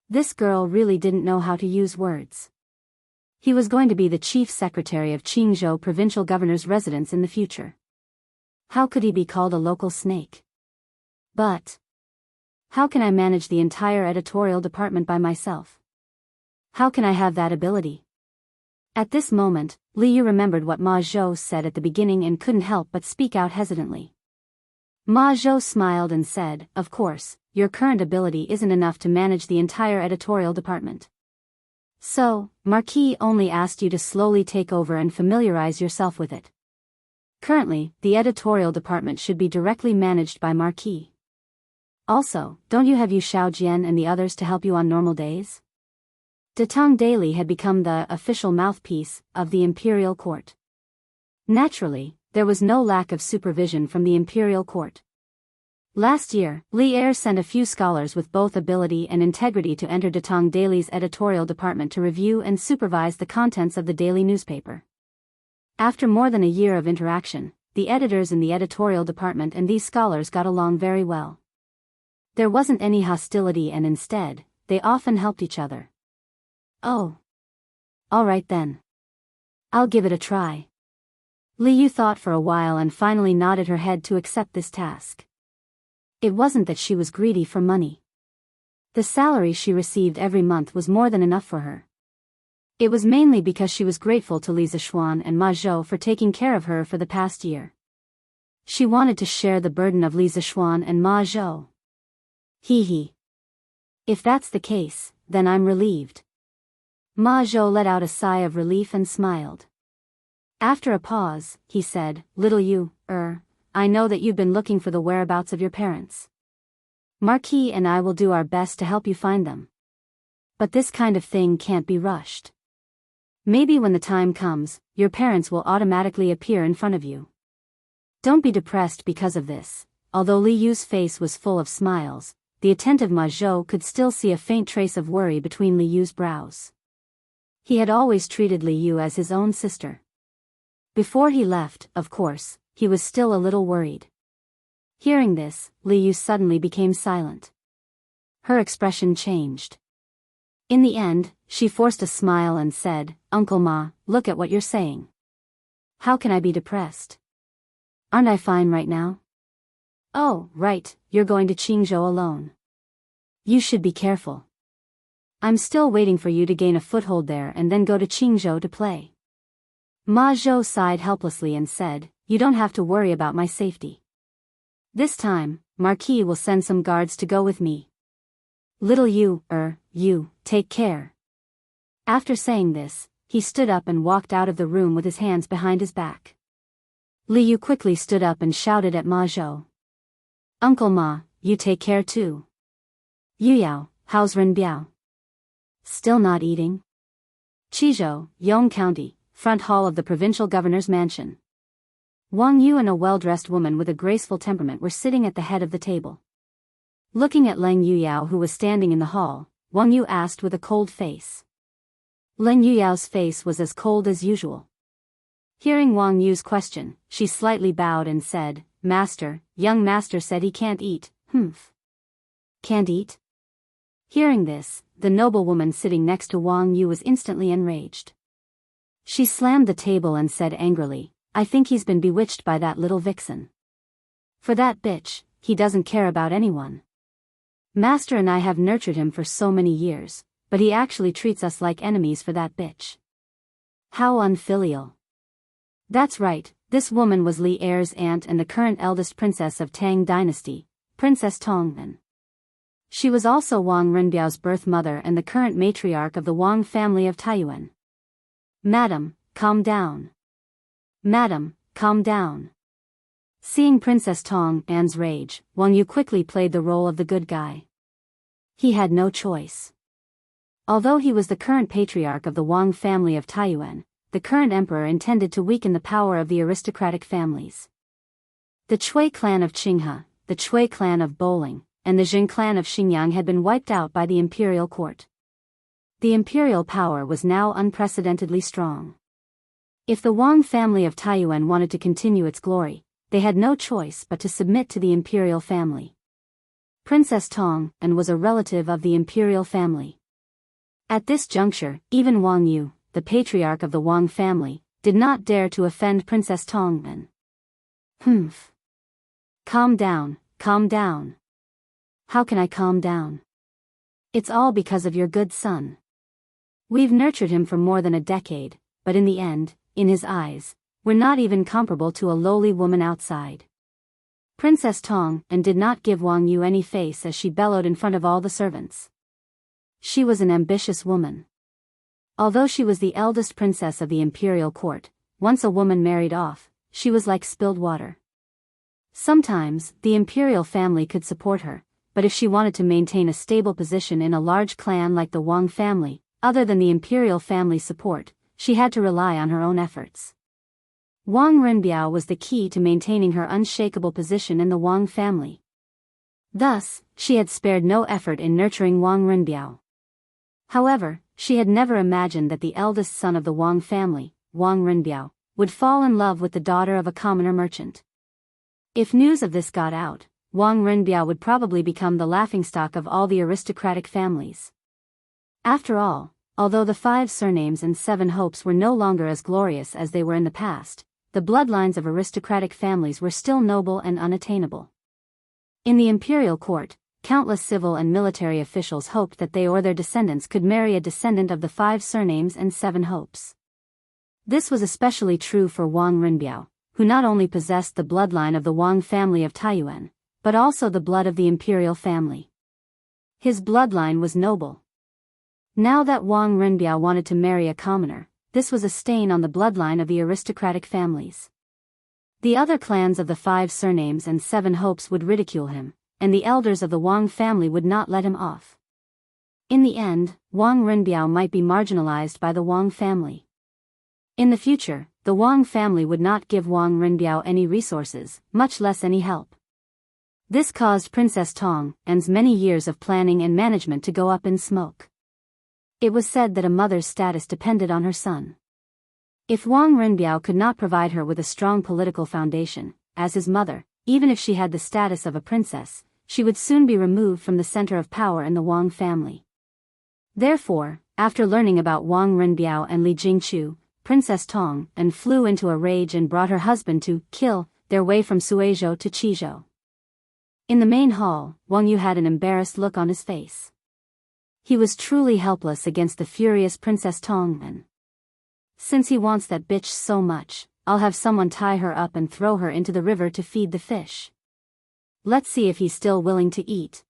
This girl really didn't know how to use words. He was going to be the chief secretary of Qingzhou provincial governor's residence in the future. How could he be called a local snake? But how can I manage the entire editorial department by myself? How can I have that ability? At this moment, Li Yu remembered what Ma Zhou said at the beginning and couldn't help but speak out hesitantly. Ma Zhou smiled and said, "Of course, your current ability isn't enough to manage the entire editorial department. So, Marquis only asked you to slowly take over and familiarize yourself with it. Currently, the editorial department should be directly managed by Marquis. Also, don't you have Yu Shaojian and the others to help you on normal days?" Datong Daily had become the official mouthpiece of the imperial court. Naturally, there was no lack of supervision from the imperial court. Last year, Li Er sent a few scholars with both ability and integrity to enter Datong Daily's editorial department to review and supervise the contents of the daily newspaper. After more than a year of interaction, the editors in the editorial department and these scholars got along very well. There wasn't any hostility and instead, they often helped each other. "Oh. All right then. I'll give it a try." Li Yu thought for a while and finally nodded her head to accept this task. It wasn't that she was greedy for money. The salary she received every month was more than enough for her. It was mainly because she was grateful to Li Zishuan and Ma Zhou for taking care of her for the past year. She wanted to share the burden of Li Zishuan and Ma Zhou. Hee. If that's the case, then I'm relieved. Ma Zhou let out a sigh of relief and smiled. After a pause, he said, "Little Yu, I know that you've been looking for the whereabouts of your parents. Marquis and I will do our best to help you find them. But this kind of thing can't be rushed. Maybe when the time comes, your parents will automatically appear in front of you. Don't be depressed because of this." Although Li Yu's face was full of smiles, the attentive Ma Zhou could still see a faint trace of worry between Li Yu's brows. He had always treated Li Yu as his own sister. Before he left, of course, he was still a little worried. Hearing this, Li Yu suddenly became silent. Her expression changed. In the end, she forced a smile and said, "Uncle Ma, look at what you're saying. How can I be depressed? Aren't I fine right now?" "Oh, right, you're going to Qingzhou alone. You should be careful. I'm still waiting for you to gain a foothold there and then go to Qingzhou to play." Ma Zhou sighed helplessly and said, "You don't have to worry about my safety. This time, Marquis will send some guards to go with me. Little Yu, take care." After saying this, he stood up and walked out of the room with his hands behind his back. Li Yu quickly stood up and shouted at Ma Zhou. "Uncle Ma, you take care too. Yuyao, how's Ren Biao? Still not eating?" Qizhou, Yong County, front hall of the provincial governor's mansion. Wang Yu and a well-dressed woman with a graceful temperament were sitting at the head of the table. Looking at Leng Yuyao who was standing in the hall, Wang Yu asked with a cold face. Leng Yuyao's face was as cold as usual. Hearing Wang Yu's question, she slightly bowed and said, "Master, young master said he can't eat." Can't eat?" Hearing this, the noblewoman sitting next to Wang Yu was instantly enraged. She slammed the table and said angrily, "I think he's been bewitched by that little vixen. For that bitch, he doesn't care about anyone. Master and I have nurtured him for so many years, but he actually treats us like enemies for that bitch." How unfilial. That's right, this woman was Li Er's aunt and the current eldest princess of Tang dynasty, Princess Tongmen. She was also Wang Renbiao's birth mother and the current matriarch of the Wang family of Taiyuan. Madam, calm down. Madam, calm down. Seeing Princess Tongmen's rage, Wang Yu quickly played the role of the good guy. He had no choice. Although he was the current patriarch of the Wang family of Taiyuan, the current emperor intended to weaken the power of the aristocratic families. The Chui clan of Qinghe, the Chui clan of Bowling, and the Jin clan of Xingyang had been wiped out by the imperial court. The imperial power was now unprecedentedly strong. If the Wang family of Taiyuan wanted to continue its glory, they had no choice but to submit to the imperial family. Princess Tongmen was a relative of the imperial family. At this juncture, even Wang Yu, the patriarch of the Wang family, did not dare to offend Princess Tongmen. Humph. Calm down, calm down. How can I calm down? It's all because of your good son. We've nurtured him for more than a decade, but in the end, in his eyes, we're not even comparable to a lowly woman outside. Princess Tongmen did not give Wang Yu any face as she bellowed in front of all the servants. She was an ambitious woman. Although she was the eldest princess of the imperial court, once a woman married off, she was like spilled water. Sometimes, the imperial family could support her, but if she wanted to maintain a stable position in a large clan like the Wang family, other than the imperial family's support, she had to rely on her own efforts. Wang Renbiao was the key to maintaining her unshakable position in the Wang family. Thus, she had spared no effort in nurturing Wang Renbiao. However, she had never imagined that the eldest son of the Wang family, Wang Renbiao, would fall in love with the daughter of a commoner merchant. If news of this got out, Wang Renbiao would probably become the laughingstock of all the aristocratic families. After all, although the 5 surnames and 7 hopes were no longer as glorious as they were in the past, the bloodlines of aristocratic families were still noble and unattainable. In the imperial court, countless civil and military officials hoped that they or their descendants could marry a descendant of the 5 surnames and 7 hopes. This was especially true for Wang Renbiao, who not only possessed the bloodline of the Wang family of Taiyuan, but also the blood of the imperial family. His bloodline was noble. Now that Wang Renbiao wanted to marry a commoner, this was a stain on the bloodline of the aristocratic families. The other clans of the 5 surnames and 7 hopes would ridicule him, and the elders of the Wang family would not let him off. In the end, Wang Renbiao might be marginalized by the Wang family. In the future, the Wang family would not give Wang Renbiao any resources, much less any help. This caused Princess Tongmen's many years of planning and management to go up in smoke. It was said that a mother's status depended on her son. If Wang Renbiao could not provide her with a strong political foundation, as his mother, even if she had the status of a princess, she would soon be removed from the center of power in the Wang family. Therefore, after learning about Wang Renbiao and Li Jingqiu, Princess Tongmen flew into a rage and brought her husband to kill their way from Suizhou to Qizhou. In the main hall, Wang Yu had an embarrassed look on his face. He was truly helpless against the furious Princess Tongmen. Since he wants that bitch so much, I'll have someone tie her up and throw her into the river to feed the fish. Let's see if he's still willing to eat.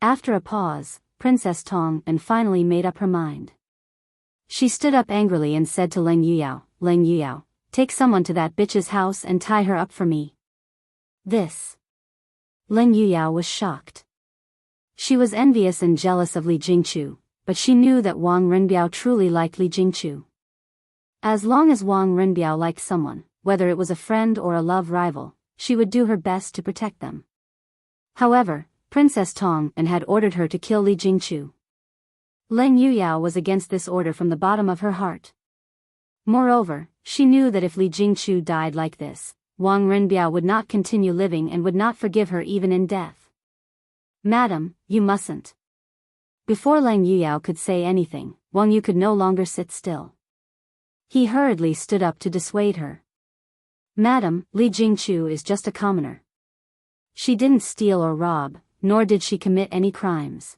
After a pause, Princess Tongmen finally made up her mind. She stood up angrily and said to Leng Yuyao, take someone to that bitch's house and tie her up for me. This. Leng Yuyao was shocked. She was envious and jealous of Li Jingqiu, but she knew that Wang Renbiao truly liked Li Jingqiu. As long as Wang Renbiao liked someone, whether it was a friend or a love rival, she would do her best to protect them. However, Princess Tongmen had ordered her to kill Li Jingqiu. Leng Yuyao was against this order from the bottom of her heart. Moreover, she knew that if Li Jingqiu died like this, Wang Renbiao would not continue living and would not forgive her even in death. Madam, you mustn't. Before Leng Yuyao could say anything, Wang Yu could no longer sit still. He hurriedly stood up to dissuade her. Madam, Li Jingqiu is just a commoner. She didn't steal or rob, nor did she commit any crimes.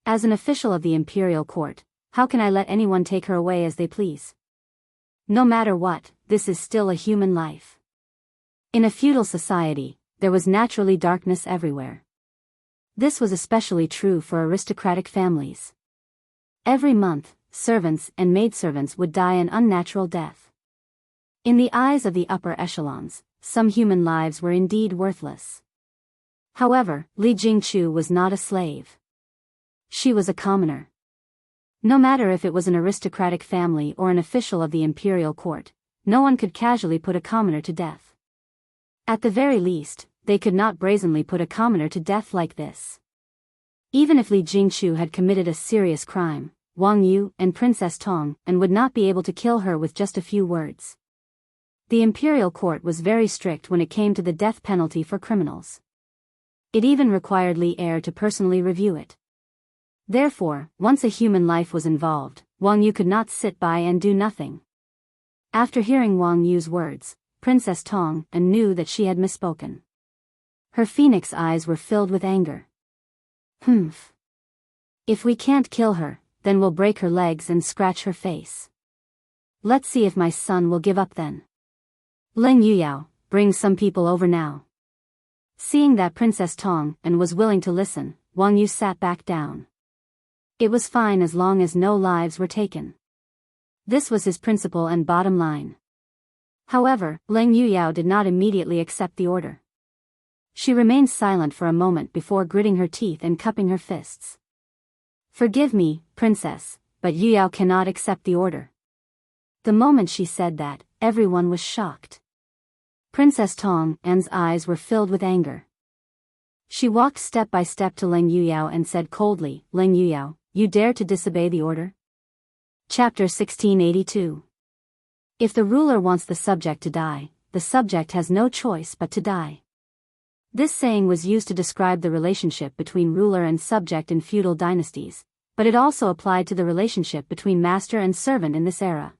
As an official of the imperial court, how can I let anyone take her away as they please? No matter what, this is still a human life. In a feudal society, there was naturally darkness everywhere. This was especially true for aristocratic families. Every month, servants and maidservants would die an unnatural death. In the eyes of the upper echelons, some human lives were indeed worthless. However, Li Jingchu was not a slave. She was a commoner. No matter if it was an aristocratic family or an official of the imperial court, no one could casually put a commoner to death. At the very least, they could not brazenly put a commoner to death like this. Even if Li Jingchu had committed a serious crime, Wang Yu and Princess Tong and would not be able to kill her with just a few words. The imperial court was very strict when it came to the death penalty for criminals. It even required Li Er to personally review it. Therefore, once a human life was involved, Wang Yu could not sit by and do nothing. After hearing Wang Yu's words, Princess Tong knew that she had misspoken. Her phoenix eyes were filled with anger. Humph. If we can't kill her, then we'll break her legs and scratch her face. Let's see if my son will give up then. Leng Yuyao, bring some people over now. Seeing that Princess Tong was willing to listen, Wang Yu sat back down. It was fine as long as no lives were taken. This was his principle and bottom line. However, Leng Yuyao did not immediately accept the order. She remained silent for a moment before gritting her teeth and cupping her fists. Forgive me, princess, but Yuyao cannot accept the order. The moment she said that, everyone was shocked. Princess Tong's eyes were filled with anger. She walked step by step to Leng Yuyao and said coldly, Leng Yuyao, you dare to disobey the order? Chapter 1682. If the ruler wants the subject to die, the subject has no choice but to die. This saying was used to describe the relationship between ruler and subject in feudal dynasties, but it also applied to the relationship between master and servant in this era.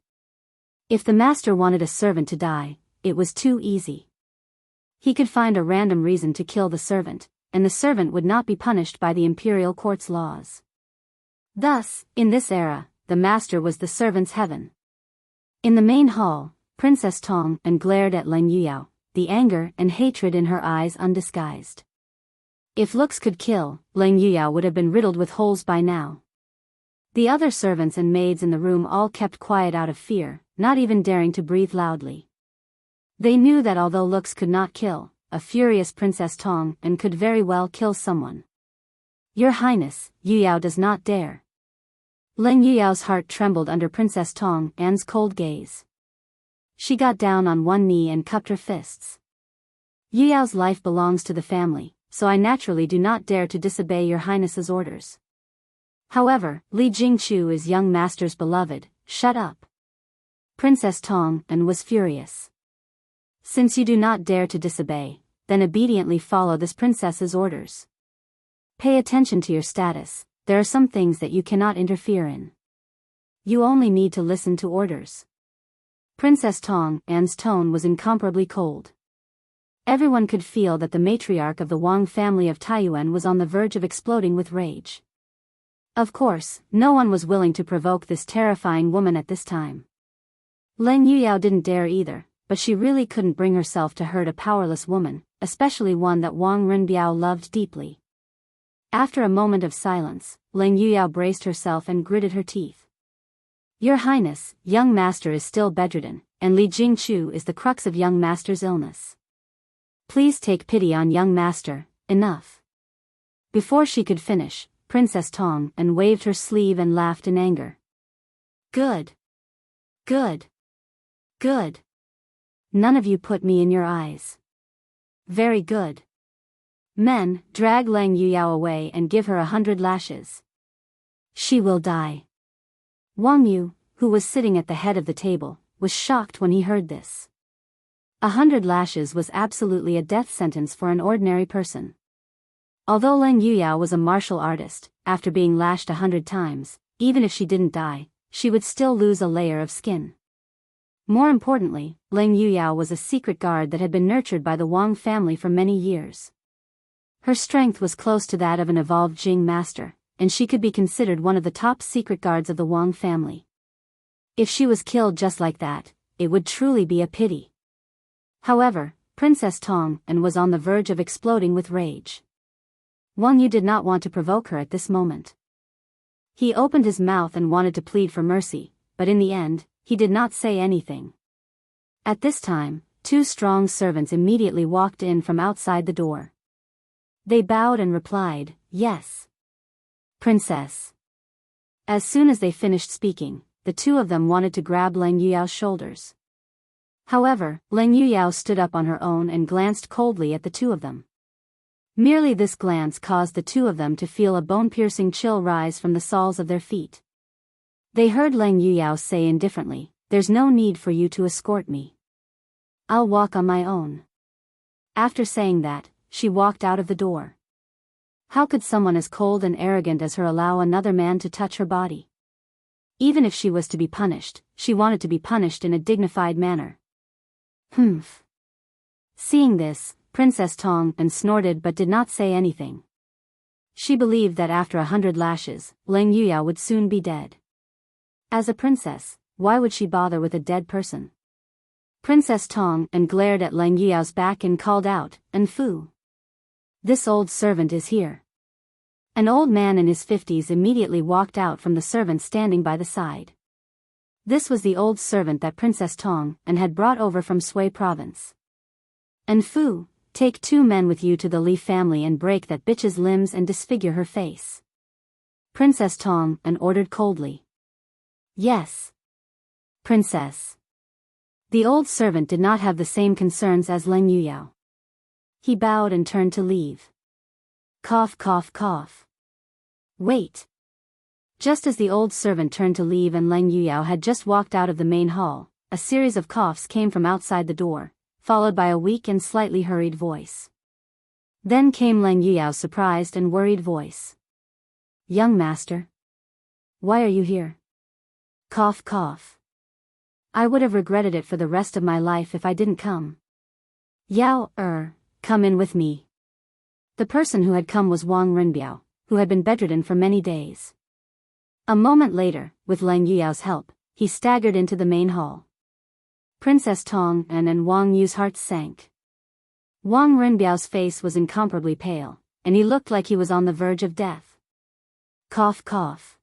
If the master wanted a servant to die, it was too easy. He could find a random reason to kill the servant, and the servant would not be punished by the imperial court's laws. Thus, in this era, the master was the servant's heaven. In the main hall, Princess Tong glared at Leng Yuyao, the anger and hatred in her eyes undisguised. If looks could kill, Leng Yuyao would have been riddled with holes by now. The other servants and maids in the room all kept quiet out of fear, not even daring to breathe loudly. They knew that although looks could not kill, a furious Princess Tong could very well kill someone. Your Highness, Yuyao does not dare. Leng Yuyao's heart trembled under Princess Tong's cold gaze. She got down on one knee and cupped her fists. Yuyao's life belongs to the family, so I naturally do not dare to disobey your Highness's orders. However, Li Jingchu is young master's beloved, shut up. Princess Tong was furious. Since you do not dare to disobey, then obediently follow this princess's orders. Pay attention to your status, there are some things that you cannot interfere in. You only need to listen to orders. Princess Tong's tone was incomparably cold. Everyone could feel that the matriarch of the Wang family of Taiyuan was on the verge of exploding with rage. Of course, no one was willing to provoke this terrifying woman at this time. Leng Yuyao didn't dare either, but she really couldn't bring herself to hurt a powerless woman, especially one that Wang Renbiao loved deeply. After a moment of silence, Leng Yuyao braced herself and gritted her teeth. Your Highness, young master is still bedridden, and Li Jingchu is the crux of young master's illness. Please take pity on young master, enough. Before she could finish, Princess Tong waved her sleeve and laughed in anger. Good. Good. Good. None of you put me in your eyes. Very good. Men, drag Leng Yuyao away and give her 100 lashes. She will die. Wang Yu, who was sitting at the head of the table, was shocked when he heard this. 100 lashes was absolutely a death sentence for an ordinary person. Although Leng Yuyao was a martial artist, after being lashed 100 times, even if she didn't die, she would still lose a layer of skin. More importantly, Leng Yuyao was a secret guard that had been nurtured by the Wang family for many years. Her strength was close to that of an evolved Jing master, and she could be considered one of the top secret guards of the Wang family. If she was killed just like that, it would truly be a pity. However, Princess Tong and was on the verge of exploding with rage. Wang Yu did not want to provoke her at this moment. He opened his mouth and wanted to plead for mercy, but in the end, he did not say anything. At this time, two strong servants immediately walked in from outside the door. They bowed and replied, "Yes, Princess." As soon as they finished speaking, the two of them wanted to grab Leng Yuyao's shoulders. However, Leng Yuyao stood up on her own and glanced coldly at the two of them. Merely this glance caused the two of them to feel a bone-piercing chill rise from the soles of their feet. They heard Leng Yuyao say indifferently, "There's no need for you to escort me. I'll walk on my own." After saying that, she walked out of the door. How could someone as cold and arrogant as her allow another man to touch her body? Even if she was to be punished, she wanted to be punished in a dignified manner. Humph. Seeing this, Princess Tong snorted but did not say anything. She believed that after 100 lashes, Leng Yuyao would soon be dead. As a princess, why would she bother with a dead person? Princess Tong glared at Leng Yuyao's back and called out, "Enfu. This old servant is here." An old man in his 50s immediately walked out from the servant standing by the side. This was the old servant that Princess Tong had brought over from Sui province. "Enfu, take 2 men with you to the Li family and break that bitch's limbs and disfigure her face," Princess Tong ordered coldly. "Yes, Princess." The old servant did not have the same concerns as Leng Yuyao. He bowed and turned to leave. Cough, cough, cough. Wait. Just as the old servant turned to leave and Leng Yuyao had just walked out of the main hall, a series of coughs came from outside the door, followed by a weak and slightly hurried voice. Then came Leng Yuyao's surprised and worried voice. "Young master. Why are you here?" Cough, cough. "I would have regretted it for the rest of my life if I didn't come." "Yao, come in with me." The person who had come was Wang Renbiao, who had been bedridden for many days. A moment later, with Leng Yuyao's help, he staggered into the main hall. Princess Tong and Wang Yu's hearts sank. Wang Renbiao's face was incomparably pale, and he looked like he was on the verge of death. Cough, cough.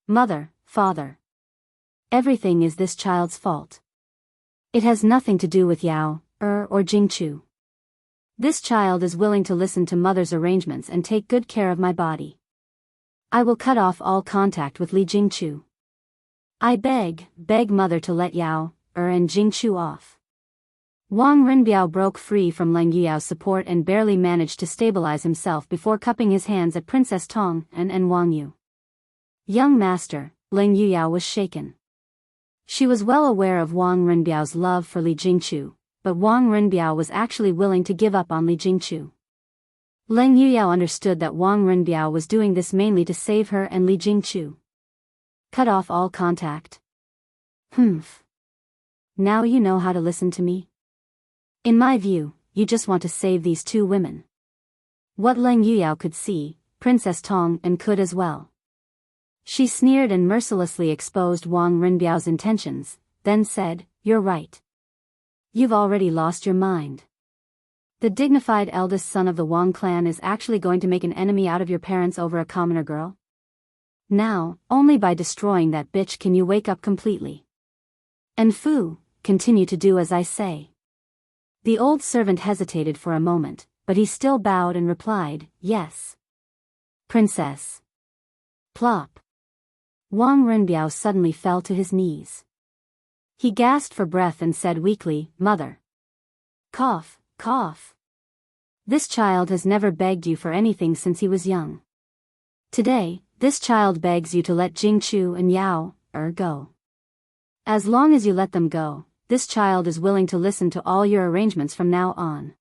"Mother, father. Everything is this child's fault. It has nothing to do with Yao, or Jingchu. This child is willing to listen to mother's arrangements and take good care of my body. I will cut off all contact with Li Jingchu. I beg mother to let Yao, and Jingchu off." Wang Renbiao broke free from Leng Yuyao's support and barely managed to stabilize himself before cupping his hands at Princess Tong and Wang Yu. "Young master," Leng Yuyao was shaken. She was well aware of Wang Renbiao's love for Li Jingchu, but Wang Renbiao was actually willing to give up on Li Jingchu. Leng Yuyao understood that Wang Renbiao was doing this mainly to save her and Li Jingchu. Cut off all contact. Humph. Now you know how to listen to me? In my view, you just want to save these 2 women. What Leng Yuyao could see, Princess Tong could as well. She sneered and mercilessly exposed Wang Renbiao's intentions, then said, "You're right. You've already lost your mind. The dignified eldest son of the Wang clan is actually going to make an enemy out of your parents over a commoner girl? Now, only by destroying that bitch can you wake up completely. And Fu, continue to do as I say." The old servant hesitated for a moment, but he still bowed and replied, "Yes, Princess." Plop. Wang Renbiao suddenly fell to his knees. He gasped for breath and said weakly, "Mother." Cough, cough. "This child has never begged you for anything since he was young. Today, this child begs you to let Jingchu and Yao, go. As long as you let them go, this child is willing to listen to all your arrangements from now on."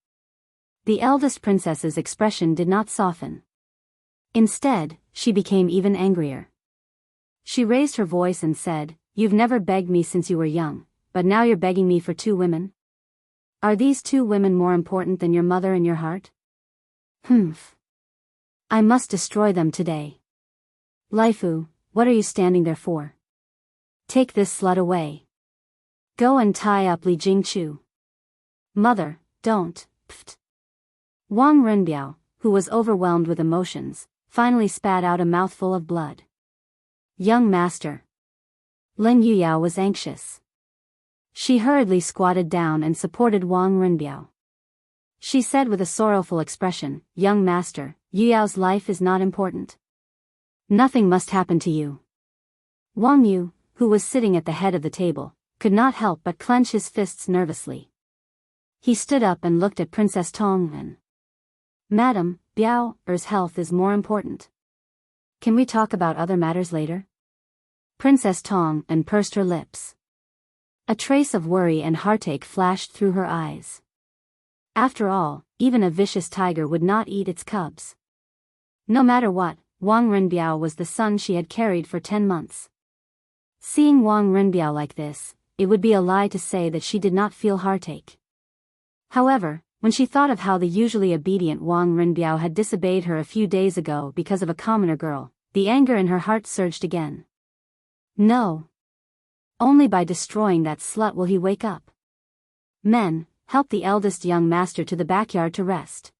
The eldest princess's expression did not soften. Instead, she became even angrier. She raised her voice and said, "You've never begged me since you were young, but now you're begging me for 2 women? Are these 2 women more important than your mother in your heart? Humph. I must destroy them today. Laifu, what are you standing there for? Take this slut away. Go and tie up Li Jingchu. Mother, don't, pft. Wang Renbiao, who was overwhelmed with emotions, finally spat out a mouthful of blood. Young master. Lin Yuyao was anxious. She hurriedly squatted down and supported Wang Renbiao. She said with a sorrowful expression, Young master, Yuyao's life is not important. Nothing must happen to you. Wang Yu, who was sitting at the head of the table, could not help but clench his fists nervously. He stood up and looked at Princess Tongren. Madam, Biao-er's health is more important. Can we talk about other matters later? Princess Tongren pursed her lips. A trace of worry and heartache flashed through her eyes. After all, even a vicious tiger would not eat its cubs. No matter what, Wang Renbiao was the son she had carried for 10 months. Seeing Wang Renbiao like this, it would be a lie to say that she did not feel heartache. However, when she thought of how the usually obedient Wang Renbiao had disobeyed her a few days ago because of a commoner girl, the anger in her heart surged again. No. Only by destroying that slut will he wake up. Men, help the eldest young master to the backyard to rest.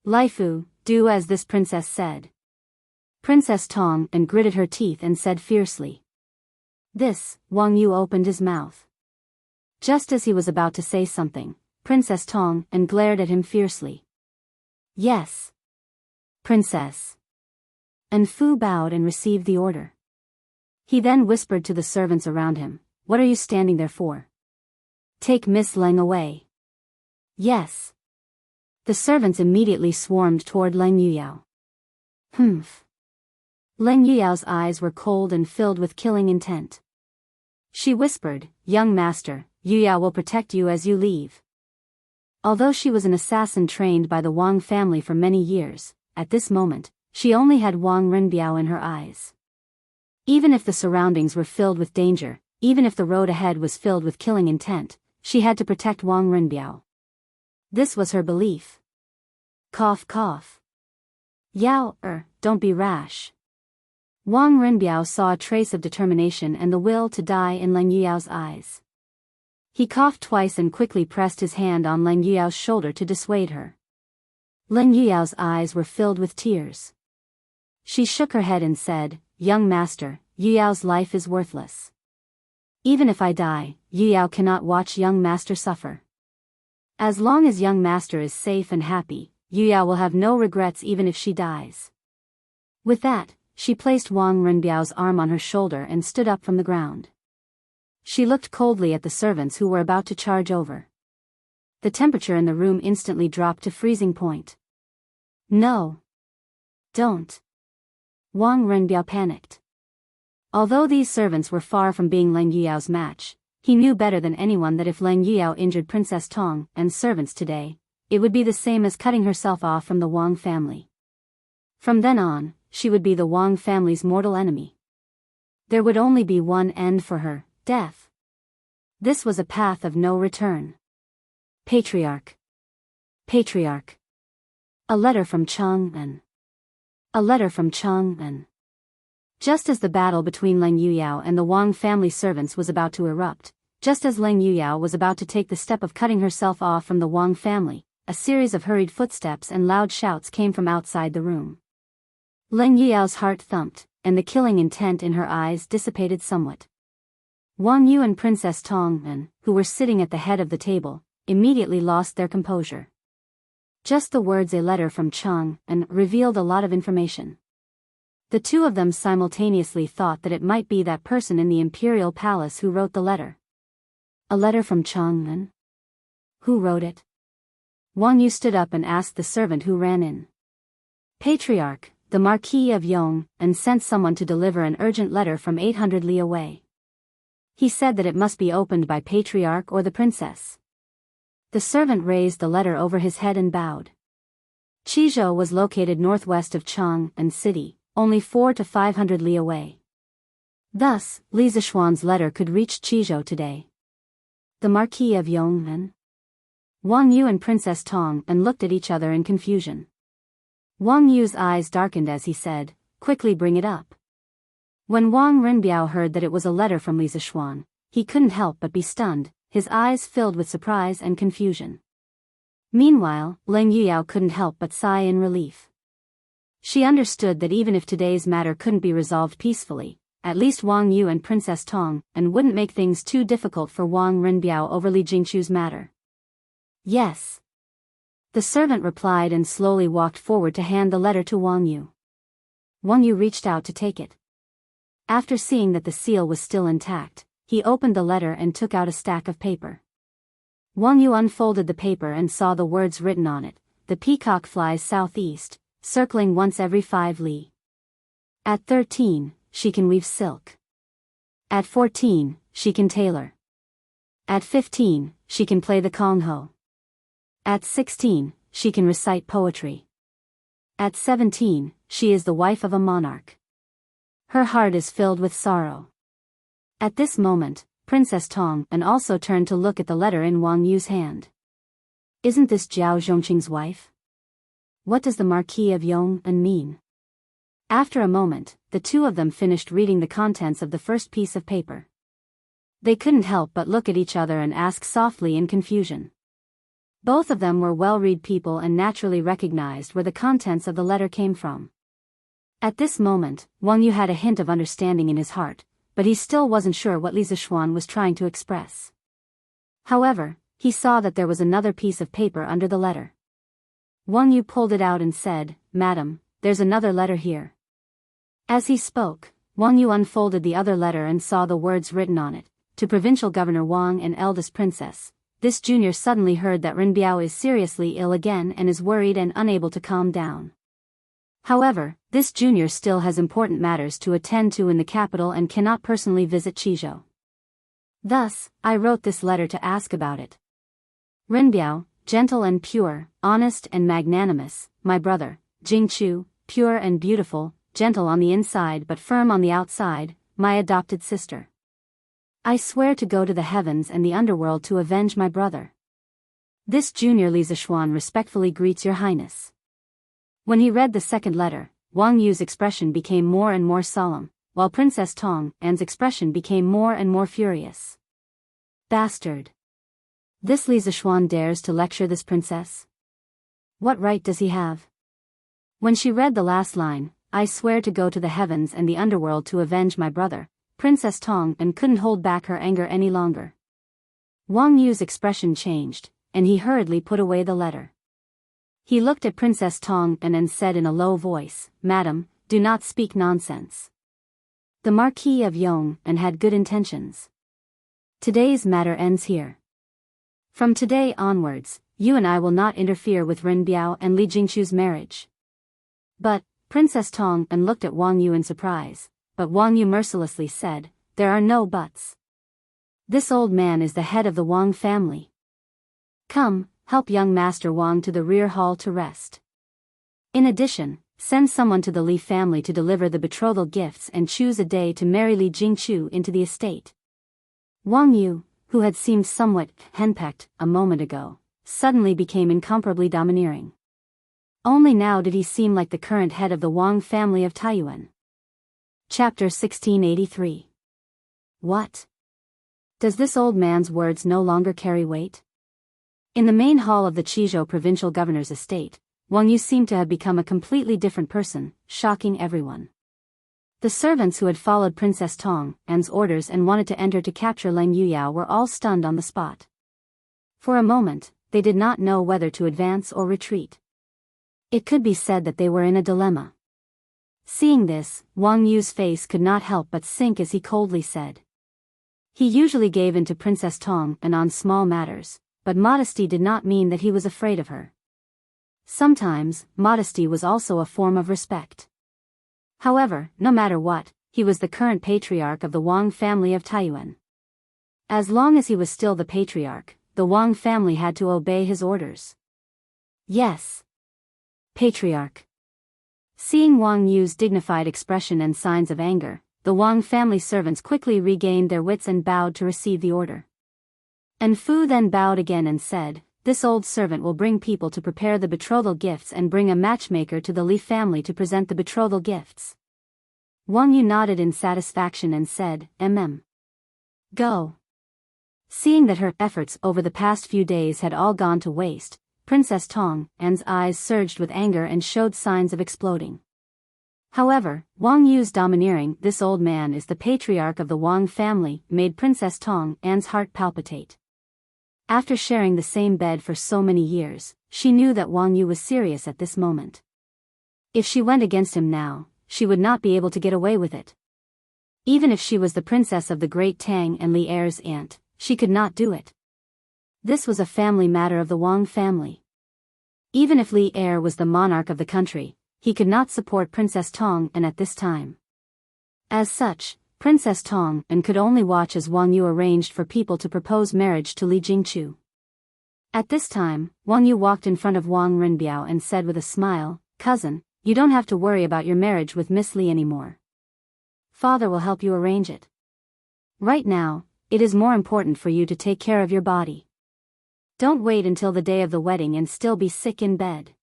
Laifu, do as this princess said. Princess Tongren gritted her teeth and said fiercely. This, Wang Yu opened his mouth. Just as he was about to say something, Princess Tongren glared at him fiercely. Yes. Princess. And Fu bowed and received the order. He then whispered to the servants around him, What are you standing there for? Take Miss Leng away. Yes. The servants immediately swarmed toward Leng Yuyao. Humph. Leng Yuyao's eyes were cold and filled with killing intent. She whispered, Young master, Yuyao will protect you as you leave. Although she was an assassin trained by the Wang family for many years, at this moment, she only had Wang Renbiao in her eyes. Even if the surroundings were filled with danger, even if the road ahead was filled with killing intent, she had to protect Wang Renbiao. This was her belief. Cough cough. Yao, don't be rash. Wang Renbiao saw a trace of determination and the will to die in Leng Yuyao's eyes. He coughed twice and quickly pressed his hand on Leng Yuyao's shoulder to dissuade her. Leng Yuyao's eyes were filled with tears. She shook her head and said, Young master, Yuyao's life is worthless. Even if I die, Yuyao cannot watch young master suffer. As long as young master is safe and happy, Yuyao will have no regrets even if she dies. With that, she placed Wang Renbiao's arm on her shoulder and stood up from the ground. She looked coldly at the servants who were about to charge over. The temperature in the room instantly dropped to freezing point. No. Don't. Wang Renbiao panicked. Although these servants were far from being Leng Yuyao's match, he knew better than anyone that if Leng Yuyao injured Princess Tong and servants today, it would be the same as cutting herself off from the Wang family. From then on, she would be the Wang family's mortal enemy. There would only be one end for her, death. This was a path of no return. Patriarch. Patriarch. A letter from Chang'an. A letter from Chang'an. Just as the battle between Leng Yuyao and the Wang family servants was about to erupt, just as Leng Yuyao was about to take the step of cutting herself off from the Wang family, a series of hurried footsteps and loud shouts came from outside the room. Leng Yuyao's heart thumped, and the killing intent in her eyes dissipated somewhat. Wang Yu and Princess Tongren, who were sitting at the head of the table, immediately lost their composure. Just the words "a letter from Chang'an" revealed a lot of information. The two of them simultaneously thought that it might be that person in the imperial palace who wrote the letter. A letter from Chang'an? Who wrote it? Wang Yu stood up and asked the servant who ran in. Patriarch, the Marquis of Yong, and sent someone to deliver an urgent letter from 800 li away. He said that it must be opened by Patriarch or the princess. The servant raised the letter over his head and bowed. Qizhou was located northwest of Chang'an City, only 400 to 500 li away. Thus, Li Zishuan's letter could reach Qizhou today. The Marquis of Yong'an? Wang Yu and Princess Tong'an looked at each other in confusion. Wang Yu's eyes darkened as he said, "Quickly bring it up." When Wang Rinbiao heard that it was a letter from Li Zishuan, he couldn't help but be stunned, his eyes filled with surprise and confusion. Meanwhile, Leng Yuyao couldn't help but sigh in relief. She understood that even if today's matter couldn't be resolved peacefully, at least Wang Yu and Princess Tong and wouldn't make things too difficult for Wang Rinbiao over Li Jingchu's matter. Yes. The servant replied and slowly walked forward to hand the letter to Wang Yu. Wang Yu reached out to take it. After seeing that the seal was still intact, he opened the letter and took out a stack of paper. Wang Yu unfolded the paper and saw the words written on it: "The peacock flies southeast, circling once every 5 li. At 13, she can weave silk. At 14, she can tailor. At 15, she can play the kongho. At 16, she can recite poetry. At 17, she is the wife of a monarch. Her heart is filled with sorrow." At this moment, Princess Tong and also turned to look at the letter in Wang Yu's hand. Isn't this Jiao Zhongqing's wife? What does the Marquis of Yong'an mean? After a moment, the two of them finished reading the contents of the first piece of paper. They couldn't help but look at each other and ask softly in confusion. Both of them were well-read people and naturally recognized where the contents of the letter came from. At this moment, Wang Yu had a hint of understanding in his heart, but he still wasn't sure what Li Zishuan was trying to express. However, he saw that there was another piece of paper under the letter. Wang Yu pulled it out and said, "Madam, there's another letter here." As he spoke, Wang Yu unfolded the other letter and saw the words written on it: "To Provincial Governor Wang and Eldest Princess. This junior suddenly heard that Rinbiao is seriously ill again and is worried and unable to calm down. However, this junior still has important matters to attend to in the capital and cannot personally visit Qizhou. Thus, I wrote this letter to ask about it. Rinbiao, gentle and pure, honest and magnanimous, my brother; Jingchu, pure and beautiful, gentle on the inside but firm on the outside, my adopted sister. I swear to go to the heavens and the underworld to avenge my brother. This junior Li Zishuan respectfully greets your highness." When he read the second letter, Wang Yu's expression became more and more solemn, while Princess Tong An's expression became more and more furious. Bastard! This Li Zishuan dares to lecture this princess? What right does he have? When she read the last line, "I swear to go to the heavens and the underworld to avenge my brother," Princess Tong An couldn't hold back her anger any longer. Wang Yu's expression changed, and he hurriedly put away the letter. He looked at Princess Tong An and said in a low voice, "Madam, do not speak nonsense. The Marquis of Yong'an had good intentions. Today's matter ends here. From today onwards, you and I will not interfere with Rinbiao and Li Jingchu's marriage." But, Princess Tong An looked at Wang Yu in surprise, but Wang Yu mercilessly said, "There are no buts. This old man is the head of the Wang family. Come, help young Master Wang to the rear hall to rest. In addition, send someone to the Li family to deliver the betrothal gifts and choose a day to marry Li Jingchu into the estate." Wang Yu, who had seemed somewhat henpecked a moment ago, suddenly became incomparably domineering. Only now did he seem like the current head of the Wang family of Taiyuan. Chapter 1683. What? Does this old man's words no longer carry weight? In the main hall of the Qizhou provincial governor's estate, Wang Yu seemed to have become a completely different person, shocking everyone. The servants who had followed Princess Tong An's orders and wanted to enter to capture Leng Yuyao were all stunned on the spot. For a moment, they did not know whether to advance or retreat. It could be said that they were in a dilemma. Seeing this, Wang Yu's face could not help but sink as he coldly said. He usually gave in to Princess Tong An on small matters, but modesty did not mean that he was afraid of her. Sometimes, modesty was also a form of respect. However, no matter what, he was the current patriarch of the Wang family of Taiyuan. As long as he was still the patriarch, the Wang family had to obey his orders. Yes. Patriarch. Seeing Wang Yu's dignified expression and signs of anger, the Wang family servants quickly regained their wits and bowed to receive the order. And Fu then bowed again and said, "This old servant will bring people to prepare the betrothal gifts and bring a matchmaker to the Li family to present the betrothal gifts." Wang Yu nodded in satisfaction and said, Go. Seeing that her efforts over the past few days had all gone to waste, Princess Tong An's eyes surged with anger and showed signs of exploding. However, Wang Yu's domineering "this old man is the patriarch of the Wang family" made Princess Tong An's heart palpitate. After sharing the same bed for so many years, she knew that Wang Yu was serious at this moment. If she went against him now, she would not be able to get away with it. Even if she was the princess of the great Tang and Li heir's aunt, she could not do it. This was a family matter of the Wang family. Even if Li heir was the monarch of the country, he could not support Princess Tong An at this time. As such, Princess Tong An could only watch as Wang Yu arranged for people to propose marriage to Li Jingchu. At this time, Wang Yu walked in front of Wang Rinbiao and said with a smile, "Cousin, you don't have to worry about your marriage with Miss Li anymore. Father will help you arrange it. Right now, it is more important for you to take care of your body. Don't wait until the day of the wedding and still be sick in bed."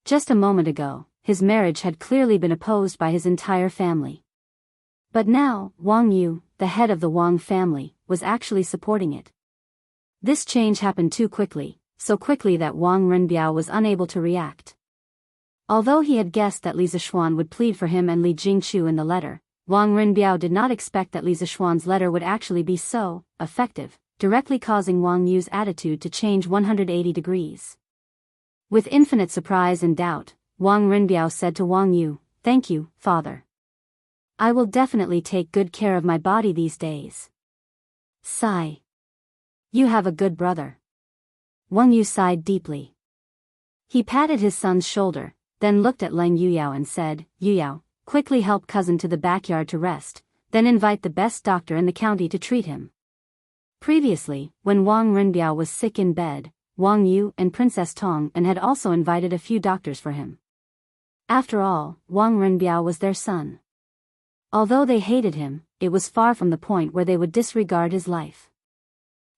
Just a moment ago, his marriage had clearly been opposed by his entire family. But now, Wang Yu, the head of the Wang family, was actually supporting it. This change happened too quickly, so quickly that Wang Rinbiao was unable to react. Although he had guessed that Li Zishuan would plead for him and Li Jingchu in the letter, Wang Rinbiao did not expect that Li Zishuan's letter would actually be so effective, directly causing Wang Yu's attitude to change 180 degrees. With infinite surprise and doubt, Wang Rinbiao said to Wang Yu, "Thank you, father. I will definitely take good care of my body these days." Sigh. You have a good brother. Wang Yu sighed deeply. He patted his son's shoulder, then looked at Leng Yuyao and said, "Yuyao, quickly help cousin to the backyard to rest, then invite the best doctor in the county to treat him." Previously, when Wang Rinbiao was sick in bed, Wang Yu and Princess Tong An had also invited a few doctors for him. After all, Wang Rinbiao was their son. Although they hated him, it was far from the point where they would disregard his life.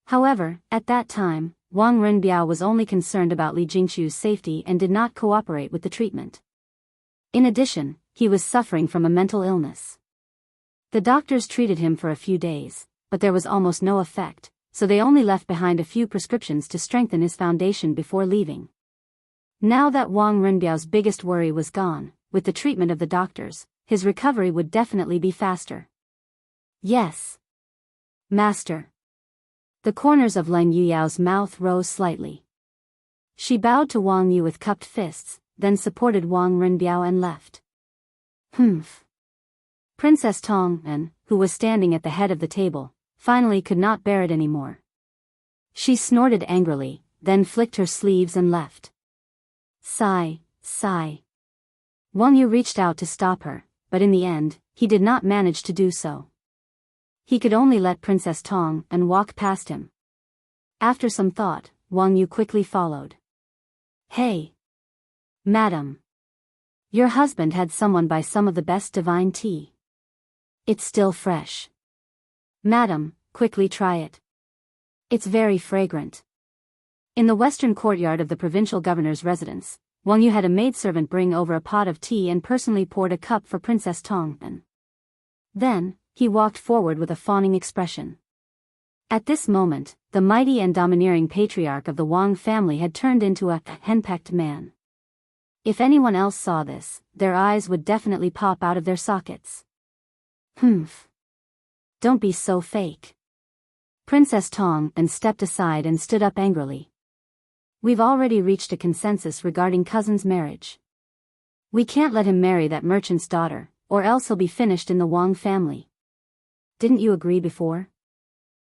However, at that time, Wang Rinbiao was only concerned about Li Jingchu's safety and did not cooperate with the treatment. In addition, he was suffering from a mental illness. The doctors treated him for a few days, but there was almost no effect, so they only left behind a few prescriptions to strengthen his foundation before leaving. Now that Wang Rinbiao's biggest worry was gone, with the treatment of the doctors, his recovery would definitely be faster. "Yes, Master." The corners of Leng Yuyao's mouth rose slightly. She bowed to Wang Yu with cupped fists, then supported Wang Rinbiao and left. Princess Tong An, who was standing at the head of the table, finally could not bear it anymore. She snorted angrily, then flicked her sleeves and left. Sigh, sigh. Wang Yu reached out to stop her, but in the end, he did not manage to do so. He could only let Princess Tong An walk past him. After some thought, Wang Yu quickly followed. "Hey, madam. Your husband had someone buy some of the best divine tea. It's still fresh. Madam, quickly try it. It's very fragrant." In the western courtyard of the provincial governor's residence, Wang Yu had a maidservant bring over a pot of tea and personally poured a cup for Princess Tong An. Then, he walked forward with a fawning expression. At this moment, the mighty and domineering patriarch of the Wang family had turned into a henpecked man. If anyone else saw this, their eyes would definitely pop out of their sockets. Don't be so fake. Princess Tong An stepped aside and stood up angrily. We've already reached a consensus regarding cousin's marriage. We can't let him marry that merchant's daughter, or else he'll be finished in the Wang family. Didn't you agree before?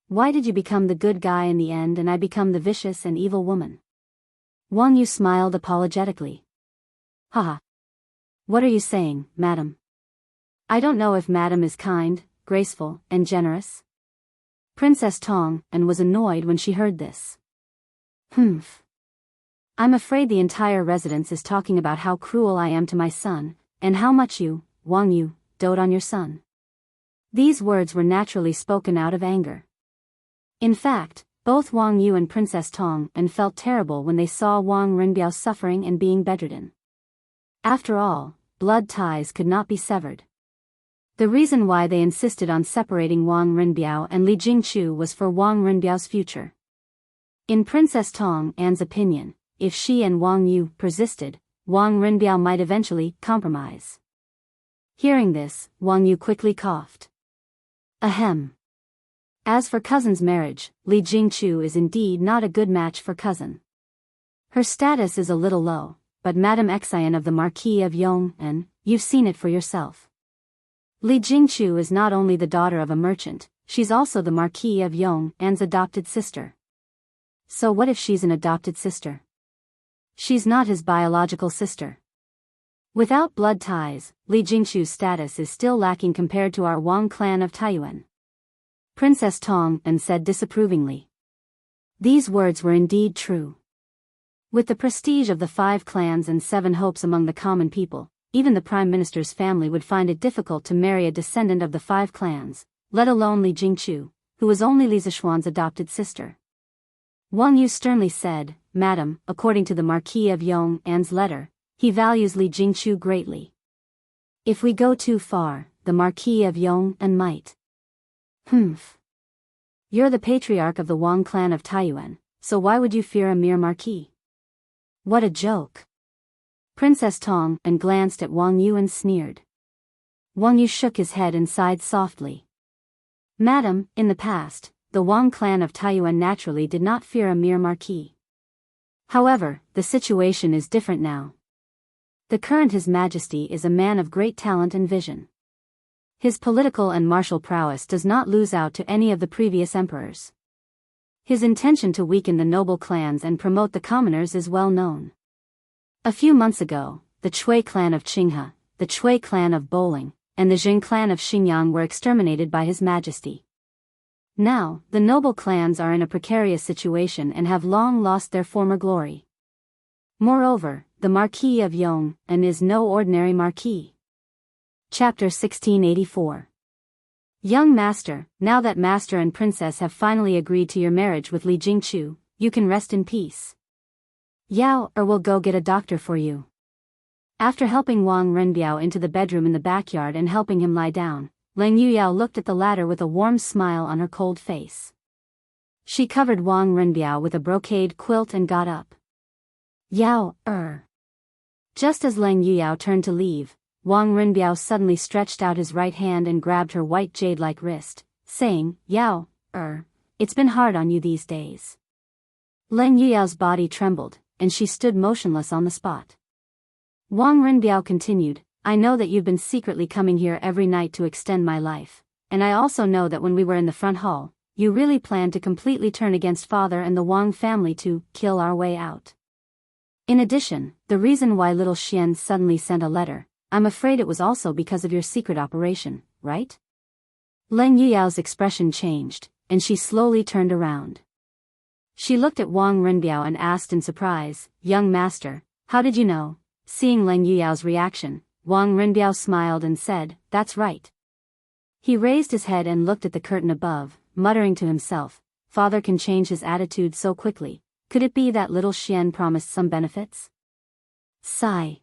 Why did you become the good guy in the end and I become the vicious and evil woman? Wang Yu smiled apologetically. Haha. What are you saying, madam? I don't know if madam is kind, graceful, and generous. Princess Tong An was annoyed when she heard this. I'm afraid the entire residence is talking about how cruel I am to my son, and how much you, Wang Yu, dote on your son. These words were naturally spoken out of anger. In fact, both Wang Yu and Princess Tong An felt terrible when they saw Wang Rinbiao suffering and being bedridden. After all, blood ties could not be severed. The reason why they insisted on separating Wang Rinbiao and Li Jingchu was for Wang Rinbiao's future. In Princess Tong An's opinion, if she and Wang Yu persisted, Wang Rinbiao might eventually compromise. Hearing this, Wang Yu quickly coughed. Ahem. As for cousin's marriage, Li Jingchu is indeed not a good match for cousin. Her status is a little low, but Madame Xian of the Marquis of Yong'an, you've seen it for yourself. Li Jingchu is not only the daughter of a merchant, she's also the Marquis of Yong'an's adopted sister. So what if she's an adopted sister? She's not his biological sister. Without blood ties, Li Jingchu's status is still lacking compared to our Wang clan of Taiyuan. Princess Tong An said disapprovingly. These words were indeed true. With the prestige of the 5 clans and 7 hopes among the common people, even the Prime Minister's family would find it difficult to marry a descendant of the 5 clans, let alone Li Jingchu, who was only Li Zishuan's adopted sister. Wang Yu sternly said, Madam, according to the Marquis of Yong'an's letter, he values Li Jingchu greatly. If we go too far, the Marquis of Yong'an might. Humph. You're the patriarch of the Wang clan of Taiyuan, so why would you fear a mere marquis? What a joke. Princess Tong An glanced at Wang Yu and sneered. Wang Yu shook his head and sighed softly. Madam, in the past, the Wang clan of Taiyuan naturally did not fear a mere marquis. However, the situation is different now. The current His Majesty is a man of great talent and vision. His political and martial prowess does not lose out to any of the previous emperors. His intention to weaken the noble clans and promote the commoners is well known. A few months ago, the Chui clan of Qinghe, the Chui clan of Bowling, and the Jing clan of Xingyang were exterminated by His Majesty. Now, the noble clans are in a precarious situation and have long lost their former glory. Moreover, the Marquis of Yong'an is no ordinary marquis. Chapter 1684. Young Master, now that Master and Princess have finally agreed to your marriage with Li Jingchu, you can rest in peace. Yao will go get a doctor for you. After helping Wang Renbiao into the bedroom in the backyard and helping him lie down, Leng Yuyao looked at the latter with a warm smile on her cold face. She covered Wang Renbiao with a brocade quilt and got up. Yao. Just as Leng Yuyao turned to leave, Wang Renbiao suddenly stretched out his right hand and grabbed her white jade-like wrist, saying, Yao, it's been hard on you these days. Leng Yuyao's body trembled, and she stood motionless on the spot. Wang Renbiao continued, I know that you've been secretly coming here every night to extend my life, and I also know that when we were in the front hall, you really planned to completely turn against father and the Wang family to kill our way out. In addition, the reason why little Xian suddenly sent a letter, I'm afraid it was also because of your secret operation, right? Leng Yuyao's expression changed, and she slowly turned around. She looked at Wang Renbiao and asked in surprise, Young Master, how did you know? Seeing Leng Yuyao's reaction, Wang Renbiao smiled and said, That's right. He raised his head and looked at the curtain above, muttering to himself, Father can change his attitude so quickly, could it be that little Xian promised some benefits? Sigh.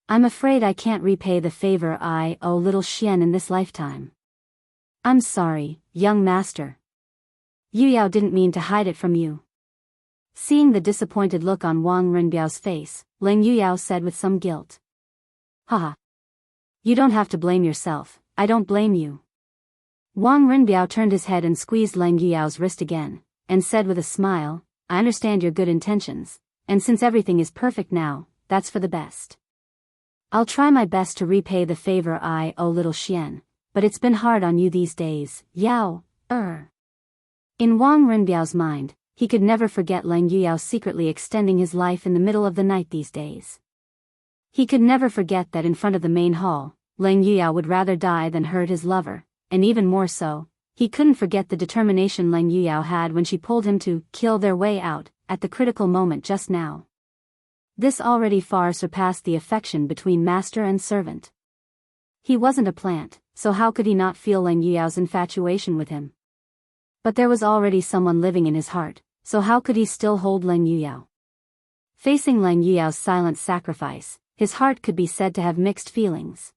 I'm afraid I can't repay the favor I owe little Xian in this lifetime. I'm sorry, young master. Yuyao didn't mean to hide it from you. Seeing the disappointed look on Wang Renbiao's face, Leng Yuyao said with some guilt. Haha. You don't have to blame yourself, I don't blame you. Wang Renbiao turned his head and squeezed Leng Yuyao's wrist again, and said with a smile, I understand your good intentions, and since everything is perfect now, that's for the best. I'll try my best to repay the favor I owe little Xian, but it's been hard on you these days, Yao. In Wang Renbiao's mind, he could never forget Leng Yuyao secretly extending his life in the middle of the night these days. He could never forget that in front of the main hall, Leng Yuyao would rather die than hurt his lover, and even more so, he couldn't forget the determination Leng Yuyao had when she pulled him to kill their way out, at the critical moment just now. This already far surpassed the affection between master and servant. He wasn't a plant, so how could he not feel Leng Yuyao's infatuation with him? But there was already someone living in his heart, so how could he still hold Leng Yuyao? Facing Leng Yuyao's silent sacrifice, his heart could be said to have mixed feelings.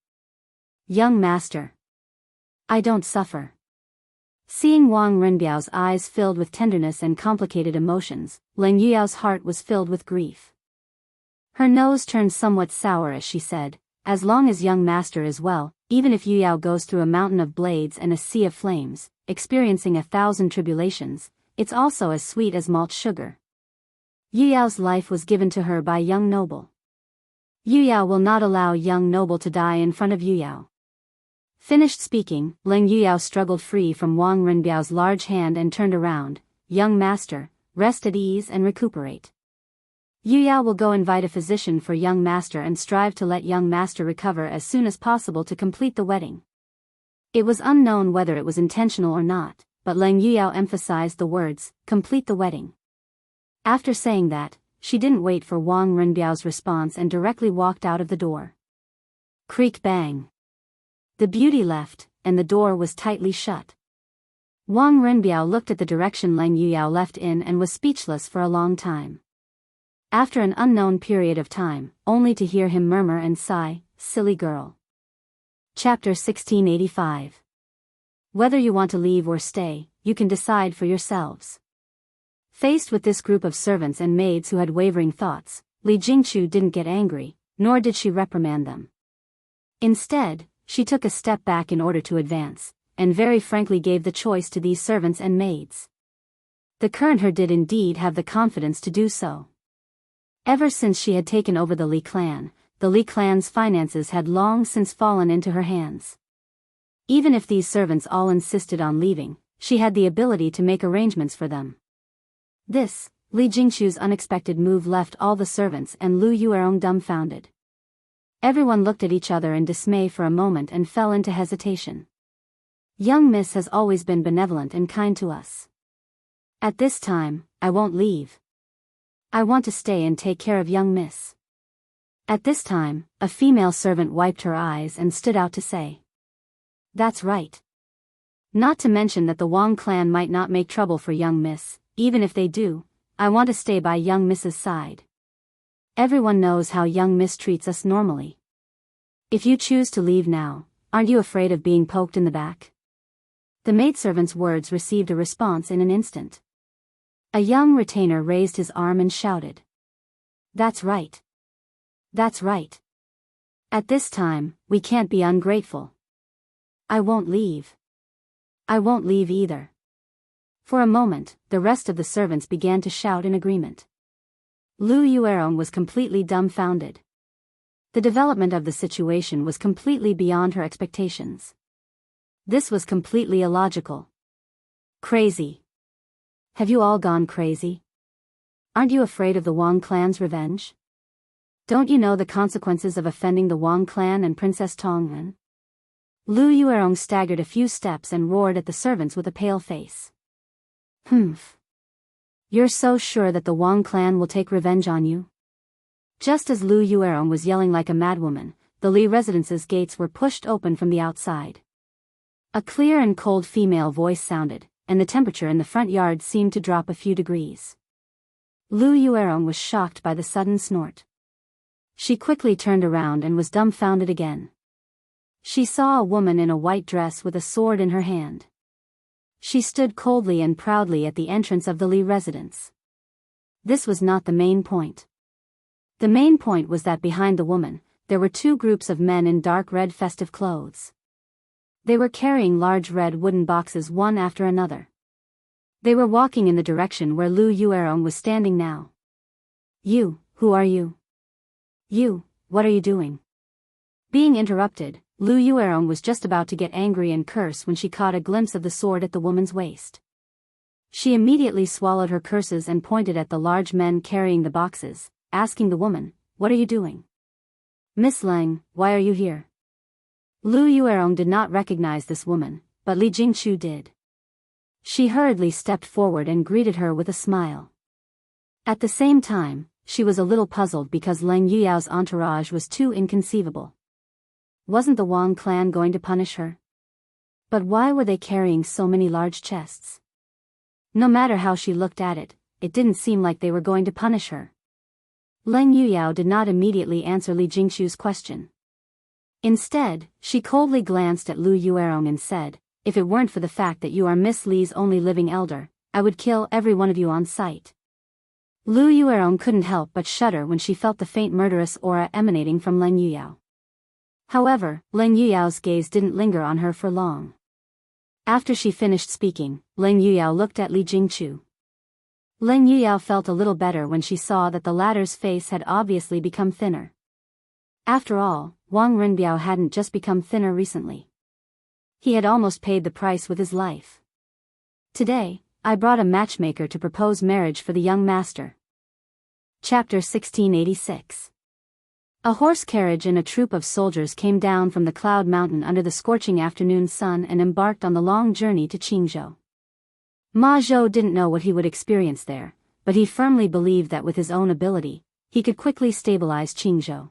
Young master, I don't suffer. Seeing Wang Renbiao's eyes filled with tenderness and complicated emotions, Leng Yuyao's heart was filled with grief. Her nose turned somewhat sour as she said, as long as young master is well, even if Yuyao goes through a mountain of blades and a sea of flames, experiencing 1,000 tribulations, it's also as sweet as malt sugar. Yuyao's life was given to her by young noble. Yuyao will not allow young noble to die in front of Yuyao. Finished speaking, Leng Yuyao struggled free from Wang Renbiao's large hand and turned around. Young master, rest at ease and recuperate. Yuyao will go invite a physician for young master and strive to let young master recover as soon as possible to complete the wedding. It was unknown whether it was intentional or not, but Leng Yuyao emphasized the words, complete the wedding. After saying that, she didn't wait for Wang Renbiao's response and directly walked out of the door. Creak bang. The beauty left, and the door was tightly shut. Wang Renbiao looked at the direction Leng Yuyao left in and was speechless for a long time. After an unknown period of time, only to hear him murmur and sigh, silly girl. Chapter 1685. Whether you want to leave or stay, you can decide for yourselves. Faced with this group of servants and maids who had wavering thoughts, Li Jingqiu didn't get angry, nor did she reprimand them. Instead, she took a step back in order to advance, and very frankly gave the choice to these servants and maids. The current her did indeed have the confidence to do so. Ever since she had taken over the Li clan's finances had long since fallen into her hands. Even if these servants all insisted on leaving, she had the ability to make arrangements for them. This, Li Jingqiu's unexpected move left all the servants and Lu Yuerong dumbfounded. Everyone looked at each other in dismay for a moment and fell into hesitation. Young Miss has always been benevolent and kind to us. At this time, I won't leave. I want to stay and take care of young Miss. At this time, a female servant wiped her eyes and stood out to say. That's right. Not to mention that the Wang clan might not make trouble for young Miss, even if they do, I want to stay by young Miss's side. Everyone knows how young Miss treats us normally. If you choose to leave now, aren't you afraid of being poked in the back? The maidservant's words received a response in an instant. A young retainer raised his arm and shouted. That's right. That's right. At this time, we can't be ungrateful. I won't leave. I won't leave either. For a moment, the rest of the servants began to shout in agreement. Lu Yuerong was completely dumbfounded. The development of the situation was completely beyond her expectations. This was completely illogical. Crazy. Have you all gone crazy? Aren't you afraid of the Wang clan's revenge? Don't you know the consequences of offending the Wang clan and Princess Tongren? Lu Yuerong staggered a few steps and roared at the servants with a pale face. Humph. You're so sure that the Wang clan will take revenge on you? Just as Lu Yuerong was yelling like a madwoman, the Li residence's gates were pushed open from the outside. A clear and cold female voice sounded, and the temperature in the front yard seemed to drop a few degrees. Lu Yuerong was shocked by the sudden snort. She quickly turned around and was dumbfounded again. She saw a woman in a white dress with a sword in her hand. She stood coldly and proudly at the entrance of the Li residence. This was not the main point. The main point was that behind the woman, there were two groups of men in dark red festive clothes. They were carrying large red wooden boxes one after another. They were walking in the direction where Lu Yuerong was standing now. You, who are you? You, what are you doing? Being interrupted, Lu Yuerong was just about to get angry and curse when she caught a glimpse of the sword at the woman's waist. She immediately swallowed her curses and pointed at the large men carrying the boxes, asking the woman, "What are you doing? Miss Leng, why are you here?" Lu Yuerong did not recognize this woman, but Li Jingqiu did. She hurriedly stepped forward and greeted her with a smile. At the same time, she was a little puzzled because Leng Yuyao's entourage was too inconceivable. Wasn't the Wang clan going to punish her? But why were they carrying so many large chests? No matter how she looked at it, it didn't seem like they were going to punish her. Leng Yuyao did not immediately answer Li Jingqiu's question. Instead, she coldly glanced at Lu Yuerong and said, if it weren't for the fact that you are Miss Li's only living elder, I would kill every one of you on sight. Lu Yuerong couldn't help but shudder when she felt the faint murderous aura emanating from Leng Yuyao. However, Leng Yuyao's gaze didn't linger on her for long. After she finished speaking, Leng Yuyao looked at Li Jingchu. Leng Yuyao felt a little better when she saw that the latter's face had obviously become thinner. After all, Wang Renbiao hadn't just become thinner recently. He had almost paid the price with his life. Today, I brought a matchmaker to propose marriage for the young master. Chapter 1686. A horse carriage and a troop of soldiers came down from the Cloud Mountain under the scorching afternoon sun and embarked on the long journey to Qingzhou. Ma Zhou didn't know what he would experience there, but he firmly believed that with his own ability, he could quickly stabilize Qingzhou.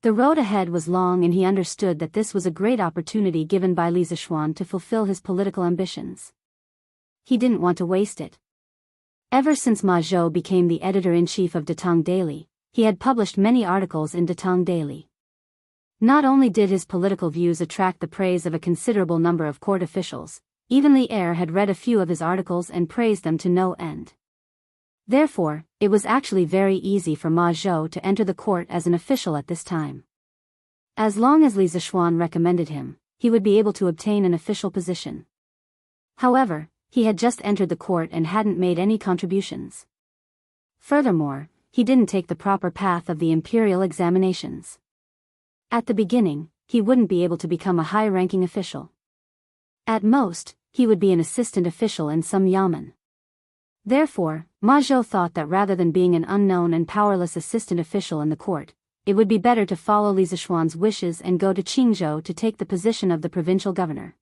The road ahead was long and he understood that this was a great opportunity given by Li Zishuan to fulfill his political ambitions. He didn't want to waste it. Ever since Ma Zhou became the editor-in-chief of Datong Daily, he had published many articles in Datong Daily. Not only did his political views attract the praise of a considerable number of court officials, even Li Er had read a few of his articles and praised them to no end. Therefore, it was actually very easy for Ma Zhou to enter the court as an official at this time. As long as Li Zishuan recommended him, he would be able to obtain an official position. However, he had just entered the court and hadn't made any contributions. Furthermore, he didn't take the proper path of the imperial examinations. At the beginning, he wouldn't be able to become a high-ranking official. At most, he would be an assistant official in some yamen. Therefore, Ma Zhou thought that rather than being an unknown and powerless assistant official in the court, it would be better to follow Li Zishuan's wishes and go to Qingzhou to take the position of the provincial governor.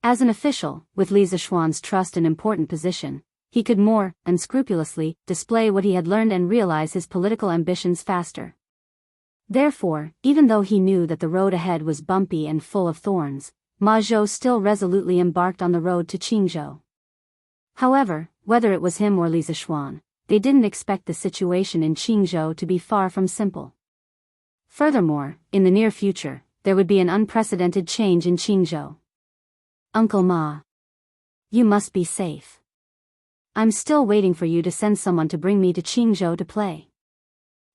As an official, with Li Zishuan's trust and important position, he could more unscrupulously display what he had learned and realize his political ambitions faster. Therefore, even though he knew that the road ahead was bumpy and full of thorns, Ma Zhou still resolutely embarked on the road to Qingzhou. However, whether it was him or Li Zishuan, they didn't expect the situation in Qingzhou to be far from simple. Furthermore, in the near future, there would be an unprecedented change in Qingzhou. Uncle Ma. You must be safe. I'm still waiting for you to send someone to bring me to Qingzhou to play.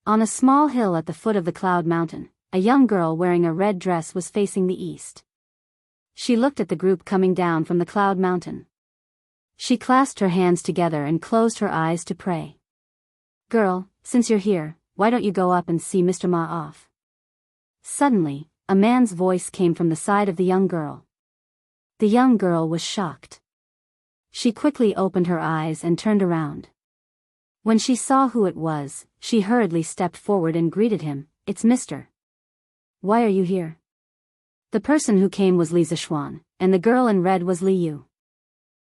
On a small hill at the foot of the Cloud Mountain, a young girl wearing a red dress was facing the east. She looked at the group coming down from the Cloud Mountain. She clasped her hands together and closed her eyes to pray. Girl, since you're here, why don't you go up and see Mr. Ma off? Suddenly, a man's voice came from the side of the young girl. The young girl was shocked. She quickly opened her eyes and turned around. When she saw who it was, she hurriedly stepped forward and greeted him. It's Mr. Why are you here? The person who came was Li Zishuan, and the girl in red was Li Yu.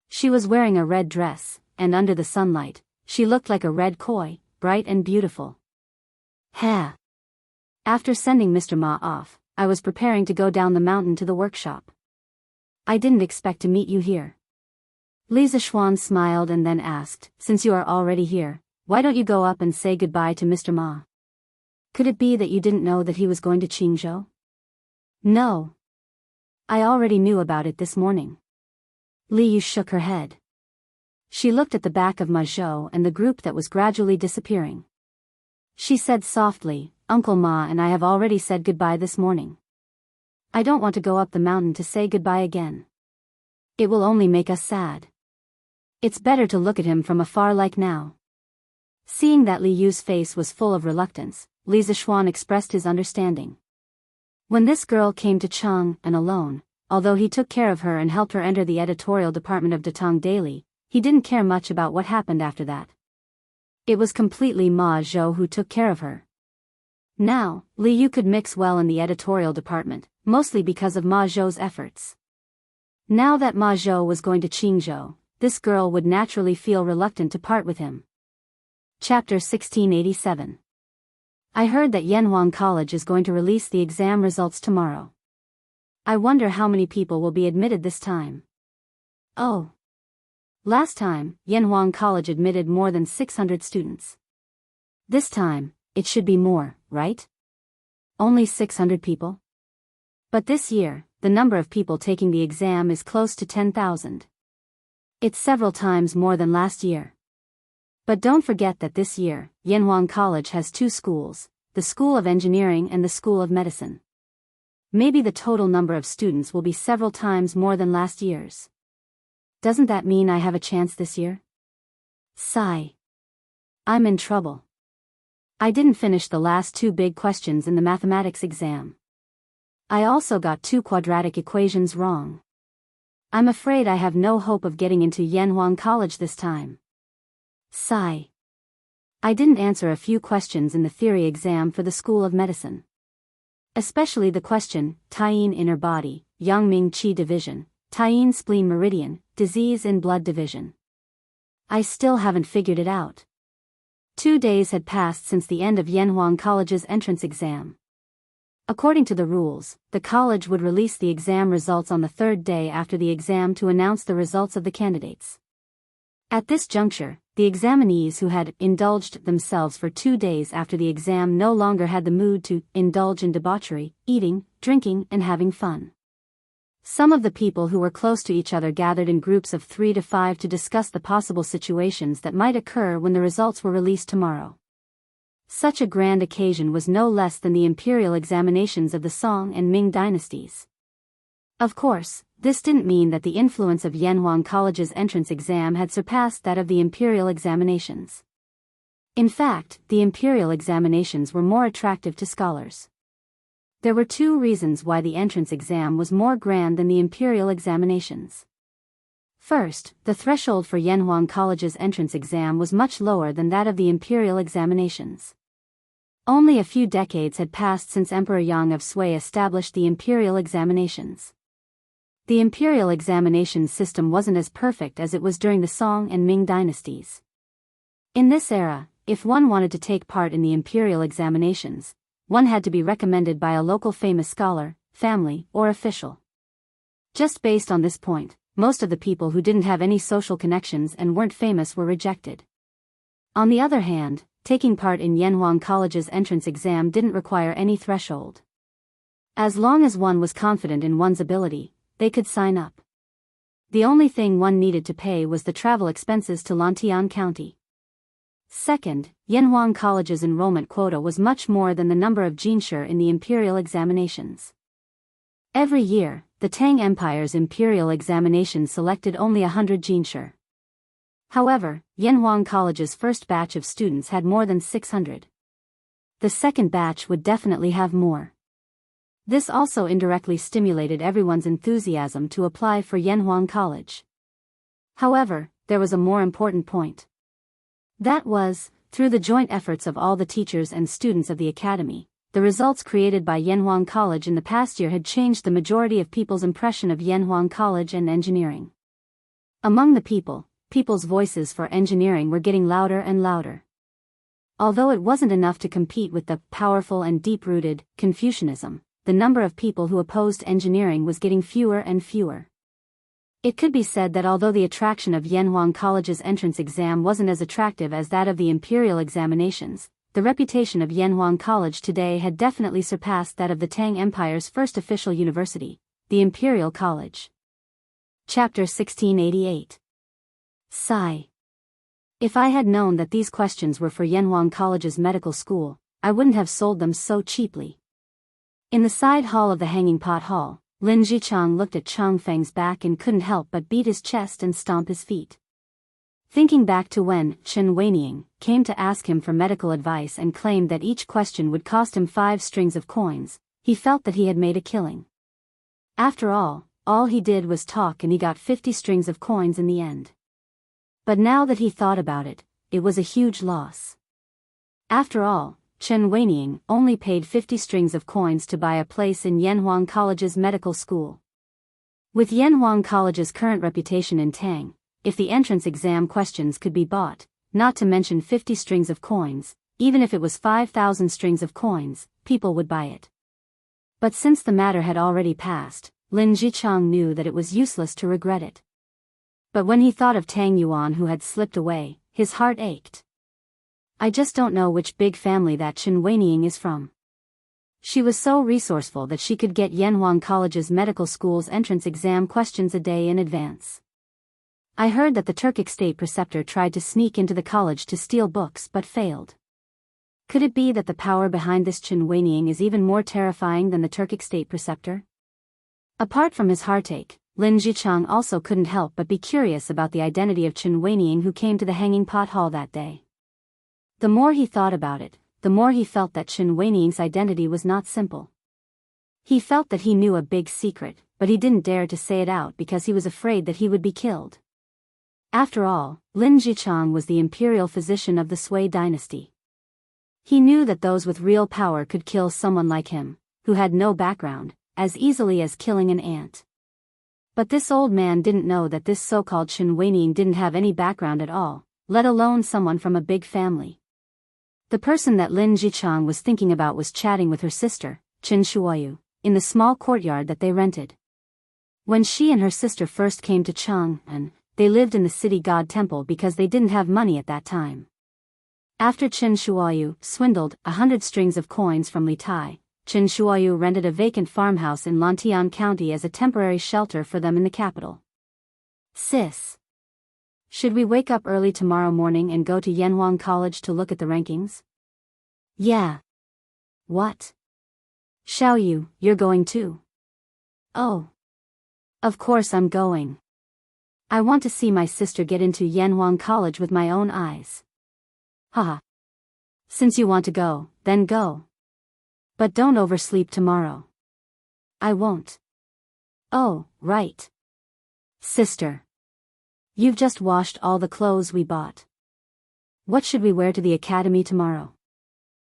She was wearing a red dress, and under the sunlight, she looked like a red koi, bright and beautiful. Ha! After sending Mr. Ma off, I was preparing to go down the mountain to the workshop. I didn't expect to meet you here. Li Zishuan smiled and then asked, since you are already here, why don't you go up and say goodbye to Mr. Ma? Could it be that you didn't know that he was going to Qingzhou? No. I already knew about it this morning. Li Yu shook her head. She looked at the back of Ma Zhou and the group that was gradually disappearing. She said softly, Uncle Ma and I have already said goodbye this morning. I don't want to go up the mountain to say goodbye again. It will only make us sad. It's better to look at him from afar like now. Seeing that Li Yu's face was full of reluctance, Li Zishuan expressed his understanding. When this girl came to Chang and alone, although he took care of her and helped her enter the editorial department of Datong Daily, he didn't care much about what happened after that. It was completely Ma Zhou who took care of her. Now, Li Yu could mix well in the editorial department, mostly because of Ma Zhou's efforts. Now that Ma Zhou was going to Qingzhou, this girl would naturally feel reluctant to part with him. Chapter 1687. I heard that Yanhuang College is going to release the exam results tomorrow. I wonder how many people will be admitted this time. Oh. Last time, Yanhuang College admitted more than 600 students. This time, it should be more, right? Only 600 people? But this year, the number of people taking the exam is close to 10,000. It's several times more than last year. But don't forget that this year, Yanhuang College has two schools, the School of Engineering and the School of Medicine. Maybe the total number of students will be several times more than last year's. Doesn't that mean I have a chance this year? Sigh. I'm in trouble. I didn't finish the last two big questions in the mathematics exam. I also got two quadratic equations wrong. I'm afraid I have no hope of getting into Yanhuang College this time. Sigh. I didn't answer a few questions in the theory exam for the School of Medicine. Especially the question, Taiyin inner body, Yangming qi division, Taiyin spleen meridian, disease in blood division. I still haven't figured it out. 2 days had passed since the end of Yanhuang College's entrance exam. According to the rules, the college would release the exam results on the third day after the exam to announce the results of the candidates. At this juncture, the examinees who had indulged themselves for 2 days after the exam no longer had the mood to indulge in debauchery, eating, drinking, and having fun. Some of the people who were close to each other gathered in groups of 3 to 5 to discuss the possible situations that might occur when the results were released tomorrow. Such a grand occasion was no less than the imperial examinations of the Song and Ming dynasties. Of course, this didn't mean that the influence of Yanhuang College's entrance exam had surpassed that of the imperial examinations. In fact, the imperial examinations were more attractive to scholars. There were 2 reasons why the entrance exam was more grand than the imperial examinations. First, the threshold for Yanhuang College's entrance exam was much lower than that of the imperial examinations. Only a few decades had passed since Emperor Yang of Sui established the imperial examinations. The imperial examinations system wasn't as perfect as it was during the Song and Ming dynasties. In this era, if one wanted to take part in the imperial examinations, one had to be recommended by a local famous scholar, family, or official. Just based on this point, most of the people who didn't have any social connections and weren't famous were rejected. On the other hand, taking part in Yanhuang College's entrance exam didn't require any threshold. As long as one was confident in one's ability, they could sign up. The only thing one needed to pay was the travel expenses to Lantian County. Second, Yanhuang College's enrollment quota was much more than the number of jinshi in the imperial examinations. Every year, the Tang Empire's imperial examination selected only 100 jinshi. However, Yanhuang College's first batch of students had more than 600. The second batch would definitely have more. This also indirectly stimulated everyone's enthusiasm to apply for Yanhuang College. However, there was a more important point. That was, through the joint efforts of all the teachers and students of the academy, the results created by Yanhuang College in the past year had changed the majority of people's impression of Yanhuang College and engineering. Among the people, people's voices for engineering were getting louder and louder. Although it wasn't enough to compete with the powerful and deep-rooted Confucianism, the number of people who opposed engineering was getting fewer and fewer. It could be said that although the attraction of Yanhuang College's entrance exam wasn't as attractive as that of the imperial examinations, the reputation of Yanhuang College today had definitely surpassed that of the Tang Empire's first official university, the Imperial College. Chapter 1688. Sigh. If I had known that these questions were for Yanhuang College's medical school, I wouldn't have sold them so cheaply. In the side hall of the Hanging Pot Hall, Lin Zhichang looked at Chang Feng's back and couldn't help but beat his chest and stomp his feet. Thinking back to when Chen Weining came to ask him for medical advice and claimed that each question would cost him 5 strings of coins, he felt that he had made a killing. After all he did was talk and he got 50 strings of coins in the end. But now that he thought about it, it was a huge loss. After all, Chen Weining only paid 50 strings of coins to buy a place in Yanhuang College's medical school. With Yanhuang College's current reputation in Tang, if the entrance exam questions could be bought, not to mention 50 strings of coins, even if it was 5,000 strings of coins, people would buy it. But since the matter had already passed, Lin Zhichang knew that it was useless to regret it. But when he thought of Tang Yuan who had slipped away, his heart ached. I just don't know which big family that Chen Weining is from. She was so resourceful that she could get Yanhuang College's medical school's entrance exam questions a day in advance. I heard that the Turkic state preceptor tried to sneak into the college to steal books but failed. Could it be that the power behind this Chen Weiniang is even more terrifying than the Turkic state preceptor? Apart from his heartache, Lin Zichang also couldn't help but be curious about the identity of Chen Weiniang, who came to the Hanging Pot Hall that day. The more he thought about it, the more he felt that Chen Weiniang's identity was not simple. He felt that he knew a big secret, but he didn't dare to say it out because he was afraid that he would be killed. After all, Lin Zichang was the imperial physician of the Sui dynasty. He knew that those with real power could kill someone like him, who had no background, as easily as killing an ant. But this old man didn't know that this so-called Chen Weiniang didn't have any background at all, let alone someone from a big family. The person that Lin Zichang was thinking about was chatting with her sister, Chen Shuoyu, in the small courtyard that they rented. When she and her sister first came to Chang'an, they lived in the city god temple because they didn't have money at that time. After Chen Shuoyu swindled 100 strings of coins from Li Tai, Chen Shuoyu rented a vacant farmhouse in Lantian County as a temporary shelter for them in the capital. Sis. Should we wake up early tomorrow morning and go to Yanhuang College to look at the rankings? Yeah. What? Xiaoyu, you're going too? Oh. Of course I'm going. I want to see my sister get into Yanhuang College with my own eyes. Haha. Since you want to go, then go. But don't oversleep tomorrow. I won't. Oh, right. Sister. You've just washed all the clothes we bought. What should we wear to the academy tomorrow?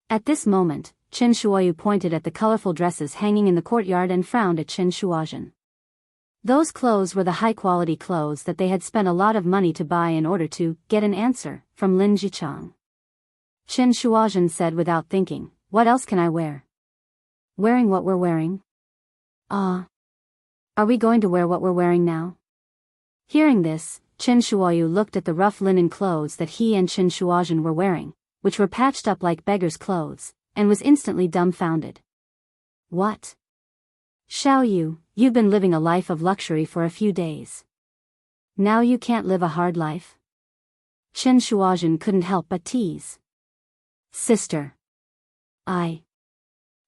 At this moment, Chen Shuoyu pointed at the colorful dresses hanging in the courtyard and frowned at Chen Shuozhen. Those clothes were the high-quality clothes that they had spent a lot of money to buy in order to get an answer from Lin Zichang. Chen Shuozhen said without thinking, "What else can I wear?" Wearing what we're wearing? Are we going to wear what we're wearing now? Hearing this, Chen Shuoyu looked at the rough linen clothes that he and Chen Shuozhen were wearing, which were patched up like beggars' clothes, and was instantly dumbfounded. What? Xiaoyu, you've been living a life of luxury for a few days. Now you can't live a hard life? Chen Shuozhen couldn't help but tease. Sister. I'm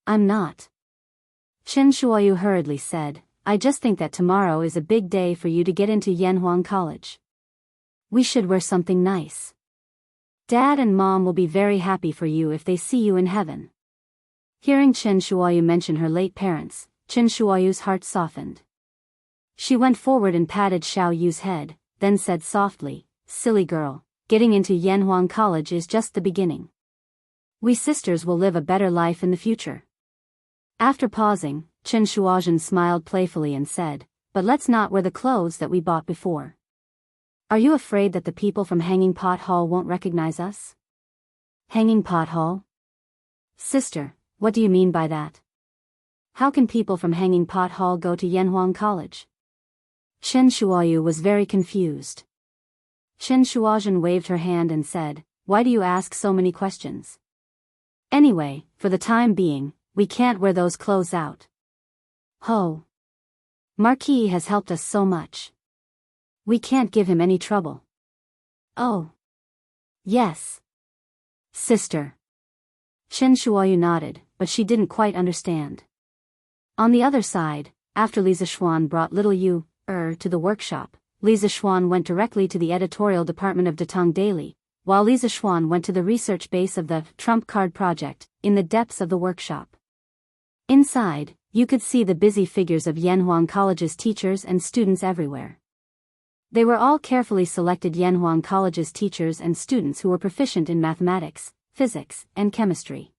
not. Chen Shuoyu hurriedly said, I just think that tomorrow is a big day for you to get into Yanhuang College. We should wear something nice. Dad and Mom will be very happy for you if they see you in heaven. Hearing Chen Shuoyu mention her late parents, Chen Shuoyu's heart softened. She went forward and patted Xiaoyu's head, then said softly, Silly girl, getting into Yanhuang College is just the beginning. We sisters will live a better life in the future. After pausing, Chen Shuozhen smiled playfully and said, But let's not wear the clothes that we bought before. Are you afraid that the people from Hanging Pot Hall won't recognize us? Hanging Pot Hall? Sister, what do you mean by that? How can people from Hanging Pot Hall go to Yanhuang College? Chen Shuoyu was very confused. Chen Shuozhen waved her hand and said, Why do you ask so many questions? Anyway, for the time being, we can't wear those clothes out. Ho! Marquis has helped us so much. We can't give him any trouble. Oh. Yes. Sister. Chen Shuoyu nodded, but she didn't quite understand. On the other side, after Li Zixuan brought little Yu to the workshop, Li Zixuan went directly to the editorial department of Datong Daily, while Li Zixuan went to the research base of the Trump Card Project, in the depths of the workshop. Inside, you could see the busy figures of Yanhuang College's teachers and students everywhere. They were all carefully selected Yanhuang College's teachers and students who were proficient in mathematics, physics, and chemistry.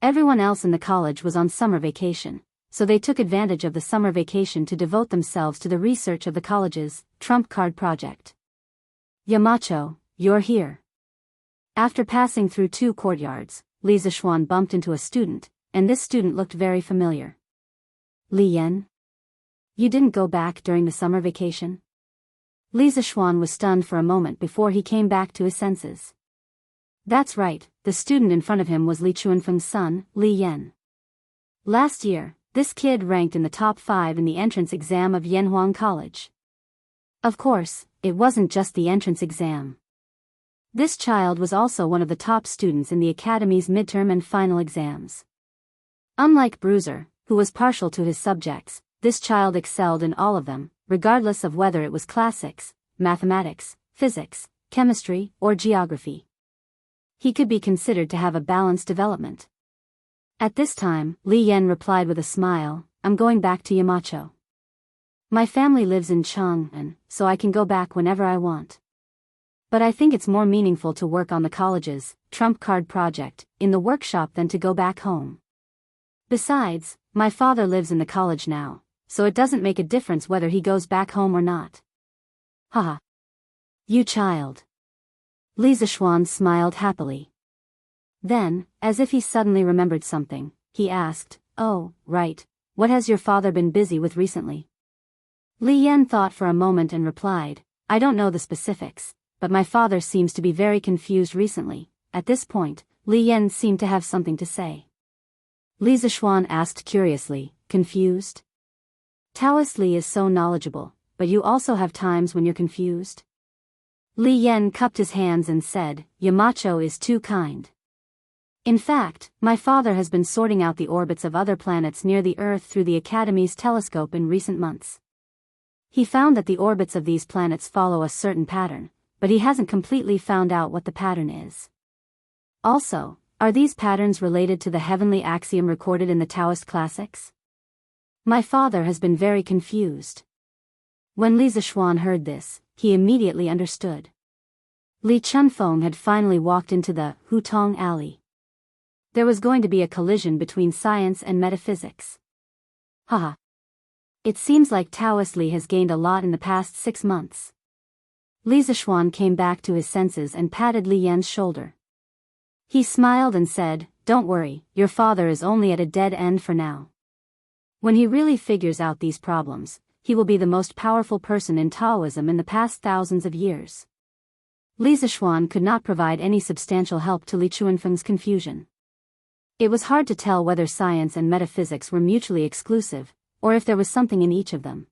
Everyone else in the college was on summer vacation, so they took advantage of the summer vacation to devote themselves to the research of the college's Trump Card Project. Yamacho, you're here. After passing through 2 courtyards, Li Zixuan bumped into a student, and this student looked very familiar. Li Yan? You didn't go back during the summer vacation? Li Zixuan was stunned for a moment before he came back to his senses. That's right, the student in front of him was Li Chuanfeng's son, Li Yan. Last year, this kid ranked in the top 5 in the entrance exam of Yanhuang College. Of course, it wasn't just the entrance exam. This child was also one of the top students in the academy's midterm and final exams. Unlike Bruiser, who was partial to his subjects, this child excelled in all of them, regardless of whether it was classics, mathematics, physics, chemistry, or geography. He could be considered to have a balanced development. At this time, Li Yan replied with a smile, "I'm going back to Yamacho. My family lives in Chang'an, so I can go back whenever I want. But I think it's more meaningful to work on the college's trump card project in the workshop than to go back home. Besides, my father lives in the college now, so it doesn't make a difference whether he goes back home or not." Haha. You child. Li Zishuan smiled happily. Then, as if he suddenly remembered something, he asked, "Oh, right, what has your father been busy with recently?" Li Yan thought for a moment and replied, "I don't know the specifics, but my father seems to be very confused recently." At this point, Li Yan seemed to have something to say. Li Zishuan asked curiously, "Confused? Taoist Li is so knowledgeable, but you also have times when you're confused?" Li Yan cupped his hands and said, "Yamacho is too kind. In fact, my father has been sorting out the orbits of other planets near the Earth through the Academy's telescope in recent months. He found that the orbits of these planets follow a certain pattern, but he hasn't completely found out what the pattern is. Also, are these patterns related to the heavenly axiom recorded in the Taoist classics? My father has been very confused." When Li Zishuan heard this, he immediately understood. Li Chunfeng had finally walked into the Hutong Alley. There was going to be a collision between science and metaphysics. Haha. It seems like Taoist Li has gained a lot in the past 6 months. Li Zishuan came back to his senses and patted Li Yan's shoulder. He smiled and said, "Don't worry, your father is only at a dead end for now. When he really figures out these problems, he will be the most powerful person in Taoism in the past thousands of years." Li Zishuan could not provide any substantial help to Li Chuanfeng's confusion. It was hard to tell whether science and metaphysics were mutually exclusive, or if there was something in each of them.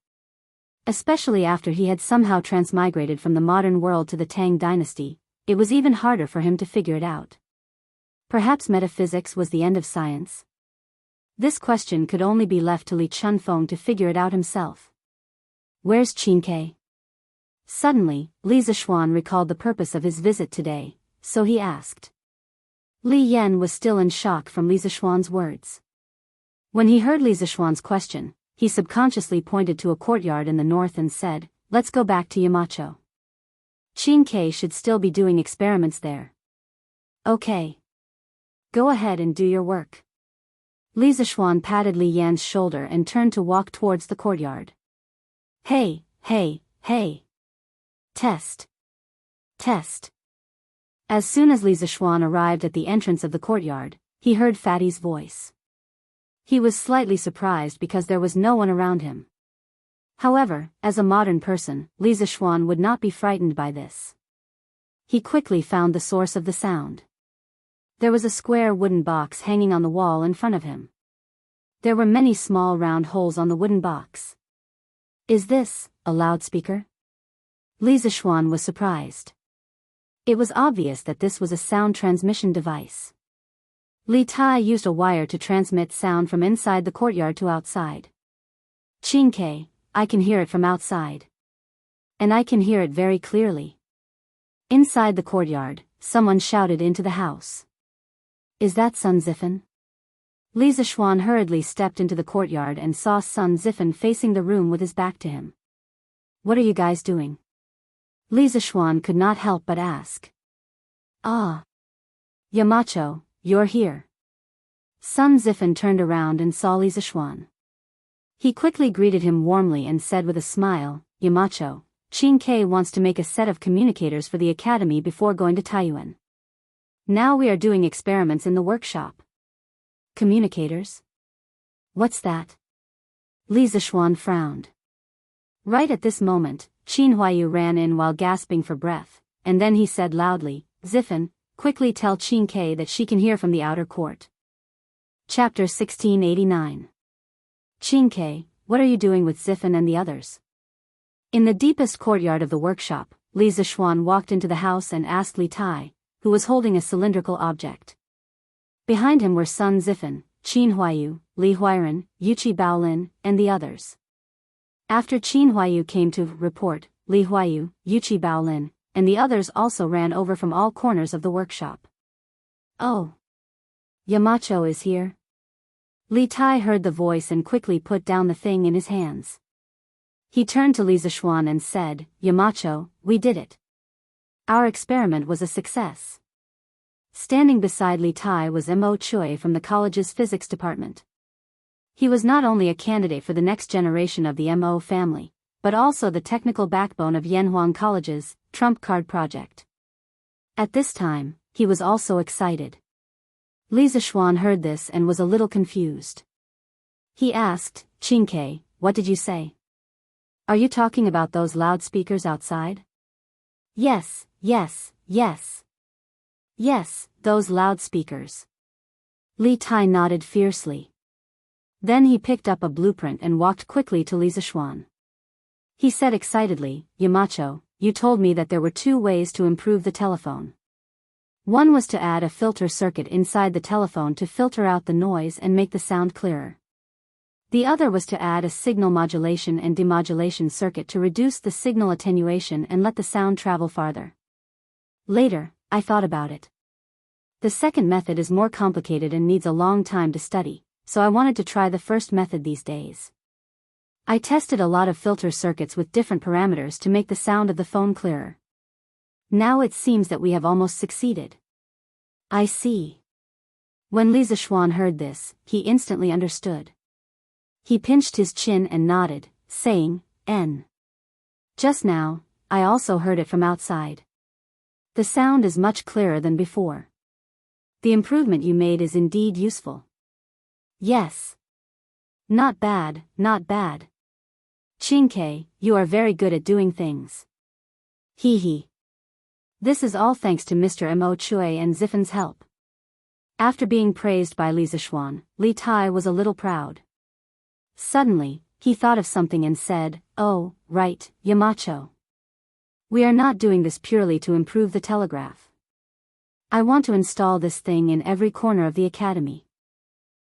Especially after he had somehow transmigrated from the modern world to the Tang dynasty, it was even harder for him to figure it out. Perhaps metaphysics was the end of science? This question could only be left to Li Chunfeng to figure it out himself. "Where's Qingke?" Suddenly, Li Zishuan recalled the purpose of his visit today, so he asked. Li Yan was still in shock from Li Zishuan's words. When he heard Li Zishuan's question, he subconsciously pointed to a courtyard in the north and said, "Let's go back to Yamacho. Qingke should still be doing experiments there." "Okay. Go ahead and do your work." Li Zishuan patted Li Yan's shoulder and turned to walk towards the courtyard. Hey, hey, hey. Test. Test. As soon as Li Zishuan arrived at the entrance of the courtyard, he heard Fatty's voice. He was slightly surprised because there was no one around him. However, as a modern person, Li Zishuan would not be frightened by this. He quickly found the source of the sound. There was a square wooden box hanging on the wall in front of him. There were many small round holes on the wooden box. "Is this a loudspeaker?" Li Zishuan was surprised. It was obvious that this was a sound transmission device. Li Tai used a wire to transmit sound from inside the courtyard to outside. "Qingke, I can hear it from outside. And I can hear it very clearly." Inside the courtyard, someone shouted into the house. "Is that Sun Zifen?" Li Zishuan hurriedly stepped into the courtyard and saw Sun Zifen facing the room with his back to him. "What are you guys doing?" Li Zishuan could not help but ask. "Ah. Yamacho, you're here." Sun Zifen turned around and saw Li Zishuan. He quickly greeted him warmly and said with a smile, "Yamacho, Qingke wants to make a set of communicators for the academy before going to Taiyuan. Now we are doing experiments in the workshop." "Communicators? What's that?" Li Zishuan frowned. Right at this moment, Qin Huayu ran in while gasping for breath, and then he said loudly, "Zifen, quickly tell Qingke that she can hear from the outer court." Chapter 1689. Qingke, what are you doing with Ziffen and the others? In the deepest courtyard of the workshop, Li Zishuan walked into the house and asked Li Tai, who was holding a cylindrical object. Behind him were Sun Ziffen, Qin Huayu, Li Huairan, Yuqi Baolin, and the others. After Qin Huayu came to report, Li Huayu, Yuqi Baolin, and the others also ran over from all corners of the workshop. Oh! Yamacho is here? Li Tai heard the voice and quickly put down the thing in his hands. He turned to Li Zishuan and said, Yamacho, we did it. Our experiment was a success. Standing beside Li Tai was Mo Chui from the college's physics department. He was not only a candidate for the next generation of the Mo family, but also the technical backbone of Yanhuang College's trump card project. At this time, he was also excited. Li Zishuan heard this and was a little confused. He asked, Qingke, what did you say? Are you talking about those loudspeakers outside? Yes, yes, yes. Yes, those loudspeakers. Li Tai nodded fiercely. Then he picked up a blueprint and walked quickly to Li Zishuan. He said excitedly, Yamacho, you told me that there were 2 ways to improve the telephone. One was to add a filter circuit inside the telephone to filter out the noise and make the sound clearer. The other was to add a signal modulation and demodulation circuit to reduce the signal attenuation and let the sound travel farther. Later, I thought about it. The second method is more complicated and needs a long time to study, so I wanted to try the first method these days. I tested a lot of filter circuits with different parameters to make the sound of the phone clearer. Now it seems that we have almost succeeded. I see. When Li Zishuan heard this, he instantly understood. He pinched his chin and nodded, saying, N. Just now, I also heard it from outside. The sound is much clearer than before. The improvement you made is indeed useful. Yes. Not bad, not bad. Qingke, you are very good at doing things. Hee hee. This is all thanks to Mr. Mo Chui and Ziffen's help. After being praised by Li Zishuan, Li Tai was a little proud. Suddenly, he thought of something and said, Oh, right, Yamacho. We are not doing this purely to improve the telegraph. I want to install this thing in every corner of the academy.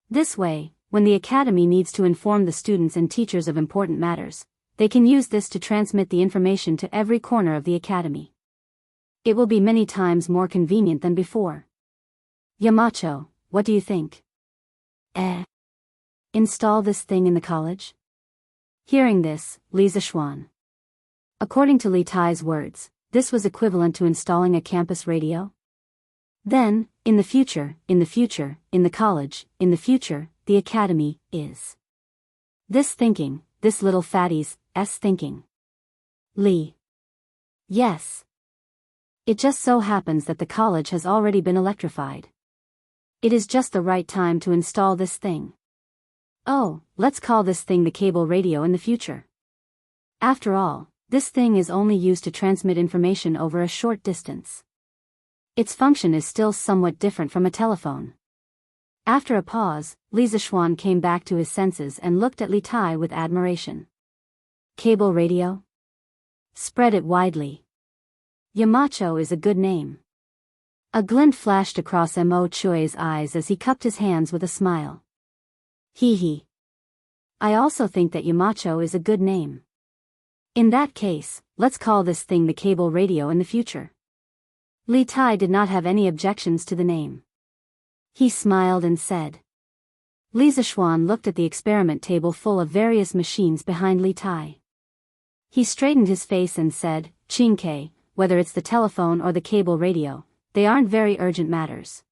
This way, when the academy needs to inform the students and teachers of important matters, they can use this to transmit the information to every corner of the academy. It will be many times more convenient than before. Yamacho, what do you think? Install this thing in the college? Hearing this, Li Zishuan. According to Li Tai's words, this was equivalent to installing a campus radio? Then, in the future, in the college, in the future, the academy, is. This thinking, this little fatty's thinking. Li. Yes. It just so happens that the college has already been electrified. It is just the right time to install this thing. Oh, let's call this thing the cable radio in the future. After all, this thing is only used to transmit information over a short distance. Its function is still somewhat different from a telephone. After a pause, Li Zishuan came back to his senses and looked at Li Tai with admiration. Cable radio? Spread it widely. Yamacho is a good name. A glint flashed across Mo Chui's eyes as he cupped his hands with a smile. Hee hee. I also think that Yamacho is a good name. In that case, let's call this thing the cable radio in the future. Li Tai did not have any objections to the name. He smiled and said. Li Zishuan looked at the experiment table full of various machines behind Li Tai. He straightened his face and said, Qingke, whether it's the telephone or the cable radio, they aren't very urgent matters.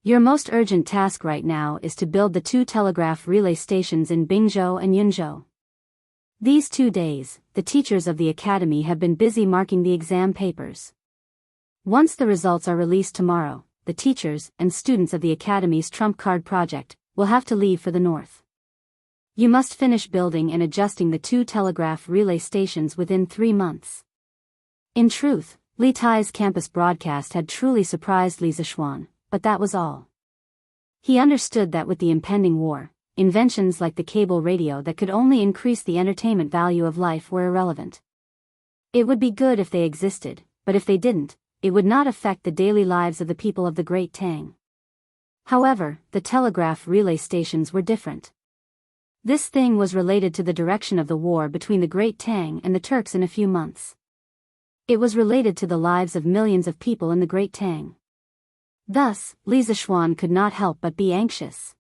Your most urgent task right now is to build the 2 telegraph relay stations in Bingzhou and Yunzhou. These 2 days, the teachers of the academy have been busy marking the exam papers. Once the results are released tomorrow, the teachers and students of the academy's trump card project will have to leave for the north. You must finish building and adjusting the 2 telegraph relay stations within 3 months. In truth, Li Tai's campus broadcast had truly surprised Li Zishuan, but that was all. He understood that with the impending war, inventions like the cable radio that could only increase the entertainment value of life were irrelevant. It would be good if they existed, but if they didn't, it would not affect the daily lives of the people of the Great Tang. However, the telegraph relay stations were different. This thing was related to the direction of the war between the Great Tang and the Turks in a few months. It was related to the lives of millions of people in the Great Tang. Thus, Li Zishuan could not help but be anxious.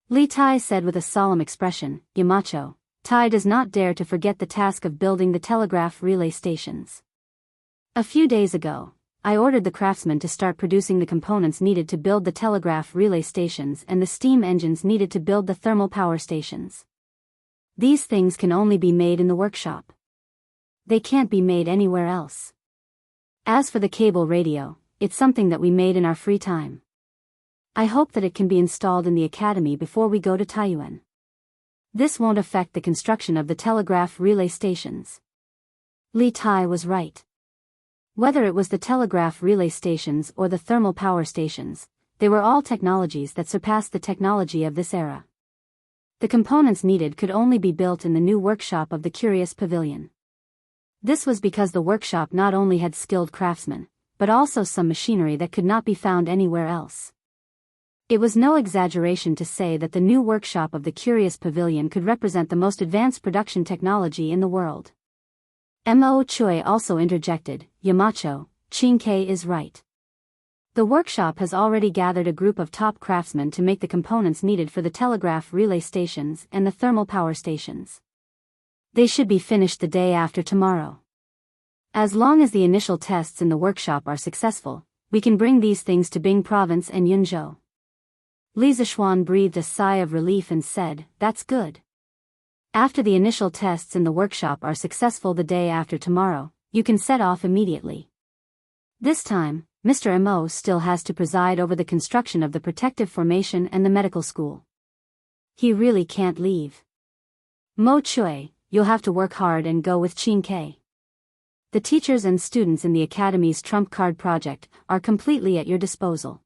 Li Tai said with a solemn expression, "Yamacho, Tai does not dare to forget the task of building the telegraph relay stations. A few days ago, I ordered the craftsmen to start producing the components needed to build the telegraph relay stations and the steam engines needed to build the thermal power stations. These things can only be made in the workshop. They can't be made anywhere else. As for the cable radio, it's something that we made in our free time. I hope that it can be installed in the academy before we go to Taiyuan. This won't affect the construction of the telegraph relay stations." Li Tai was right. Whether it was the telegraph relay stations or the thermal power stations, they were all technologies that surpassed the technology of this era. The components needed could only be built in the new workshop of the Curious Pavilion. This was because the workshop not only had skilled craftsmen, but also some machinery that could not be found anywhere else. It was no exaggeration to say that the new workshop of the Curious Pavilion could represent the most advanced production technology in the world. Mo Choi also interjected, "Yamacho, Qingke is right. The workshop has already gathered a group of top craftsmen to make the components needed for the telegraph relay stations and the thermal power stations. They should be finished the day after tomorrow. As long as the initial tests in the workshop are successful, we can bring these things to Bing Province and Yunzhou." Li Zishuan breathed a sigh of relief and said, "That's good. After the initial tests in the workshop are successful the day after tomorrow, you can set off immediately. This time, Mr. Mo still has to preside over the construction of the protective formation and the medical school. He really can't leave. Mo Choi, you'll have to work hard and go with Qingke. The teachers and students in the Academy's trump card project are completely at your disposal.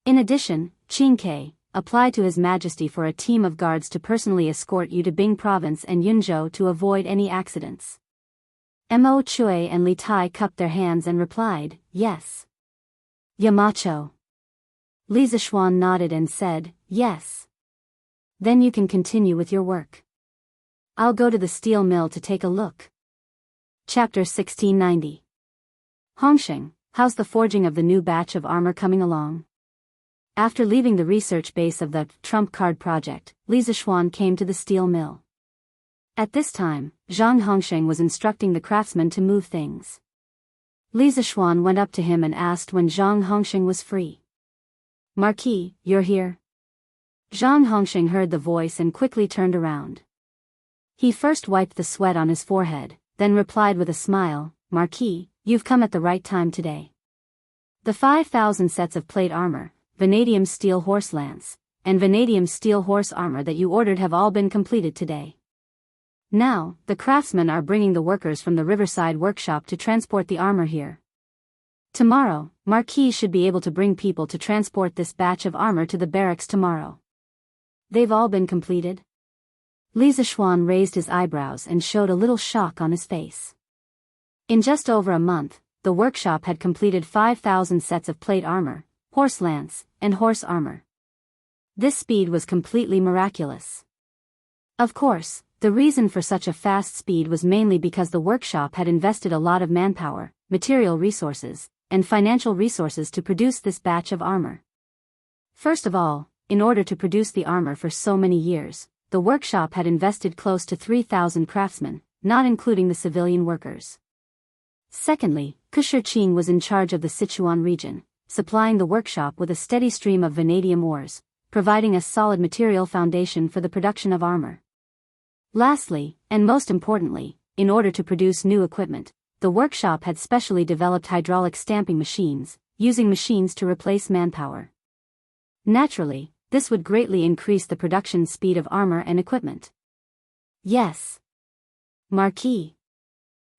In addition, Qingke, apply to His Majesty for a team of guards to personally escort you to Bing Province and Yunzhou to avoid any accidents." Mo Choi and Li Tai cupped their hands and replied, "Yes." "Yamacho." Li Zishuan nodded and said, "Yes. Then you can continue with your work. I'll go to the steel mill to take a look." Chapter 1690. Hongsheng, how's the forging of the new batch of armor coming along? After leaving the research base of the trump card project, Li Zishuan came to the steel mill. At this time, Zhang Hongsheng was instructing the craftsmen to move things. Li Zishuan went up to him and asked when Zhang Hongsheng was free. "Marquis, you're here?" Zhang Hongsheng heard the voice and quickly turned around. He first wiped the sweat on his forehead, then replied with a smile, "Marquis, you've come at the right time today. The 5,000 sets of plate armor, vanadium steel horse lance, and vanadium steel horse armor that you ordered have all been completed today. Now, the craftsmen are bringing the workers from the Riverside workshop to transport the armor here. Tomorrow, Marquis should be able to bring people to transport this batch of armor to the barracks tomorrow." "They've all been completed?" Li Zishuan raised his eyebrows and showed a little shock on his face. In just over a month, the workshop had completed 5,000 sets of plate armor, horse lance, and horse armor. This speed was completely miraculous. Of course, the reason for such a fast speed was mainly because the workshop had invested a lot of manpower, material resources, and financial resources to produce this batch of armor. First of all, in order to produce the armor for so many years, the workshop had invested close to 3,000 craftsmen, not including the civilian workers. Secondly, Kushirqing was in charge of the Sichuan region, supplying the workshop with a steady stream of vanadium ores, providing a solid material foundation for the production of armor. Lastly, and most importantly, in order to produce new equipment, the workshop had specially developed hydraulic stamping machines, using machines to replace manpower. Naturally, this would greatly increase the production speed of armor and equipment. "Yes. Marquis.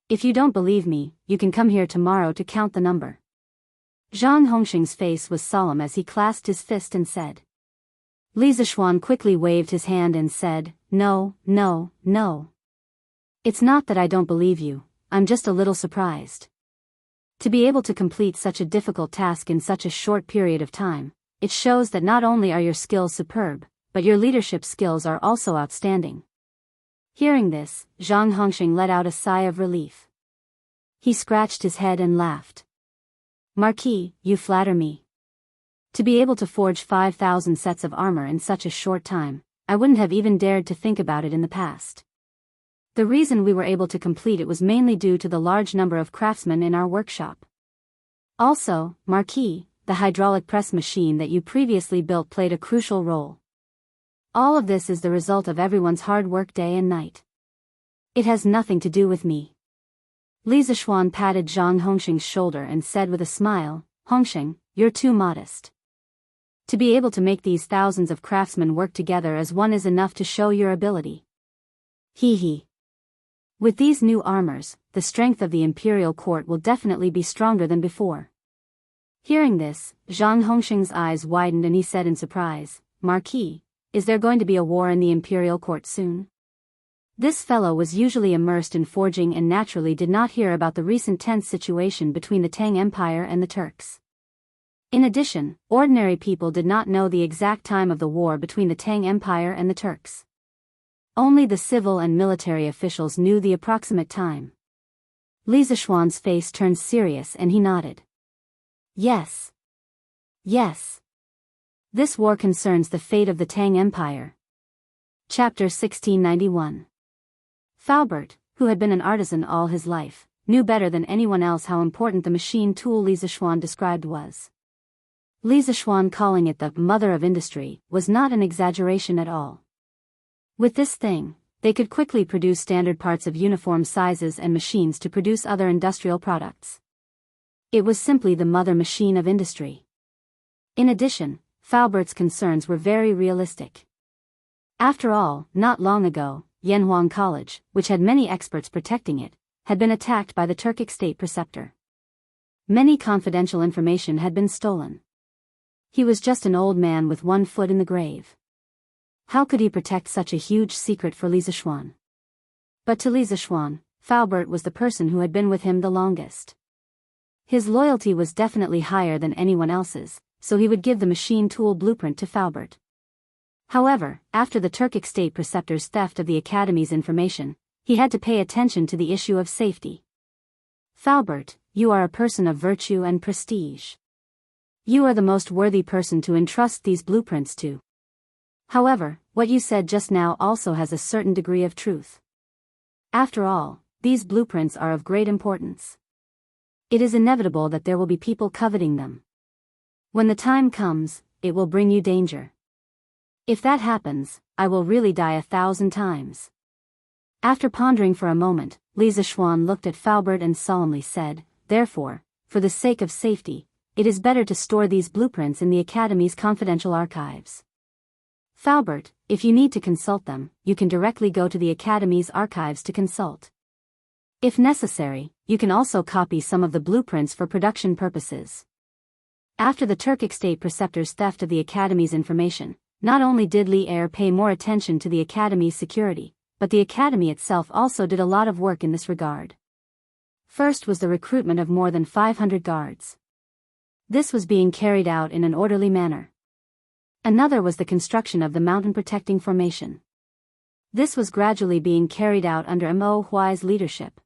If you don't believe me, you can come here tomorrow to count the number." Zhang Hongxing's face was solemn as he clasped his fist and said. Li Zishuan quickly waved his hand and said, No, no, no. It's not that I don't believe you, I'm just a little surprised. To be able to complete such a difficult task in such a short period of time, it shows that not only are your skills superb, but your leadership skills are also outstanding. Hearing this, Zhang Hongxing let out a sigh of relief. He scratched his head and laughed. Marquis, you flatter me. To be able to forge 5,000 sets of armor in such a short time, I wouldn't have even dared to think about it in the past. The reason we were able to complete it was mainly due to the large number of craftsmen in our workshop. Also, Marquis, the hydraulic press machine that you previously built played a crucial role. All of this is the result of everyone's hard work day and night. It has nothing to do with me. Li Zishuan patted Zhang Hongxing's shoulder and said with a smile, Hongxing, you're too modest. To be able to make these thousands of craftsmen work together as one is enough to show your ability. Hee hee. With these new armors, the strength of the imperial court will definitely be stronger than before. Hearing this, Zhang Hongxing's eyes widened and he said in surprise, Marquis, is there going to be a war in the imperial court soon? This fellow was usually immersed in forging and naturally did not hear about the recent tense situation between the Tang Empire and the Turks. In addition, ordinary people did not know the exact time of the war between the Tang Empire and the Turks. Only the civil and military officials knew the approximate time. Li Zishuan's face turned serious and he nodded. Yes. Yes. This war concerns the fate of the Tang Empire. Chapter 1691. Faubert, who had been an artisan all his life, knew better than anyone else how important the machine tool Li Zishuan described was. Li Zishuan calling it the mother of industry was not an exaggeration at all. With this thing, they could quickly produce standard parts of uniform sizes and machines to produce other industrial products. It was simply the mother machine of industry. In addition, Faubert's concerns were very realistic. After all, not long ago, Yanhuang College, which had many experts protecting it, had been attacked by the Turkic state preceptor. Many confidential information had been stolen. He was just an old man with one foot in the grave. How could he protect such a huge secret for Li Zishuan? But to Li Zishuan, Faubert was the person who had been with him the longest. His loyalty was definitely higher than anyone else's, so he would give the machine tool blueprint to Faubert. However, after the Turkic state preceptor's theft of the Academy's information, he had to pay attention to the issue of safety. Faubert, you are a person of virtue and prestige. You are the most worthy person to entrust these blueprints to. However, what you said just now also has a certain degree of truth. After all, these blueprints are of great importance. It is inevitable that there will be people coveting them. When the time comes, it will bring you danger. If that happens, I will really die 1,000 times. After pondering for a moment, Li Zishuan looked at Faubert and solemnly said, Therefore, for the sake of safety, it is better to store these blueprints in the Academy's confidential archives. Faubert, if you need to consult them, you can directly go to the Academy's archives to consult. If necessary, you can also copy some of the blueprints for production purposes. After the Turkic state preceptor's theft of the Academy's information, not only did Li Er pay more attention to the Academy's security, but the Academy itself also did a lot of work in this regard. First was the recruitment of more than 500 guards. This was being carried out in an orderly manner. Another was the construction of the mountain protecting formation. This was gradually being carried out under Mo Huai's leadership.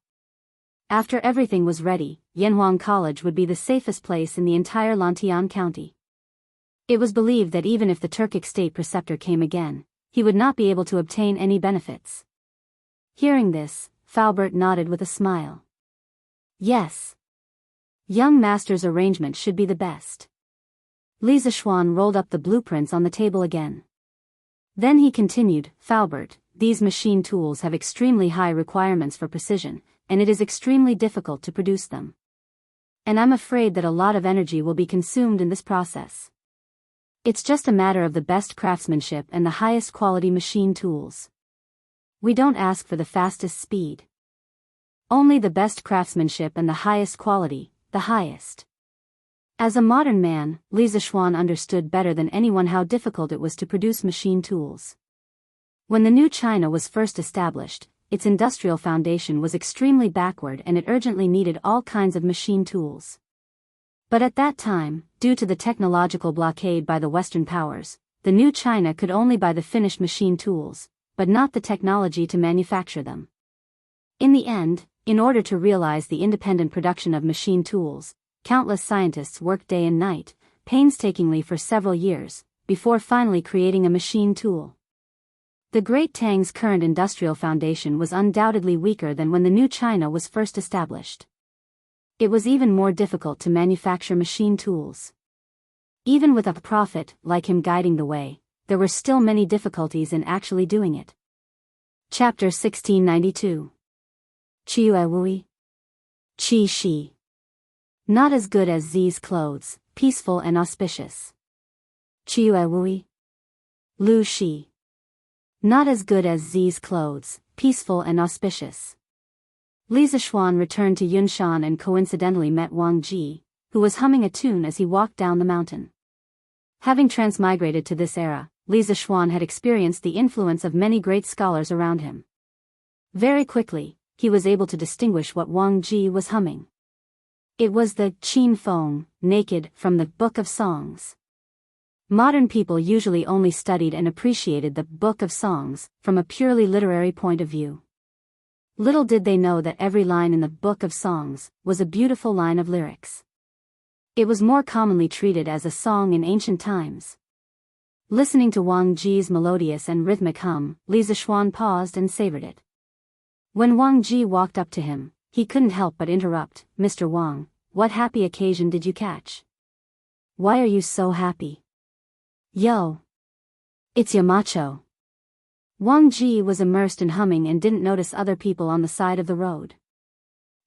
After everything was ready, Yanhuang College would be the safest place in the entire Lantian County. It was believed that even if the Turkic state preceptor came again, he would not be able to obtain any benefits. Hearing this, Faubert nodded with a smile. Yes. Young master's arrangement should be the best. Li Zishuan rolled up the blueprints on the table again. Then he continued, Faubert, these machine tools have extremely high requirements for precision, and it is extremely difficult to produce them. And I'm afraid that a lot of energy will be consumed in this process. It's just a matter of the best craftsmanship and the highest quality machine tools. We don't ask for the fastest speed. Only the best craftsmanship and the highest quality, the highest. As a modern man, Li Zixuan understood better than anyone how difficult it was to produce machine tools. When the new China was first established, its industrial foundation was extremely backward and it urgently needed all kinds of machine tools. But at that time, due to the technological blockade by the Western powers, the new China could only buy the finished machine tools, but not the technology to manufacture them. In the end, in order to realize the independent production of machine tools, countless scientists worked day and night, painstakingly for several years, before finally creating a machine tool. The Great Tang's current industrial foundation was undoubtedly weaker than when the new China was first established. It was even more difficult to manufacture machine tools. Even with a prophet like him guiding the way, there were still many difficulties in actually doing it. Chapter 1692. Qiue Wui. Qi Shi. Not as good as Z's clothes, peaceful and auspicious. Qiue Wui. Lu Shi. Not as good as Z's clothes, peaceful and auspicious. Li Zixuan returned to Yunshan and coincidentally met Wang Ji, who was humming a tune as he walked down the mountain. Having transmigrated to this era, Li Zixuan had experienced the influence of many great scholars around him. Very quickly, he was able to distinguish what Wang Ji was humming. It was the Qin Feng, Naked, from the Book of Songs. Modern people usually only studied and appreciated the Book of Songs from a purely literary point of view. Little did they know that every line in the Book of Songs was a beautiful line of lyrics. It was more commonly treated as a song in ancient times. Listening to Wang Ji's melodious and rhythmic hum, Li Zixuan paused and savored it. When Wang Ji walked up to him, he couldn't help but interrupt. "Mr. Wang, what happy occasion did you catch? Why are you so happy?" "Yo. It's Yamacho." Wang Ji was immersed in humming and didn't notice other people on the side of the road.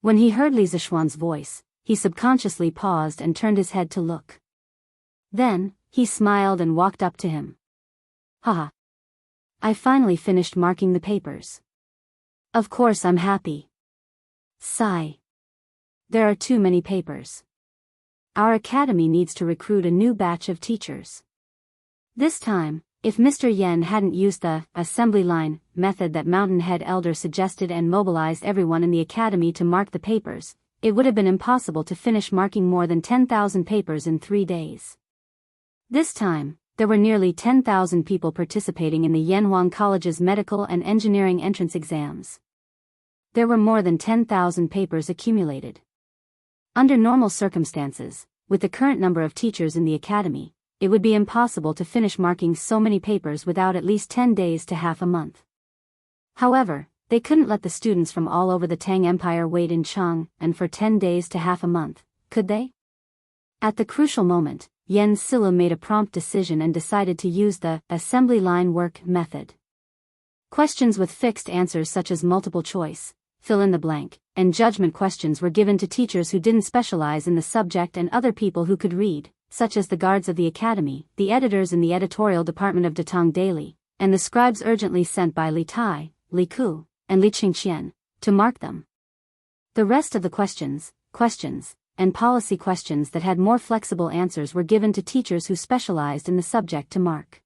When he heard Li Zixuan's voice, he subconsciously paused and turned his head to look. Then, he smiled and walked up to him. "Haha. I finally finished marking the papers. Of course I'm happy. Sigh. There are too many papers. Our academy needs to recruit a new batch of teachers." This time, if Mr. Yen hadn't used the assembly line method that Mountain Head Elder suggested and mobilized everyone in the academy to mark the papers, it would have been impossible to finish marking more than 10,000 papers in 3 days. This time, there were nearly 10,000 people participating in the Yanhuang College's medical and engineering entrance exams. There were more than 10,000 papers accumulated. Under normal circumstances, with the current number of teachers in the academy, it would be impossible to finish marking so many papers without at least 10 days to half a month. However, they couldn't let the students from all over the Tang Empire wait in Chang and for 10 days to half a month, could they? At the crucial moment, Yen Silu made a prompt decision and decided to use the assembly line work method. Questions with fixed answers such as multiple choice, fill in the blank, and judgment questions were given to teachers who didn't specialize in the subject and other people who could read, such as the guards of the academy, the editors in the editorial department of Datong Daily, and the scribes urgently sent by Li Tai, Li Ku, and Li Qingqian, to mark them. The rest of the questions, and policy questions that had more flexible answers were given to teachers who specialized in the subject to mark.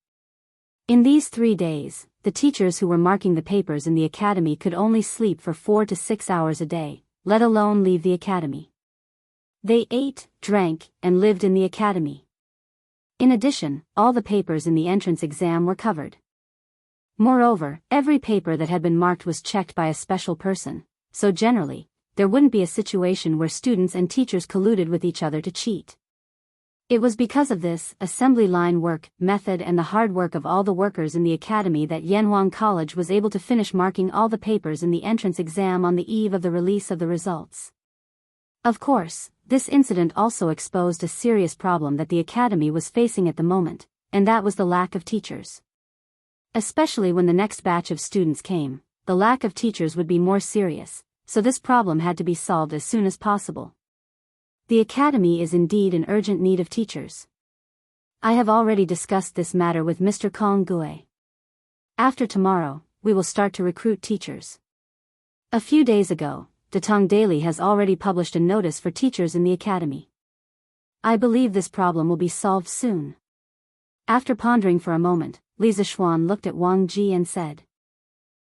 In these 3 days, the teachers who were marking the papers in the academy could only sleep for 4 to 6 hours a day, let alone leave the academy. They ate, drank, and lived in the academy. In addition, all the papers in the entrance exam were covered. Moreover, every paper that had been marked was checked by a special person, so generally, there wouldn't be a situation where students and teachers colluded with each other to cheat. It was because of this assembly line work method and the hard work of all the workers in the academy that Yanhuang College was able to finish marking all the papers in the entrance exam on the eve of the release of the results. Of course, this incident also exposed a serious problem that the academy was facing at the moment, and that was the lack of teachers. Especially when the next batch of students came, the lack of teachers would be more serious, so this problem had to be solved as soon as possible. The academy is indeed in urgent need of teachers. I have already discussed this matter with Mr. Kong Gue. After tomorrow, we will start to recruit teachers. A few days ago, Datong Daily has already published a notice for teachers in the academy. I believe this problem will be solved soon. After pondering for a moment, Li Zishuan looked at Wang Ji and said.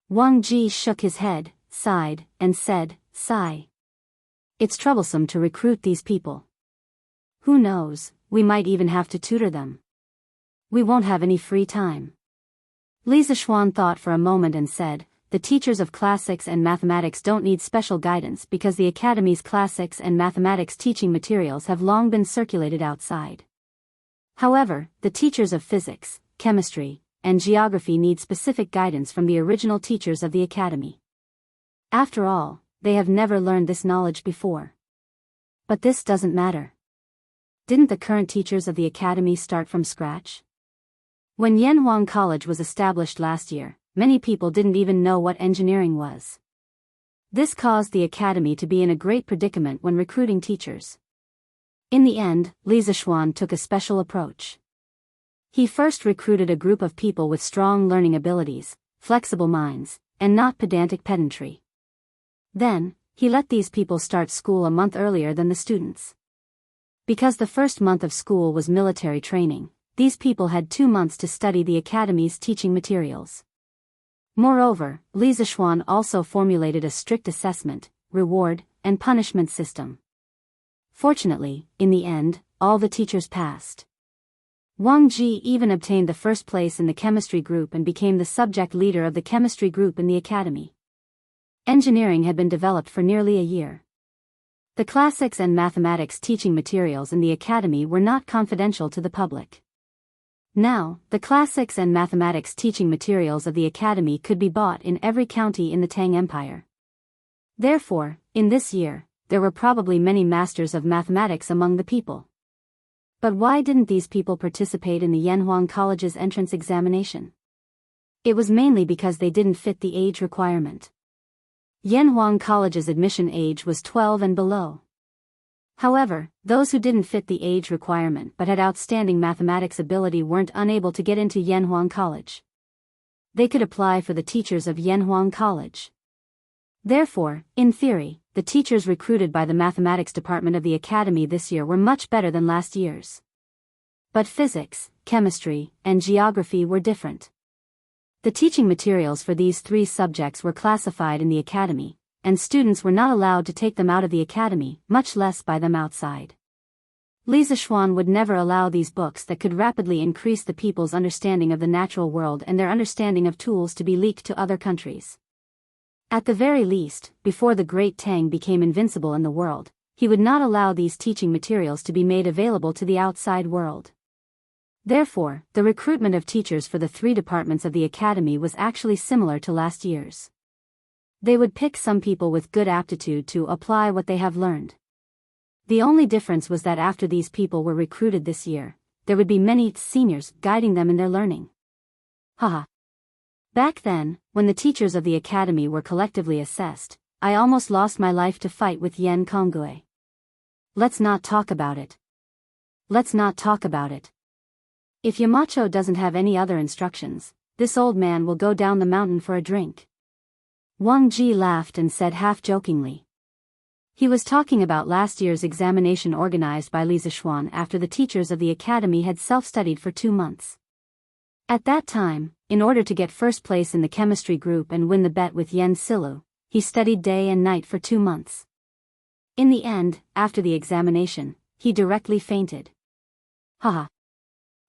Wang Ji shook his head, sighed, and said, sigh. It's troublesome to recruit these people. Who knows, we might even have to tutor them. We won't have any free time. Li Zishuan thought for a moment and said, the teachers of classics and mathematics don't need special guidance because the Academy's classics and mathematics teaching materials have long been circulated outside. However, the teachers of physics, chemistry, and geography need specific guidance from the original teachers of the Academy. After all, they have never learned this knowledge before. But this doesn't matter. Didn't the current teachers of the Academy start from scratch? When Yanhuang College was established last year, many people didn't even know what engineering was. This caused the Academy to be in a great predicament when recruiting teachers. In the end, Li Zishuan took a special approach. He first recruited a group of people with strong learning abilities, flexible minds, and not pedantic pedantry. Then, he let these people start school a month earlier than the students. Because the first month of school was military training, these people had 2 months to study the Academy's teaching materials. Moreover, Li Zishuan also formulated a strict assessment, reward, and punishment system. Fortunately, in the end, all the teachers passed. Wang Ji even obtained the first place in the chemistry group and became the subject leader of the chemistry group in the Academy. Engineering had been developed for nearly a year. The classics and mathematics teaching materials in the Academy were not confidential to the public. Now, the classics and mathematics teaching materials of the Academy could be bought in every county in the Tang Empire. Therefore, in this year, there were probably many masters of mathematics among the people. But why didn't these people participate in the Yanhuang College's entrance examination? It was mainly because they didn't fit the age requirement. Yanhuang College's admission age was 12 and below. However, those who didn't fit the age requirement but had outstanding mathematics ability weren't unable to get into Yanhuang College. They could apply for the teachers of Yanhuang College. Therefore, in theory, the teachers recruited by the mathematics department of the Academy this year were much better than last year's. But physics, chemistry, and geography were different. The teaching materials for these 3 subjects were classified in the Academy, and students were not allowed to take them out of the Academy, much less buy them outside. Li Zishuan would never allow these books that could rapidly increase the people's understanding of the natural world and their understanding of tools to be leaked to other countries. At the very least, before the Great Tang became invincible in the world, he would not allow these teaching materials to be made available to the outside world. Therefore, the recruitment of teachers for the 3 departments of the Academy was actually similar to last year's. They would pick some people with good aptitude to apply what they have learned. The only difference was that after these people were recruited this year, there would be many seniors guiding them in their learning. Haha. Back then, when the teachers of the Academy were collectively assessed, I almost lost my life to fight with Yan Kongue. Let's not talk about it. Let's not talk about it. If Yamacho doesn't have any other instructions, this old man will go down the mountain for a drink. Wang Ji laughed and said half-jokingly. He was talking about last year's examination organized by Li Zishuan after the teachers of the Academy had self-studied for 2 months. At that time, in order to get first place in the chemistry group and win the bet with Yen Silu, he studied day and night for 2 months. In the end, after the examination, he directly fainted. Haha.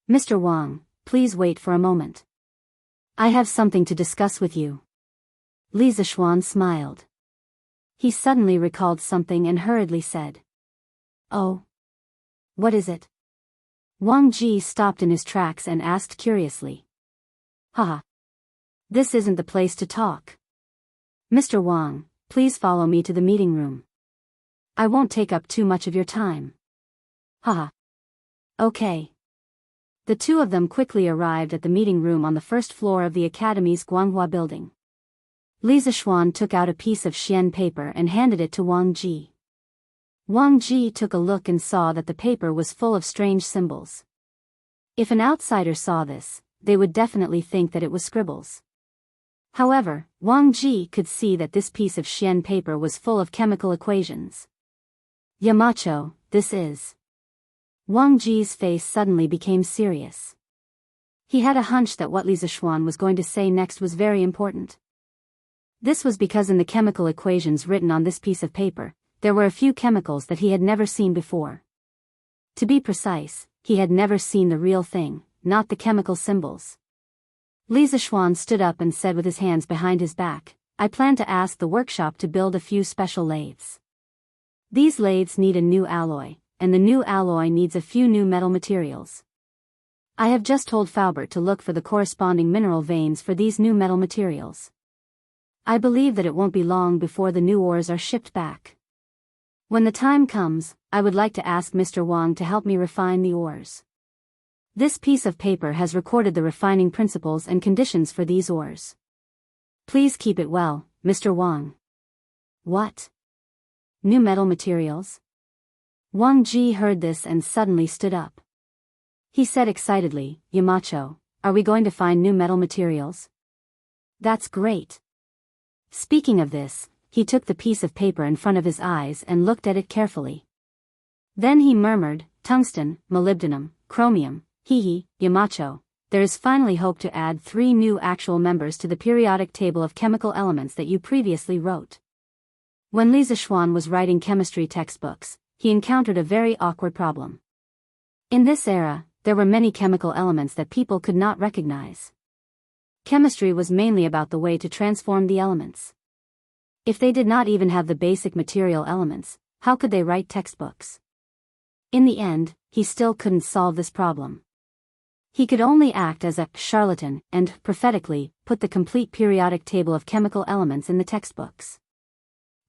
Mr. Wang, please wait for a moment. I have something to discuss with you. Li Zishuan smiled. He suddenly recalled something and hurriedly said. Oh. What is it? Wang Ji stopped in his tracks and asked curiously. Haha. This isn't the place to talk. Mr. Wang, please follow me to the meeting room. I won't take up too much of your time. Haha. Okay. The 2 of them quickly arrived at the meeting room on the 1st floor of the Academy's Guanghua building. Li Zishuan took out a piece of xian paper and handed it to Wang Ji. Wang Ji took a look and saw that the paper was full of strange symbols. If an outsider saw this, they would definitely think that it was scribbles. However, Wang Ji could see that this piece of xian paper was full of chemical equations. Yamacho, this is. Wang Ji's face suddenly became serious. He had a hunch that what Li Zixuan was going to say next was very important. This was because in the chemical equations written on this piece of paper, there were a few chemicals that he had never seen before. To be precise, he had never seen the real thing, not the chemical symbols. Li Zixuan stood up and said with his hands behind his back, I plan to ask the workshop to build a few special lathes. These lathes need a new alloy, and the new alloy needs a few new metal materials. I have just told Faubert to look for the corresponding mineral veins for these new metal materials. I believe that it won't be long before the new ores are shipped back. When the time comes, I would like to ask Mr. Wang to help me refine the ores. This piece of paper has recorded the refining principles and conditions for these ores. Please keep it well, Mr. Wang. What? New metal materials? Wang Ji heard this and suddenly stood up. He said excitedly, Yamacho, are we going to find new metal materials? That's great. Speaking of this, he took the piece of paper in front of his eyes and looked at it carefully. Then he murmured, tungsten, molybdenum, chromium, Yamacho, there is finally hope to add 3 new actual members to the periodic table of chemical elements that you previously wrote. When Li Zixuan was writing chemistry textbooks, he encountered a very awkward problem. In this era, there were many chemical elements that people could not recognize. Chemistry was mainly about the way to transform the elements. If they did not even have the basic material elements, how could they write textbooks? In the end, he still couldn't solve this problem. He could only act as a charlatan and, prophetically, put the complete periodic table of chemical elements in the textbooks.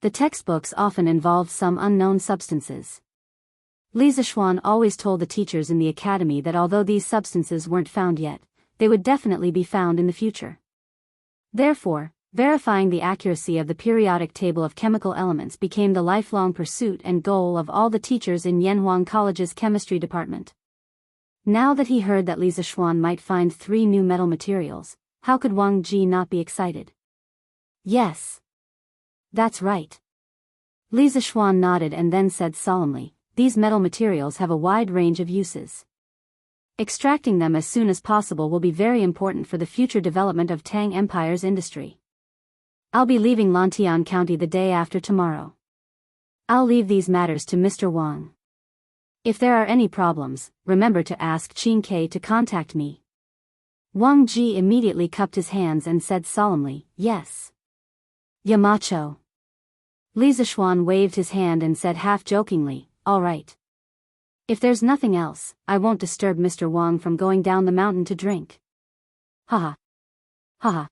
The textbooks often involved some unknown substances. Li Zixuan always told the teachers in the academy that although these substances weren't found yet, they would definitely be found in the future. Therefore, verifying the accuracy of the periodic table of chemical elements became the lifelong pursuit and goal of all the teachers in Yanhuang College's chemistry department. Now that he heard that Li Zixuan might find 3 new metal materials, how could Wang Ji not be excited? Yes. That's right. Li Zixuan nodded and then said solemnly, these metal materials have a wide range of uses. Extracting them as soon as possible will be very important for the future development of Tang Empire's industry. I'll be leaving Lantian County the day after tomorrow. I'll leave these matters to Mr. Wang. If there are any problems, remember to ask Qin Ke to contact me. Wang Ji immediately cupped his hands and said solemnly, yes. Yamacho. Li Zixuan waved his hand and said half-jokingly, all right. If there's nothing else, I won't disturb Mr. Wang from going down the mountain to drink. Haha. Haha.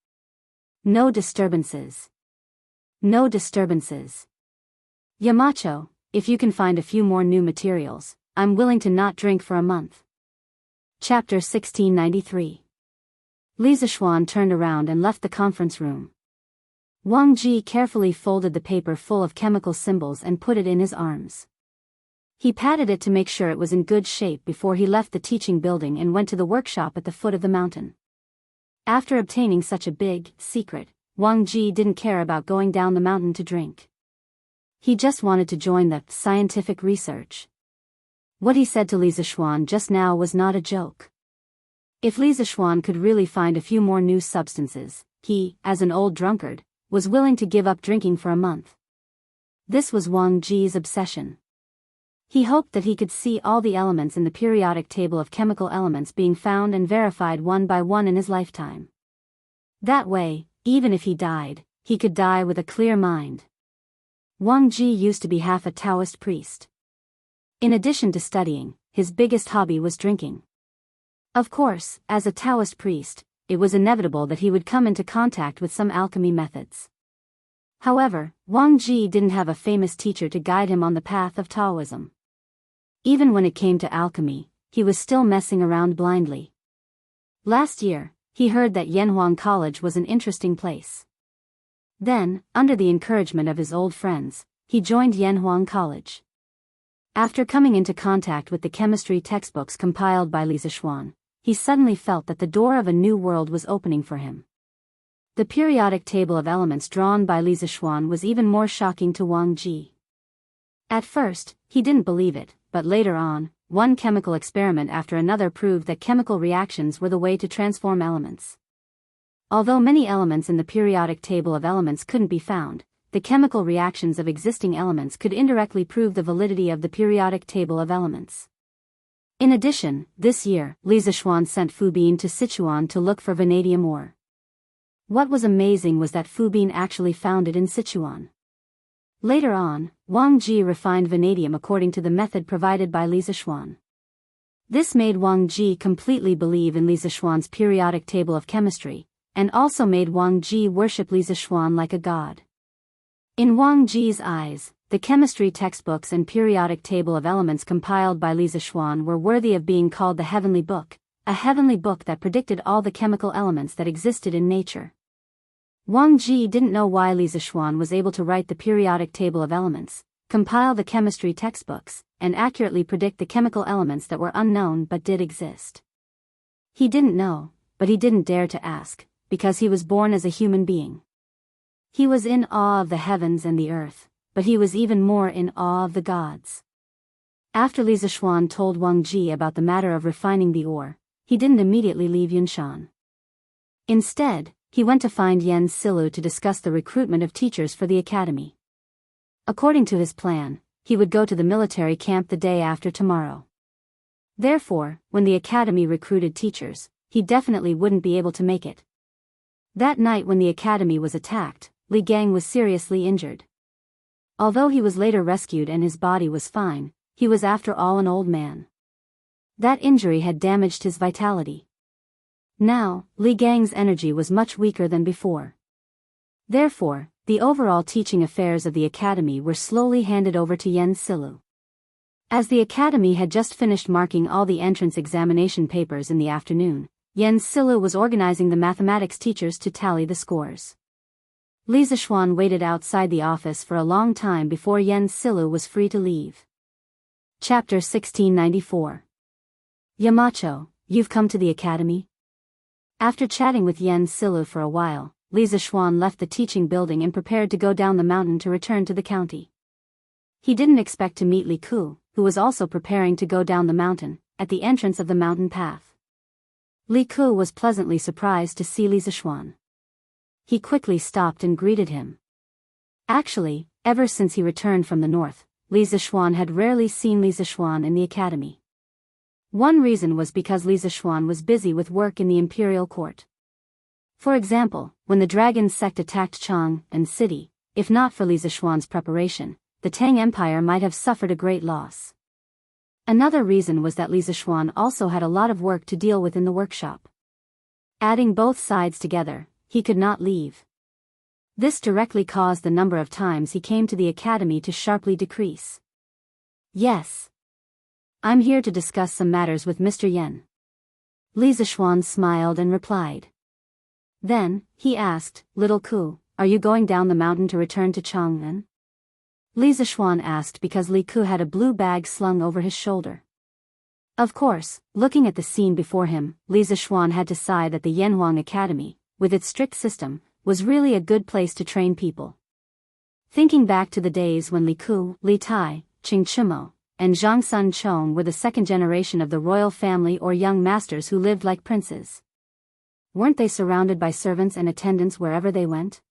No disturbances. No disturbances. Yamacho, if you can find a few more new materials, I'm willing to not drink for a month. Chapter 1693. Li Zixuan turned around and left the conference room. Wang Ji carefully folded the paper full of chemical symbols and put it in his arms. He patted it to make sure it was in good shape before he left the teaching building and went to the workshop at the foot of the mountain. After obtaining such a big secret, Wang Ji didn't care about going down the mountain to drink. He just wanted to join the scientific research. What he said to Li Zixuan just now was not a joke. If Li Zixuan could really find a few more new substances, he, as an old drunkard, was willing to give up drinking for a month. This was Wang Ji's obsession. He hoped that he could see all the elements in the periodic table of chemical elements being found and verified one by one in his lifetime. That way, even if he died, he could die with a clear mind. Wang Ji used to be half a Taoist priest. In addition to studying, his biggest hobby was drinking. Of course, as a Taoist priest, it was inevitable that he would come into contact with some alchemy methods. However, Wang Ji didn't have a famous teacher to guide him on the path of Taoism. Even when it came to alchemy, he was still messing around blindly. Last year, he heard that Yanhuang College was an interesting place. Then, under the encouragement of his old friends, he joined Yanhuang College. After coming into contact with the chemistry textbooks compiled by Li Zixuan, he suddenly felt that the door of a new world was opening for him. The periodic table of elements drawn by Li Zixuan was even more shocking to Wang Ji. At first, he didn't believe it, but later on, one chemical experiment after another proved that chemical reactions were the way to transform elements. Although many elements in the periodic table of elements couldn't be found, the chemical reactions of existing elements could indirectly prove the validity of the periodic table of elements. In addition, this year, Li Zishuan sent Fu Bin to Sichuan to look for vanadium ore. What was amazing was that Fu Bin actually found it in Sichuan. Later on, Wang Ji refined vanadium according to the method provided by Li Zishuan. This made Wang Ji completely believe in Li Zishuan's periodic table of chemistry, and also made Wang Ji worship Li Zishuan like a god. In Wang Ji's eyes, the chemistry textbooks and periodic table of elements compiled by Li Zishuan were worthy of being called the Heavenly Book, a heavenly book that predicted all the chemical elements that existed in nature. Wang Ji didn't know why Li Zishuan was able to write the periodic table of elements, compile the chemistry textbooks, and accurately predict the chemical elements that were unknown but did exist. He didn't know, but he didn't dare to ask, because he was born as a human being. He was in awe of the heavens and the earth, but he was even more in awe of the gods. After Li Zishuan told Wang Ji about the matter of refining the ore, he didn't immediately leave Yunshan. Instead, he went to find Yen Silu to discuss the recruitment of teachers for the academy. According to his plan, he would go to the military camp the day after tomorrow. Therefore, when the academy recruited teachers, he definitely wouldn't be able to make it. That night when the academy was attacked, Li Gang was seriously injured. Although he was later rescued and his body was fine, he was after all an old man. That injury had damaged his vitality. Now, Li Gang's energy was much weaker than before. Therefore, the overall teaching affairs of the academy were slowly handed over to Yen Silu. As the academy had just finished marking all the entrance examination papers in the afternoon, Yen Silu was organizing the mathematics teachers to tally the scores. Li Zishuan waited outside the office for a long time before Yen Silu was free to leave. Chapter 1694. Yamacho, you've come to the academy? After chatting with Yen Silu for a while, Li Zishuan left the teaching building and prepared to go down the mountain to return to the county. He didn't expect to meet Li Ku, who was also preparing to go down the mountain, at the entrance of the mountain path. Li Ku was pleasantly surprised to see Li Zishuan. He quickly stopped and greeted him. Actually, ever since he returned from the north, Li Zishuan had rarely seen Li Zishuan in the academy. One reason was because Li Zishuan was busy with work in the imperial court. For example, when the dragon sect attacked Chang and city, if not for Li Zishuan's preparation, the Tang Empire might have suffered a great loss. Another reason was that Li Zishuan also had a lot of work to deal with in the workshop. Adding both sides together, he could not leave. This directly caused the number of times he came to the academy to sharply decrease. Yes. I'm here to discuss some matters with Mr. Yen. Li Zishuan smiled and replied. Then, he asked, Little Ku, are you going down the mountain to return to Chang'an? Li Zishuan asked because Li Ku had a blue bag slung over his shoulder. Of course, looking at the scene before him, Li Zishuan had to sigh that the Yanhuang Academy, with its strict system, was really a good place to train people. Thinking back to the days when Li Ku, Li Tai, Qing Chimo, and Zhang Sun Chong were the second generation of the royal family or young masters who lived like princes. Weren't they surrounded by servants and attendants wherever they went?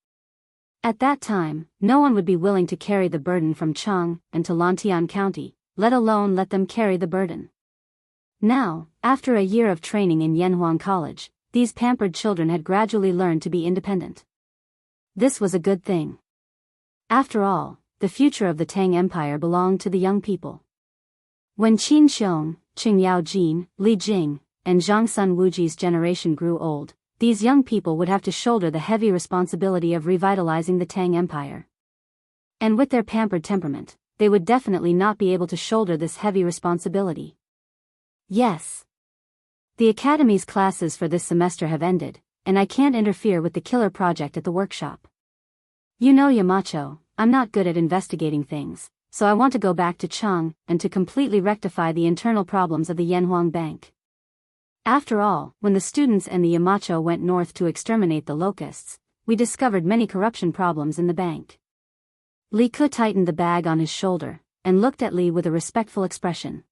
At that time, no one would be willing to carry the burden from Chang and to Lantian County, let alone let them carry the burden. Now, after a year of training in Yanhuang College, these pampered children had gradually learned to be independent. This was a good thing. After all, the future of the Tang Empire belonged to the young people. When Qin Xiong, Qing Yaojin, Li Jing, and Zhang Sun Wuji's generation grew old, these young people would have to shoulder the heavy responsibility of revitalizing the Tang Empire. And with their pampered temperament, they would definitely not be able to shoulder this heavy responsibility. Yes. The Academy's classes for this semester have ended, and I can't interfere with the killer project at the workshop. You know, Yamacho, I'm not good at investigating things, so I want to go back to Chang and to completely rectify the internal problems of the Yanhuang Bank. After all, when the students and the Yamacho went north to exterminate the locusts, we discovered many corruption problems in the bank. Li Ku tightened the bag on his shoulder, and looked at Li with a respectful expression.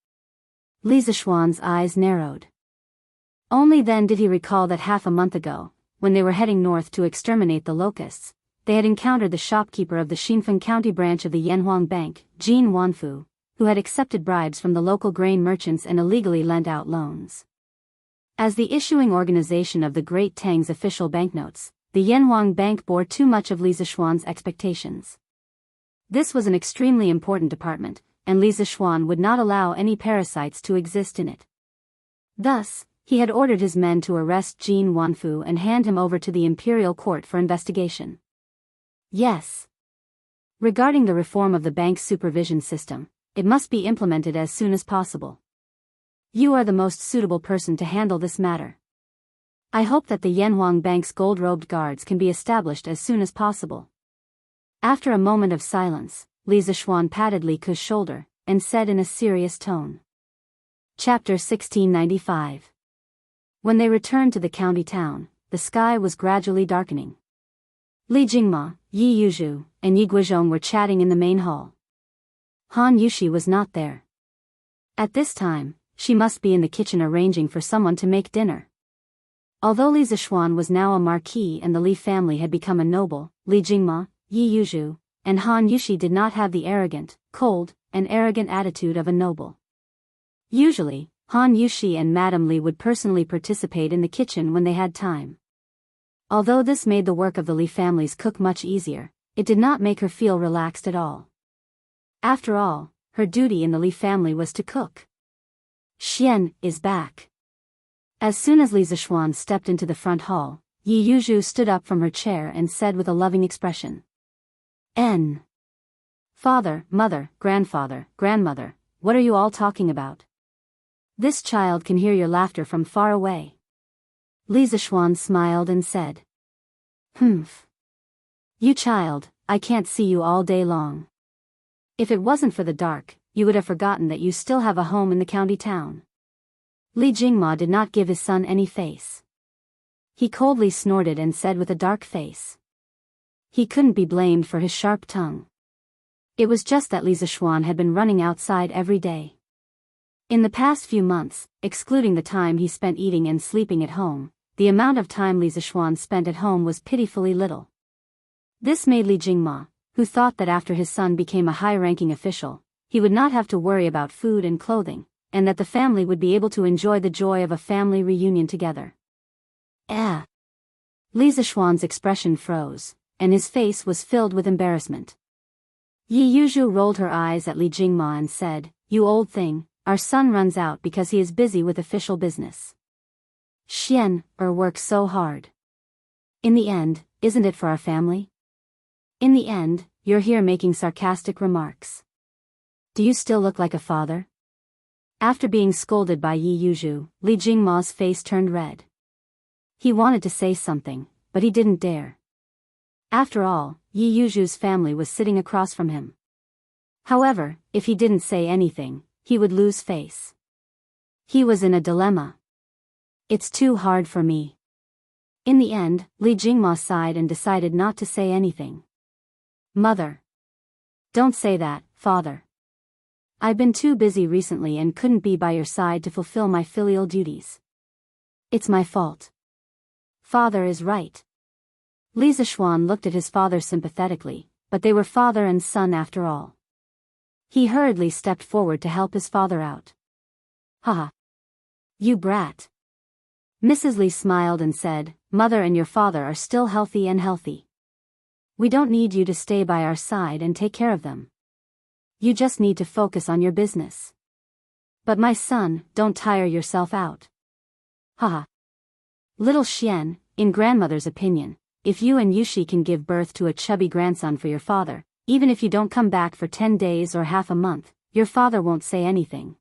Li Zishuan's eyes narrowed. Only then did he recall that half a month ago, when they were heading north to exterminate the locusts, they had encountered the shopkeeper of the Xinfeng County branch of the Yanhuang Bank, Jin Wanfu, who had accepted bribes from the local grain merchants and illegally lent out loans. As the issuing organization of the Great Tang's official banknotes, the Yanhuang Bank bore too much of Li Zishuan's expectations. This was an extremely important department, and Li Zishuan would not allow any parasites to exist in it. Thus, he had ordered his men to arrest Jin Wanfu and hand him over to the imperial court for investigation. Yes. Regarding the reform of the bank's supervision system, it must be implemented as soon as possible. You are the most suitable person to handle this matter. I hope that the Yanhuang Bank's gold-robed guards can be established as soon as possible. After a moment of silence, Li Zishuan patted Li Ke's shoulder, and said in a serious tone. Chapter 1695. When they returned to the county town, the sky was gradually darkening. Li Jingma, Yi Yuzhu, and Yi Guizhong were chatting in the main hall. Han Yushi was not there. At this time, she must be in the kitchen arranging for someone to make dinner. Although Li Zishuan was now a marquis and the Li family had become a noble, Li Jingma, Yi Yuzhu, and Han Yushi did not have the arrogant, cold, and arrogant attitude of a noble. Usually, Han Yushi and Madame Li would personally participate in the kitchen when they had time. Although this made the work of the Li family's cook much easier, it did not make her feel relaxed at all. After all, her duty in the Li family was to cook. Xian is back. As soon as Li Zishuan stepped into the front hall, Yi Yuzhu stood up from her chair and said with a loving expression. Father, mother, grandfather, grandmother, what are you all talking about? This child can hear your laughter from far away. Li Zishuan smiled and said. Humph. You child, I can't see you all day long. If it wasn't for the dark, you would have forgotten that you still have a home in the county town. Li Jingma did not give his son any face. He coldly snorted and said with a dark face. He couldn't be blamed for his sharp tongue. It was just that Li Zishuan had been running outside every day. In the past few months, excluding the time he spent eating and sleeping at home, the amount of time Li Zishuan spent at home was pitifully little. This made Li Jingma, who thought that after his son became a high-ranking official, he would not have to worry about food and clothing, and that the family would be able to enjoy the joy of a family reunion together. Li Zishuan's expression froze, and his face was filled with embarrassment. Yi Yuzhu rolled her eyes at Li Jingma and said, You old thing, our son runs out because he is busy with official business. Xian, works so hard. In the end, isn't it for our family? In the end, you're here making sarcastic remarks. Do you still look like a father? After being scolded by Yi Yuzhu, Li Jingma's face turned red. He wanted to say something, but he didn't dare. After all, Yi Yuzhu's family was sitting across from him. However, if he didn't say anything, he would lose face. He was in a dilemma. It's too hard for me. In the end, Li Jingma sighed and decided not to say anything. Mother. Don't say that, father. I've been too busy recently and couldn't be by your side to fulfill my filial duties. It's my fault. Father is right. Li Zishuan looked at his father sympathetically, but they were father and son after all. He hurriedly stepped forward to help his father out. Haha. You brat. Mrs. Li smiled and said, Mother and your father are still healthy and healthy. We don't need you to stay by our side and take care of them. You just need to focus on your business. But my son, don't tire yourself out. Haha. Little Xian, in grandmother's opinion, if you and Yushi can give birth to a chubby grandson for your father, even if you don't come back for 10 days or half a month, your father won't say anything.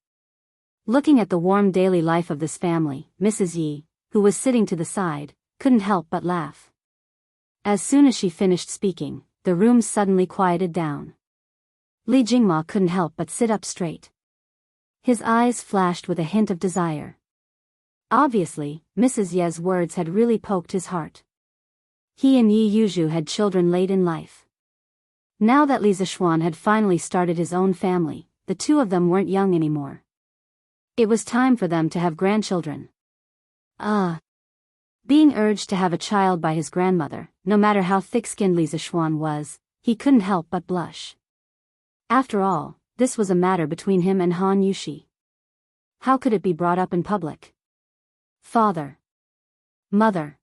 Looking at the warm daily life of this family, Mrs. Yi, who was sitting to the side, couldn't help but laugh. As soon as she finished speaking, the room suddenly quieted down. Li Jingma couldn't help but sit up straight. His eyes flashed with a hint of desire. Obviously, Mrs. Ye's words had really poked his heart. He and Yi Yuzhu had children late in life. Now that Li Zishuan had finally started his own family, the two of them weren't young anymore. It was time for them to have grandchildren. Being urged to have a child by his grandmother, no matter how thick-skinned Li Zishuan was, he couldn't help but blush. After all, this was a matter between him and Han Yushi. How could it be brought up in public? Father, mother,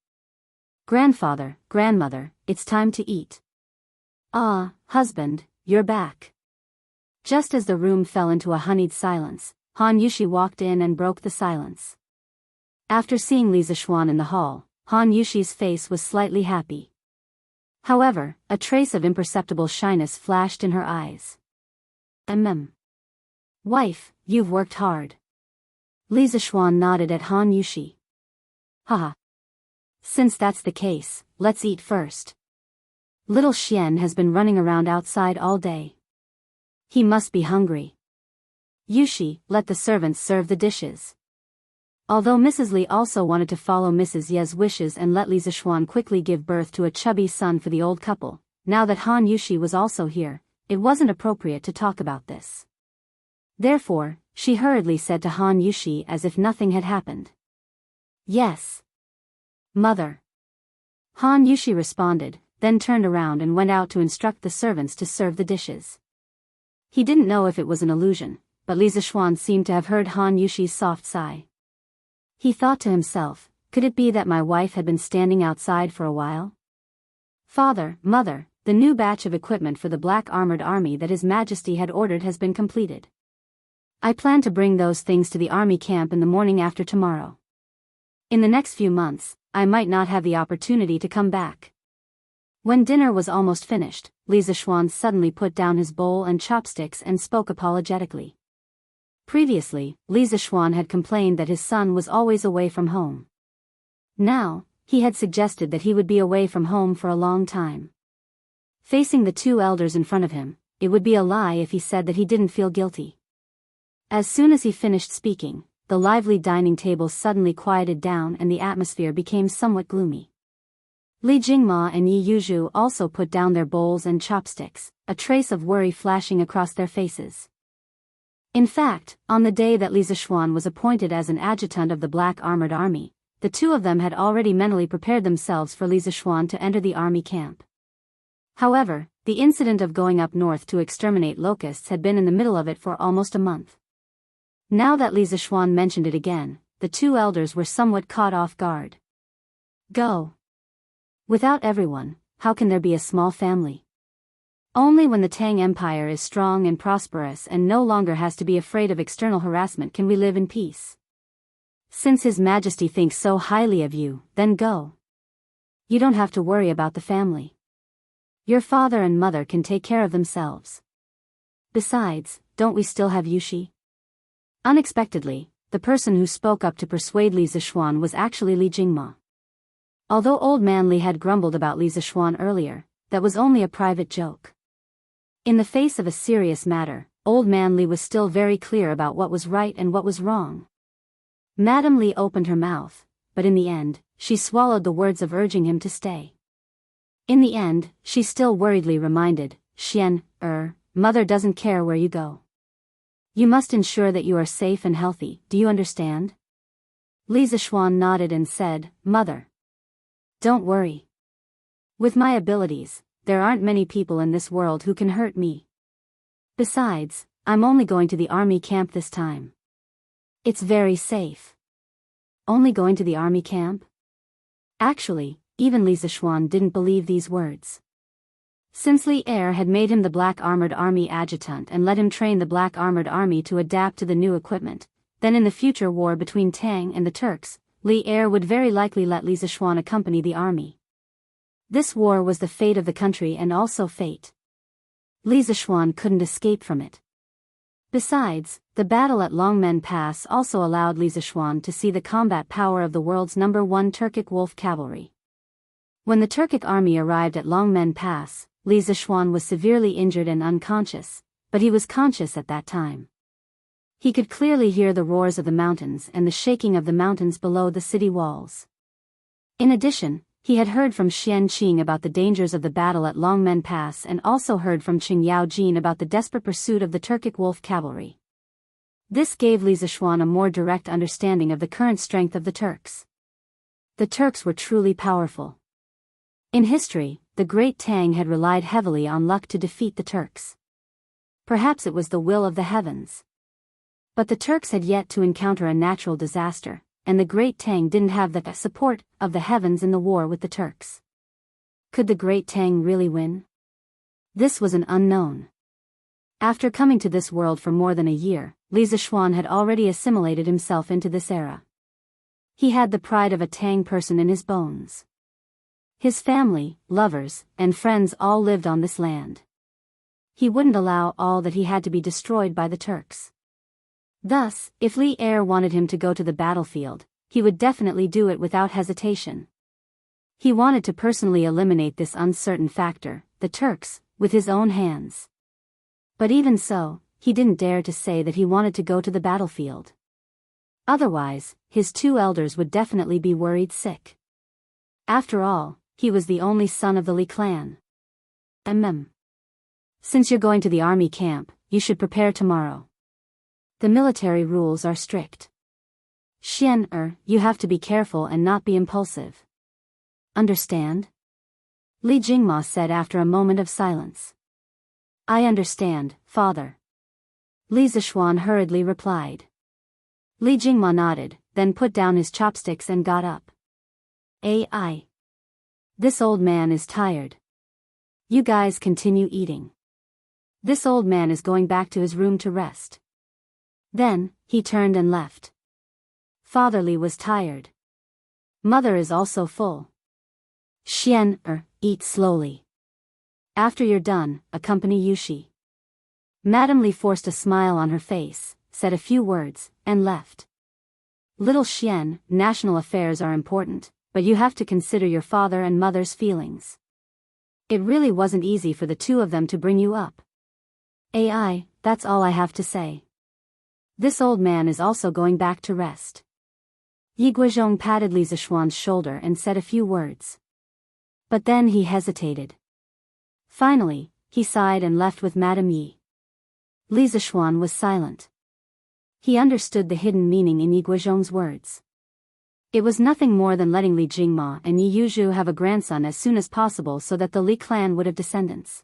grandfather, grandmother, it's time to eat. Husband, you're back. Just as the room fell into a honeyed silence, Han Yushi walked in and broke the silence. After seeing Li Zishuan in the hall, Han Yushi's face was slightly happy. However, a trace of imperceptible shyness flashed in her eyes. Wife, you've worked hard. Li Zishuan nodded at Han Yushi. Haha. Since that's the case, let's eat first. Little Xian has been running around outside all day. He must be hungry. Yushi, let the servants serve the dishes. Although Mrs. Li also wanted to follow Mrs. Ye's wishes and let Li Zishuan quickly give birth to a chubby son for the old couple, now that Han Yushi was also here, it wasn't appropriate to talk about this. Therefore, she hurriedly said to Han Yushi as if nothing had happened. Yes. Mother. Han Yushi responded, then turned around and went out to instruct the servants to serve the dishes. He didn't know if it was an illusion, but Li Zishuan seemed to have heard Han Yushi's soft sigh. He thought to himself, could it be that my wife had been standing outside for a while? Father, mother, the new batch of equipment for the Black Armored Army that His Majesty had ordered has been completed. I plan to bring those things to the army camp in the morning after tomorrow. In the next few months, I might not have the opportunity to come back. When dinner was almost finished, Li Zishuan suddenly put down his bowl and chopsticks and spoke apologetically. Previously, Li Zishuan had complained that his son was always away from home. Now, he had suggested that he would be away from home for a long time. Facing the two elders in front of him, it would be a lie if he said that he didn't feel guilty. As soon as he finished speaking, the lively dining table suddenly quieted down and the atmosphere became somewhat gloomy. Li Jingma and Yi Yuzhu also put down their bowls and chopsticks, a trace of worry flashing across their faces. In fact, on the day that Li Zishuan was appointed as an adjutant of the Black Armored Army, the two of them had already mentally prepared themselves for Li Zishuan to enter the army camp. However, the incident of going up north to exterminate locusts had been in the middle of it for almost a month. Now that Li Zishuan mentioned it again, the two elders were somewhat caught off guard. Go. Without everyone, how can there be a small family? Only when the Tang Empire is strong and prosperous and no longer has to be afraid of external harassment can we live in peace. Since His Majesty thinks so highly of you, then go. You don't have to worry about the family. Your father and mother can take care of themselves. Besides, don't we still have Yushi? Unexpectedly, the person who spoke up to persuade Li Zishuan was actually Li Jingma. Although Old Man Li had grumbled about Li Zishuan earlier, that was only a private joke. In the face of a serious matter, Old Man Li was still very clear about what was right and what was wrong. Madame Li opened her mouth, but in the end, she swallowed the words of urging him to stay. In the end, she still worriedly reminded, Xian, mother doesn't care where you go. You must ensure that you are safe and healthy, do you understand? Li Zishuan nodded and said, Mother. Don't worry. With my abilities, there aren't many people in this world who can hurt me. Besides, I'm only going to the army camp this time. It's very safe. Only going to the army camp? Actually, even Li Zishuan didn't believe these words. Since Li Er had made him the Black Armored Army adjutant and let him train the Black Armored Army to adapt to the new equipment, then in the future war between Tang and the Turks, Li Er would very likely let Li Zishuan accompany the army. This war was the fate of the country and also fate. Li Zishuan couldn't escape from it. Besides, the battle at Longmen Pass also allowed Li Zishuan to see the combat power of the world's #1 Turkic wolf cavalry. When the Turkic army arrived at Longmen Pass, Li Zishuan was severely injured and unconscious, but he was conscious at that time. He could clearly hear the roars of the mountains and the shaking of the mountains below the city walls. In addition, he had heard from Xian Qing about the dangers of the battle at Longmen Pass and also heard from Qing Yao Jin about the desperate pursuit of the Turkic wolf cavalry. This gave Li Zishuan a more direct understanding of the current strength of the Turks. The Turks were truly powerful. In history, the Great Tang had relied heavily on luck to defeat the Turks. Perhaps it was the will of the heavens. But the Turks had yet to encounter a natural disaster, and the Great Tang didn't have the support of the heavens in the war with the Turks. Could the Great Tang really win? This was an unknown. After coming to this world for more than a year, Li Zishuan had already assimilated himself into this era. He had the pride of a Tang person in his bones. His family, lovers, and friends all lived on this land. He wouldn't allow all that he had to be destroyed by the Turks. Thus, if Li Er wanted him to go to the battlefield, he would definitely do it without hesitation. He wanted to personally eliminate this uncertain factor, the Turks, with his own hands. But even so, he didn't dare to say that he wanted to go to the battlefield. Otherwise, his two elders would definitely be worried sick. After all, he was the only son of the Li clan. Since you're going to the army camp, you should prepare tomorrow. The military rules are strict. You have to be careful and not be impulsive. Understand? Li Jingma said after a moment of silence. I understand, father. Li Zishuan hurriedly replied. Li Jingma nodded, then put down his chopsticks and got up. This old man is tired. You guys continue eating. This old man is going back to his room to rest. Then, he turned and left. Father Li was tired. Mother is also full. Eat slowly. After you're done, accompany Yushi. Madame Li forced a smile on her face, said a few words, and left. Little Xian, national affairs are important, but you have to consider your father and mother's feelings. It really wasn't easy for the two of them to bring you up. That's all I have to say. This old man is also going back to rest. Yi Guizhong patted Li Zishuan's shoulder and said a few words. But then he hesitated. Finally, he sighed and left with Madame Yi. Li Zishuan was silent. He understood the hidden meaning in Yi Guizhong's words. It was nothing more than letting Li Jingma and Yi Yuzhu have a grandson as soon as possible so that the Li clan would have descendants.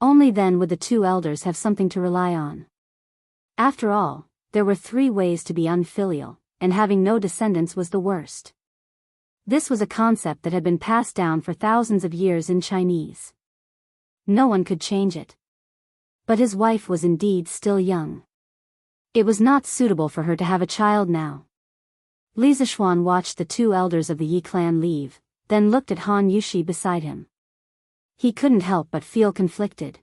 Only then would the two elders have something to rely on. After all, there were 3 ways to be unfilial, and having no descendants was the worst. This was a concept that had been passed down for thousands of years in Chinese. No one could change it. But his wife was indeed still young. It was not suitable for her to have a child now. Li Zishuan watched the 2 elders of the Yi clan leave, then looked at Han Yushi beside him. He couldn't help but feel conflicted.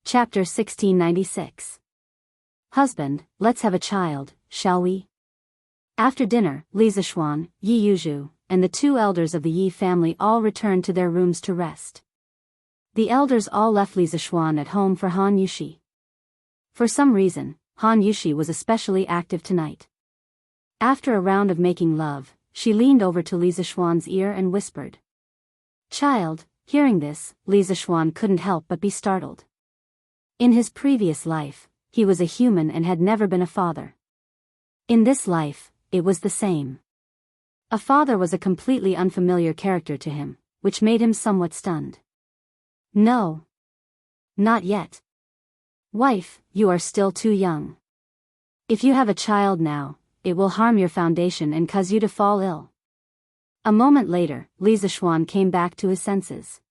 Chapter 1696. Husband, let's have a child, shall we? After dinner, Li Zishuan, Yi Yuzhu, and the 2 elders of the Yi family all returned to their rooms to rest. The elders all left Li Zishuan at home for Han Yushi. For some reason, Han Yushi was especially active tonight. After a round of making love, she leaned over to Li Zishuan's ear and whispered. Child. Hearing this, Li Zishuan couldn't help but be startled. In his previous life, he was a human and had never been a father. In this life, it was the same. A father was a completely unfamiliar character to him, which made him somewhat stunned. No. Not yet. Wife, you are still too young. If you have a child now, it will harm your foundation and cause you to fall ill. A moment later, Li Zishuan came back to his senses.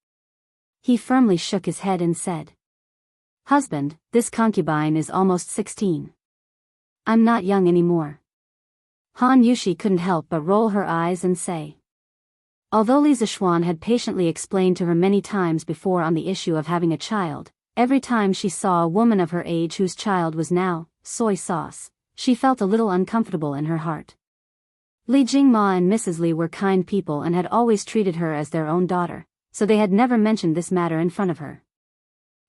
He firmly shook his head and said. Husband, this concubine is almost 16. I'm not young anymore. Han Yushi couldn't help but roll her eyes and say. Although Li Zishuan had patiently explained to her many times before on the issue of having a child, every time she saw a woman of her age whose child was now soy sauce, she felt a little uncomfortable in her heart. Li Jingma and Mrs. Li were kind people and had always treated her as their own daughter, so they had never mentioned this matter in front of her.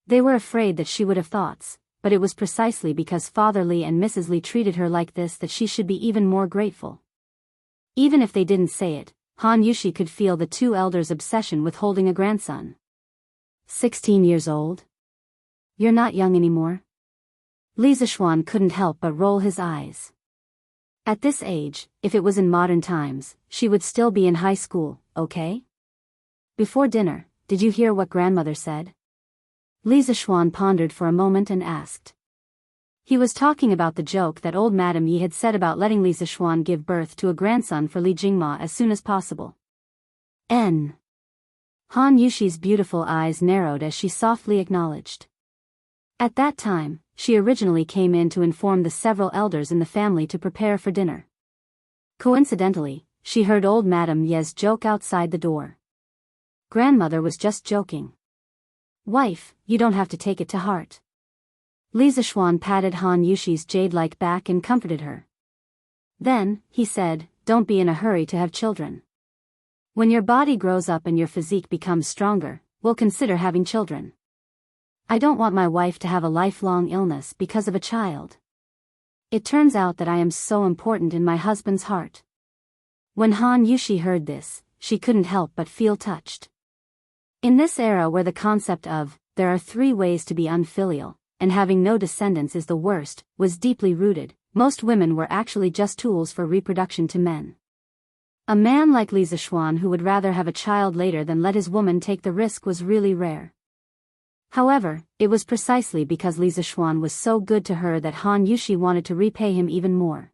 They were afraid that she would have thoughts, but it was precisely because Father Li and Mrs. Li treated her like this that she should be even more grateful. Even if they didn't say it, Han Yushi could feel the 2 elders' obsession with holding a grandson. 16 years old? You're not young anymore. Li Zishuan couldn't help but roll his eyes. At this age, if it was in modern times, she would still be in high school, okay? Before dinner, did you hear what grandmother said? Li Zishuan pondered for a moment and asked. He was talking about the joke that old Madame Yi had said about letting Li Zishuan give birth to a grandson for Li Jingma as soon as possible. Han Yushi's beautiful eyes narrowed as she softly acknowledged. At that time, she originally came in to inform the several elders in the family to prepare for dinner. Coincidentally, she heard old Madame Ye's joke outside the door. Grandmother was just joking. Wife, you don't have to take it to heart. Li Zishuan patted Han Yushi's jade-like back and comforted her. Then, he said, don't be in a hurry to have children. When your body grows up and your physique becomes stronger, we'll consider having children. I don't want my wife to have a lifelong illness because of a child. It turns out that I am so important in my husband's heart. When Han Yushi heard this, she couldn't help but feel touched. In this era where the concept of, there are 3 ways to be unfilial, and having no descendants is the worst, was deeply rooted, most women were actually just tools for reproduction to men. A man like Li Zishuan who would rather have a child later than let his woman take the risk was really rare. However, it was precisely because Li Zishuan was so good to her that Han Yushi wanted to repay him even more.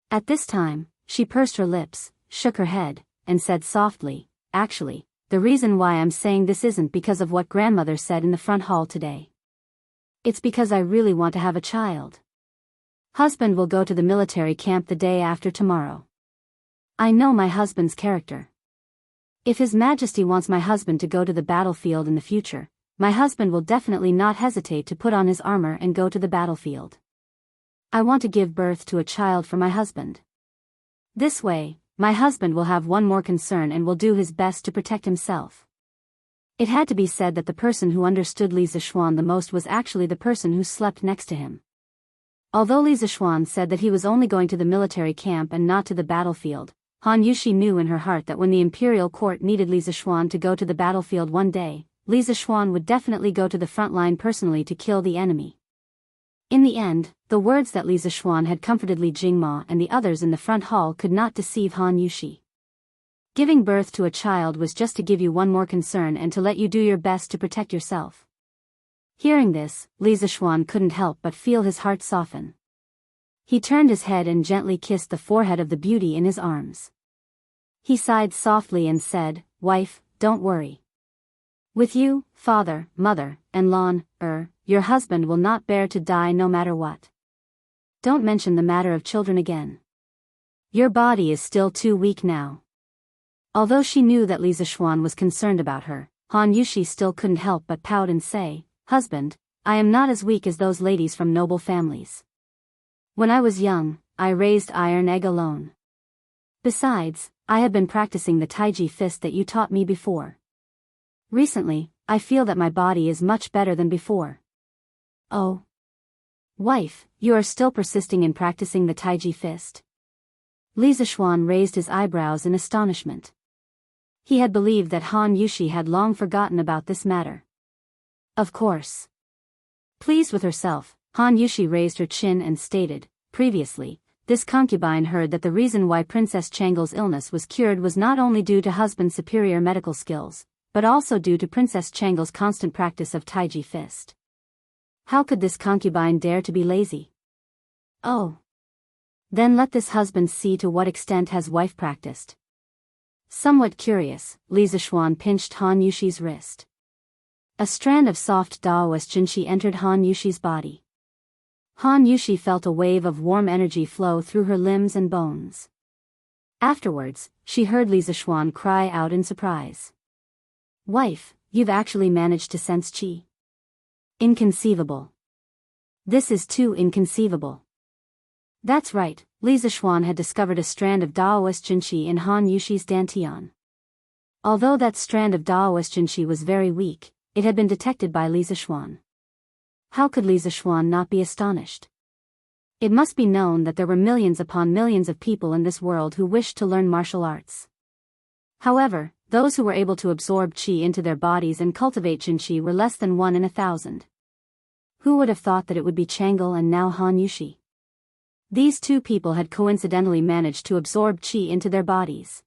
At this time, she pursed her lips, shook her head, and said softly, actually, the reason why I'm saying this isn't because of what grandmother said in the front hall today. It's because I really want to have a child. Husband will go to the military camp the day after tomorrow. I know my husband's character. If His Majesty wants my husband to go to the battlefield in the future, my husband will definitely not hesitate to put on his armor and go to the battlefield. I want to give birth to a child for my husband. This way, my husband will have one more concern and will do his best to protect himself. It had to be said that the person who understood Li Zishuan the most was actually the person who slept next to him. Although Li Zishuan said that he was only going to the military camp and not to the battlefield, Han Yushi knew in her heart that when the imperial court needed Li Zishuan to go to the battlefield one day, Li Zishuan would definitely go to the front line personally to kill the enemy. In the end, the words that Li Zishuan had comforted Li Jingma and the others in the front hall could not deceive Han Yushi. Giving birth to a child was just to give you one more concern and to let you do your best to protect yourself. Hearing this, Li Zishuan couldn't help but feel his heart soften. He turned his head and gently kissed the forehead of the beauty in his arms. He sighed softly and said, "Wife, don't worry. With you, father, mother, and your husband will not bear to die no matter what. Don't mention the matter of children again. Your body is still too weak now." Although she knew that Li Zishuan was concerned about her, Han Yushi still couldn't help but pout and say, "Husband, I am not as weak as those ladies from noble families. When I was young, I raised iron egg alone. Besides, I have been practicing the Taiji fist that you taught me before. Recently, I feel that my body is much better than before." "Oh. Wife, you are still persisting in practicing the Taiji fist?" Li Zishuan raised his eyebrows in astonishment. He had believed that Han Yushi had long forgotten about this matter. Of course. Pleased with herself, Han Yushi raised her chin and stated, "Previously, this concubine heard that the reason why Princess Changle's illness was cured was not only due to husband's superior medical skills, but also due to Princess Changle's constant practice of Taiji fist. How could this concubine dare to be lazy? Oh. Then let this husband see to what extent has wife practiced." Somewhat curious, Li Zishuan pinched Han Yushi's wrist. A strand of soft Daoist Jinshi entered Han Yushi's body. Han Yushi felt a wave of warm energy flow through her limbs and bones. Afterwards, she heard Li Zishuan cry out in surprise. "Wife, you've actually managed to sense qi." Inconceivable. This is too inconceivable. That's right, Li Zishuan had discovered a strand of Daoist Jinshi in Han Yushi's dantian. Although that strand of Daoist Jinshi was very weak, it had been detected by Li Zishuan. How could Li Zishuan not be astonished? It must be known that there were millions upon millions of people in this world who wished to learn martial arts. However, those who were able to absorb qi into their bodies and cultivate Jinshi were less than 1 in 1,000. Who would have thought that it would be Chang'e and now Han Yushi? These two people had coincidentally managed to absorb qi into their bodies.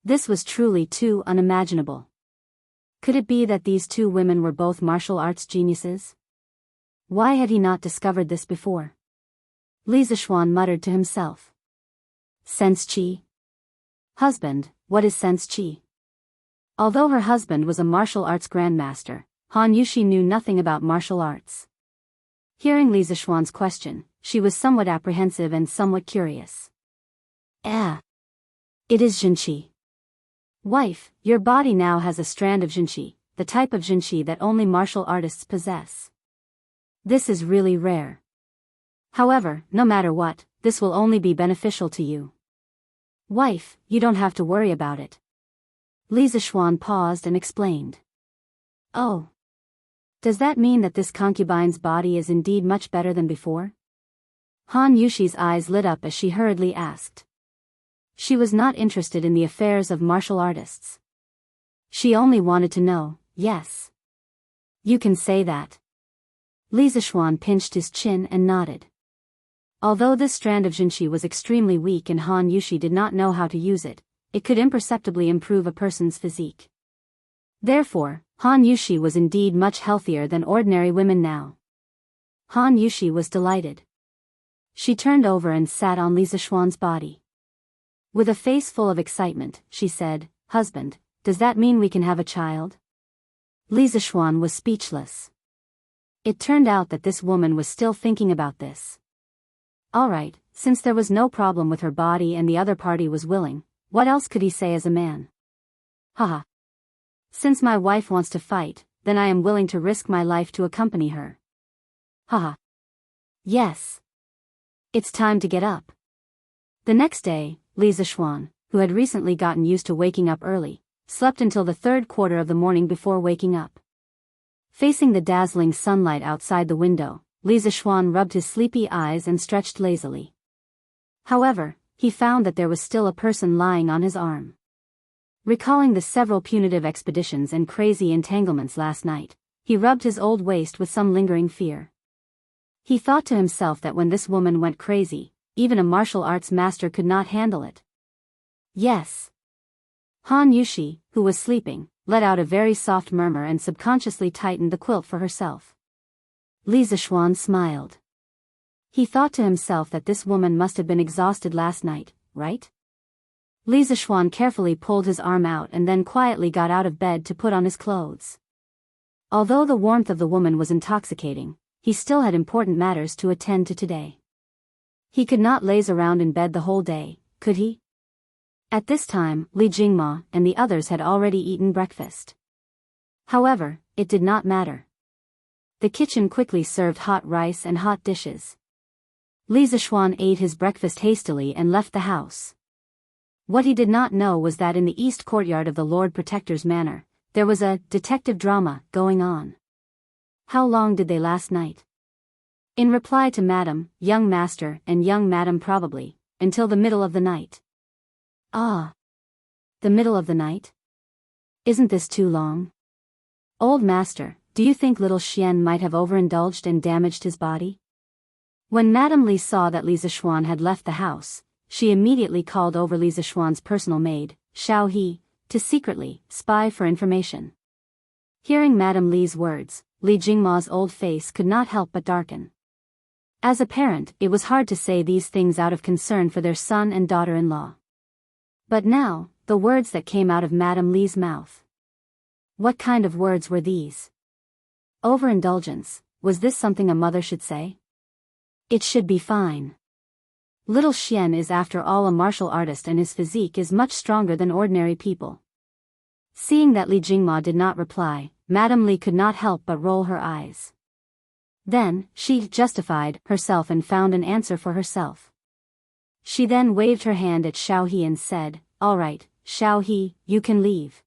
This was truly too unimaginable. Could it be that these two women were both martial arts geniuses? Why had he not discovered this before? Li Zishuan muttered to himself. Sense qi? Husband, what is sense qi? Although her husband was a martial arts grandmaster, Han Yushi knew nothing about martial arts. Hearing Li Zishuan's question, she was somewhat apprehensive and somewhat curious. It is Jinqi. Wife, your body now has a strand of Jinqi, the type of Jinqi that only martial artists possess. This is really rare. However, no matter what, this will only be beneficial to you. Wife, you don't have to worry about it. Li Zishuan paused and explained. Oh. Does that mean that this concubine's body is indeed much better than before? Han Yushi's eyes lit up as she hurriedly asked. She was not interested in the affairs of martial artists. She only wanted to know, yes. You can say that. Li Zishuan pinched his chin and nodded. Although this strand of Jinqi was extremely weak and Han Yushi did not know how to use it, it could imperceptibly improve a person's physique. Therefore, Han Yushi was indeed much healthier than ordinary women now. Han Yushi was delighted. She turned over and sat on Li Zishuan's body. With a face full of excitement, she said, Husband, does that mean we can have a child? Li Zishuan was speechless. It turned out that this woman was still thinking about this. All right, since there was no problem with her body and the other party was willing, what else could he say as a man? Haha. Since my wife wants to fight, then I am willing to risk my life to accompany her. Haha. Yes. It's time to get up. The next day, Li Zishuan, who had recently gotten used to waking up early, slept until the third quarter of the morning before waking up. Facing the dazzling sunlight outside the window, Li Zishuan rubbed his sleepy eyes and stretched lazily. However, he found that there was still a person lying on his arm. Recalling the several punitive expeditions and crazy entanglements last night, he rubbed his old waist with some lingering fear. He thought to himself that when this woman went crazy, even a martial arts master could not handle it. Yes. Han Yushi, who was sleeping, let out a very soft murmur and subconsciously tightened the quilt for herself. Li Zishuan smiled. He thought to himself that this woman must have been exhausted last night, right? Li Zishuan carefully pulled his arm out and then quietly got out of bed to put on his clothes. Although the warmth of the woman was intoxicating, he still had important matters to attend to today. He could not laze around in bed the whole day, could he? At this time, Li Jingma and the others had already eaten breakfast. However, it did not matter. The kitchen quickly served hot rice and hot dishes. Li Zishuan ate his breakfast hastily and left the house. What he did not know was that in the east courtyard of the Lord Protector's manor, there was a detective drama going on. How long did they last night? In reply to Madam, Young Master and Young Madam probably, until the middle of the night. Ah. The middle of the night? Isn't this too long? Old Master, do you think little Xian might have overindulged and damaged his body? When Madame Li saw that Li Zishuan had left the house, she immediately called over Li Zishuan's personal maid, Xiao He, to secretly spy for information. Hearing Madame Li's words, Li Jingma's old face could not help but darken. As a parent, it was hard to say these things out of concern for their son and daughter-in-law. But now, the words that came out of Madame Li's mouth. What kind of words were these? Overindulgence, was this something a mother should say? It should be fine. Little Xian is after all a martial artist and his physique is much stronger than ordinary people. Seeing that Li Jingma did not reply, Madame Li could not help but roll her eyes. Then, she justified herself and found an answer for herself. She then waved her hand at Xiao He and said, All right, Xiao He, you can leave.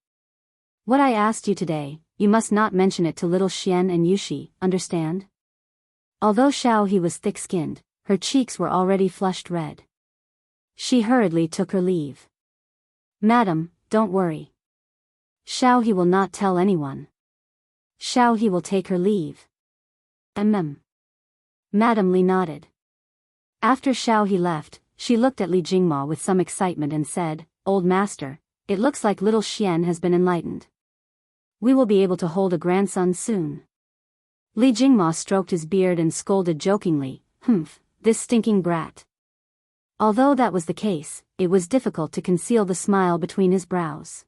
What I asked you today, you must not mention it to little Xian and Yushi, understand? Although Xiao He was thick-skinned, her cheeks were already flushed red. She hurriedly took her leave. Madam, don't worry. Xiao He will not tell anyone. Xiao He will take her leave. Madame Li nodded. After Xiao He left, she looked at Li Jingma with some excitement and said, "Old master, it looks like little Xian has been enlightened. We will be able to hold a grandson soon." Li Jingma stroked his beard and scolded jokingly, "Humph, this stinking brat." Although that was the case, it was difficult to conceal the smile between his brows.